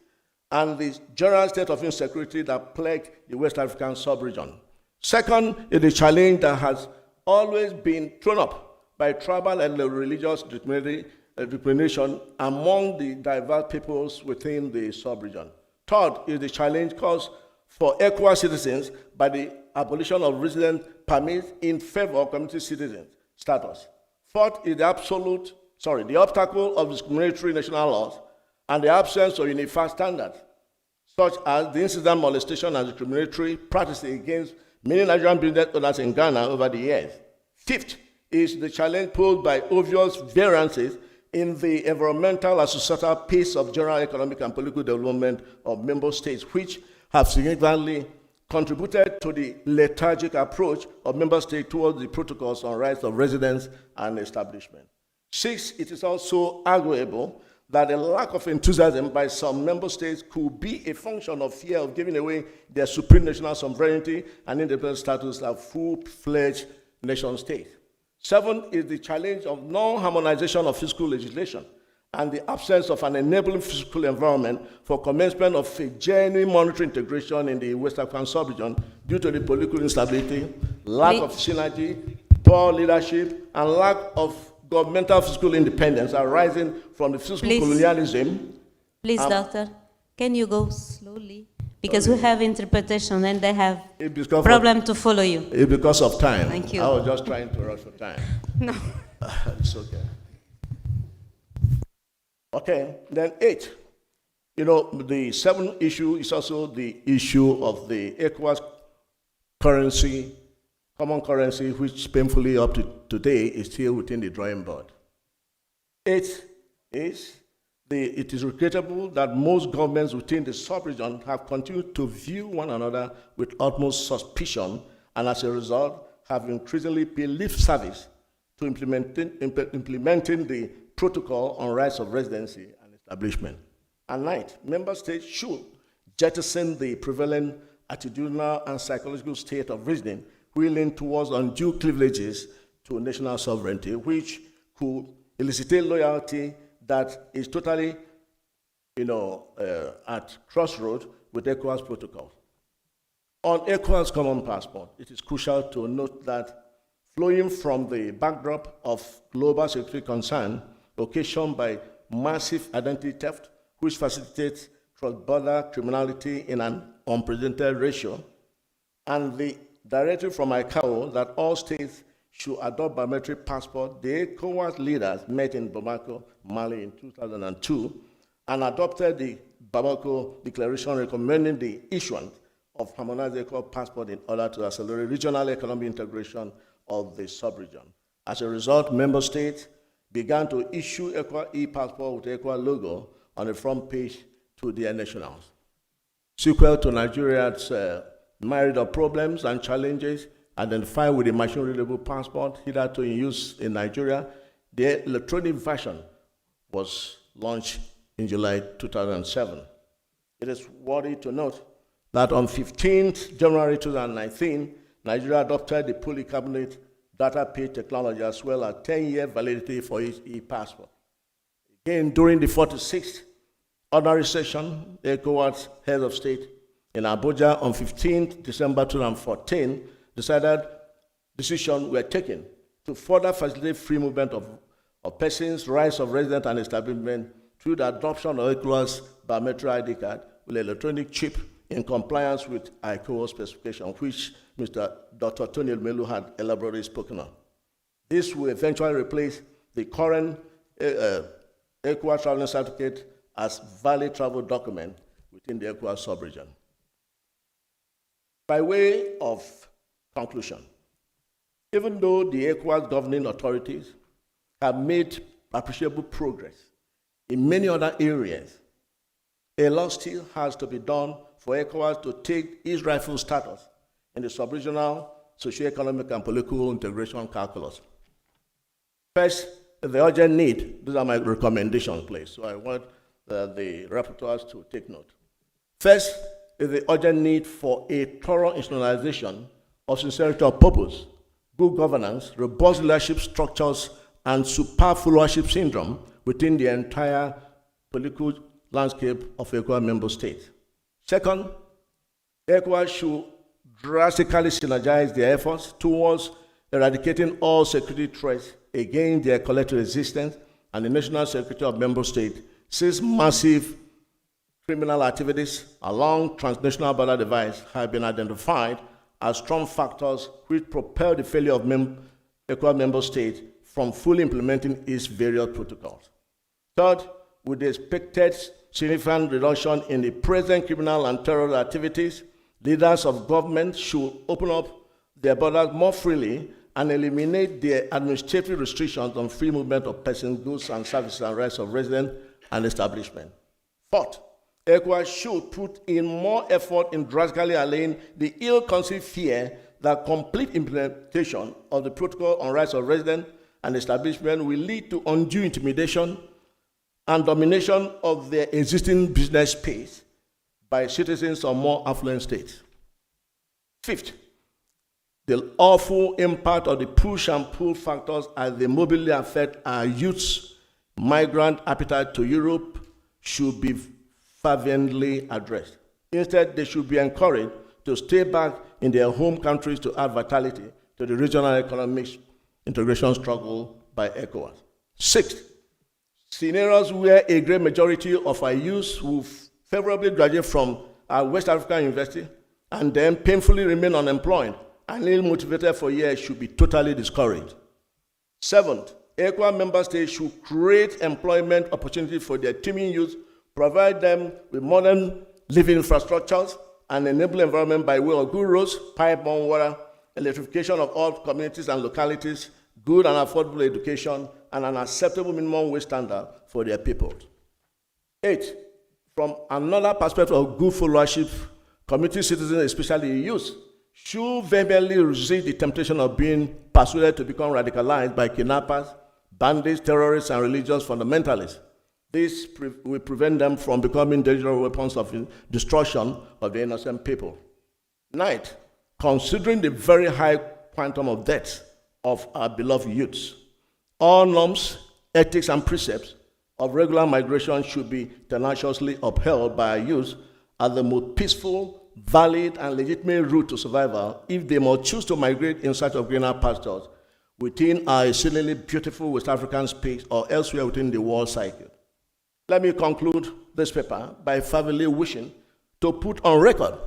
and the general state of insecurity that plagued the West African sub-region. Second is the challenge that has always been thrown up by tribal and religious discrimination among the diverse peoples within the sub-region. Third is the challenge caused for ECOWAS citizens by the abolition of resident permits in favor of community citizen status. Fourth is the obstacle of discriminatory national laws and the absence of unified standards, such as the incident molestation and discriminatory practices against many Nigerian business owners in Ghana over the years. Fifth is the challenge posed by obvious variances in the environmental and societal pace of general economic and political development of member states, which have significantly contributed to the lethargic approach of member states towards the protocols on rights of residents and establishment. Six, it is also arguable that a lack of enthusiasm by some member states could be a function of fear of giving away their supreme national sovereignty and independent status as full-fledged nation states. Seven is the challenge of non-harmonization of fiscal legislation and the absence of an enabling fiscal environment for commencement of a genuine monetary integration in the West African sub-region due to the political instability, lack of synergy, poor leadership, and lack of governmental fiscal independence arising from the fiscal colonialism. Please, doctor, can you go slowly? Because we have interpretation and they have problem to follow you. It's because of time. Thank you. I was just trying to rush for time. No. It's okay. Okay, then 8. The 7th issue is also the issue of the ECOWAS currency, common currency, which painfully up to today is still within the drawing board. 8 is it is regrettable that most governments within the sub-region have continued to view one another with utmost suspicion and as a result have increasingly paid lip service to implementing the Protocol on Rights of Residency and Establishment. And ninth, member states should jettison the prevalent attitudinal and psychological state of reasoning which lean towards undue privileges to national sovereignty, which could elicit loyalty that is totally, at crossroads with ECOWAS protocol. On ECOWAS common passport, it is crucial to note that flowing from the backdrop of global security concern occasioned by massive identity theft, which facilitates cross-border criminality in an unprecedented ratio, and the directive from ICAO that all states should adopt biometric passport, the ECOWAS leaders met in Bamako, Mali in 2002, and adopted the Bamako Declaration recommending the issuance of harmonized ECOWAS passport in order to accelerate regional economic integration of the sub-region. As a result, member states began to issue ECOWAS e-passport with the ECOWAS logo on the front page to their nationals. Sequel to Nigeria's myriad of problems and challenges identified with the machine-readable passport hitherto in use in Nigeria, the electronic version was launched in July 2007. It is worthy to note that on 15th January 2019, Nigeria adopted the polycarbonate data page technology as well as 10-year validity for its e-passport. Again, during the 46th ordinary session, the ECOWAS heads of state in Abuja on 15th December 2014 decisions were taken to further facilitate free movement of persons, rights of residents and establishment through the adoption of ECOWAS biometric ID card with electronic chip in compliance with ICAO specification, which Dr. Tony Melu had elaborately spoken on. This will eventually replace the current ECOWAS traveling certificate as valid travel document within the ECOWAS sub-region. By way of conclusion, even though the ECOWAS governing authorities have made appreciable progress in many other areas, a lot still has to be done for ECOWAS to take its rightful status in the sub-regional socio-economic and political integration calculus. First, the urgent need, these are my recommendations, please, so I want the rapporteurs to take note. First is the urgent need for a thorough institutionalization of sincerity of purpose, good governance, robust leadership structures, and super followership syndrome within the entire political landscape of ECOWAS member states. Second, ECOWAS should drastically synergize their efforts towards eradicating all security threats against their collective existence and the national security of member states, since massive criminal activities along transnational border divides have been identified as strong factors which propel the failure of ECOWAS member states from fully implementing its various protocols. Third, with the expected significant reduction in the present criminal and terror activities, leaders of government should open up their borders more freely and eliminate the administrative restrictions on free movement of persons, goods, and services and rights of residents and establishment. Fourth, ECOWAS should put in more effort in drastically allaying the ill-conceived fear that complete implementation of the protocol on rights of residents and establishment will lead to undue intimidation and domination of their existing business space by citizens of more affluent states. Fifth, the awful impact of the push and pull factors as they mobilely affect our youth's migrant appetite to Europe should be fervently addressed. Instead, they should be encouraged to stay back in their home countries to add vitality to the regional economic integration struggle by ECOWAS. Sixth, scenarios where a great majority of our youth will favorably graduate from our West African university and then painfully remain unemployed and ill-motivated for years should be totally discouraged. Seventh, ECOWAS member states should create employment opportunities for their teeming youth, provide them with modern living infrastructures, and enable environment by way of good roads, pipe-borne water, electrification of all communities and localities, good and affordable education, and an acceptable minimum wage standard for their people. 8, from another perspective of good followership, community citizens, especially youth, should vehemently resist the temptation of being persuaded to become radicalized by kidnappers, bandits, terrorists, and religious fundamentalists. This will prevent them from becoming dangerous weapons of destruction of the innocent people. 9th, considering the very high quantum of death of our beloved youths, all norms, ethics, and precepts of regular migration should be tenaciously upheld by our youth as the most peaceful, valid, and legitimate route to survival if they must choose to migrate in search of greener pastures within our exceedingly beautiful West African space or elsewhere within the world cycle. Let me conclude this paper by fervently wishing to put on record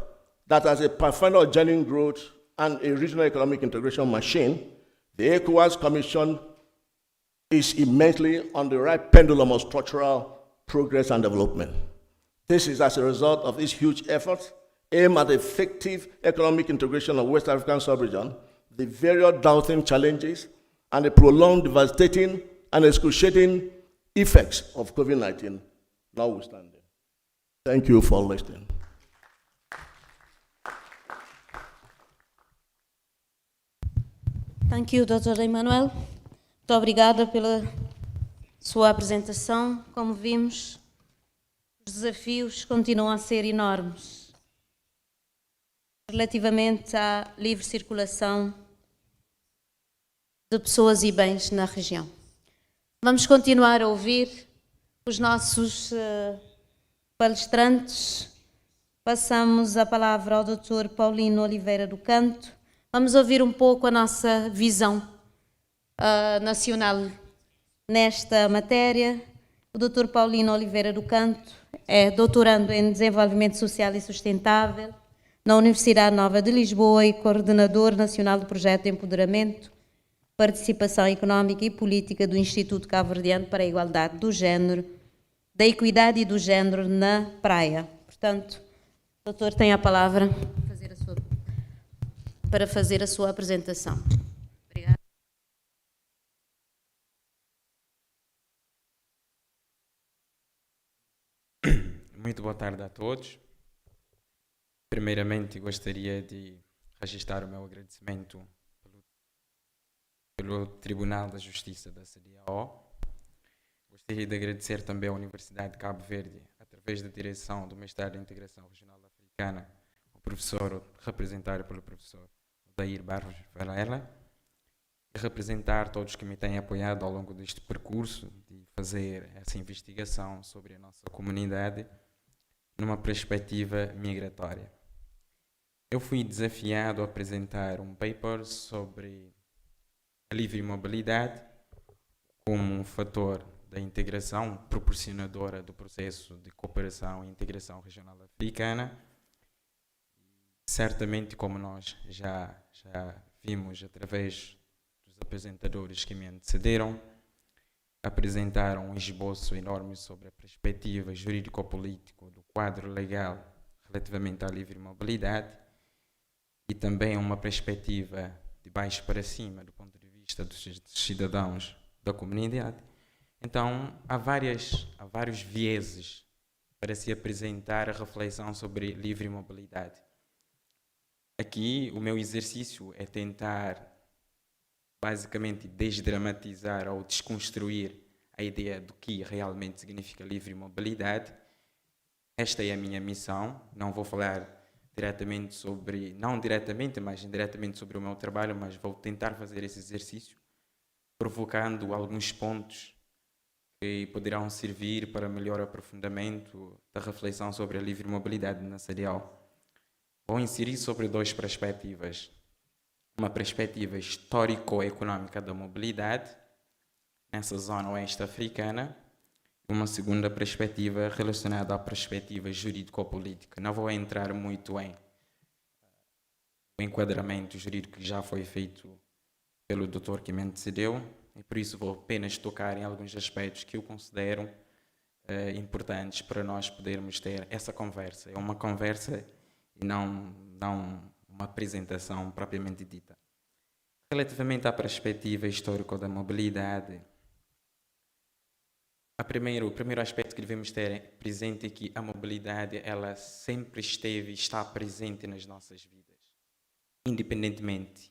that as a pathfinder of genuine growth and a regional economic integration machine, the ECOWAS Commission is immensely on the right pendulum of structural progress and development. This is as a result of this huge effort aimed at effective economic integration of West African sub-region, the various daunting challenges, and the prolonged, devastating, and excruciating effects of COVID-19 notwithstanding. Thank you for listening. Thank you, Dr. Emmanuel. Muito obrigada pela sua apresentação. Como vimos, os desafios continuam a ser enormes relativamente à livre circulação de pessoas e bens na região. Vamos continuar a ouvir os nossos palestrantes. Passamos a palavra ao Dr. Paulino Oliveira do Canto. Vamos ouvir um pouco a nossa visão nacional nesta matéria. O Dr. Paulino Oliveira do Canto é doutorando em Desenvolvimento Social e Sustentável na Universidade Nova de Lisboa e coordenador nacional do projeto de empoderamento, participação económica e política do Instituto Cabo-Verdiano para a Igualdade do Género, da Equidade e do Género na Praia. Portanto, o doutor tem a palavra para fazer a sua apresentação. Obrigada. Muito boa tarde a todos. Primeiramente, gostaria de registrar o meu agradecimento pelo Tribunal da Justiça da CDAO. Gostaria de agradecer também à Universidade de Cabo Verde, através da direção do Mestrado de Integração Regional Africana, o professor, representado pelo professor Dair Barros Varela, e representar todos que me têm apoiado ao longo deste percurso de fazer essa investigação sobre a nossa comunidade numa perspectiva migratória. Eu fui desafiado a apresentar um paper sobre a livre mobilidade como um fator da integração proporcionadora do processo de cooperação e integração regional africana. Certamente, como nós já vimos através dos apresentadores que me antecederam, apresentaram um esboço enorme sobre a perspectiva jurídico-político do quadro legal relativamente à livre mobilidade e também uma perspectiva de baixo para cima do ponto de vista dos cidadãos da comunidade. Então, há vários vieses para se apresentar a reflexão sobre livre mobilidade. Aqui, o meu exercício é tentar, basicamente, desdramatizar ou desconstruir a ideia do que realmente significa livre mobilidade. Esta é a minha missão. Não vou falar diretamente sobre, não diretamente, mas indiretamente sobre o meu trabalho, mas vou tentar fazer esse exercício, provocando alguns pontos que poderão servir para melhor aprofundamento da reflexão sobre a livre mobilidade na CDAO. Vou inserir sobre duas perspectivas. Uma perspectiva histórico-econômica da mobilidade, nessa zona oeste africana, e uma segunda perspectiva relacionada à perspectiva jurídico-política. Não vou entrar muito em o enquadramento jurídico que já foi feito pelo doutor que me antecedeu, e por isso vou apenas tocar em alguns aspectos que eu considero importantes para nós podermos ter essa conversa. É uma conversa e não uma apresentação propriamente dita. Relativamente à perspectiva histórica da mobilidade, o primeiro aspecto que devemos ter presente é que a mobilidade ela sempre esteve e está presente nas nossas vidas, independentemente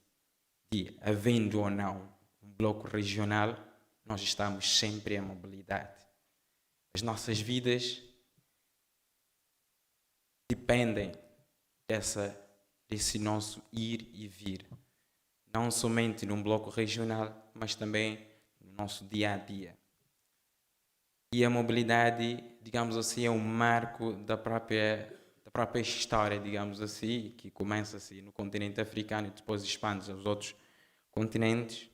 de havendo ou não um bloco regional, nós estamos sempre em mobilidade. As nossas vidas dependem desse nosso ir e vir. Não somente num bloco regional, mas também no nosso dia a dia. E a mobilidade, digamos assim, é um marco da própria história, digamos assim, que começa assim no continente africano e depois expande aos outros continentes.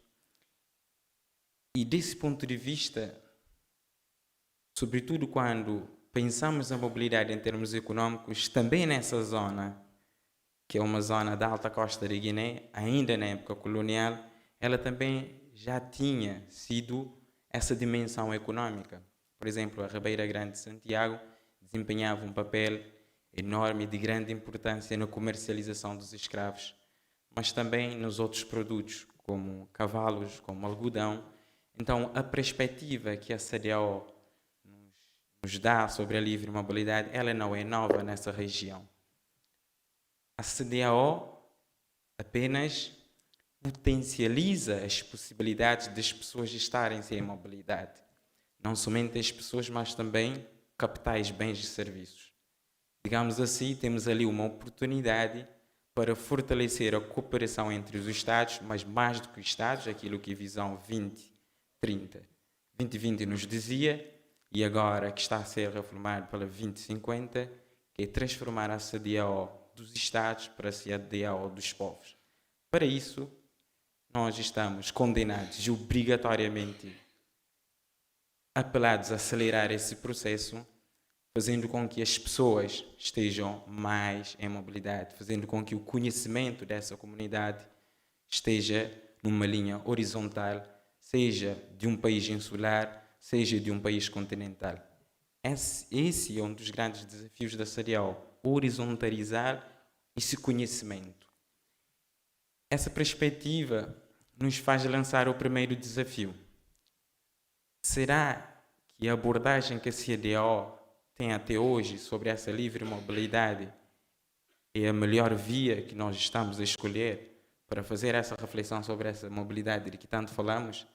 E desse ponto de vista, sobretudo quando pensamos na mobilidade em termos econômicos, também nessa zona, que é uma zona da alta costa da Guiné, ainda na época colonial, ela também já tinha sido essa dimensão econômica. Por exemplo, a Ribeira Grande de Santiago desempenhava um papel enorme e de grande importância na comercialização dos escravos, mas também nos outros produtos, como cavalos, como algodão. Então, a perspectiva que a CEDEAO nos dá sobre a livre mobilidade, ela não é nova nessa região. A CEDEAO apenas potencializa as possibilidades das pessoas estarem sem mobilidade. Não somente as pessoas, mas também capitais, bens e serviços. Digamos assim, temos ali uma oportunidade para fortalecer a cooperação entre os Estados, mas mais do que os Estados, aquilo que a Visão 2020 nos dizia, e agora que está a ser reformado pela 2050, que é transformar a CEDEAO dos Estados para a CEDEAO dos povos. Para isso, nós estamos condenados obrigatoriamente, apelados a acelerar esse processo, fazendo com que as pessoas estejam mais em mobilidade, fazendo com que o conhecimento dessa comunidade esteja numa linha horizontal, seja de um país insular, seja de um país continental. Esse é um dos grandes desafios da CEDEAO, horizontalizar esse conhecimento. Essa perspectiva nos faz lançar o primeiro desafio. Será que a abordagem que a CEDEAO tem até hoje sobre essa livre mobilidade é a melhor via que nós estamos a escolher para fazer essa reflexão sobre essa mobilidade de que tanto falamos?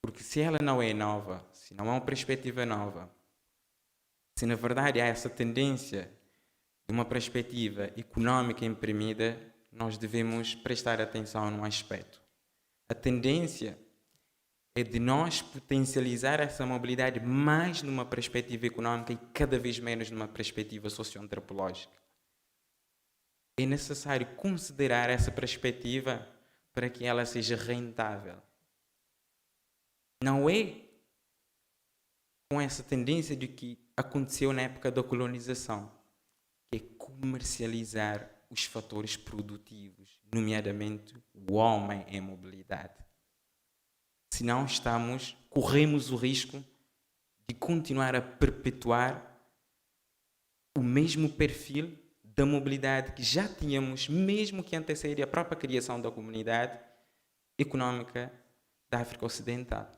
Porque se ela não é nova, se não há uma perspectiva nova, se na verdade há essa tendência de uma perspectiva econômica imprimida, nós devemos prestar atenção num aspecto. A tendência é de nós potencializar essa mobilidade mais numa perspectiva econômica e cada vez menos numa perspectiva socioantropológica. É necessário considerar essa perspectiva para que ela seja rentável. Não é com essa tendência de que aconteceu na época da colonização, que é comercializar os fatores produtivos, nomeadamente o homem em mobilidade. Senão corremos o risco de continuar a perpetuar o mesmo perfil da mobilidade que já tínhamos, mesmo que antecede a própria criação da comunidade econômica da África Ocidental.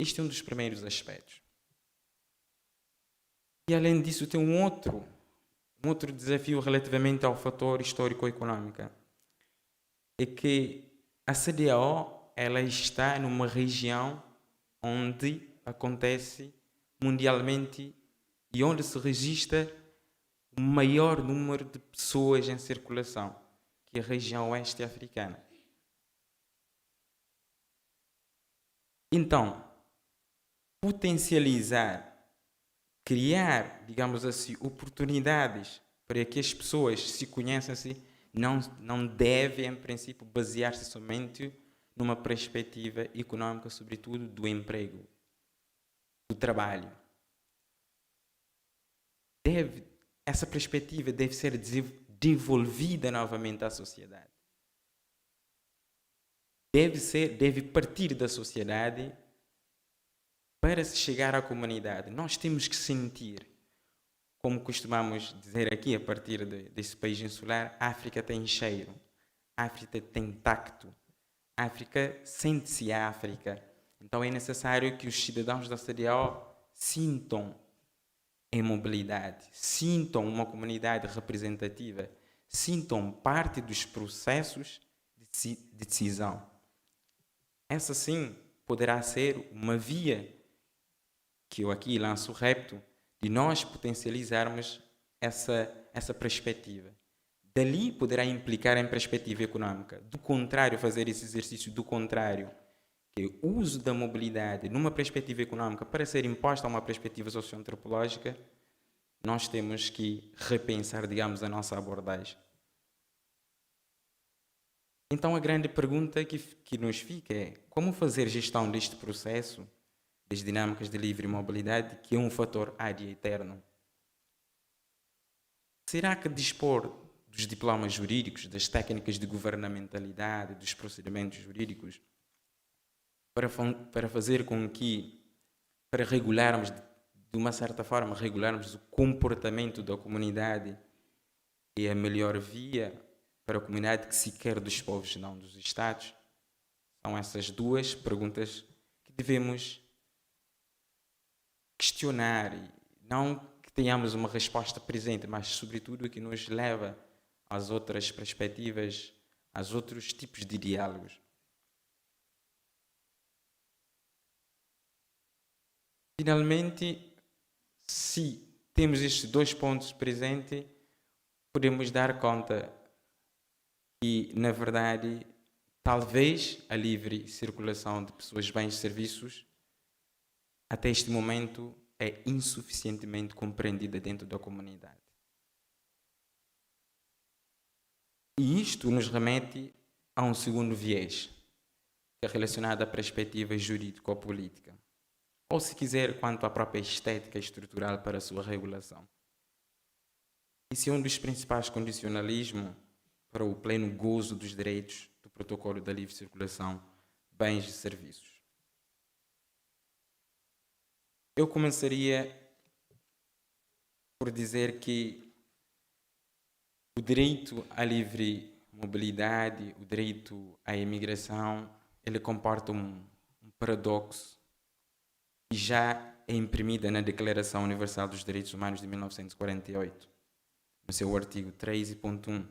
Este é um dos primeiros aspectos. E além disso, tem um outro desafio relativamente ao fator histórico-econômico. É que a CEDEAO ela está numa região onde acontece mundialmente e onde se registra o maior número de pessoas em circulação, que é a região oeste africana. Então, potencializar, criar, digamos assim, oportunidades para que as pessoas se conheçam-se, não deve, em princípio, basear-se somente numa perspectiva econômica, sobretudo do emprego, do trabalho. Essa perspectiva deve ser devolvida novamente à sociedade. Deve partir da sociedade para se chegar à comunidade. Nós temos que sentir, como costumamos dizer aqui a partir desse país insular, a África tem cheiro, a África tem tacto, a África sente-se a África. Então é necessário que os cidadãos da CEDEAO sintam em mobilidade, sintam uma comunidade representativa, sintam parte dos processos de decisão. Essa sim poderá ser uma via que eu aqui lanço o repto de nós potencializarmos essa perspectiva. Dali poderá implicar em perspectiva econômica. Do contrário, fazer esse exercício do contrário, que é o uso da mobilidade numa perspectiva econômica para ser imposta a uma perspectiva socioantropológica, nós temos que repensar, digamos, a nossa abordagem. Então a grande pergunta que nos fica é como fazer gestão deste processo, das dinâmicas de livre mobilidade, que é um fator ad eterno. Será que dispor dos diplomas jurídicos, das técnicas de governamentalidade, dos procedimentos jurídicos, para fazer com que, para regularmos, de uma certa forma, regularmos o comportamento da comunidade, é a melhor via para a comunidade que se quer dos povos, não dos Estados? São essas duas perguntas que devemos questionar, e não que tenhamos uma resposta presente, mas sobretudo que nos leva às outras perspectivas, aos outros tipos de diálogos. Finalmente, se temos estes dois pontos presentes, podemos dar conta que, na verdade, talvez a livre circulação de pessoas, bens e serviços, até este momento, é insuficientemente compreendida dentro da comunidade. E isto nos remete a um segundo viés, que é relacionado à perspectiva jurídico-política, ou, se quiser, quanto à própria estética estrutural para a sua regulação. Esse é um dos principais condicionalismos para o pleno gozo dos direitos do Protocolo da Livre Circulação, Bens e Serviços. Eu começaria por dizer que o direito à livre mobilidade, o direito à imigração, ele comporta um paradoxo que já é imprimida na Declaração Universal dos Direitos Humanos de 1948, no seu artigo 3.1,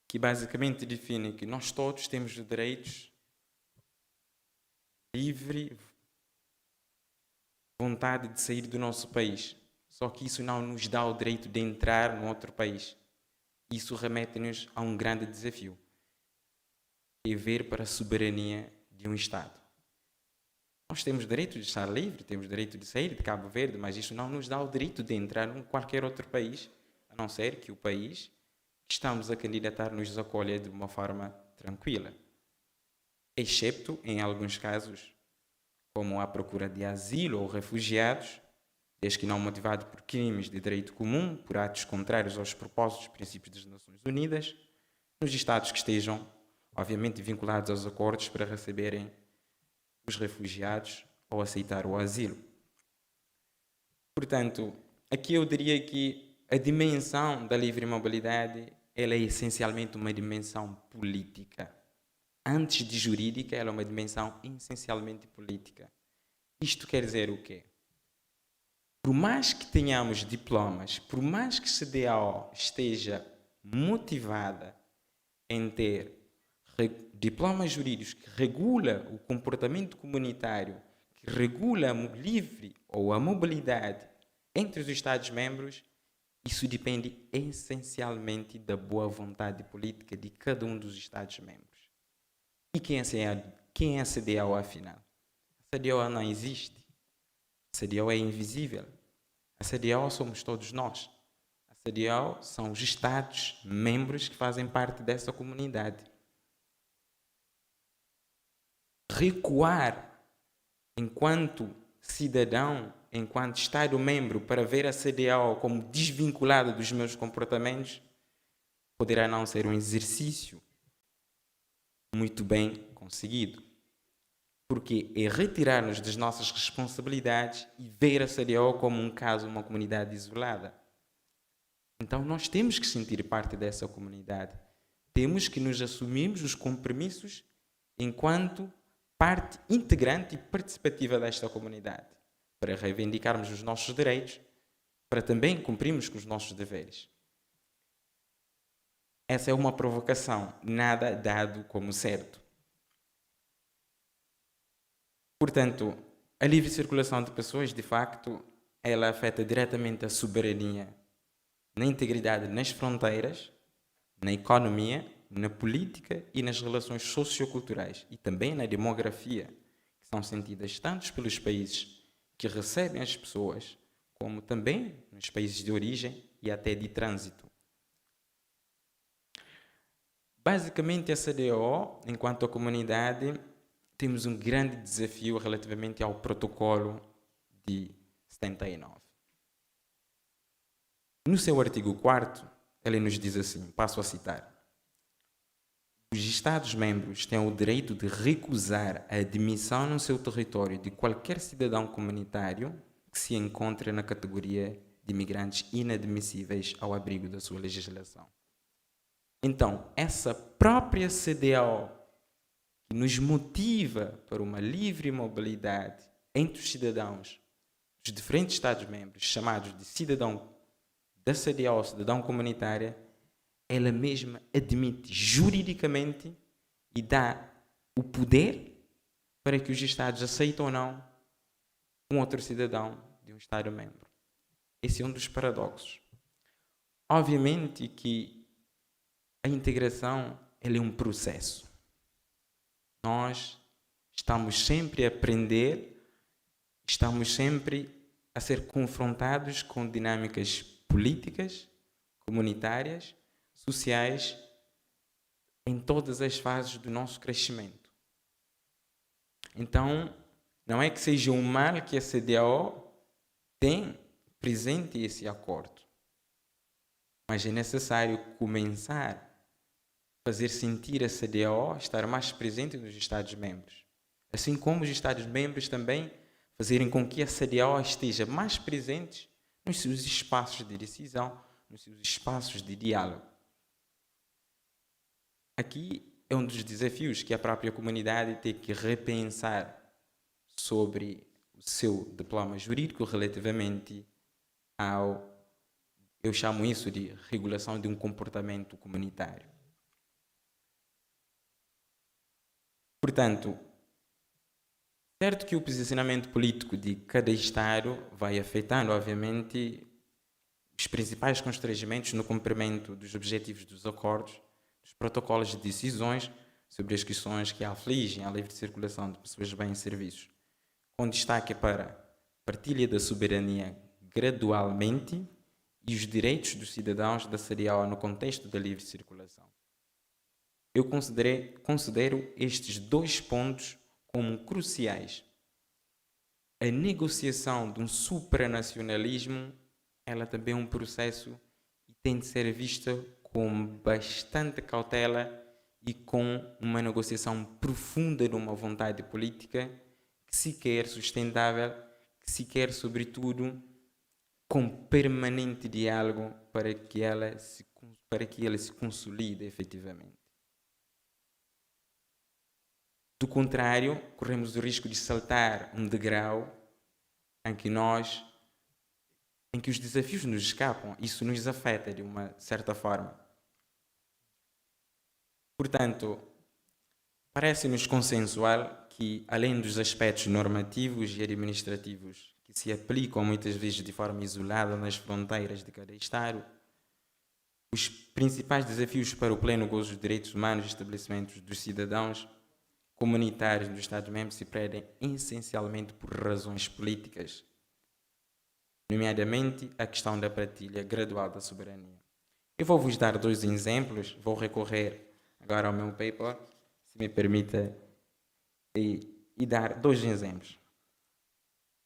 que basicamente define que nós todos temos os direitos livre vontade de sair do nosso país. Só que isso não nos dá o direito de entrar no outro país. Isso remete-nos a um grande desafio, que é ver para a soberania de um Estado. Nós temos direito de estar livre, temos direito de sair de Cabo Verde, mas isso não nos dá o direito de entrar em qualquer outro país, a não ser que o país que estamos a candidatar nos acolha de uma forma tranquila. Excepto em alguns casos, como a procura de asilo ou refugiados, desde que não motivado por crimes de direito comum, por atos contrários aos propósitos e princípios das Nações Unidas, nos Estados que estejam, obviamente, vinculados aos acordos para receberem os refugiados ou aceitar o asilo. Portanto, aqui eu diria que a dimensão da livre mobilidade ela é essencialmente uma dimensão política. Antes de jurídica, ela é uma dimensão essencialmente política. Isto quer dizer o quê? Por mais que tenhamos diplomas, por mais que a CDAO esteja motivada em ter diplomas jurídicos que regula o comportamento comunitário, que regula a livre ou a mobilidade entre os Estados-membros, isso depende essencialmente da boa vontade política de cada um dos Estados-membros. E quem é a CDAO, afinal? A CDAO não existe. A CDAO é invisível. A CDAO somos todos nós. A CDAO são os Estados-membros que fazem parte dessa comunidade. Recuar enquanto cidadão, enquanto Estado-membro, para ver a CDAO como desvinculada dos meus comportamentos, poderá não ser um exercício muito bem conseguido. Porque é retirar-nos das nossas responsabilidades e ver a CDAO como um caso, uma comunidade isolada. Então nós temos que sentir parte dessa comunidade. Temos que nos assumirmos os compromissos enquanto parte integrante e participativa desta comunidade, para reivindicarmos os nossos direitos, para também cumprirmos com os nossos deveres. Essa é uma provocação, nada dado como certo. Portanto, a livre circulação de pessoas, de facto, ela afeta diretamente a soberania na integridade nas fronteiras, na economia, na política e nas relações socioculturais e também na demografia, que são sentidas tanto pelos países que recebem as pessoas, como também nos países de origem e até de trânsito. Basicamente, a CDAO, enquanto a comunidade, temos um grande desafio relativamente ao protocolo de 79. No seu artigo 4º, ele nos diz assim, passo a citar: os Estados-membros têm o direito de recusar a admissão no seu território de qualquer cidadão comunitário que se encontre na categoria de imigrantes inadmissíveis ao abrigo da sua legislação. Então, essa própria CDAO que nos motiva para uma livre mobilidade entre os cidadãos dos diferentes Estados-membros, chamados de cidadão da CDAO, cidadão comunitária, ela mesma admite juridicamente e dá o poder para que os Estados aceitem ou não um outro cidadão de um Estado-membro. Esse é um dos paradoxos. Obviamente que a integração ela é um processo. Nós estamos sempre a aprender, estamos sempre a ser confrontados com dinâmicas políticas, comunitárias, sociais, em todas as fases do nosso crescimento. Então, não é que seja um mal que a CDAO tem presente esse acordo, mas é necessário começar a fazer sentir a CDAO estar mais presente nos Estados-membros, assim como os Estados-membros também fazerem com que a CDAO esteja mais presente nos seus espaços de decisão, nos seus espaços de diálogo. Aqui é um dos desafios que a própria comunidade tem que repensar sobre o seu diploma jurídico relativamente ao, eu chamo isso de regulação de um comportamento comunitário. Portanto, certo que o posicionamento político de cada Estado vai afetando, obviamente, os principais constrangimentos no cumprimento dos objetivos dos acordos, dos protocolos de decisões sobre as questões que afligem a livre circulação de pessoas, bens e serviços, com destaque para a partilha da soberania gradualmente e os direitos dos cidadãos da CDAO no contexto da livre circulação. Eu considero estes dois pontos como cruciais. A negociação de um supranacionalismo, ela também é um processo e tem de ser vista com bastante cautela e com uma negociação profunda de uma vontade política que se quer sustentável, que se quer, sobretudo, com permanente diálogo para que ela se consolide efetivamente. Do contrário, corremos o risco de saltar um degrau em que os desafios nos escapam. Isso nos afeta de uma certa forma. Portanto, parece-nos consensual que, além dos aspectos normativos e administrativos que se aplicam muitas vezes de forma isolada nas fronteiras de cada Estado, os principais desafios para o pleno gozo dos direitos humanos e estabelecimentos dos cidadãos comunitários dos Estados-membros se prendem essencialmente por razões políticas, nomeadamente a questão da partilha gradual da soberania. Eu vou vos dar dois exemplos, vou recorrer agora ao meu paper, se me permita, e dar dois exemplos.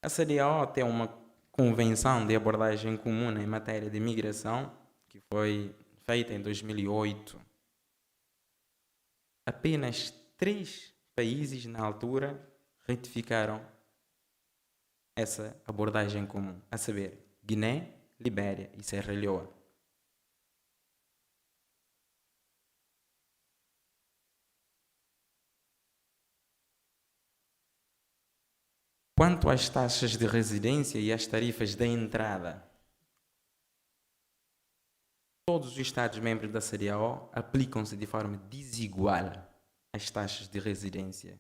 A CDAO tem uma convenção de abordagem comum em matéria de migração, que foi feita em 2008. Apenas 3 países, na altura, ratificaram essa abordagem comum, a saber, Guiné, Libéria e Serra Leoa. Quanto às taxas de residência e às tarifas da entrada, todos os Estados-membros da CDAO aplicam-se de forma desigual as taxas de residência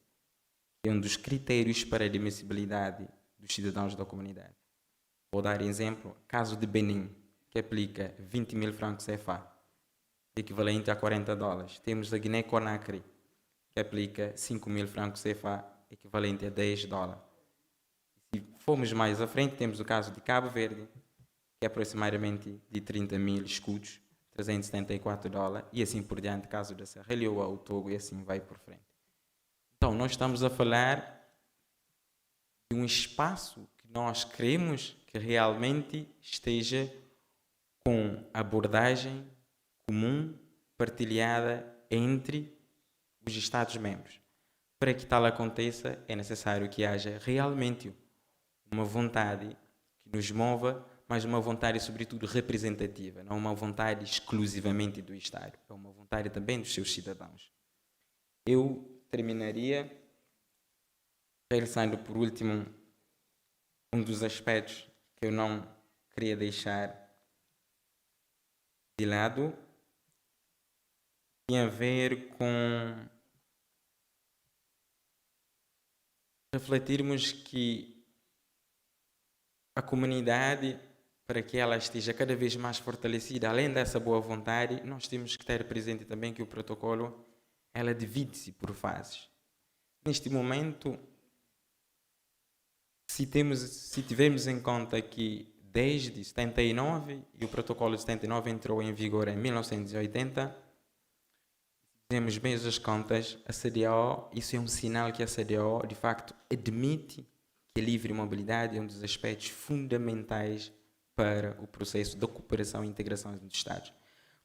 é um dos critérios para a admissibilidade dos cidadãos da comunidade. Vou dar exemplo, caso de Benin, que aplica 20 mil francos CFA, equivalente a 40 dólares. Temos a Guiné-Conakry, que aplica 5 mil francos CFA, equivalente a 10 dólares. Se formos mais à frente, temos o caso de Cabo Verde, que é aproximadamente de 30 mil escudos, 374 dólares, e assim por diante, caso da Serra Leoa, o Togo, e assim vai por frente. Então, nós estamos a falar de um espaço que nós queremos que realmente esteja com abordagem comum, partilhada entre os Estados-membros. Para que tal aconteça, é necessário que haja realmente uma vontade que nos mova, mas uma vontade, sobretudo, representativa, não uma vontade exclusivamente do Estado, é uma vontade também dos seus cidadãos. Eu terminaria realçando, por último, um dos aspectos que eu não queria deixar de lado, tem a ver com refletirmos que a comunidade, para que ela esteja cada vez mais fortalecida, além dessa boa vontade, nós temos que ter presente também que o protocolo, ela divide-se por fases. Neste momento, se tivermos em conta que desde 79, e o protocolo de 79 entrou em vigor em 1980, fizemos bem as contas, a CEDEAO, isso é um sinal que a CEDEAO, de facto, admite que a livre mobilidade é um dos aspectos fundamentais para o processo de cooperação e integração dos Estados.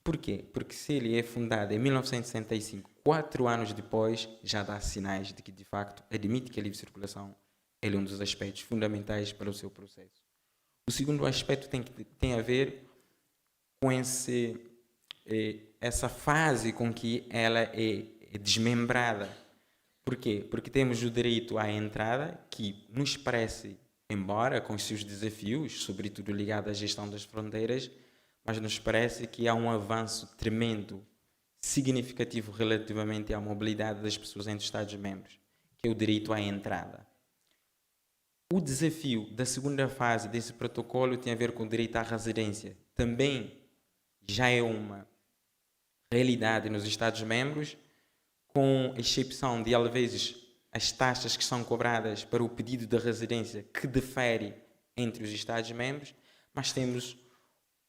Por quê? Porque se ele é fundado em 1965, 4 anos depois, já dá sinais de que, de facto, admite que a livre circulação é um dos aspectos fundamentais para o seu processo. O segundo aspecto tem a ver com essa fase com que ela é desmembrada. Por quê? Porque temos o direito à entrada, que nos parece, embora com os seus desafios, sobretudo ligado à gestão das fronteiras, mas nos parece que há um avanço tremendo, significativo relativamente à mobilidade das pessoas entre os Estados-membros, que é o direito à entrada. O desafio da segunda fase desse protocolo tem a ver com o direito à residência. Também já é uma realidade nos Estados-membros, com exceção de, às vezes, as taxas que são cobradas para o pedido de residência, que difere entre os Estados-membros, mas temos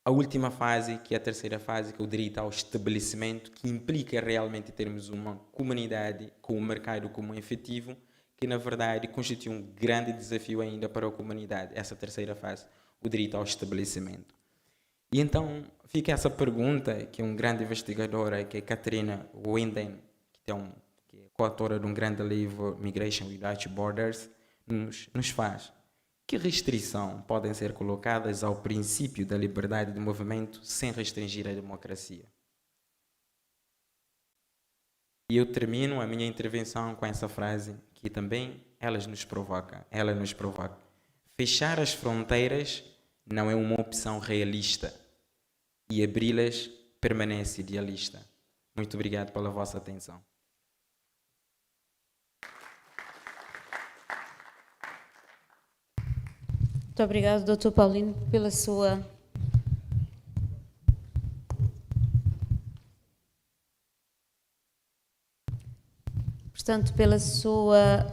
a última fase, que é a terceira fase, que é o direito ao estabelecimento, que implica realmente termos uma comunidade com um mercado comum efetivo, que na verdade constitui um grande desafio ainda para a comunidade, essa terceira fase, o direito ao estabelecimento. E então fica essa pergunta que uma grande investigadora, que é Katrina Winden, que é coautora de um grande livro, Migration Without Borders, nos faz. Que restrição podem ser colocadas ao princípio da liberdade de movimento sem restringir a democracia? E eu termino a minha intervenção com essa frase, que também ela nos provoca. Fechar as fronteiras não é uma opção realista e abri-las permanece idealista. Muito obrigado pela vossa atenção. Muito obrigado, Dr. Paulino, pela sua pela sua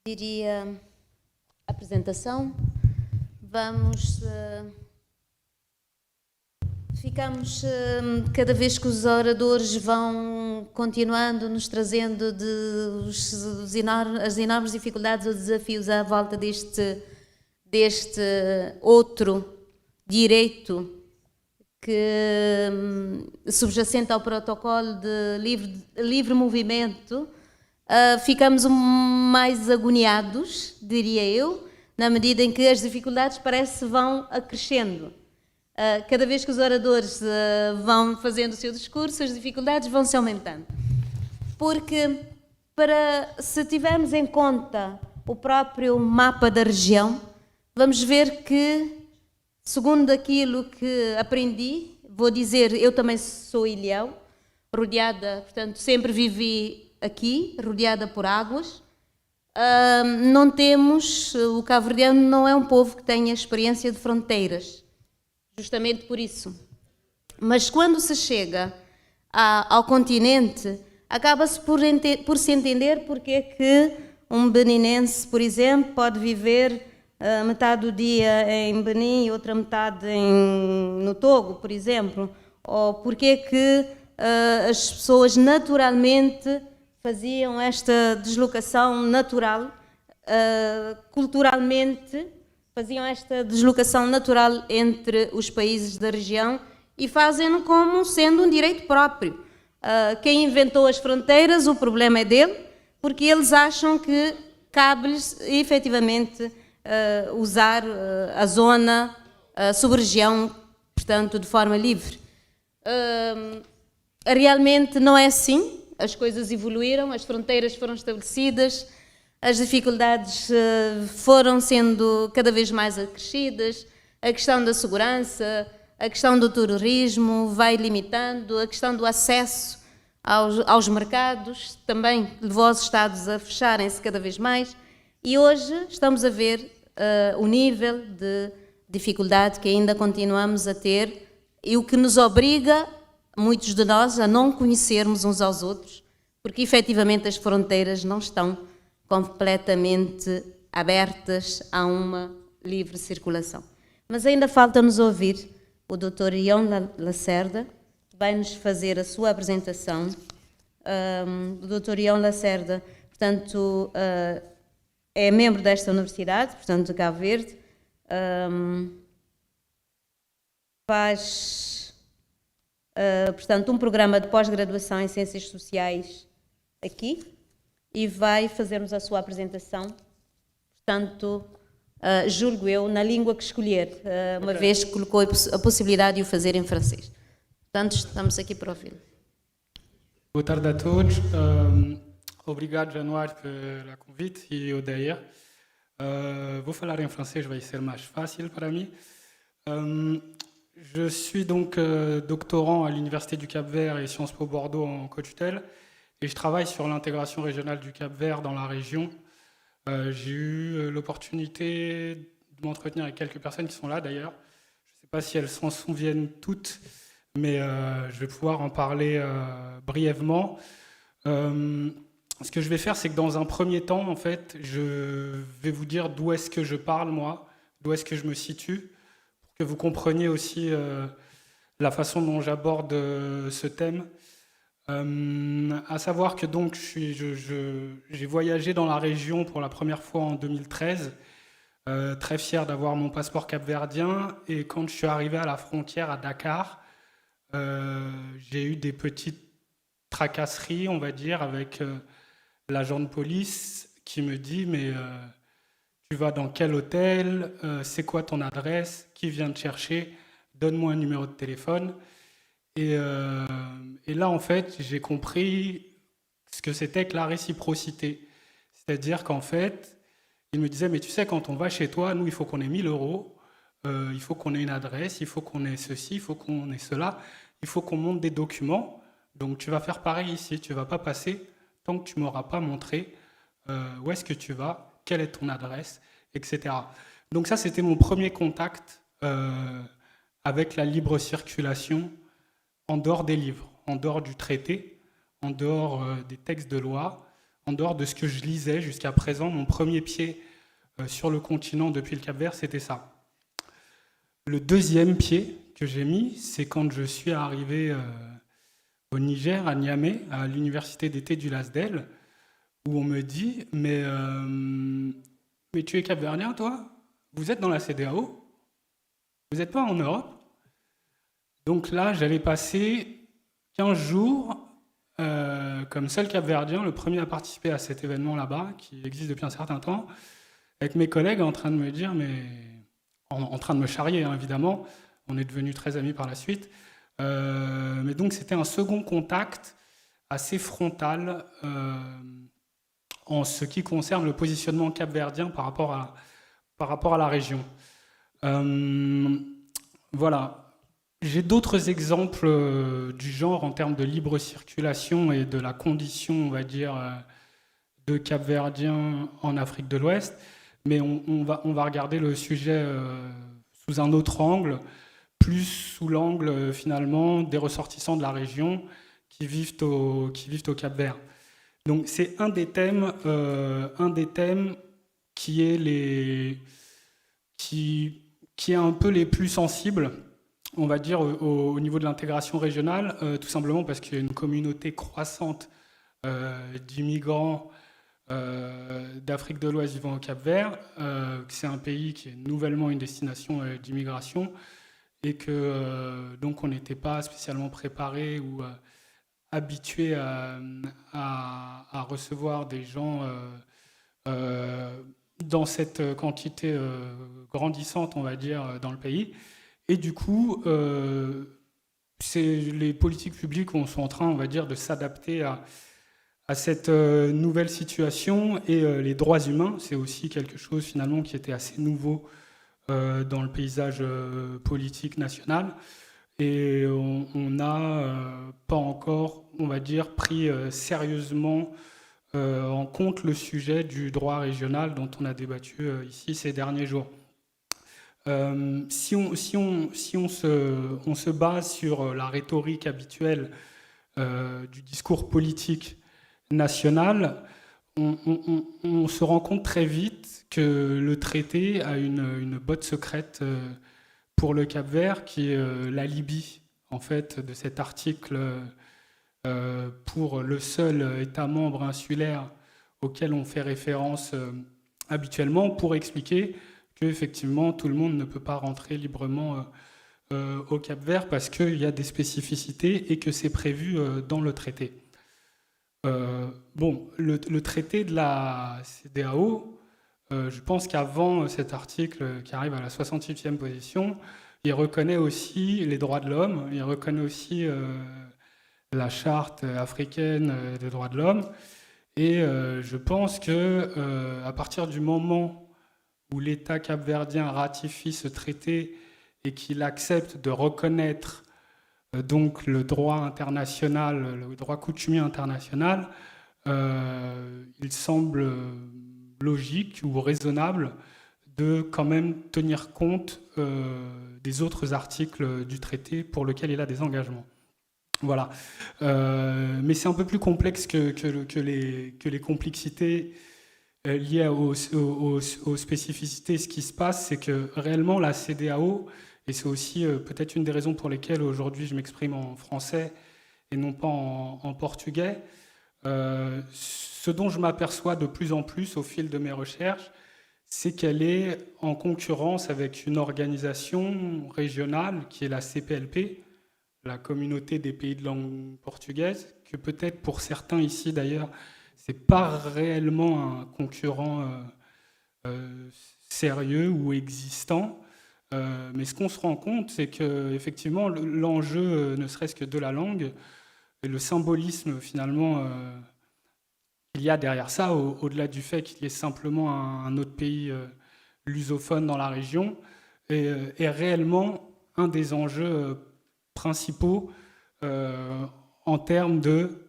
diria apresentação. Ficamos cada vez que os oradores vão continuando nos trazendo as enormes dificuldades ou desafios à volta deste outro direito que subjacente ao protocolo de livre movimento, ficamos mais agoniados, diria eu, na medida em que as dificuldades parece vão acrescendo. Cada vez que os oradores vão fazendo o seu discurso, as dificuldades vão se aumentando. Porque, se tivermos em conta o próprio mapa da região, vamos ver que, segundo aquilo que aprendi, vou dizer, eu também sou ilhéu, rodeada, portanto, sempre vivi aqui, rodeada por águas. Não temos, o cabo-verdiano não é um povo que tenha experiência de fronteiras, justamente por isso. Mas quando se chega ao continente, acaba-se por se entender porque é que um beninense, por exemplo, pode viver metade do dia em Benin e outra metade no Togo, por exemplo, ou porque é que as pessoas naturalmente faziam esta deslocação natural, culturalmente faziam esta deslocação natural entre os países da região e fazem-no como sendo um direito próprio. Quem inventou as fronteiras, o problema é dele, porque eles acham que cabe-lhes efetivamente usar a zona, a sub-região, portanto, de forma livre. Realmente não é assim. As coisas evoluíram, as fronteiras foram estabelecidas, as dificuldades foram sendo cada vez mais acrescidas, a questão da segurança, a questão do terrorismo vai limitando, a questão do acesso aos mercados também levou os Estados a fecharem-se cada vez mais e hoje estamos a ver o nível de dificuldade que ainda continuamos a ter e o que nos obriga, muitos de nós, a não conhecermos uns aos outros, porque efetivamente as fronteiras não estão completamente abertas a uma livre circulação. Mas ainda falta-nos ouvir o Dr. Ion Lacerda, que vai nos fazer a sua apresentação. O Dr. Ion Lacerda, portanto, é membro desta universidade, portanto, de Cabo Verde, faz, portanto, um programa de pós-graduação em Ciências Sociais aqui e vai fazer-nos a sua apresentação, portanto, julgo eu, na língua que escolher, uma vez que colocou a possibilidade de o fazer em francês. Portanto, estamos aqui para ouvi-lo. Boa tarde a todos. Obrigado, Januário, pelo convite e Odeia. Vou falar em francês, vai ser mais fácil para mim. Je suis donc doctorant à l'Université du Cap-Vert et Sciences Po Bordeaux en co-tutelle et je travaille sur l'intégration régionale du Cap-Vert dans la région. J'ai eu l'opportunité de m'entretenir avec quelques personnes qui sont là d'ailleurs. Je ne sais pas si elles s'en souviennent toutes, mais je vais pouvoir en parler brièvement. Ce que je vais faire, c'est que dans un premier temps, en fait, je vais vous dire d'où est-ce que je parle, moi, d'où est-ce que je me situe, pour que vous compreniez aussi la façon dont j'aborde ce thème. À savoir que donc j'ai voyagé dans la région pour la première fois en 2013, très fier d'avoir mon passeport capverdien, et quand je suis arrivé à la frontière à Dakar, j'ai eu des petites tracasseries, on va dire, avec l'agent de police qui me dit « mais tu vas dans quel hôtel, c'est quoi ton adresse, qui vient te chercher, donne-moi un numéro de téléphone ». Et là, en fait, j'ai compris ce que c'était que la réciprocité. C'est-à-dire qu'en fait, il me disait, mais tu sais, quand on va chez toi, nous, il faut qu'on ait 1 000 €, il faut qu'on ait une adresse, il faut qu'on ait ceci, il faut qu'on ait cela, il faut qu'on monte des documents. Donc, tu vas faire pareil ici, tu ne vas pas passer tant que tu ne m'auras pas montré où est-ce que tu vas, quelle est ton adresse, etc. Donc ça, c'était mon premier contact avec la libre circulation en dehors des livres, en dehors du traité, en dehors des textes de loi, en dehors de ce que je lisais jusqu'à présent. Mon premier pied sur le continent depuis le Cap-Vert, c'était ça. Le deuxième pied que j'ai mis, c'est quand je suis arrivé au Niger, à Niamey, à l'université d'été du Lasdel, où on me dit « mais tu es capverdien, toi? Vous êtes dans la CEDEAO? Vous n'êtes pas en Europe ?» Donc là, j'allais passer 15 jours comme seul capverdien, le premier à participer à cet événement là-bas, qui existe depuis un certain temps, avec mes collègues en train de me dire, mais en train de me charrier, hein, évidemment, on est devenus très amis par la suite, mais donc c'était un second contact assez frontal en ce qui concerne le positionnement capverdien par rapport à la région. Voilà. J'ai d'autres exemples du genre en termes de libre circulation et de la condition, on va dire, de Cap-Verdiens en Afrique de l'Ouest, mais on va regarder le sujet sous un autre angle, plus sous l'angle finalement des ressortissants de la région qui vivent au Cap-Vert. Donc c'est un des thèmes qui est un peu les plus sensibles, on va dire, au niveau de l'intégration régionale, tout simplement parce qu'il y a une communauté croissante d'immigrants d'Afrique de l'Ouest vivant au Cap-Vert, c'est un pays qui est nouvellement une destination d'immigration et que donc on n'était pas spécialement préparé ou habitué à recevoir des gens dans cette quantité grandissante, on va dire, dans le pays. Et du coup, les politiques publiques sont en train, on va dire, de s'adapter à cette nouvelle situation, et les droits humains, c'est aussi quelque chose finalement qui était assez nouveau dans le paysage politique national, et on n'a pas encore, on va dire, pris sérieusement en compte le sujet du droit régional dont on a débattu ici ces derniers jours. Si on se base sur la rhétorique habituelle du discours politique national, on se rend compte très vite que le traité a une botte secrète pour le Cap-Vert, qui est l'alibi en fait de cet article pour le seul État membre insulaire auquel on fait référence habituellement, pour expliquer qu'effectivement tout le monde ne peut pas rentrer librement au Cap-Vert parce qu'il y a des spécificités et que c'est prévu dans le traité. Le traité de la CEDEAO, je pense qu'avant cet article qui arrive à la 68e position, il reconnaît aussi les droits de l'homme, il reconnaît aussi la charte africaine des droits de l'homme, et je pense que à partir du moment où l'État capverdien ratifie ce traité et qu'il accepte de reconnaître donc le droit international, le droit coutumier international, il semble logique ou raisonnable de quand même tenir compte des autres articles du traité pour lesquels il a des engagements. Voilà. Mais c'est un peu plus complexe que les complexités liées aux spécificités. Ce qui se passe, c'est que réellement la CEDEAO, et c'est aussi peut-être une des raisons pour lesquelles aujourd'hui je m'exprime en français et non pas en portugais, ce dont je m'aperçois de plus en plus au fil de mes recherches, c'est qu'elle est en concurrence avec une organisation régionale qui est la CPLP, la communauté des pays de langue portugaise, que peut-être pour certains ici d'ailleurs, c'est pas réellement un concurrent sérieux ou existant. Mais ce qu'on se rend compte, c'est qu'effectivement, l'enjeu, ne serait-ce que de la langue, et le symbolisme finalement qu'il y a derrière ça, au-delà du fait qu'il y ait simplement un autre pays lusophone dans la région, est réellement un des enjeux principaux en termes de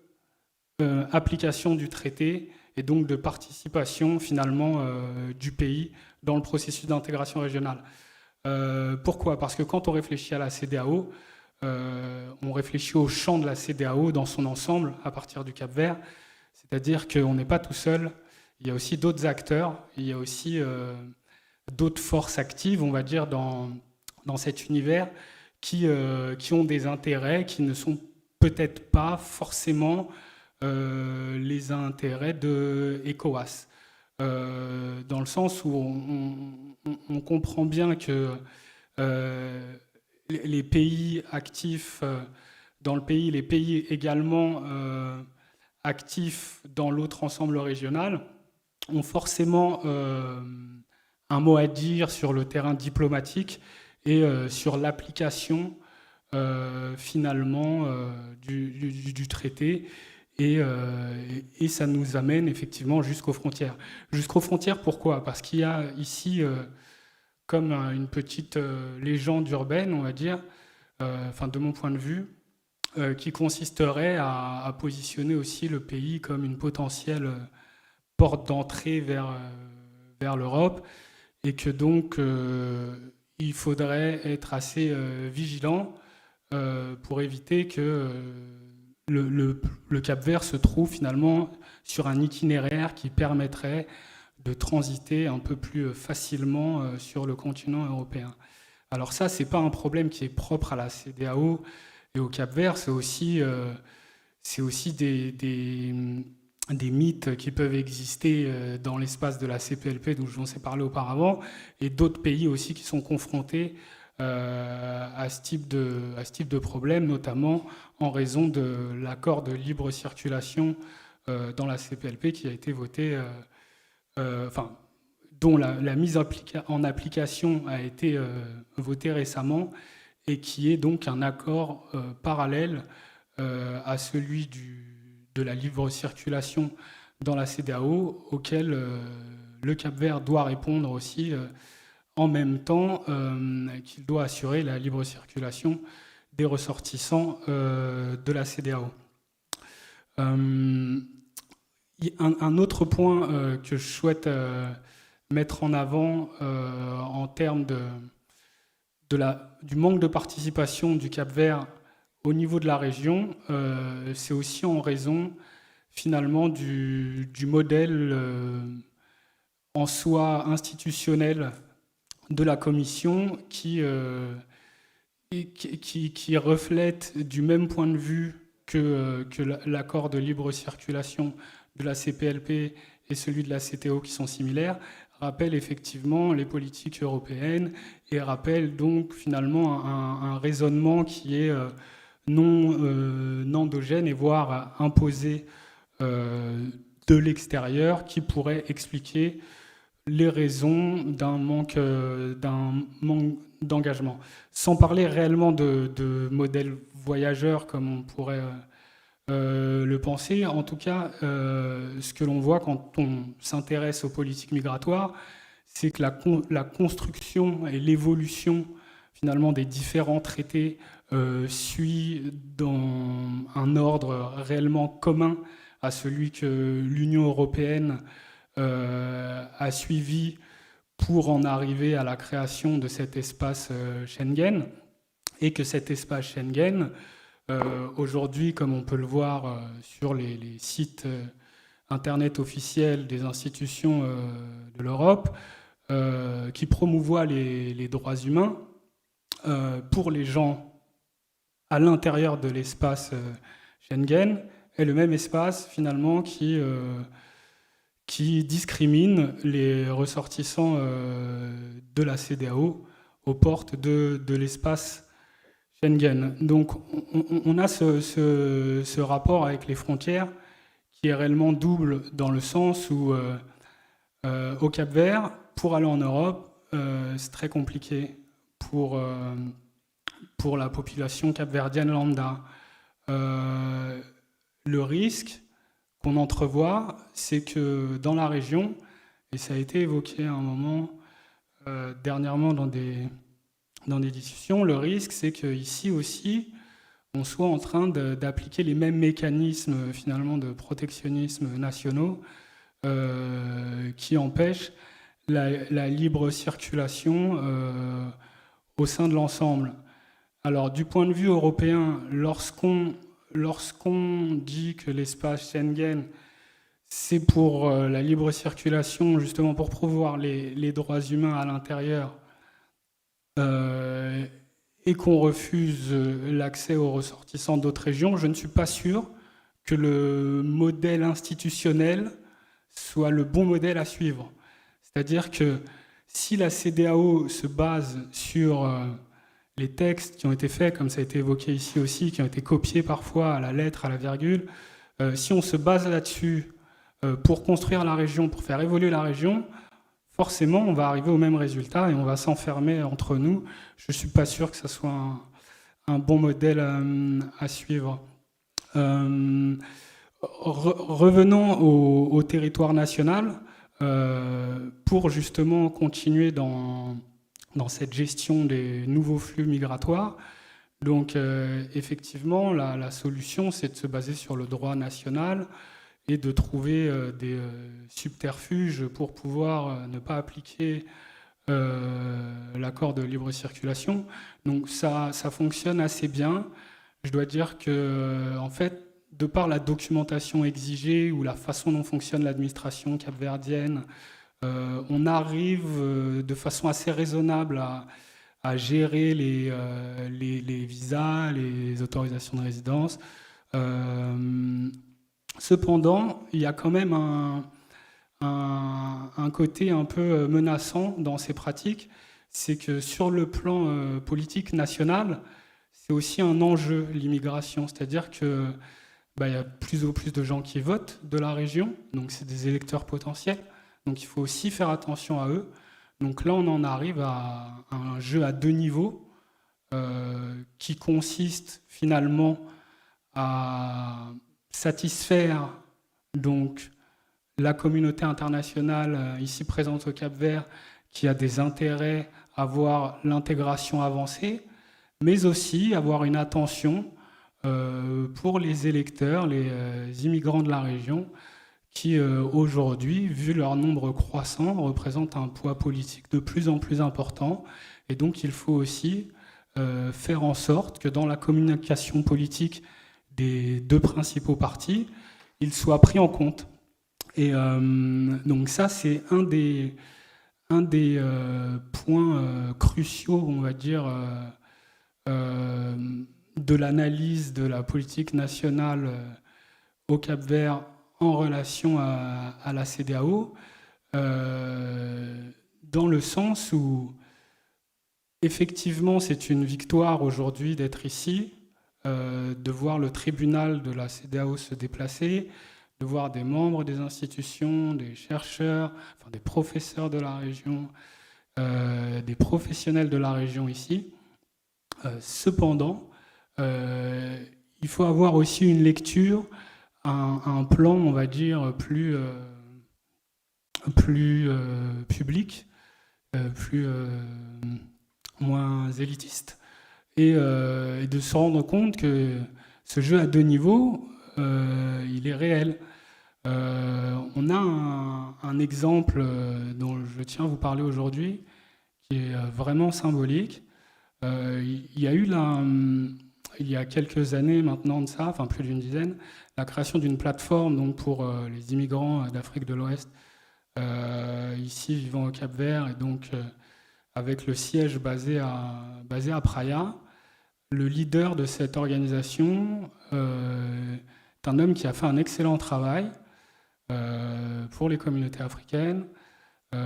application du traité et donc de participation finalement du pays dans le processus d'intégration régionale. Pourquoi ? Parce que quand on réfléchit à la CEDEAO, on réfléchit au champ de la CEDEAO dans son ensemble à partir du Cap-Vert, c'est-à-dire qu'on n'est pas tout seul, il y a aussi d'autres acteurs, il y a aussi d'autres forces actives, on va dire, dans cet univers qui ont des intérêts qui ne sont peut-être pas forcément les intérêts de ECOWAS. Dans le sens où on comprend bien que les pays actifs dans le pays, les pays également actifs dans l'autre ensemble régional, ont forcément un mot à dire sur le terrain diplomatique et sur l'application finalement du traité. Et ça nous amène effectivement jusqu'aux frontières. Jusqu'aux frontières, pourquoi ? Parce qu'il y a ici, comme une petite légende urbaine, on va dire, de mon point de vue, qui consisterait à positionner aussi le pays comme une potentielle porte d'entrée vers l'Europe, et que donc il faudrait être assez vigilant pour éviter que le Cap-Vert se trouve finalement sur un itinéraire qui permettrait de transiter un peu plus facilement sur le continent européen. Alors ça, c'est pas un problème qui est propre à la CEDEAO et au Cap-Vert, c'est aussi des mythes qui peuvent exister dans l'espace de la CPLP, dont je vous ai parlé auparavant, et d'autres pays aussi qui sont confrontés à ce type de problème, notamment en raison de l'accord de libre circulation dans la CPLP qui a été voté, dont la mise en application a été votée récemment, et qui est donc un accord parallèle à celui de la libre circulation dans la CEDEAO, auquel le Cap-Vert doit répondre aussi en même temps qu'il doit assurer la libre circulation des ressortissants de la CEDEAO. Un autre point que je souhaite mettre en avant en termes du manque de participation du Cap-Vert au niveau de la région, c'est aussi en raison finalement du modèle en soi institutionnel de la Commission qui reflète du même point de vue que l'accord de libre circulation de la CPLP et celui de la CTO qui sont similaires, rappelle effectivement les politiques européennes et rappelle donc finalement un raisonnement qui est non endogène et voire imposé de l'extérieur, qui pourrait expliquer les raisons d'un manque d'engagement. Sans parler réellement de modèle voyageur comme on pourrait le penser, en tout cas, ce que l'on voit quand on s'intéresse aux politiques migratoires, c'est que la construction et l'évolution finalement des différents traités suit dans un ordre réellement commun à celui que l'Union européenne a suivi pour en arriver à la création de cet espace Schengen, et que cet espace Schengen, aujourd'hui, comme on peut le voir sur les sites internet officiels des institutions de l'Europe, qui promouvoient les droits humains pour les gens à l'intérieur de l'espace Schengen, est le même espace finalement qui discrimine les ressortissants de la CEDEAO aux portes de l'espace Schengen. Donc on a ce rapport avec les frontières qui est réellement double, dans le sens où au Cap-Vert, pour aller en Europe, c'est très compliqué pour la population capverdienne lambda. Le risque qu'on entrevoit, c'est que dans la région, et ça a été évoqué à un moment dernièrement dans des discussions, le risque, c'est qu'ici aussi, on soit en train d'appliquer les mêmes mécanismes finalement de protectionnisme nationaux qui empêchent la libre circulation au sein de l'ensemble. Alors, du point de vue européen, lorsqu'on dit que l'espace Schengen, c'est pour la libre circulation, justement pour promouvoir les droits humains à l'intérieur, et qu'on refuse l'accès aux ressortissants d'autres régions, je ne suis pas sûr que le modèle institutionnel soit le bon modèle à suivre. C'est-à-dire que si la CEDEAO se base sur les textes qui ont été faits, comme ça a été évoqué ici aussi, qui ont été copiés parfois à la lettre, à la virgule, si on se base là-dessus pour construire la région, pour faire évoluer la région, forcément, on va arriver au même résultat et on va s'enfermer entre nous. Je ne suis pas sûr que ce soit un bon modèle à suivre. Revenons au territoire national, pour justement continuer dans cette gestion des nouveaux flux migratoires. Donc effectivement, la solution, c'est de se baser sur le droit national et de trouver des subterfuges pour pouvoir ne pas appliquer l'accord de libre circulation. Donc ça fonctionne assez bien. Je dois dire que, en fait, de par la documentation exigée ou la façon dont fonctionne l'administration capverdienne, on arrive de façon assez raisonnable à gérer les visas, les autorisations de résidence. Cependant, il y a quand même un côté un peu menaçant dans ces pratiques, c'est que sur le plan politique national, c'est aussi un enjeu, l'immigration. C'est-à-dire que il y a plus en plus de gens qui votent de la région, donc c'est des électeurs potentiels, donc il faut aussi faire attention à eux. Donc là, on en arrive à un jeu à deux niveaux qui consiste finalement à satisfaire donc la communauté internationale ici présente au Cap-Vert qui a des intérêts à voir l'intégration avancée, mais aussi avoir une attention pour les électeurs, les immigrants de la région, qui aujourd'hui, vu leur nombre croissant, représentent un poids politique de plus en plus important. Et donc il faut aussi faire en sorte que dans la communication politique des deux principaux partis, ils soient pris en compte. Et donc ça, c'est un des points cruciaux, on va dire, de l'analyse de la politique nationale au Cap-Vert en relation à la CEDEAO, dans le sens où, effectivement, c'est une victoire aujourd'hui d'être ici, de voir le tribunal de la CEDEAO se déplacer, de voir des membres des institutions, des chercheurs, enfin des professeurs de la région, des professionnels de la région ici. Cependant, il faut avoir aussi une lecture, un plan, on va dire, plus public, moins élitiste, et de se rendre compte que ce jeu à deux niveaux, il est réel. On a un exemple dont je tiens à vous parler aujourd'hui, qui est vraiment symbolique. Il y a eu il y a quelques années maintenant de ça, enfin plus d'une dizaine, la création d'une plateforme donc, pour les immigrants d'Afrique de l'Ouest, ici vivant au Cap-Vert, et donc avec le siège basé à Praia. Le leader de cette organisation est un homme qui a fait un excellent travail pour les communautés africaines. Il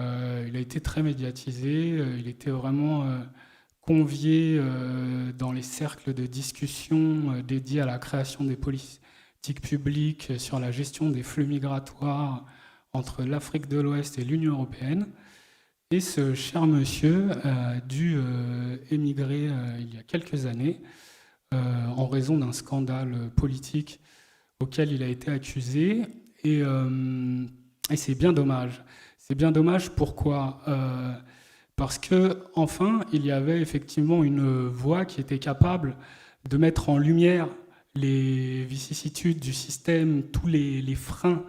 a été très médiatisé, il était vraiment convié dans les cercles de discussion dédiés à la création des politiques publiques sur la gestion des flux migratoires entre l'Afrique de l'Ouest et l'Union européenne. Et ce cher monsieur a dû émigrer il y a quelques années en raison d'un scandale politique auquel il a été accusé. Et c'est bien dommage. C'est bien dommage, pourquoi ? Parce que, enfin, il y avait effectivement une voix qui était capable de mettre en lumière les vicissitudes du système, tous les freins,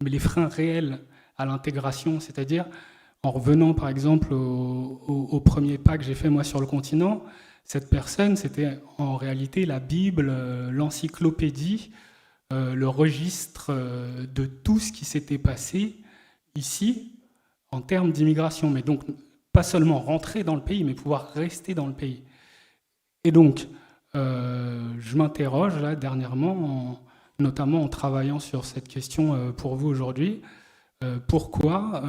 mais les freins réels à l'intégration, c'est-à-dire en revenant par exemple au premier pas que j'ai fait moi sur le continent, cette personne, c'était en réalité la Bible, l'encyclopédie, le registre de tout ce qui s'était passé ici en termes d'immigration, mais donc pas seulement rentrer dans le pays, mais pouvoir rester dans le pays. Et donc, je m'interroge là dernièrement, notamment en travaillant sur cette question pour vous aujourd'hui, pourquoi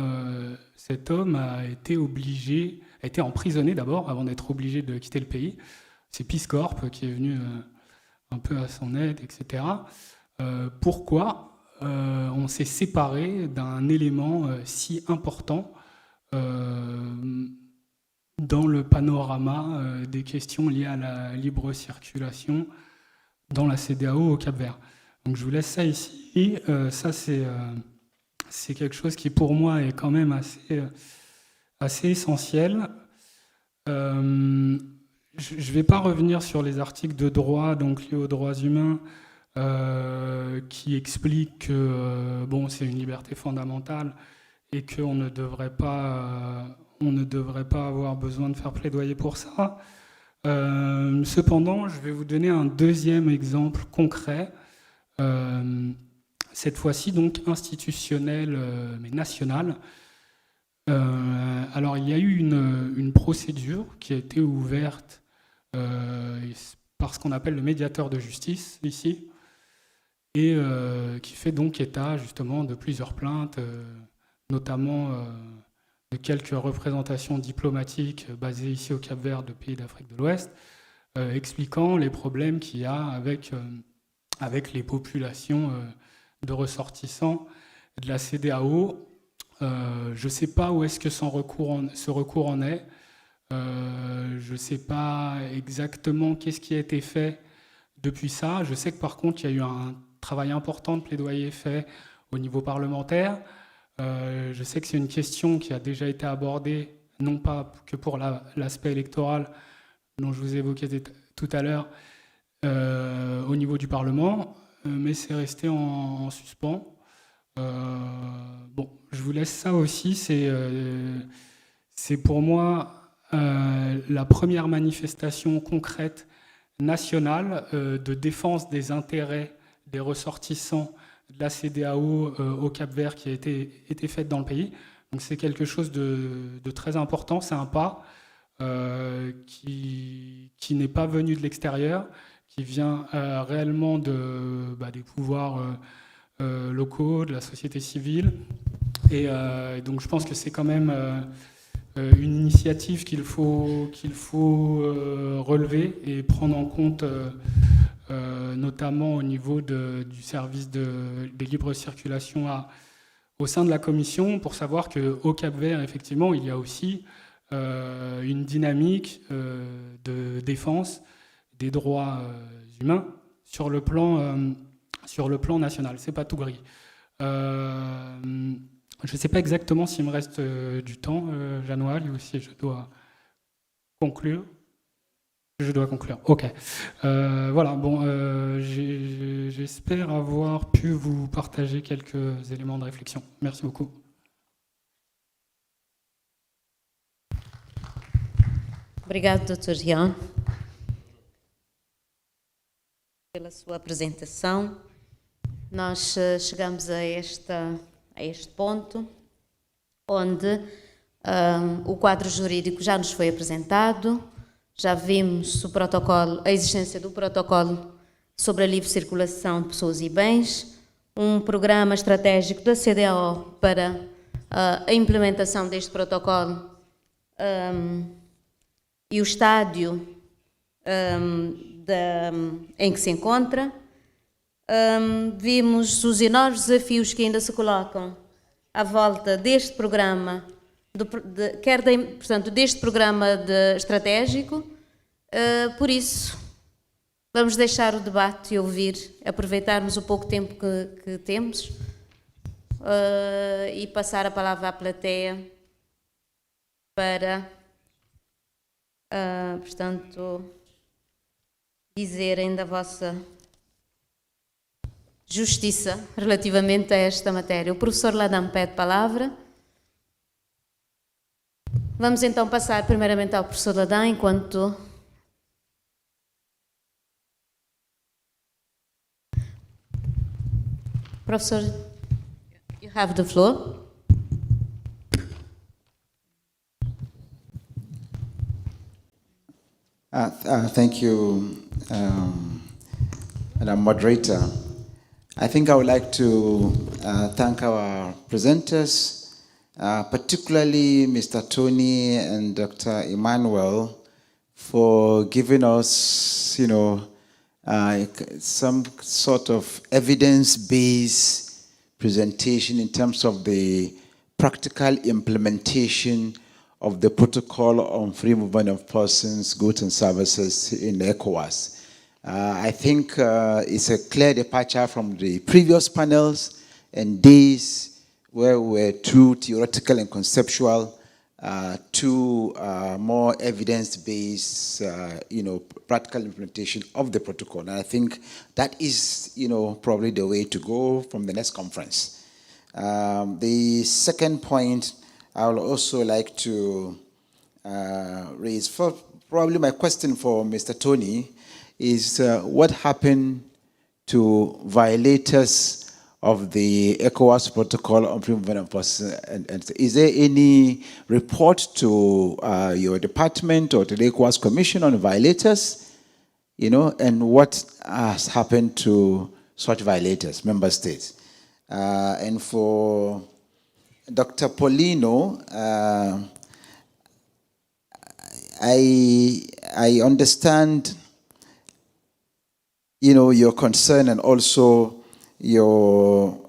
cet homme a été emprisonné d'abord avant d'être obligé de quitter le pays. C'est Peace Corp qui est venu un peu à son aide, etc. Pourquoi on s'est séparé d'un élément si important dans le panorama des questions liées à la libre circulation dans la CEDEAO au Cap-Vert. Donc je vous laisse ça ici. Ça c'est quelque chose qui pour moi est quand même assez essentiel. je ne vais pas revenir sur les articles de droit, donc liés aux droits humains, qui expliquent que bon, c'est une liberté fondamentale et qu'on ne devrait pas avoir besoin de faire plaidoyer pour ça. Cependant, je vais vous donner un deuxième exemple concret, cette fois-ci donc institutionnel mais national. Alors il y a eu une procédure qui a été ouverte par ce qu'on appelle le médiateur de justice ici, et qui fait donc état justement de plusieurs plaintes, notamment de quelques représentations diplomatiques basées ici au Cap-Vert de pays d'Afrique de l'Ouest, expliquant les problèmes qu'il y a avec les populations de ressortissants de la CEDEAO. Je ne sais pas où est-ce que ce recours en est. Je ne sais pas exactement qu'est-ce qui a été fait depuis ça. Je sais que par contre, il y a eu un travail important de plaidoyer fait au niveau parlementaire. Je sais que c'est une question qui a déjà été abordée, non pas que pour l'aspect électoral dont je vous évoquais tout à l'heure, au niveau du Parlement, mais c'est resté en suspens. Bon, je vous laisse ça aussi. C'est pour moi la première manifestation concrète nationale de défense des intérêts des ressortissants de la CEDEAO au Cap-Vert qui a été faite dans le pays. Donc c'est quelque chose de très important, c'est un pas qui n'est pas venu de l'extérieur, qui vient réellement des pouvoirs locaux, de la société civile. Et donc je pense que c'est quand même une initiative qu'il faut relever et prendre en compte, notamment au niveau du service des libres circulations au sein de la Commission, pour savoir qu'au Cap-Vert, effectivement, il y a aussi une dynamique de défense des droits humains sur le plan national. C'est pas tout gris. Je ne sais pas exactement s'il me reste du temps, Jeannois, ou si je dois conclure. Je dois conclure. Ok. Voilà. Bon, j'espère avoir pu vous partager quelques éléments de réflexion. Merci beaucoup. Obrigado, Dr. Jean, pela sua apresentação. Nós chegamos a este ponto onde o quadro jurídico já nos foi apresentado, já vimos a existência do protocolo sobre a livre circulação de pessoas e bens, um programa estratégico da CEDEAO para a implementação deste protocolo e o estádio em que se encontra. Vimos os enormes desafios que ainda se colocam à volta deste programa, portanto, deste programa estratégico. Por isso, vamos deixar o debate e aproveitarmos o pouco tempo que temos e passar a palavra à plateia para, portanto, dizerem da vossa justiça relativamente a esta matéria. O professor Ladam pede palavra. Vamos então passar primeiramente ao professor Ladam, enquanto professor, you have the floor. Thank you, Madam Moderator. I think I would like to thank our presenters, particularly Mr. Tony and Dr. Emmanuel, for giving us, some sort of evidence-based presentation in terms of the practical implementation of the Protocol on Free Movement of Persons, Goods and Services in ECOWAS. I think it's a clear departure from the previous panels and days where we were too theoretical and conceptual to more evidence-based, practical implementation of the protocol. And I think that is, probably the way to go from the next conference. The second point I would also like to raise, probably my question for Mr. Tony is what happened to violators of the ECOWAS protocol on freedom of persons? And is there any report to your department or to the ECOWAS Commission on violators? And what has happened to such violators, member states? And for Dr. Paulino, I understand, your concern and also your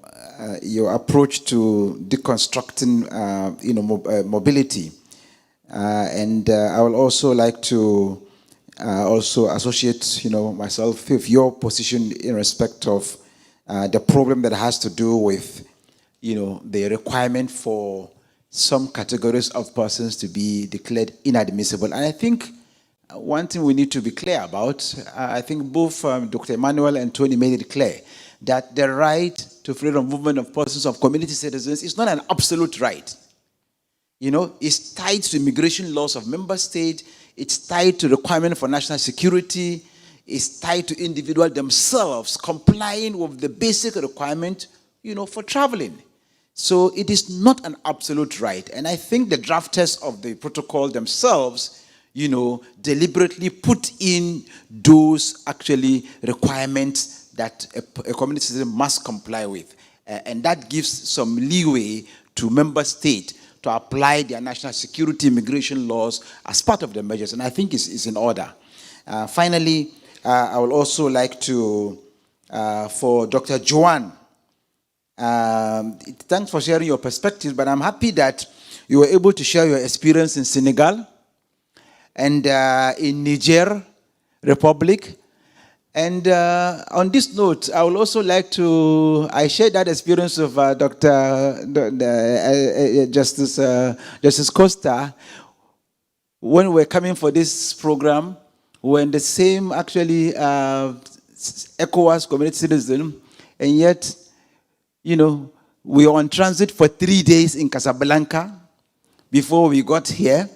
approach to deconstructing, mobility. And I would also like to also associate, myself with your position in respect of the problem that has to do with, the requirement for some categories of persons to be declared inadmissible. And I think one thing we need to be clear about, I think both Dr. Emmanuel and Tony made it clear, that the right to freedom of movement of persons, of community citizens, is not an absolute right. It's tied to immigration laws of member state, it's tied to requirement for national security, it's tied to individuals themselves complying with the basic requirement, for traveling. So it is not an absolute right. And I think the drafters of the protocol themselves, deliberately put in those actually requirements that a community citizen must comply with. And that gives some leeway to member states to apply their national security immigration laws as part of the measures. And I think it's in order. Finally, I would also like to, for Dr. Joanne, thanks for sharing your perspectives, but I'm happy that you were able to share your experience in Senegal and in Niger Republic. And on this note, I would also like to, I shared that experience of Justice Costa when we were coming for this program, when the same actually ECOWAS community citizen, and yet, we were on transit for 3 days in Casablanca before we got here.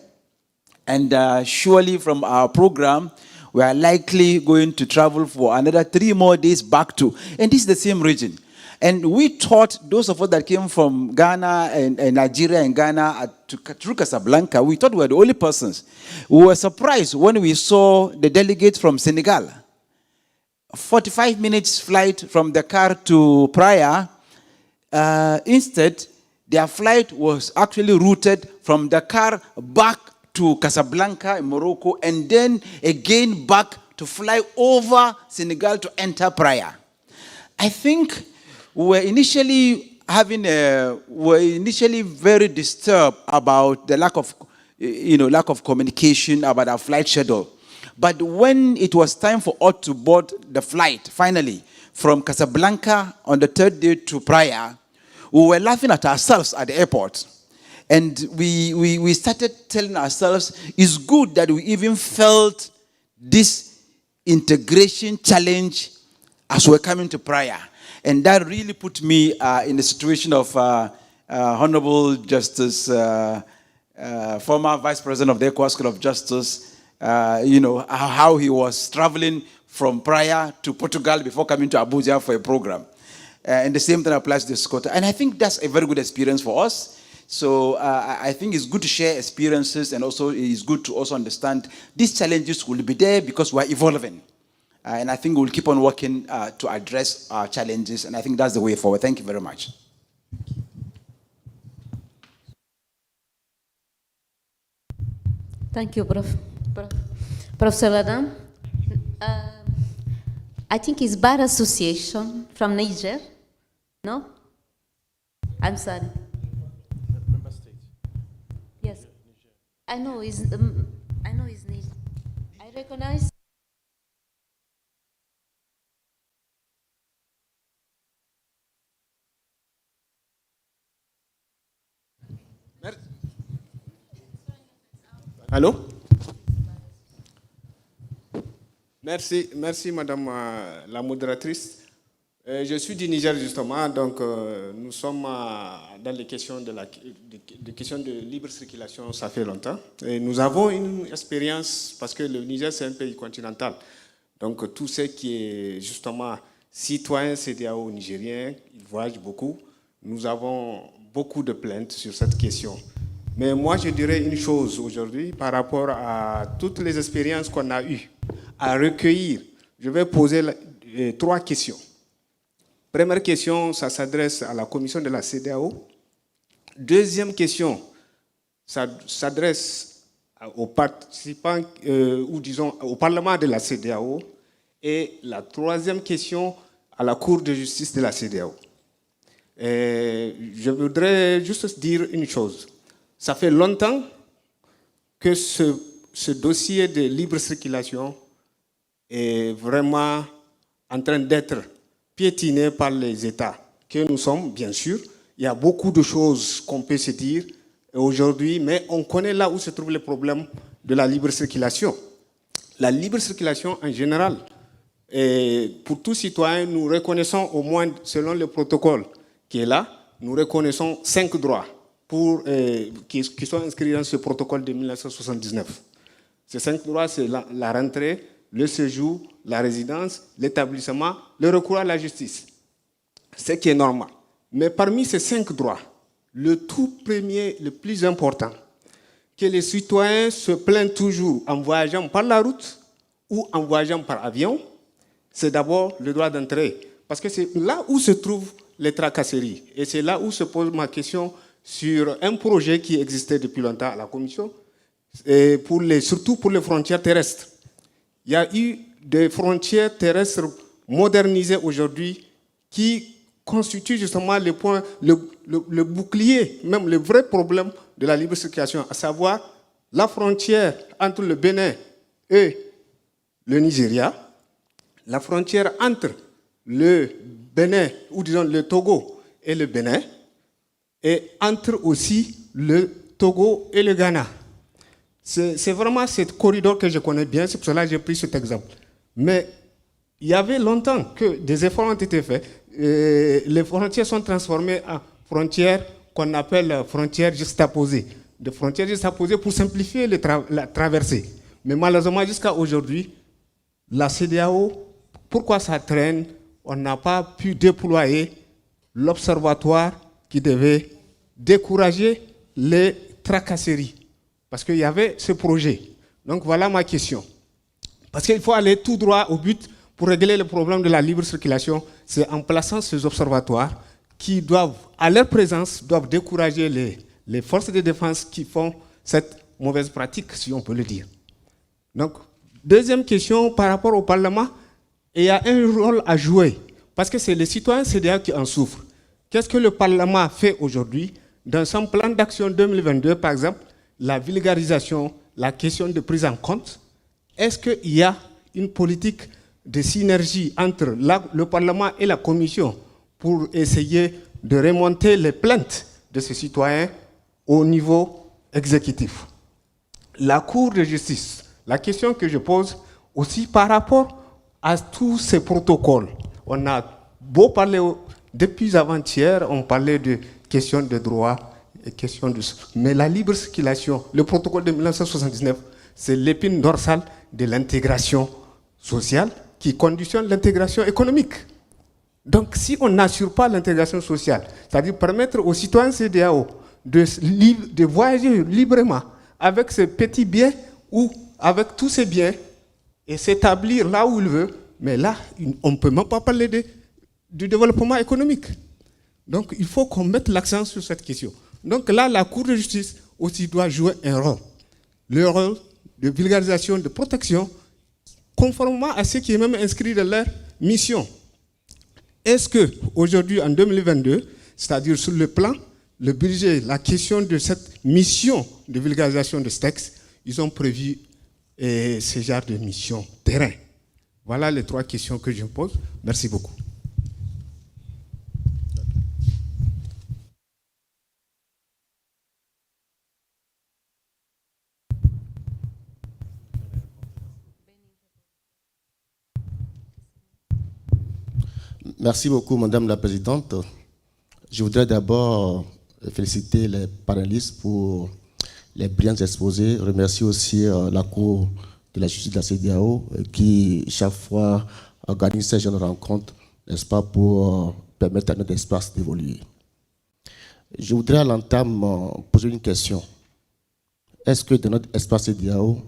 And surely from our program, we are likely going to travel for another 3 more days back to, and this is the same region. And we thought, those of us that came from Ghana and Nigeria and Ghana through Casablanca, we thought we were the only persons. We were surprised when we saw the delegates from Senegal. 45 minutes flight from Dakar to Praia. Instead, their flight was actually routed from Dakar back to Casablanca in Morocco, and then again back to fly over Senegal to enter Praia. I think we were initially very disturbed about the lack of communication about our flight schedule. But when it was time for us to board the flight, finally, from Casablanca on the 3rd day to Praia, we were laughing at ourselves at the airport. And we started telling ourselves, it's good that we even felt this integration challenge as we're coming to Praia. And that really put me in the situation of Honorable Justice, former Vice President of the ECOWAS School of Justice, how he was traveling from Praia to Portugal before coming to Abuja for a program. And the same thing applies to Scotland. And I think that's a very good experience for us. So I think it's good to share experiences, and also it's good to also understand these challenges will be there because we're evolving. And I think we'll keep on working to address our challenges, and I think that's the way forward. Thank you very much. Thank you, Professor Adam. I think it's Bar Association from Niger. No? I'm sorry. Member State. Yes. I know it's Niger. I recognize. Allô? Merci, Madame la modératrice. Je suis du Niger justement, donc nous sommes dans les questions questions de libre circulation, ça fait longtemps. Et nous avons une expérience, parce que le Niger c'est un pays continental, donc tout ce qui est justement citoyen CEDEAO nigérien, ils voyagent beaucoup. Nous avons beaucoup de plaintes sur cette question. Mais moi je dirais une chose aujourd'hui par rapport à toutes les expériences qu'on a eues à recueillir. Je vais poser 3 questions. Première question, ça s'adresse à la commission de la CEDEAO. Deuxième question, ça s'adresse aux participants, ou disons au Parlement de la CEDEAO. Et la troisième question, à la Cour de justice de la CEDEAO. Je voudrais juste dire une chose. Ça fait longtemps que ce dossier de libre circulation est vraiment en train d'être piétiné par les États que nous sommes, bien sûr. Il y a beaucoup de choses qu'on peut se dire aujourd'hui, mais on connaît là où se trouve le problème de la libre circulation. La libre circulation en général, et pour tout citoyen, nous reconnaissons au moins, selon le protocole qui est là, nous reconnaissons 5 droits qui sont inscrits dans ce protocole de 1979. Ces 5 droits, c'est la rentrée, le séjour, la résidence, l'établissement, le recours à la justice. Ce qui est normal. Mais parmi ces 5 droits, le tout premier, le plus important, que les citoyens se plaignent toujours en voyageant par la route ou en voyageant par avion, c'est d'abord le droit d'entrée. Parce que c'est là où se trouvent les tracasseries. Et c'est là où se pose ma question sur un projet qui existait depuis longtemps à la Commission, et surtout pour les frontières terrestres. Il y a eu des frontières terrestres modernisées aujourd'hui qui constituent justement le bouclier, même le vrai problème de la libre circulation, à savoir la frontière entre le Bénin et le Nigeria, la frontière entre le Bénin, ou disons le Togo et le Bénin, et entre aussi le Togo et le Ghana. C'est vraiment ce corridor que je connais bien, c'est pour cela que j'ai pris cet exemple. Mais il y avait longtemps que des efforts ont été faits. Les frontières sont transformées en frontières qu'on appelle frontières juxtaposées. Des frontières juxtaposées pour simplifier la traversée. Mais malheureusement, jusqu'à aujourd'hui, la CEDEAO, pourquoi ça traîne? On n'a pas pu déployer l'observatoire qui devait décourager les tracasseries. Parce qu'il y avait ce projet. Donc voilà ma question. Parce qu'il faut aller tout droit au but pour régler le problème de la libre circulation. C'est en plaçant ces observatoires qui doivent, à leur présence, doivent décourager les forces de défense qui font cette mauvaise pratique, si on peut le dire. Donc, deuxième question par rapport au Parlement, il y a un rôle à jouer. Parce que c'est les citoyens CEDEAO qui en souffrent. Qu'est-ce que le Parlement fait aujourd'hui? Dans son plan d'action 2022, par exemple, la vulgarisation, la question de prise en compte, est-ce qu'il y a une politique de synergie entre le Parlement et la Commission pour essayer de remonter les plaintes de ces citoyens au niveau exécutif? La Cour de justice, la question que je pose aussi par rapport à tous ces protocoles. On a beau parler, depuis avant-hier, on parlait de questions de droit, mais la libre circulation, le protocole de 1979, c'est l'épine dorsale de l'intégration sociale qui conditionne l'intégration économique. Donc si on n'assure pas l'intégration sociale, c'est-à-dire permettre aux citoyens CEDEAO de voyager librement avec ses petits biens ou avec tous ses biens et s'établir là où il veut, mais là, on ne peut même pas parler du développement économique. Donc il faut qu'on mette l'accent sur cette question. Donc là, la Cour de justice aussi doit jouer un rôle. Le rôle de vulgarisation, de protection, conformément à ce qui est même inscrit dans leur mission. Est-ce qu'aujourd'hui, en 2022, c'est-à-dire sur le plan, le budget, la question de cette mission de vulgarisation de ce texte, ils ont prévu ce genre de mission terrain? Voilà les 3 questions que je pose. Merci beaucoup. Merci beaucoup, Madame la Présidente. Je voudrais d'abord féliciter les panélistes pour les brillants exposés. Remercier aussi la Cour de la justice de la CEDEAO qui, chaque fois, organise ces jeunes rencontres, n'est-ce pas, pour permettre à notre espace d'évoluer. Je voudrais à l'entame poser une question. Est-ce que dans notre espace CEDEAO,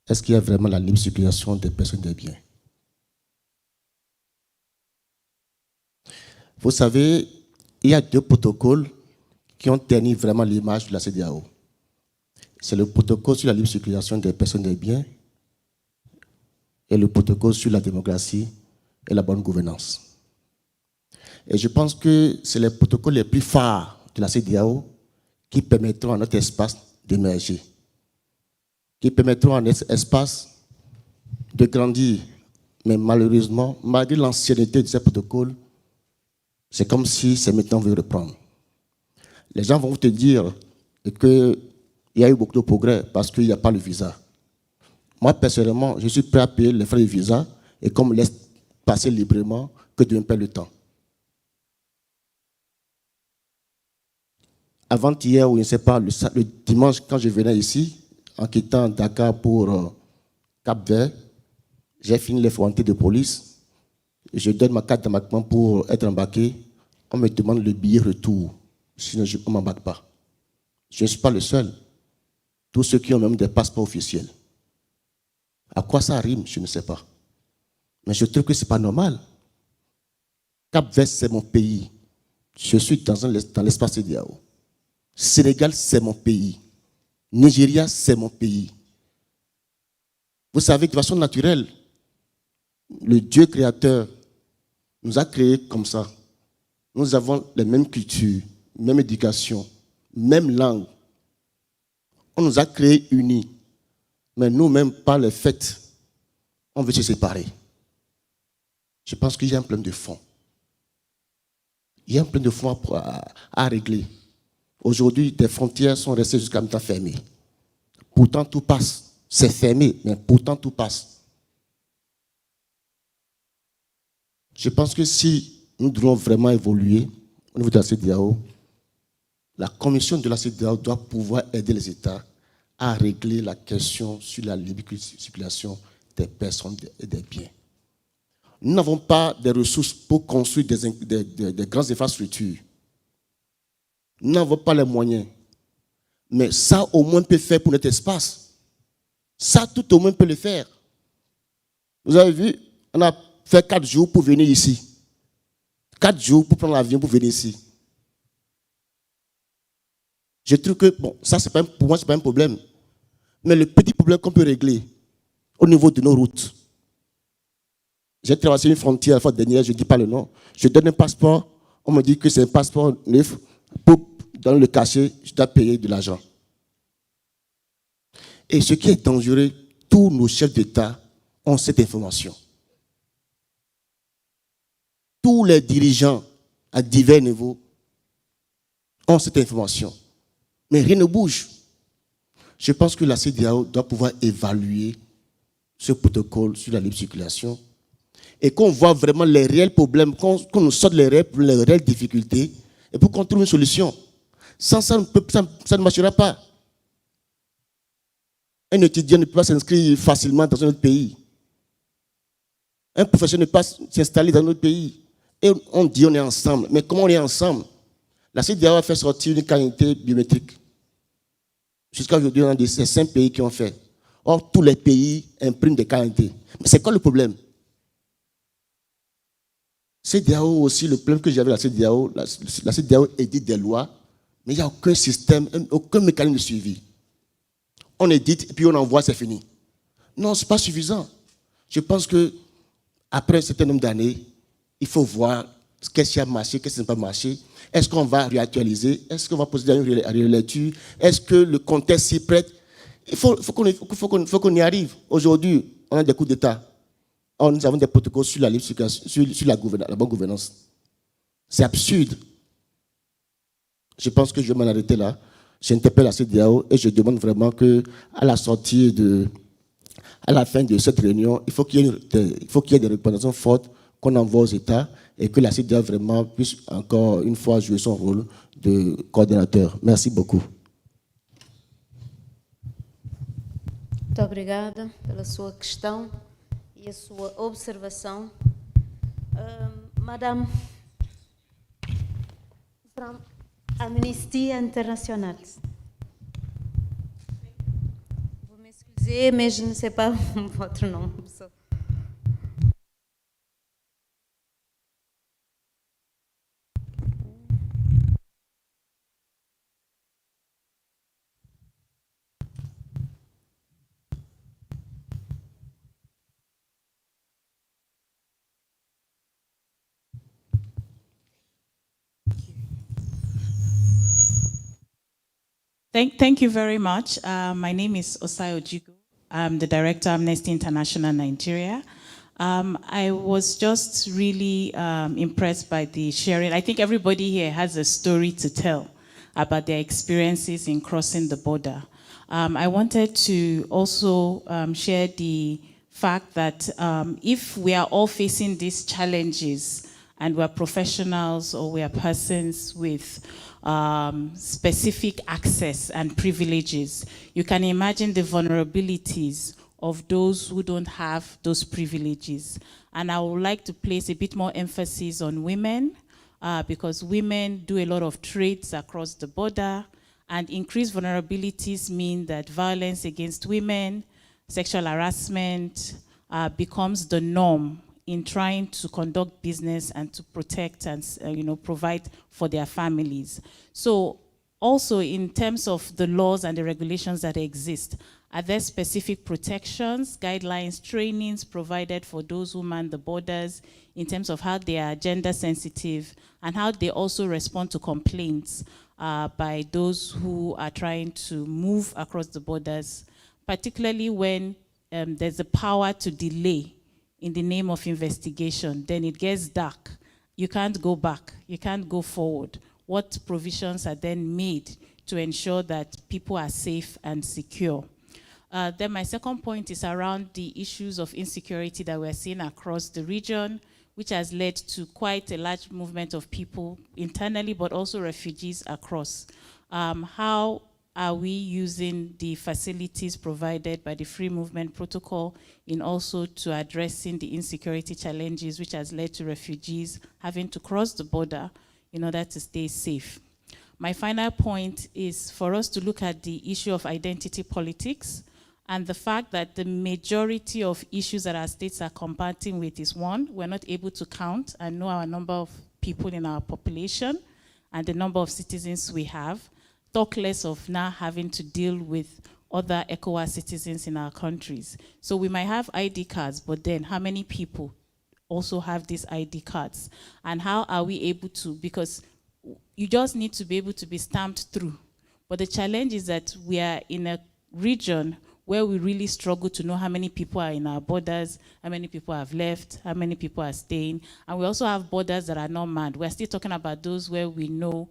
est-ce qu'il y a vraiment la libre circulation des personnes et des biens? Vous savez, il y a deux protocoles qui ont terni vraiment l'image de la CEDEAO. C'est le protocole sur la libre circulation des personnes et des biens et le protocole sur la démocratie et la bonne gouvernance. Et je pense que c'est les protocoles les plus phares de la CEDEAO qui permettront à notre espace d'émerger, qui permettront à notre espace de grandir. Mais malheureusement, malgré l'ancienneté de ces protocoles, c'est comme si c'est maintenant veut reprendre. Les gens vont te dire qu'il y a eu beaucoup de progrès parce qu'il n'y a pas le visa. Moi, personnellement, je suis prêt à payer les frais de visa et qu'on me laisse passer librement que de me perdre le temps. Avant-hier, ou je ne sais pas, le dimanche, quand je venais ici, en quittant Dakar pour Cap-Vert, j'ai fini les frontières de police. Je donne ma carte d'embarquement pour être embarqué. On me demande le billet retour. Sinon, on ne m'embarque pas. Je ne suis pas le seul. Tous ceux qui ont même des passeports officiels. À quoi ça rime, je ne sais pas. Mais je trouve que ce n'est pas normal. Cap-Vert, c'est mon pays. Je suis dans l'espace CEDEAO. Sénégal, c'est mon pays. Nigeria, c'est mon pays. Vous savez, de façon naturelle, le Dieu créateur nous a créés comme ça. Nous avons les mêmes cultures, même éducation, même langue. On nous a créés unis. Mais nous-mêmes, par les faits, on veut se séparer. Je pense qu'il y a un problème de fond. Il y a un problème de fond à régler. Aujourd'hui, des frontières sont restées jusqu'à maintenant fermées. Pourtant, tout passe. C'est fermé, mais pourtant, tout passe. Je pense que si nous devons vraiment évoluer au niveau de la CEDEAO, la commission de la CEDEAO doit pouvoir aider les États à régler la question sur la libre circulation des personnes et des biens. Nous n'avons pas des ressources pour construire des grandes infrastructures. Nous n'avons pas les moyens. Mais ça, au moins, peut faire pour notre espace. Ça, tout au moins, peut le faire. Vous avez vu, on a fait 4 jours pour venir ici. 4 jours pour prendre l'avion pour venir ici. Je trouve que, bon, ça, pour moi, ce n'est pas un problème. Mais le petit problème qu'on peut régler au niveau de nos routes. J'ai traversé une frontière la fois dernière, je ne dis pas le nom. Je donne un passeport, on me dit que c'est un passeport neuf. Pour donner le cachet, je dois payer de l'argent. Et ce qui est dangereux, tous nos chefs d'État ont cette information. Tous les dirigeants à divers niveaux ont cette information. Mais rien ne bouge. Je pense que la CEDEAO doit pouvoir évaluer ce protocole sur la libre circulation et qu'on voit vraiment les réels problèmes, qu'on nous sorte les réelles difficultés et pour qu'on trouve une solution. Sans ça, ça ne marchera pas. Un étudiant ne peut pas s'inscrire facilement dans un autre pays. Un professeur ne peut pas s'installer dans notre pays. Et on dit on est ensemble. Mais comment on est ensemble? La CEDEAO a fait sortir une qualité biométrique. Jusqu'à aujourd'hui, on a des 5 pays qui ont fait. Or, tous les pays impriment des qualités. Mais c'est quoi le problème? CEDEAO aussi, le problème que j'avais avec la CEDEAO édite des lois, mais il n'y a aucun système, aucun mécanisme de suivi. On édite et puis on envoie, c'est fini. Non, ce n'est pas suffisant. Je pense qu'après un certain nombre d'années, il faut voir qu'est-ce qui a marché, qu'est-ce qui n'a pas marché. Est-ce qu'on va réactualiser? Est-ce qu'on va procéder à une relecture? Est-ce que le contexte s'y prête? Il faut qu'on y arrive. Aujourd'hui, on a des coups d'État. Nous avons des protocoles sur la libre circulation, sur la bonne gouvernance. C'est absurde. Je pense que je vais m'en arrêter là. J'interpelle la CEDEAO et je demande vraiment qu'à la sortie à la fin de cette réunion, il faut qu'il y ait des recommandations fortes qu'on envoie aux États et que la CEDEAO vraiment puisse encore une fois jouer son rôle de coordinateur. Merci beaucoup. Muito obrigada pela sua questão e a sua observação. Madame, from Amnesty International. Vous m'excusez, mais je ne sais pas votre nom. Thank you very much. My name is Osai Ojigo. I'm the director of Amnesty International Nigeria. I was just really impressed by the sharing. I think everybody here has a story to tell about their experiences in crossing the border. I wanted to also share the fact that if we are all facing these challenges and we're professionals or we are persons with specific access and privileges, you can imagine the vulnerabilities of those who don't have those privileges. And I would like to place a bit more emphasis on women, because women do a lot of trades across the border, and increased vulnerabilities mean that violence against women, sexual harassment becomes the norm in trying to conduct business and to protect and provide for their families. So also in terms of the laws and the regulations that exist, are there specific protections, guidelines, trainings provided for those who man the borders in terms of how they are gender sensitive and how they also respond to complaints by those who are trying to move across the borders, particularly when there's a power to delay in the name of investigation, then it gets dark. You can't go back, you can't go forward. What provisions are then made to ensure that people are safe and secure? Then my second point is around the issues of insecurity that we're seeing across the region, which has led to quite a large movement of people internally, but also refugees across. How are we using the facilities provided by the Free Movement Protocol in also to addressing the insecurity challenges which has led to refugees having to cross the border in order to stay safe? My final point is for us to look at the issue of identity politics and the fact that the majority of issues that our states are combating with is one, we're not able to count and know our number of people in our population and the number of citizens we have. Talk less of now having to deal with other ECOWAS citizens in our countries. So we might have ID cards, but then how many people also have these ID cards? And how are we able to, because you just need to be able to be stamped through. But the challenge is that we are in a region where we really struggle to know how many people are in our borders, how many people have left, how many people are staying. And we also have borders that are not manned. We're still talking about those where we know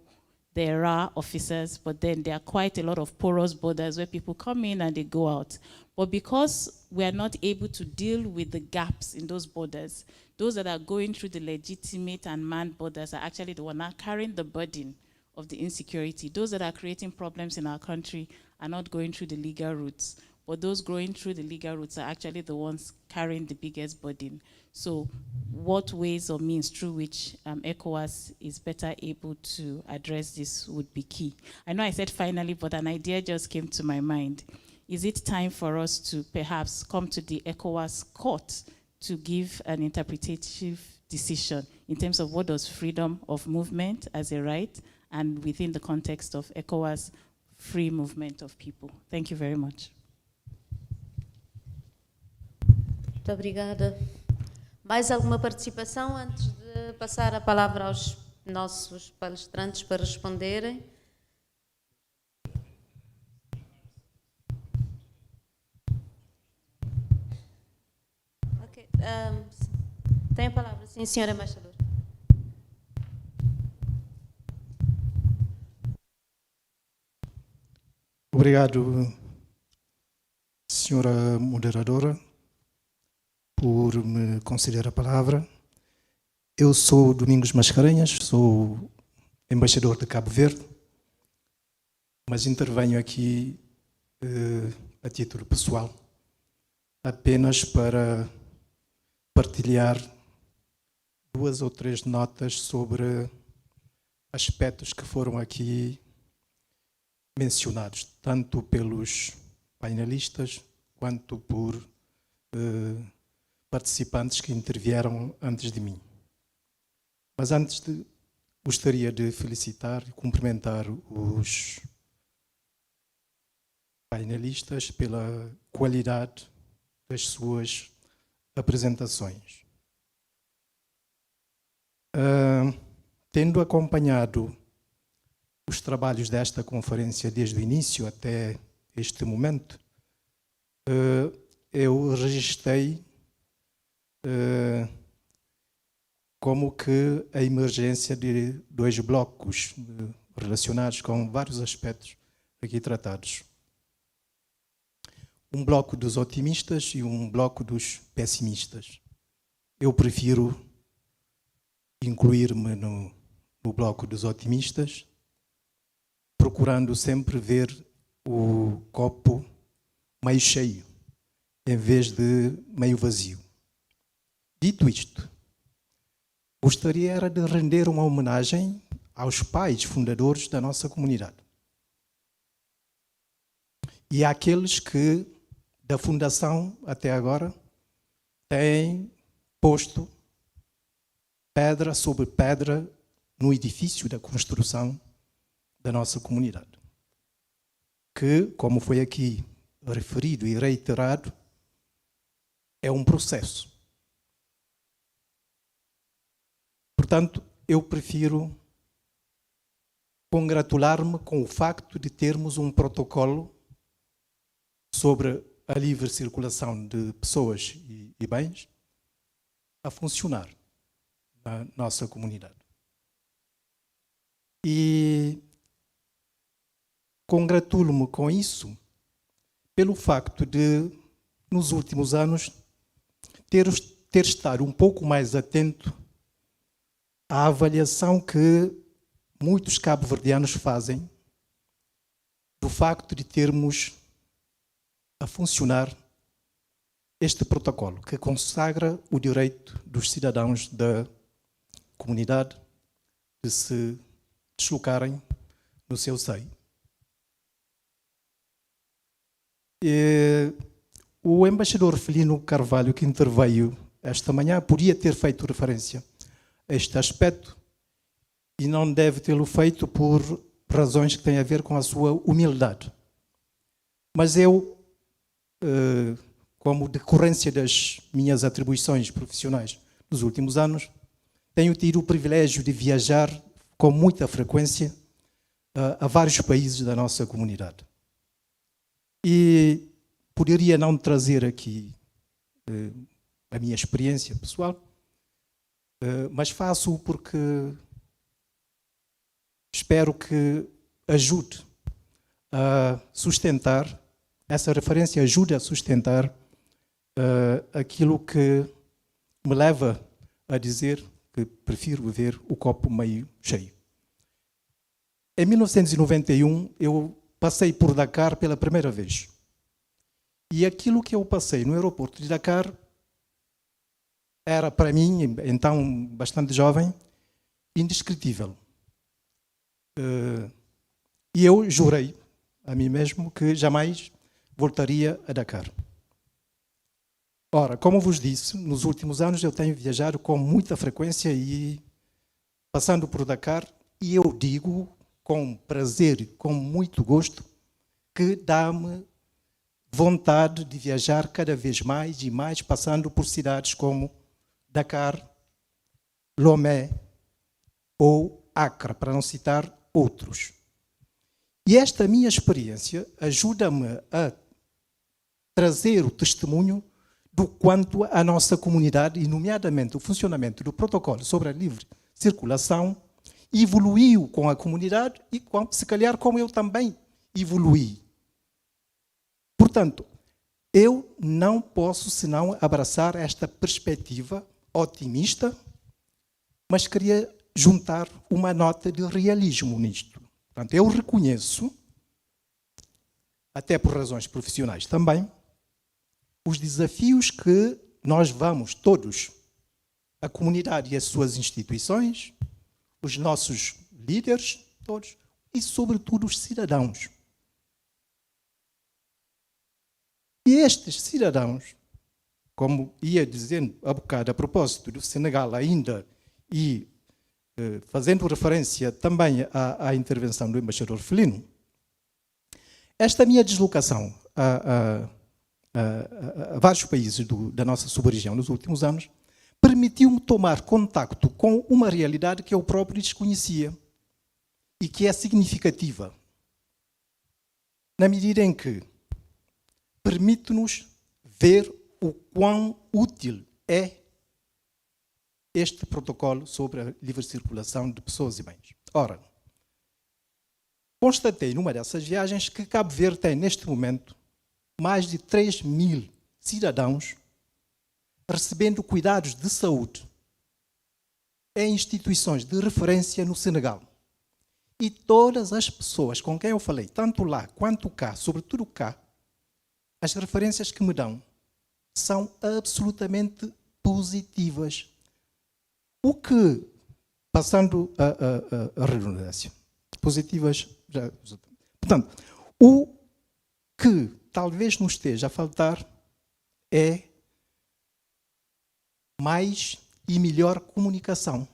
there are officers, but then there are quite a lot of porous borders where people come in and they go out. But because we are not able to deal with the gaps in those borders, those that are going through the legitimate and manned borders are actually the ones that are carrying the burden of the insecurity. Those that are creating problems in our country are not going through the legal routes, but those going through the legal routes are actually the ones carrying the biggest burden. So what ways or means through which ECOWAS is better able to address this would be key. I know I said finally, but an idea just came to my mind. Is it time for us to perhaps come to the ECOWAS court to give an interpretative decision in terms of what does freedom of movement as a right and within the context of ECOWAS free movement of people? Thank you very much. Muito obrigada. Mais alguma participação antes de passar a palavra aos nossos palestrantes para responderem? Ok. Tem a palavra, sim, senhora embaixadora. Obrigado, senhora moderadora, por me conceder a palavra. Eu sou Domingos Mascarenhas, sou embaixador de Cabo Verde, mas intervenho aqui a título pessoal, apenas para partilhar 2 ou 3 notas sobre aspectos que foram aqui mencionados, tanto pelos painelistas quanto por participantes que intervieram antes de mim. Mas antes gostaria de felicitar e cumprimentar os painelistas pela qualidade das suas apresentações. Tendo acompanhado os trabalhos desta conferência desde o início até este momento, eu registrei como que a emergência de 2 blocos relacionados com vários aspectos aqui tratados. Um bloco dos otimistas e um bloco dos pessimistas. Eu prefiro incluir-me no bloco dos otimistas, procurando sempre ver o copo meio cheio, em vez de meio vazio. Dito isto, gostaria de render uma homenagem aos pais fundadores da nossa comunidade e àqueles que, da fundação até agora, têm posto pedra sobre pedra no edifício da construção da nossa comunidade, que, como foi aqui referido e reiterado, é um processo. Portanto, eu prefiro congratular-me com o facto de termos um protocolo sobre a livre circulação de pessoas e bens a funcionar na nossa comunidade. E congratulo-me com isso pelo facto de, nos últimos anos, ter estado um pouco mais atento à avaliação que muitos cabo-verdianos fazem do facto de termos a funcionar este protocolo que consagra o direito dos cidadãos da comunidade de se deslocarem no seu seio. O embaixador Felino Carvalho, que interveio esta manhã, podia ter feito referência a este aspecto e não deve tê-lo feito por razões que têm a ver com a sua humildade. Mas eu, como decorrência das minhas atribuições profissionais nos últimos anos, tenho tido o privilégio de viajar com muita frequência a vários países da nossa comunidade. E poderia não trazer aqui a minha experiência pessoal, mas faço porque espero que ajude a sustentar, essa referência ajude a sustentar aquilo que me leva a dizer que prefiro ver o copo meio cheio. Em 1991, eu passei por Dakar pela primeira vez. E aquilo que eu passei no aeroporto de Dakar era, para mim, então bastante jovem, indescritível. E eu jurei a mim mesmo que jamais voltaria a Dakar. Ora, como vos disse, nos últimos anos eu tenho viajado com muita frequência e passando por Dakar, e eu digo com prazer e com muito gosto que dá-me vontade de viajar cada vez mais e mais, passando por cidades como Dakar, Lomé ou Accra, para não citar outros. E esta minha experiência ajuda-me a trazer o testemunho do quanto a nossa comunidade, e nomeadamente o funcionamento do protocolo sobre a livre circulação, evoluiu com a comunidade e, se calhar, como eu também evoluí. Portanto, eu não posso senão abraçar esta perspectiva otimista mas queria juntar uma nota de realismo nisto. Portanto, eu reconheço, até por razões profissionais também, os desafios que nós vamos todos, a comunidade e as suas instituições, os nossos líderes, todos, e sobretudo os cidadãos. E estes cidadãos, como ia dizendo há bocado a propósito do Senegal ainda, e fazendo referência também à intervenção do embaixador Felino, esta minha deslocação a vários países da nossa sub-região nos últimos anos permitiu-me tomar contacto com uma realidade que eu próprio desconhecia e que é significativa, na medida em que permite-nos ver o quão útil é este protocolo sobre a livre circulação de pessoas e bens. Ora, constatei numa dessas viagens que Cabo Verde tem, neste momento, mais de 3.000 cidadãos recebendo cuidados de saúde em instituições de referência no Senegal. E todas as pessoas com quem eu falei, tanto lá quanto cá, sobretudo cá, as referências que me dão são absolutamente positivas. O que, passando a redundância, positivas, portanto, o que talvez nos esteja a faltar é mais e melhor comunicação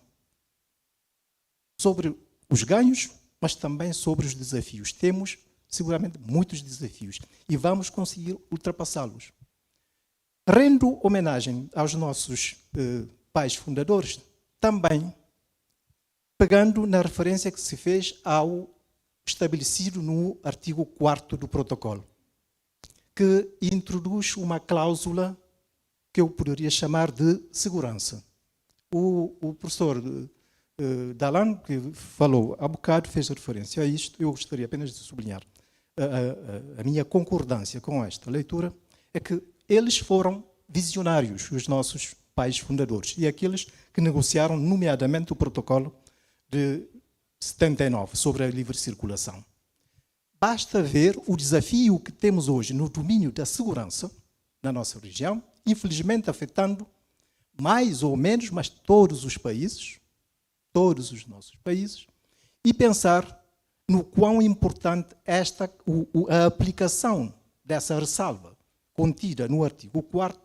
sobre os ganhos, mas também sobre os desafios. Temos seguramente muitos desafios e vamos conseguir ultrapassá-los. Rendo homenagem aos nossos pais fundadores, também pegando na referência que se fez ao estabelecido no artigo 4º do protocolo, que introduz uma cláusula que eu poderia chamar de segurança. O professor Dalan, que falou há bocado, fez referência a isto. Eu gostaria apenas de sublinhar a minha concordância com esta leitura, é que eles foram visionários, os nossos pais fundadores, e aqueles que negociaram, nomeadamente, o protocolo de 79 sobre a livre circulação. Basta ver o desafio que temos hoje no domínio da segurança na nossa região, infelizmente afetando mais ou menos, mas todos os países, todos os nossos países, e pensar no quão importante a aplicação dessa ressalva contida no artigo 4º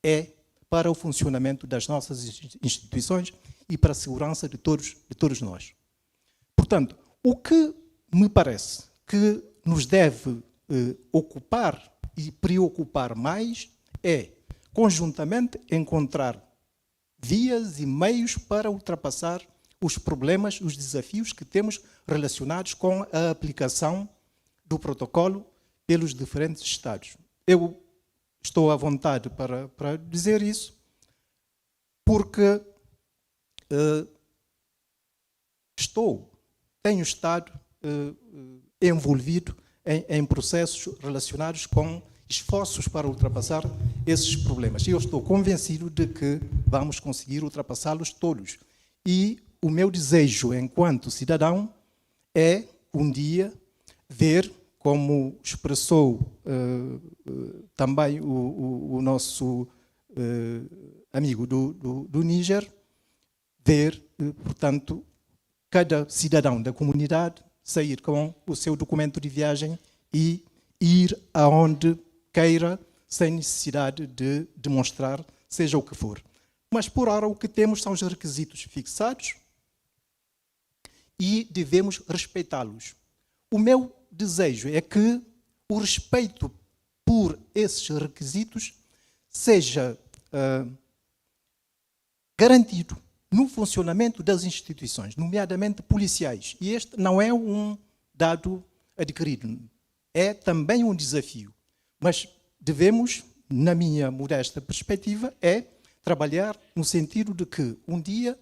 é para o funcionamento das nossas instituições e para a segurança de todos nós. Portanto, o que me parece que nos deve ocupar e preocupar mais é, conjuntamente, encontrar vias e meios para ultrapassar os problemas, os desafios que temos relacionados com a aplicação do protocolo pelos diferentes Estados. Eu estou à vontade para dizer isso, porque tenho estado envolvido em processos relacionados com esforços para ultrapassar esses problemas. E eu estou convencido de que vamos conseguir ultrapassá-los todos. E o meu desejo, enquanto cidadão, é um dia ver, como expressou também o nosso amigo do Níger, ver, portanto, cada cidadão da comunidade sair com o seu documento de viagem e ir aonde queira, sem necessidade de demonstrar, seja o que for. Mas, por hora, o que temos são os requisitos fixados e devemos respeitá-los. O meu desejo é que o respeito por esses requisitos seja garantido no funcionamento das instituições, nomeadamente policiais. E este não é um dado adquirido, é também um desafio. Mas devemos, na minha modesta perspectiva, trabalhar no sentido de que um dia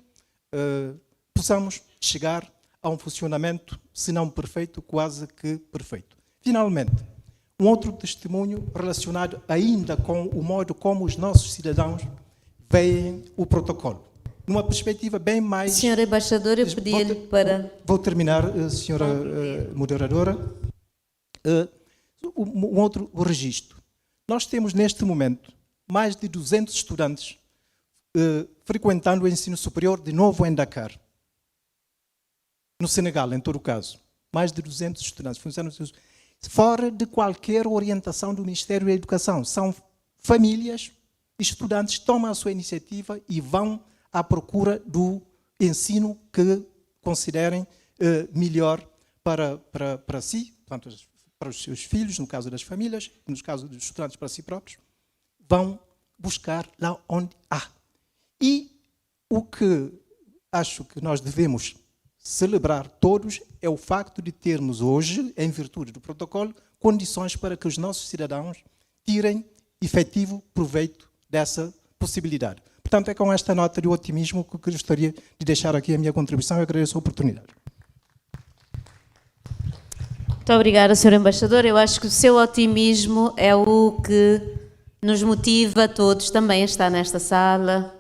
possamos chegar a um funcionamento, se não perfeito, quase que perfeito. Finalmente, um outro testemunho relacionado ainda com o modo como os nossos cidadãos veem o protocolo. numa perspectiva bem mais... Senhor Embaixador, eu pedi-lhe para... Vou terminar, senhora moderadora. Um outro registro. Nós temos neste momento mais de 200 estudantes frequentando o ensino superior de novo em Dakar. No Senegal, em todo o caso. Mais de 200 estudantes fora de qualquer orientação do Ministério da Educação. São famílias, estudantes que tomam a sua iniciativa e vão à procura do ensino que considerem melhor para si, portanto, para os seus filhos, no caso das famílias, no caso dos estudantes para si próprios, vão buscar lá onde há. E o que acho que nós devemos celebrar todos é o facto de termos hoje, em virtude do protocolo, condições para que os nossos cidadãos tirem efetivo proveito dessa possibilidade. Portanto, é com esta nota de otimismo que gostaria de deixar aqui a minha contribuição e agradeço a oportunidade. Muito obrigada, Sr. Embaixador. Eu acho que o seu otimismo é o que nos motiva a todos também a estar nesta sala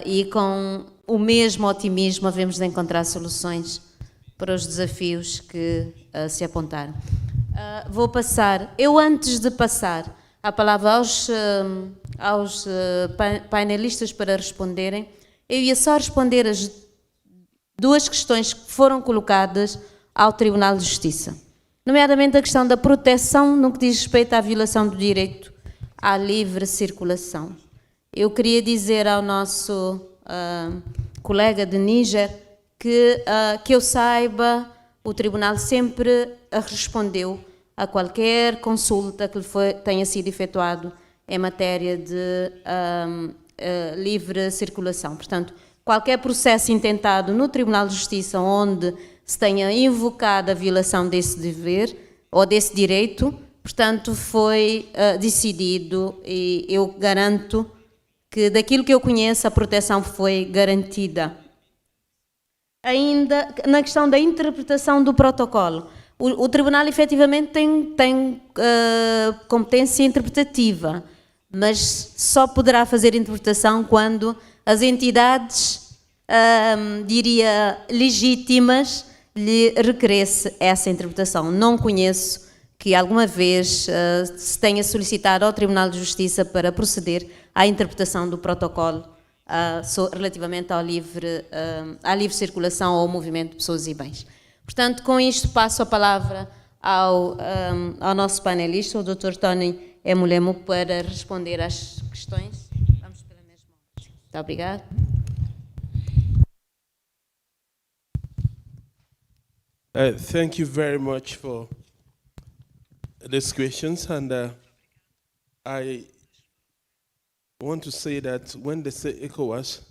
e com o mesmo otimismo havemos de encontrar soluções para os desafios que se apontaram. Vou passar, antes de passar a palavra aos painelistas para responderem, eu ia só responder as duas questões que foram colocadas ao Tribunal de Justiça, nomeadamente a questão da proteção no que diz respeito à violação do direito à livre circulação. Eu queria dizer ao nosso colega de Níger que eu saiba, o Tribunal sempre respondeu a qualquer consulta que tenha sido efetuado em matéria de livre circulação. Portanto, qualquer processo intentado no Tribunal de Justiça onde se tenha invocado a violação desse dever ou desse direito, portanto, foi decidido e eu garanto que daquilo que eu conheço a proteção foi garantida. Ainda na questão da interpretação do protocolo, o Tribunal efetivamente tem competência interpretativa, mas só poderá fazer interpretação quando as entidades, diria, legítimas, lhe requeresse essa interpretação. Não conheço que alguma vez se tenha solicitado ao Tribunal de Justiça para proceder à interpretação do protocolo relativamente à livre circulação ou ao movimento de pessoas e bens. Portanto, com isto passo a palavra ao nosso panelista, o Dr. Tony Emulemo, para responder às questões. Vamos pela mesma ordem. Muito obrigada. Thank you very much for these questions, and I want to say that when they say ECOWAS,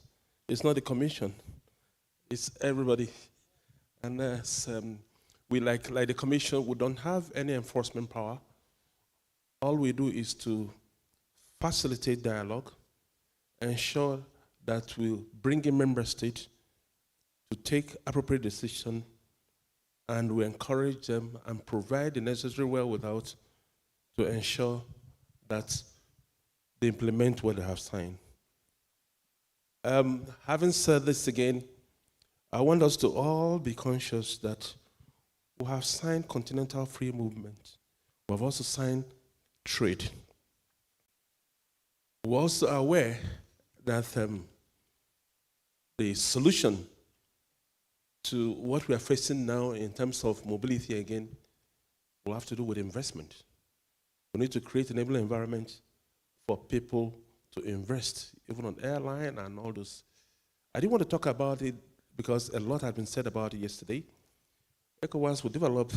it's not the Commission, it's everybody. And as we like the Commission, we don't have any enforcement power. All we do is to facilitate dialogue, ensure that we'll bring in member states to take appropriate decisions, and we encourage them and provide the necessary wherewithal to ensure that they implement what they have signed. Having said this again, I want us to all be conscious that we have signed continental free movement. We have also signed trade. We're also aware that the solution to what we are facing now in terms of mobility again will have to do with investment. We need to create an enabling environment for people to invest, even on airline and all those. I didn't want to talk about it because a lot had been said about it yesterday. ECOWAS will develop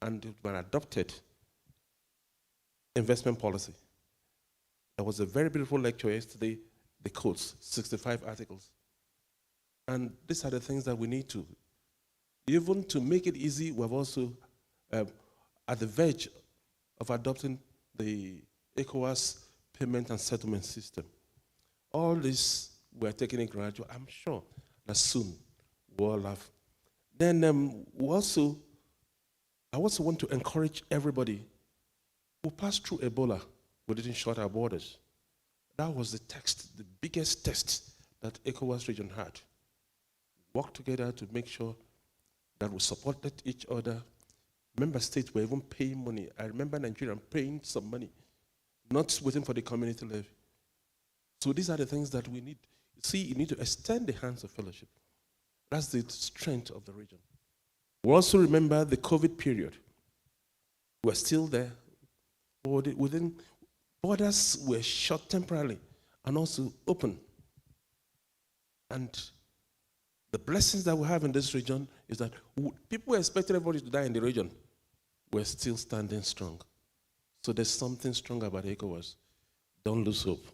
and when adopted investment policy. There was a very beautiful lecture yesterday, the codes, 65 articles. And these are the things that we need to. Even to make it easy, we're also at the verge of adopting the ECOWAS payment and settlement system. All this we're taking it gradual. I'm sure that soon we'll have. Then I also want to encourage everybody who passed through Ebola. We didn't shut our borders. That was the biggest test that ECOWAS region had. Worked together to make sure that we supported each other. Member states were even paying money. I remember Nigeria paying some money, not waiting for the community levy. So these are the things that we need. See, you need to extend the hands of fellowship. That's the strength of the region. We also remember the COVID period. We're still there. Within borders were shut temporarily and also open. And the blessings that we have in this region is that people expected everybody to die in the region. We're still standing strong. So there's something strong about ECOWAS. Don't lose hope.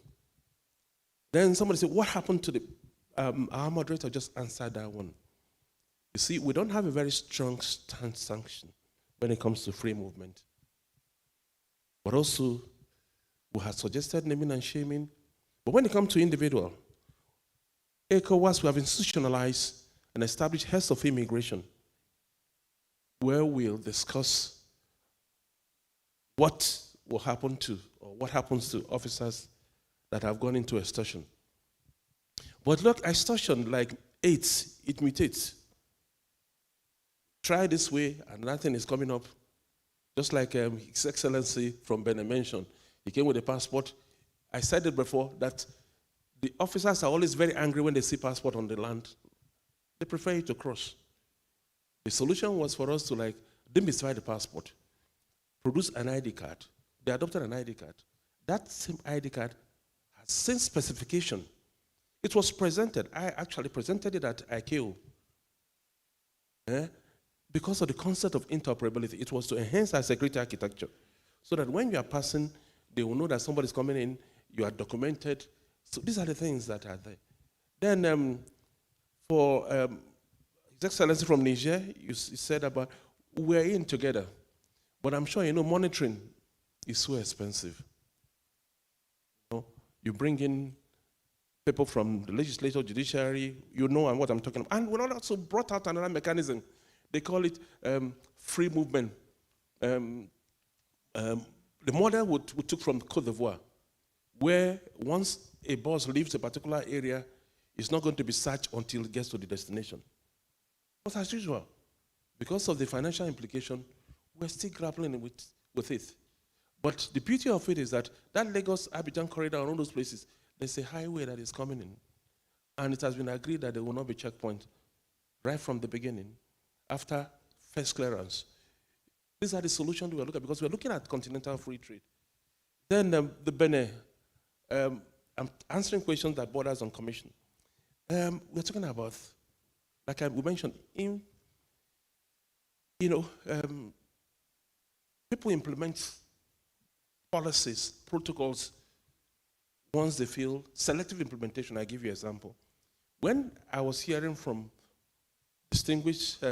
Then somebody said, what happened to the, our moderator just answered that one. You see, we don't have a very strong sanction when it comes to free movement. But also, we have suggested naming and shaming. But when it comes to individual, ECOWAS, we have institutionalized and established heads of immigration, where we'll discuss what will happen to, or what happens to officers that have gone into extortion. But look, extortion, like AIDS, it mutates. Try this way, and nothing is coming up. Just like His Excellency from Benin mentioned, he came with a passport. I said it before that the officers are always very angry when they see passport on the land. They prefer it to cross. The solution was for us to demystify the passport, produce an ID card. They adopted an ID card. That same ID card has same specification. It was presented. I actually presented it at ICAO. Because of the concept of interoperability, it was to enhance our security architecture so that when you are passing, they will know that somebody is coming in, you are documented. So these are the things that are there. Then for His Excellency from Niger, you said about we're in together. But I'm sure, monitoring is so expensive. You bring in people from the legislature, judiciary, what I'm talking about. And we also brought out another mechanism. They call it free movement. The model we took from Côte d'Ivoire, where once a bus leaves a particular area, it's not going to be searched until it gets to the destination. But as usual, because of the financial implication, we're still grappling with it. But the beauty of it is that Lagos-Abidjan corridor and all those places, there's a highway that is coming in. And it has been agreed that there will not be checkpoint right from the beginning, after first clearance. These are the solutions we are looking at, because we are looking at continental free trade. Then the Benin, I'm answering questions that borders on commission. We're talking about, like we mentioned, people implement policies, protocols, once they feel selective implementation. I give you an example. When I was hearing from distinguished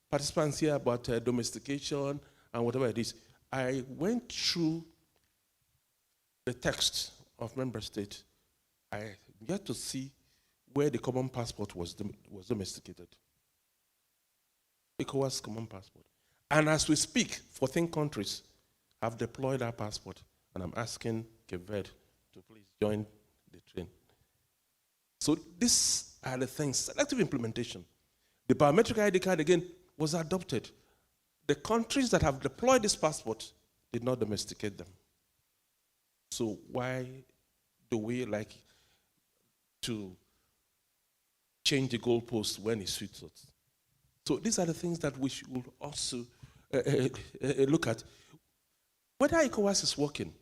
participants here about domestication and whatever it is, I went through the text of member states. I get to see where the common passport was domesticated. ECOWAS common passport. And as we speak, 14 countries have deployed our passport. And I'm asking Cape Verde to please join the train. So these are the things, selective implementation. The biometric ID card, again, was adopted. The countries that have deployed this passport did not domesticate them. So why do we like to change the goalpost when it suits us? So these are the things that we should also look at. Whether ECOWAS is working,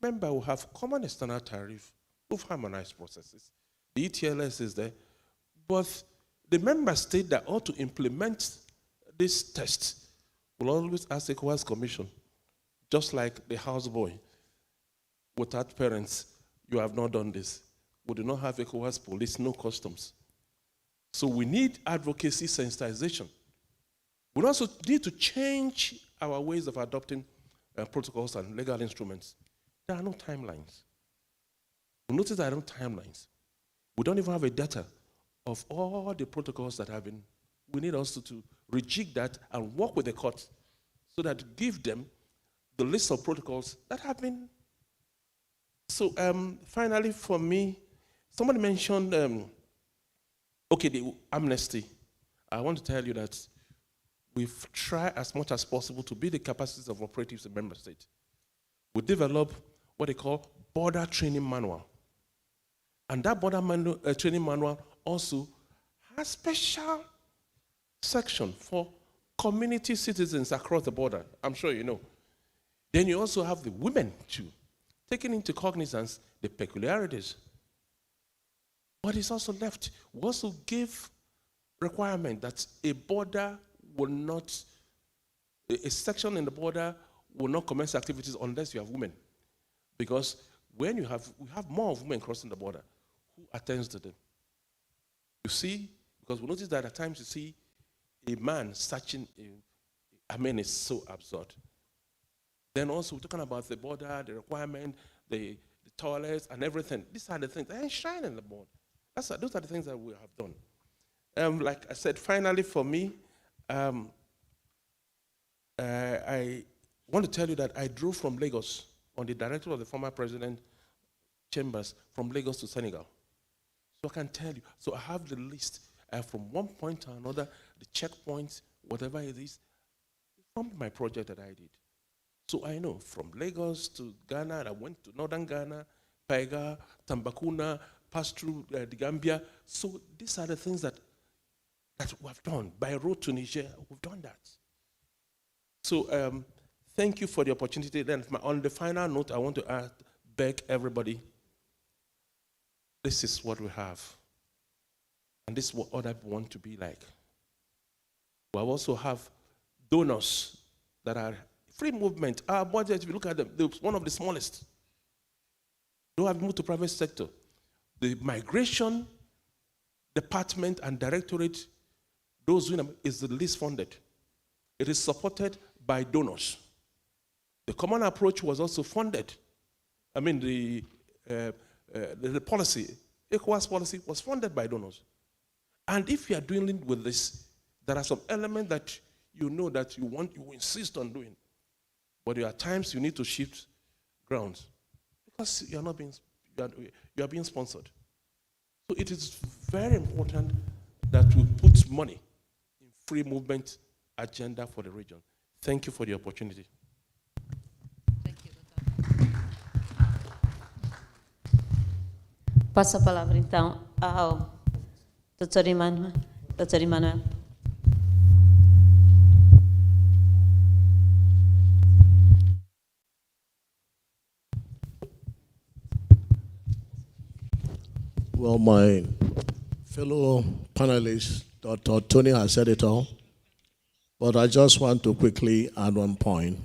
remember we have common external tariff, we've harmonized processes. The ETLS is there, but the member state that ought to implement this test will always ask ECOWAS Commission, just like the houseboy. Without parents, you have not done this. We do not have ECOWAS police, no customs. So we need advocacy sensitization. We also need to change our ways of adopting protocols and legal instruments. There are no timelines. We notice there are no timelines. We don't even have a data of all the protocols that have been. We need also to rejig that and work with the courts so that give them the list of protocols that have been. So finally, for me, Somebody mentioned, okay, the amnesty. I want to tell you that we've tried as much as possible to build the capacities of operatives in member states. We develop what they call border training manual. And that border training manual also has special section for community citizens across the border. I'm sure you know. Then you also have the women too, taking into cognizance the peculiarities. But it's also left. We also give requirement that a border will not, a section in the border will not commence activities unless you have women. Because when we have more women crossing the border, who attends to them? You see, because we notice that at times you see a man searching, it's so absurd. Then also we're talking about the border, the requirement, the toilets and everything. These are the things that enshrine in the board. Those are the things that we have done. Like I said, finally for me, I want to tell you that I drove from Lagos on the directive of the former president Chambers from Lagos to Senegal. So I can tell you, so I have the list from one point to another, the checkpoints, whatever it is, from my project that I did. So I know from Lagos to Ghana, I went to northern Ghana, Paiga, Tambakuna, passed through the Gambia. So these are the things that we have done. By road to Niger, we've done that. So thank you for the opportunity. Then on the final note, I want to beg everybody, this is what we have. And this is what other people want to be like. We also have donors that are free movement. Our budget, if you look at them, they're one of the smallest. They have moved to private sector. The migration department and directorate, those is the least funded. It is supported by donors. The common approach was also funded. I mean, the policy, ECOWAS policy, was funded by donors. And if you are dealing with this, there are some elements that you know that you insist on doing. But there are times you need to shift grounds because you are being sponsored. So it is very important that we put money in free movement agenda for the region. Thank you for the opportunity. Thank you, doutor. Passo a palavra então ao Dr. Emmanuel. Dr. Emmanuel. Well, my fellow panelists, Dr. Tony has said it all, but I just want to quickly add one point.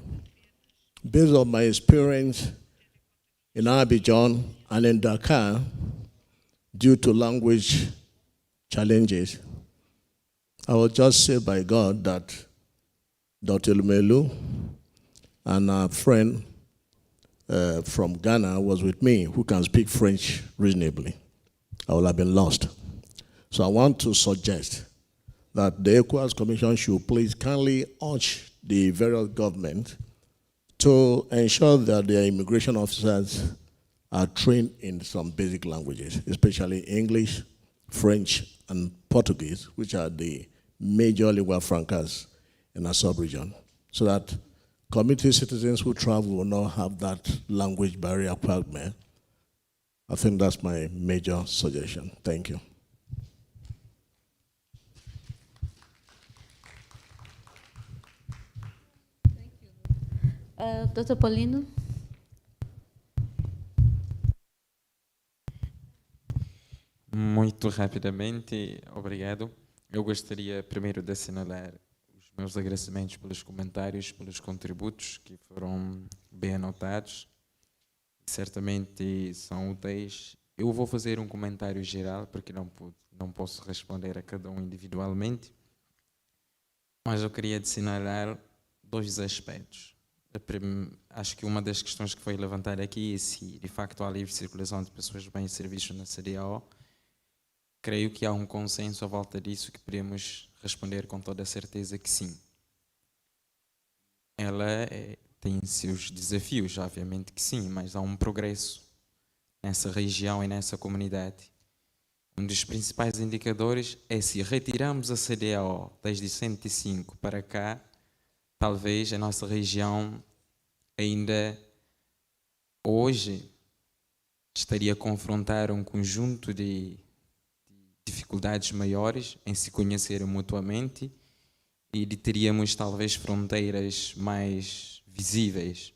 Based on my experience in Abidjan and in Dakar, due to language challenges, I will just say by God that Dr. Lumelu and our friend from Ghana was with me who can speak French reasonably. I would have been lost. So I want to suggest that the ECOWAS Commission should please kindly urge the various governments to ensure that their immigration officers are trained in some basic languages, especially English, French, and Portuguese, which are the major lingua francas in our sub-region, so that community citizens who travel will not have that language barrier problem. I think that's my major suggestion. Thank you. Dr. Paulino. Muito rapidamente, obrigado. Eu gostaria primeiro de assinalar os meus agradecimentos pelos comentários, pelos contributos que foram bem anotados. Certamente são úteis. Eu vou fazer um comentário geral, porque não posso responder a cada um individualmente, mas eu queria assinalar dois aspectos. Acho que uma das questões que foi levantada aqui é se de facto há livre circulação de pessoas, bens e serviços na CDAO. Creio que há um consenso à volta disso que podemos responder com toda a certeza que sim. Ela tem seus desafios, obviamente que sim, mas há um progresso nessa região e nessa comunidade Um dos principais indicadores é se retirarmos a CDAO desde 105 para cá, talvez a nossa região ainda hoje estaria a confrontar um conjunto de dificuldades maiores em se conhecer mutuamente e teríamos talvez fronteiras mais visíveis.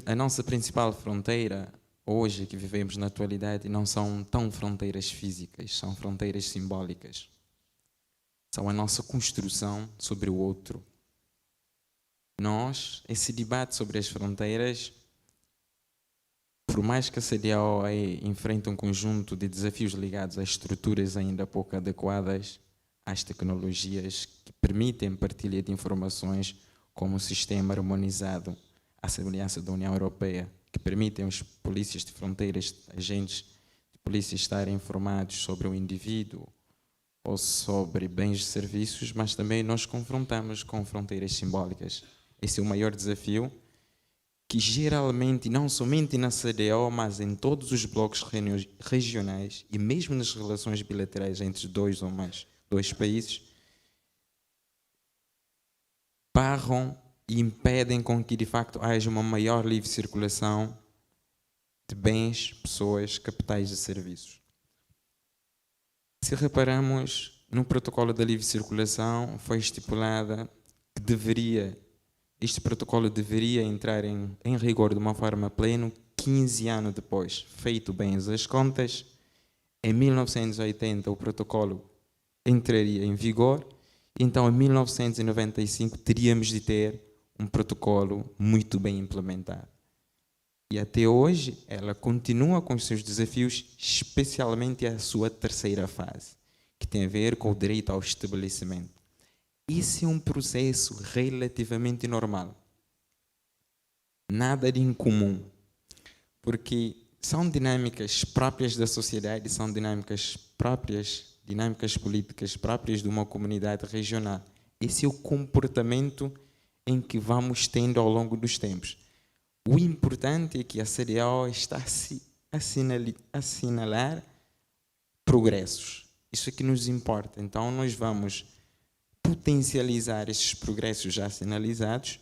A nossa principal fronteira hoje que vivemos na atualidade não são tão fronteiras físicas, são fronteiras simbólicas. São a nossa construção sobre o outro. Esse debate sobre as fronteiras, por mais que a CDAO enfrente um conjunto de desafios ligados a estruturas ainda pouco adequadas às tecnologias que permitem partilha de informações, como o sistema harmonizado à semelhança da União Europeia, que permitem os polícias de fronteiras, agentes de polícia estarem informados sobre o indivíduo ou sobre bens e serviços, mas também nós confrontamos com fronteiras simbólicas. Esse é o maior desafio que geralmente, não somente na CDAO, mas em todos os blocos regionais e mesmo nas relações bilaterais entre dois países, barram e impedem com que de facto haja uma maior livre circulação de bens, pessoas, capitais e serviços. Se reparamos, no protocolo da livre circulação foi estipulada que este protocolo deveria entrar em rigor de uma forma plena 15 anos depois. Feito bem as contas, em 1980 o protocolo entraria em vigor, então em 1995 teríamos de ter um protocolo muito bem implementado. E até hoje ela continua com os seus desafios, especialmente a sua terceira fase, que tem a ver com o direito ao estabelecimento. Esse é um processo relativamente normal. Nada de incomum, porque são dinâmicas próprias da sociedade, são dinâmicas políticas próprias de uma comunidade regional. Esse é o comportamento em que vamos tendo ao longo dos tempos. O importante é que a CDAO está a assinalar progressos. Isso é que nos importa. Então nós vamos potencializar esses progressos já sinalizados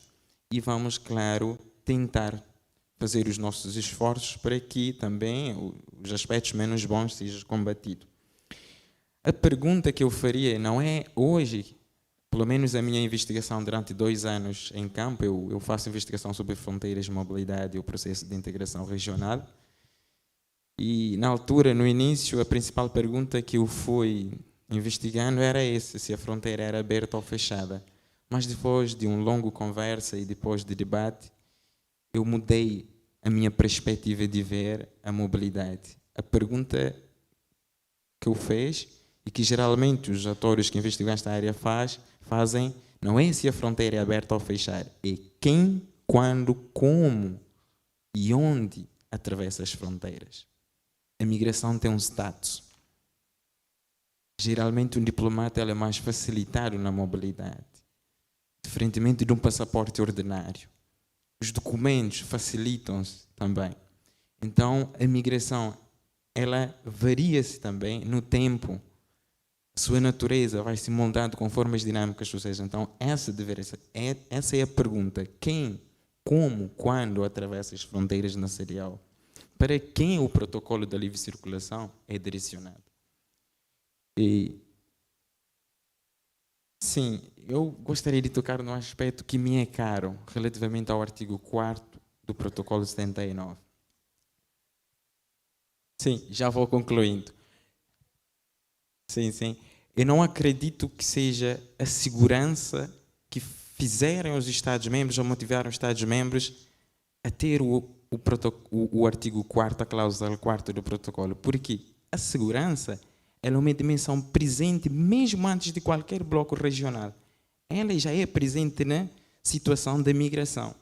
e vamos, claro, tentar fazer os nossos esforços para que também os aspectos menos bons sejam combatidos. A pergunta que eu faria não é hoje, pelo menos a minha investigação durante 2 anos em campo, eu faço investigação sobre fronteiras, mobilidade e o processo de integração regional. E na altura, no início, a principal pergunta que eu fui investigando era essa, se a fronteira era aberta ou fechada. Mas depois de uma longa conversa e depois de debate, eu mudei a minha perspectiva de ver a mobilidade. A pergunta que eu fiz, e que geralmente os atores que investigam esta área fazem, não é se a fronteira é aberta ou fechada, é quem, quando, como e onde atravessa as fronteiras. A migração tem um status. Geralmente um diplomata é mais facilitado na mobilidade, diferentemente de um passaporte ordinário. Os documentos facilitam-se também. Então a migração ela varia-se também no tempo. A sua natureza vai se moldando conforme as dinâmicas, ou seja, então essa é a pergunta. Quem, como, quando atravessa as fronteiras na CDAO? Para quem o protocolo da livre circulação é direcionado? E, sim, eu gostaria de tocar num aspecto que me é caro, relativamente ao artigo 4º do protocolo 79. Sim, já vou concluindo. Sim. Eu não acredito que seja a segurança que fizeram os Estados-membros ou motivaram os Estados-membros a ter o artigo 4º, a cláusula 4ª do protocolo. Porque a segurança ela é uma dimensão presente mesmo antes de qualquer bloco regional. Ela já é presente na situação da migração.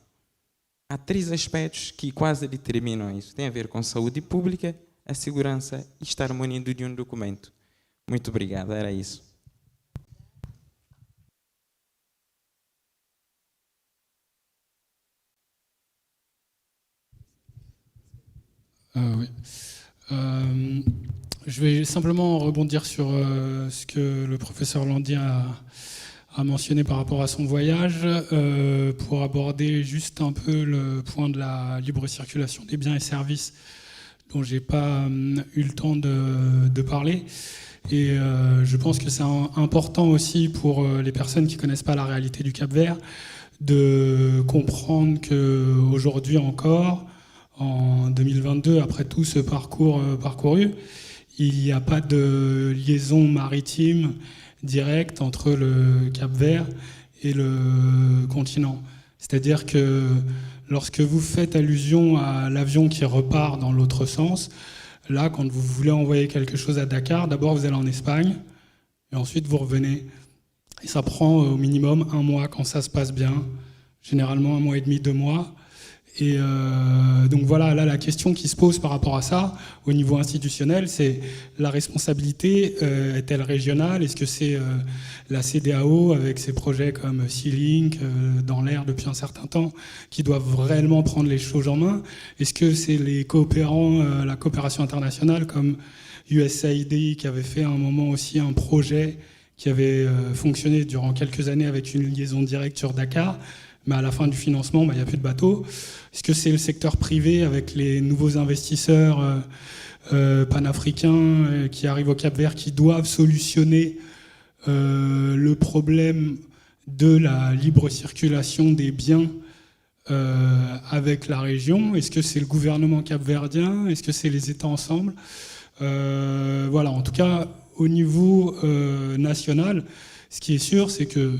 Há 3 aspectos que quase determinam isso. Tem a ver com saúde pública, a segurança e estar munido de um documento. Muito obrigado, era isso. Oui. je vais simplement rebondir sur ce que le professeur Landy a mentionné par rapport à son voyage, pour aborder juste un peu le point de la libre circulation des biens et services dont j'ai pas eu le temps de parler. Et je pense que c'est important aussi pour les personnes qui connaissent pas la réalité du Cap-Vert de comprendre qu'aujourd'hui encore, en 2022, après tout ce parcours parcouru, il n'y a pas de liaison maritime directe entre le Cap-Vert et le continent. C'est-à-dire que lorsque vous faites allusion à l'avion qui repart dans l'autre sens, là, quand vous voulez envoyer quelque chose à Dakar, d'abord vous allez en Espagne, et ensuite vous revenez. Et ça prend au minimum 1 mois quand ça se passe bien, généralement 1 mois et demi, 2 mois. Et donc voilà, là la question qui se pose par rapport à ça, au niveau institutionnel, c'est la responsabilité est-elle régionale? Est-ce que c'est la CEDEAO avec ses projets comme Sea-Link dans l'air depuis un certain temps qui doivent réellement prendre les choses en main? Est-ce que c'est les coopérants, la coopération internationale comme USAID qui avait fait à un moment aussi un projet qui avait fonctionné durant quelques années avec une liaison directe sur Dakar, mais à la fin du financement, il n'y a plus de bateaux. Est-ce que c'est le secteur privé avec les nouveaux investisseurs panafricains qui arrivent au Cap-Vert qui doivent solutionner le problème de la libre circulation des biens avec la région? Est-ce que c'est le gouvernement capverdien? Est-ce que c'est les États ensemble? Voilà, en tout cas, au niveau national, ce qui est sûr, c'est que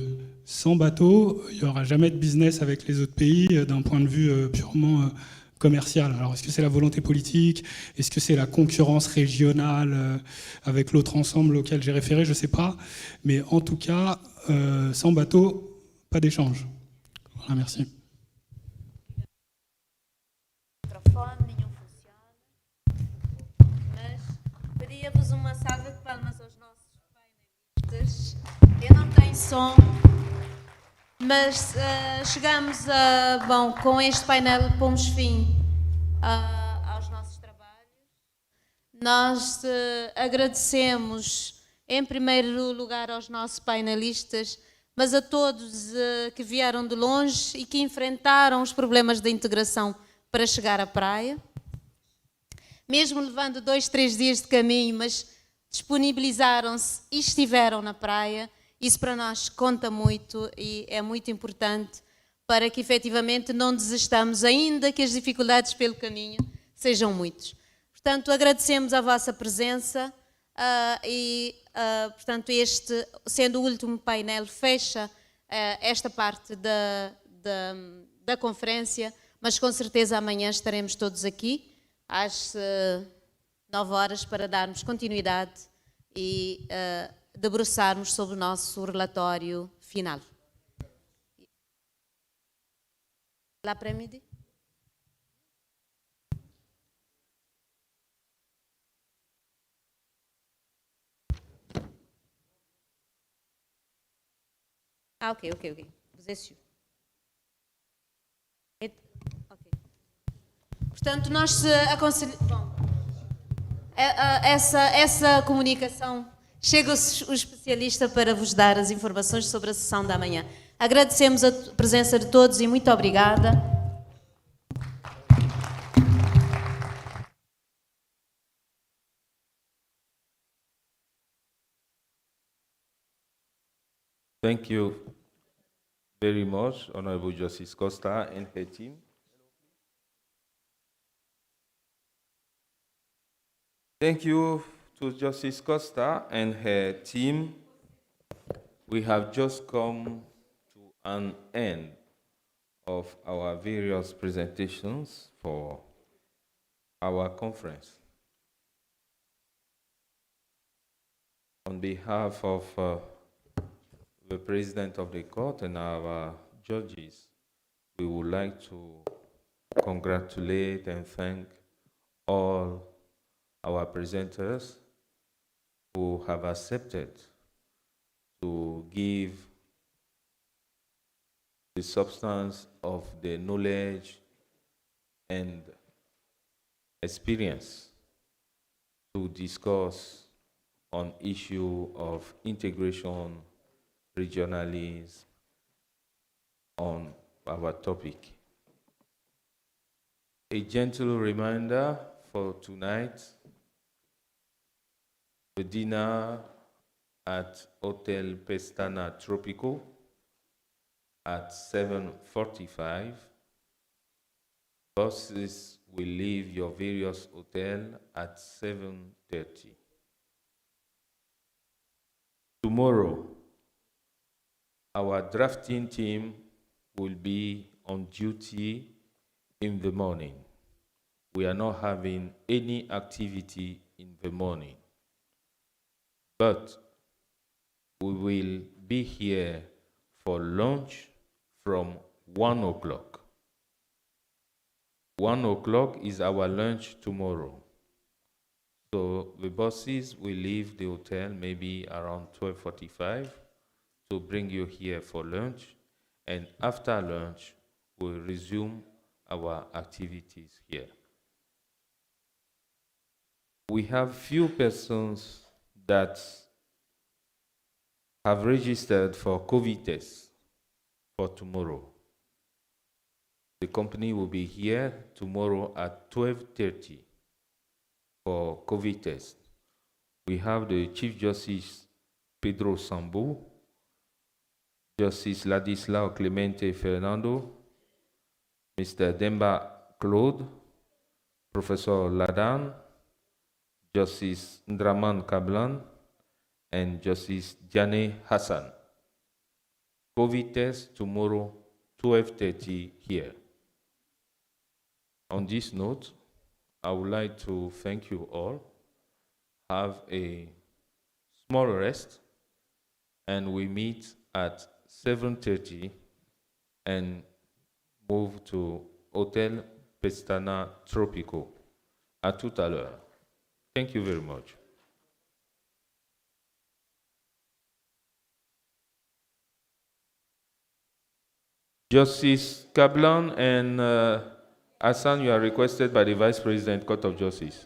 sans bateau, il n'y aura jamais de business avec les autres pays d'un point de vue purement commercial. Alors, est-ce que c'est la volonté politique? Est-ce que c'est la concurrence régionale avec l'autre ensemble auquel j'ai référé? Je ne sais pas. Mais en tout cas, sans bateau, pas d'échange. Voilà, merci. Pedia-vos uma salva de palmas aos nossos painelistas. Eu não tenho som, mas chegamos a... Bom, com este painel pomos fim aos nossos trabalhos. Nós agradecemos, em primeiro lugar, aos nossos painelistas, mas a todos que vieram de longe e que enfrentaram os problemas da integração para chegar à praia. Mesmo levando 2, 3 dias de caminho, mas disponibilizaram-se e estiveram na praia. Isso para nós conta muito e é muito importante para que efetivamente não desistamos, ainda que as dificuldades pelo caminho sejam muitas. Portanto, agradecemos a vossa presença portanto, este, sendo o último painel, fecha esta parte da conferência, mas com certeza amanhã estaremos todos aqui às 9 horas para darmos continuidade e debruçarmos sobre o nosso relatório final. L'après-midi? Ah, ok. Vous êtes sûr. Ok. Portanto, nós aconselhamos... Bom, essa comunicação chega o especialista para vos dar as informações sobre a sessão da manhã. Agradecemos a presença de todos e muito obrigada. Thank you very much, Honorable Justice Costa and her team. Thank you to Justice Costa and her team. We have just come to an end of our various presentations for our conference. On behalf of the President of the Court and our judges, we would like to congratulate and thank all our presenters who have accepted to give the substance of the knowledge and experience to discuss on issue of integration, regionalism, on our topic. A gentle reminder for tonight, the dinner at Hotel Pestana Tropico at 7:45. Buses will leave your various hotels at 7:30. Tomorrow, our drafting team will be on duty in the morning. We are not having any activity in the morning, but we will be here for lunch from 1 o'clock. 1 o'clock is our lunch tomorrow. So the buses will leave the hotel maybe around 12:45 to bring you here for lunch, and after lunch, we'll resume our activities here. We have few persons that have registered for COVID tests for tomorrow. The company will be here tomorrow at 12:30 for COVID test. We have the Chief Justice Pedro Sambu, Justice Ladislao Clemente Fernando, Mr. Demba Claude, Professor Ladan, Justice Ndraman Kablan, and Justice Jane Hassan. COVID test tomorrow, 12:30 here. On this note, I would like to thank you all. Have a small rest, and we meet at 7:30 and move to Hotel Pestana Tropico. À tout à l'heure. Thank you very much. Justice Kablan and Hassan, you are requested by the Vice President, Court of Justice.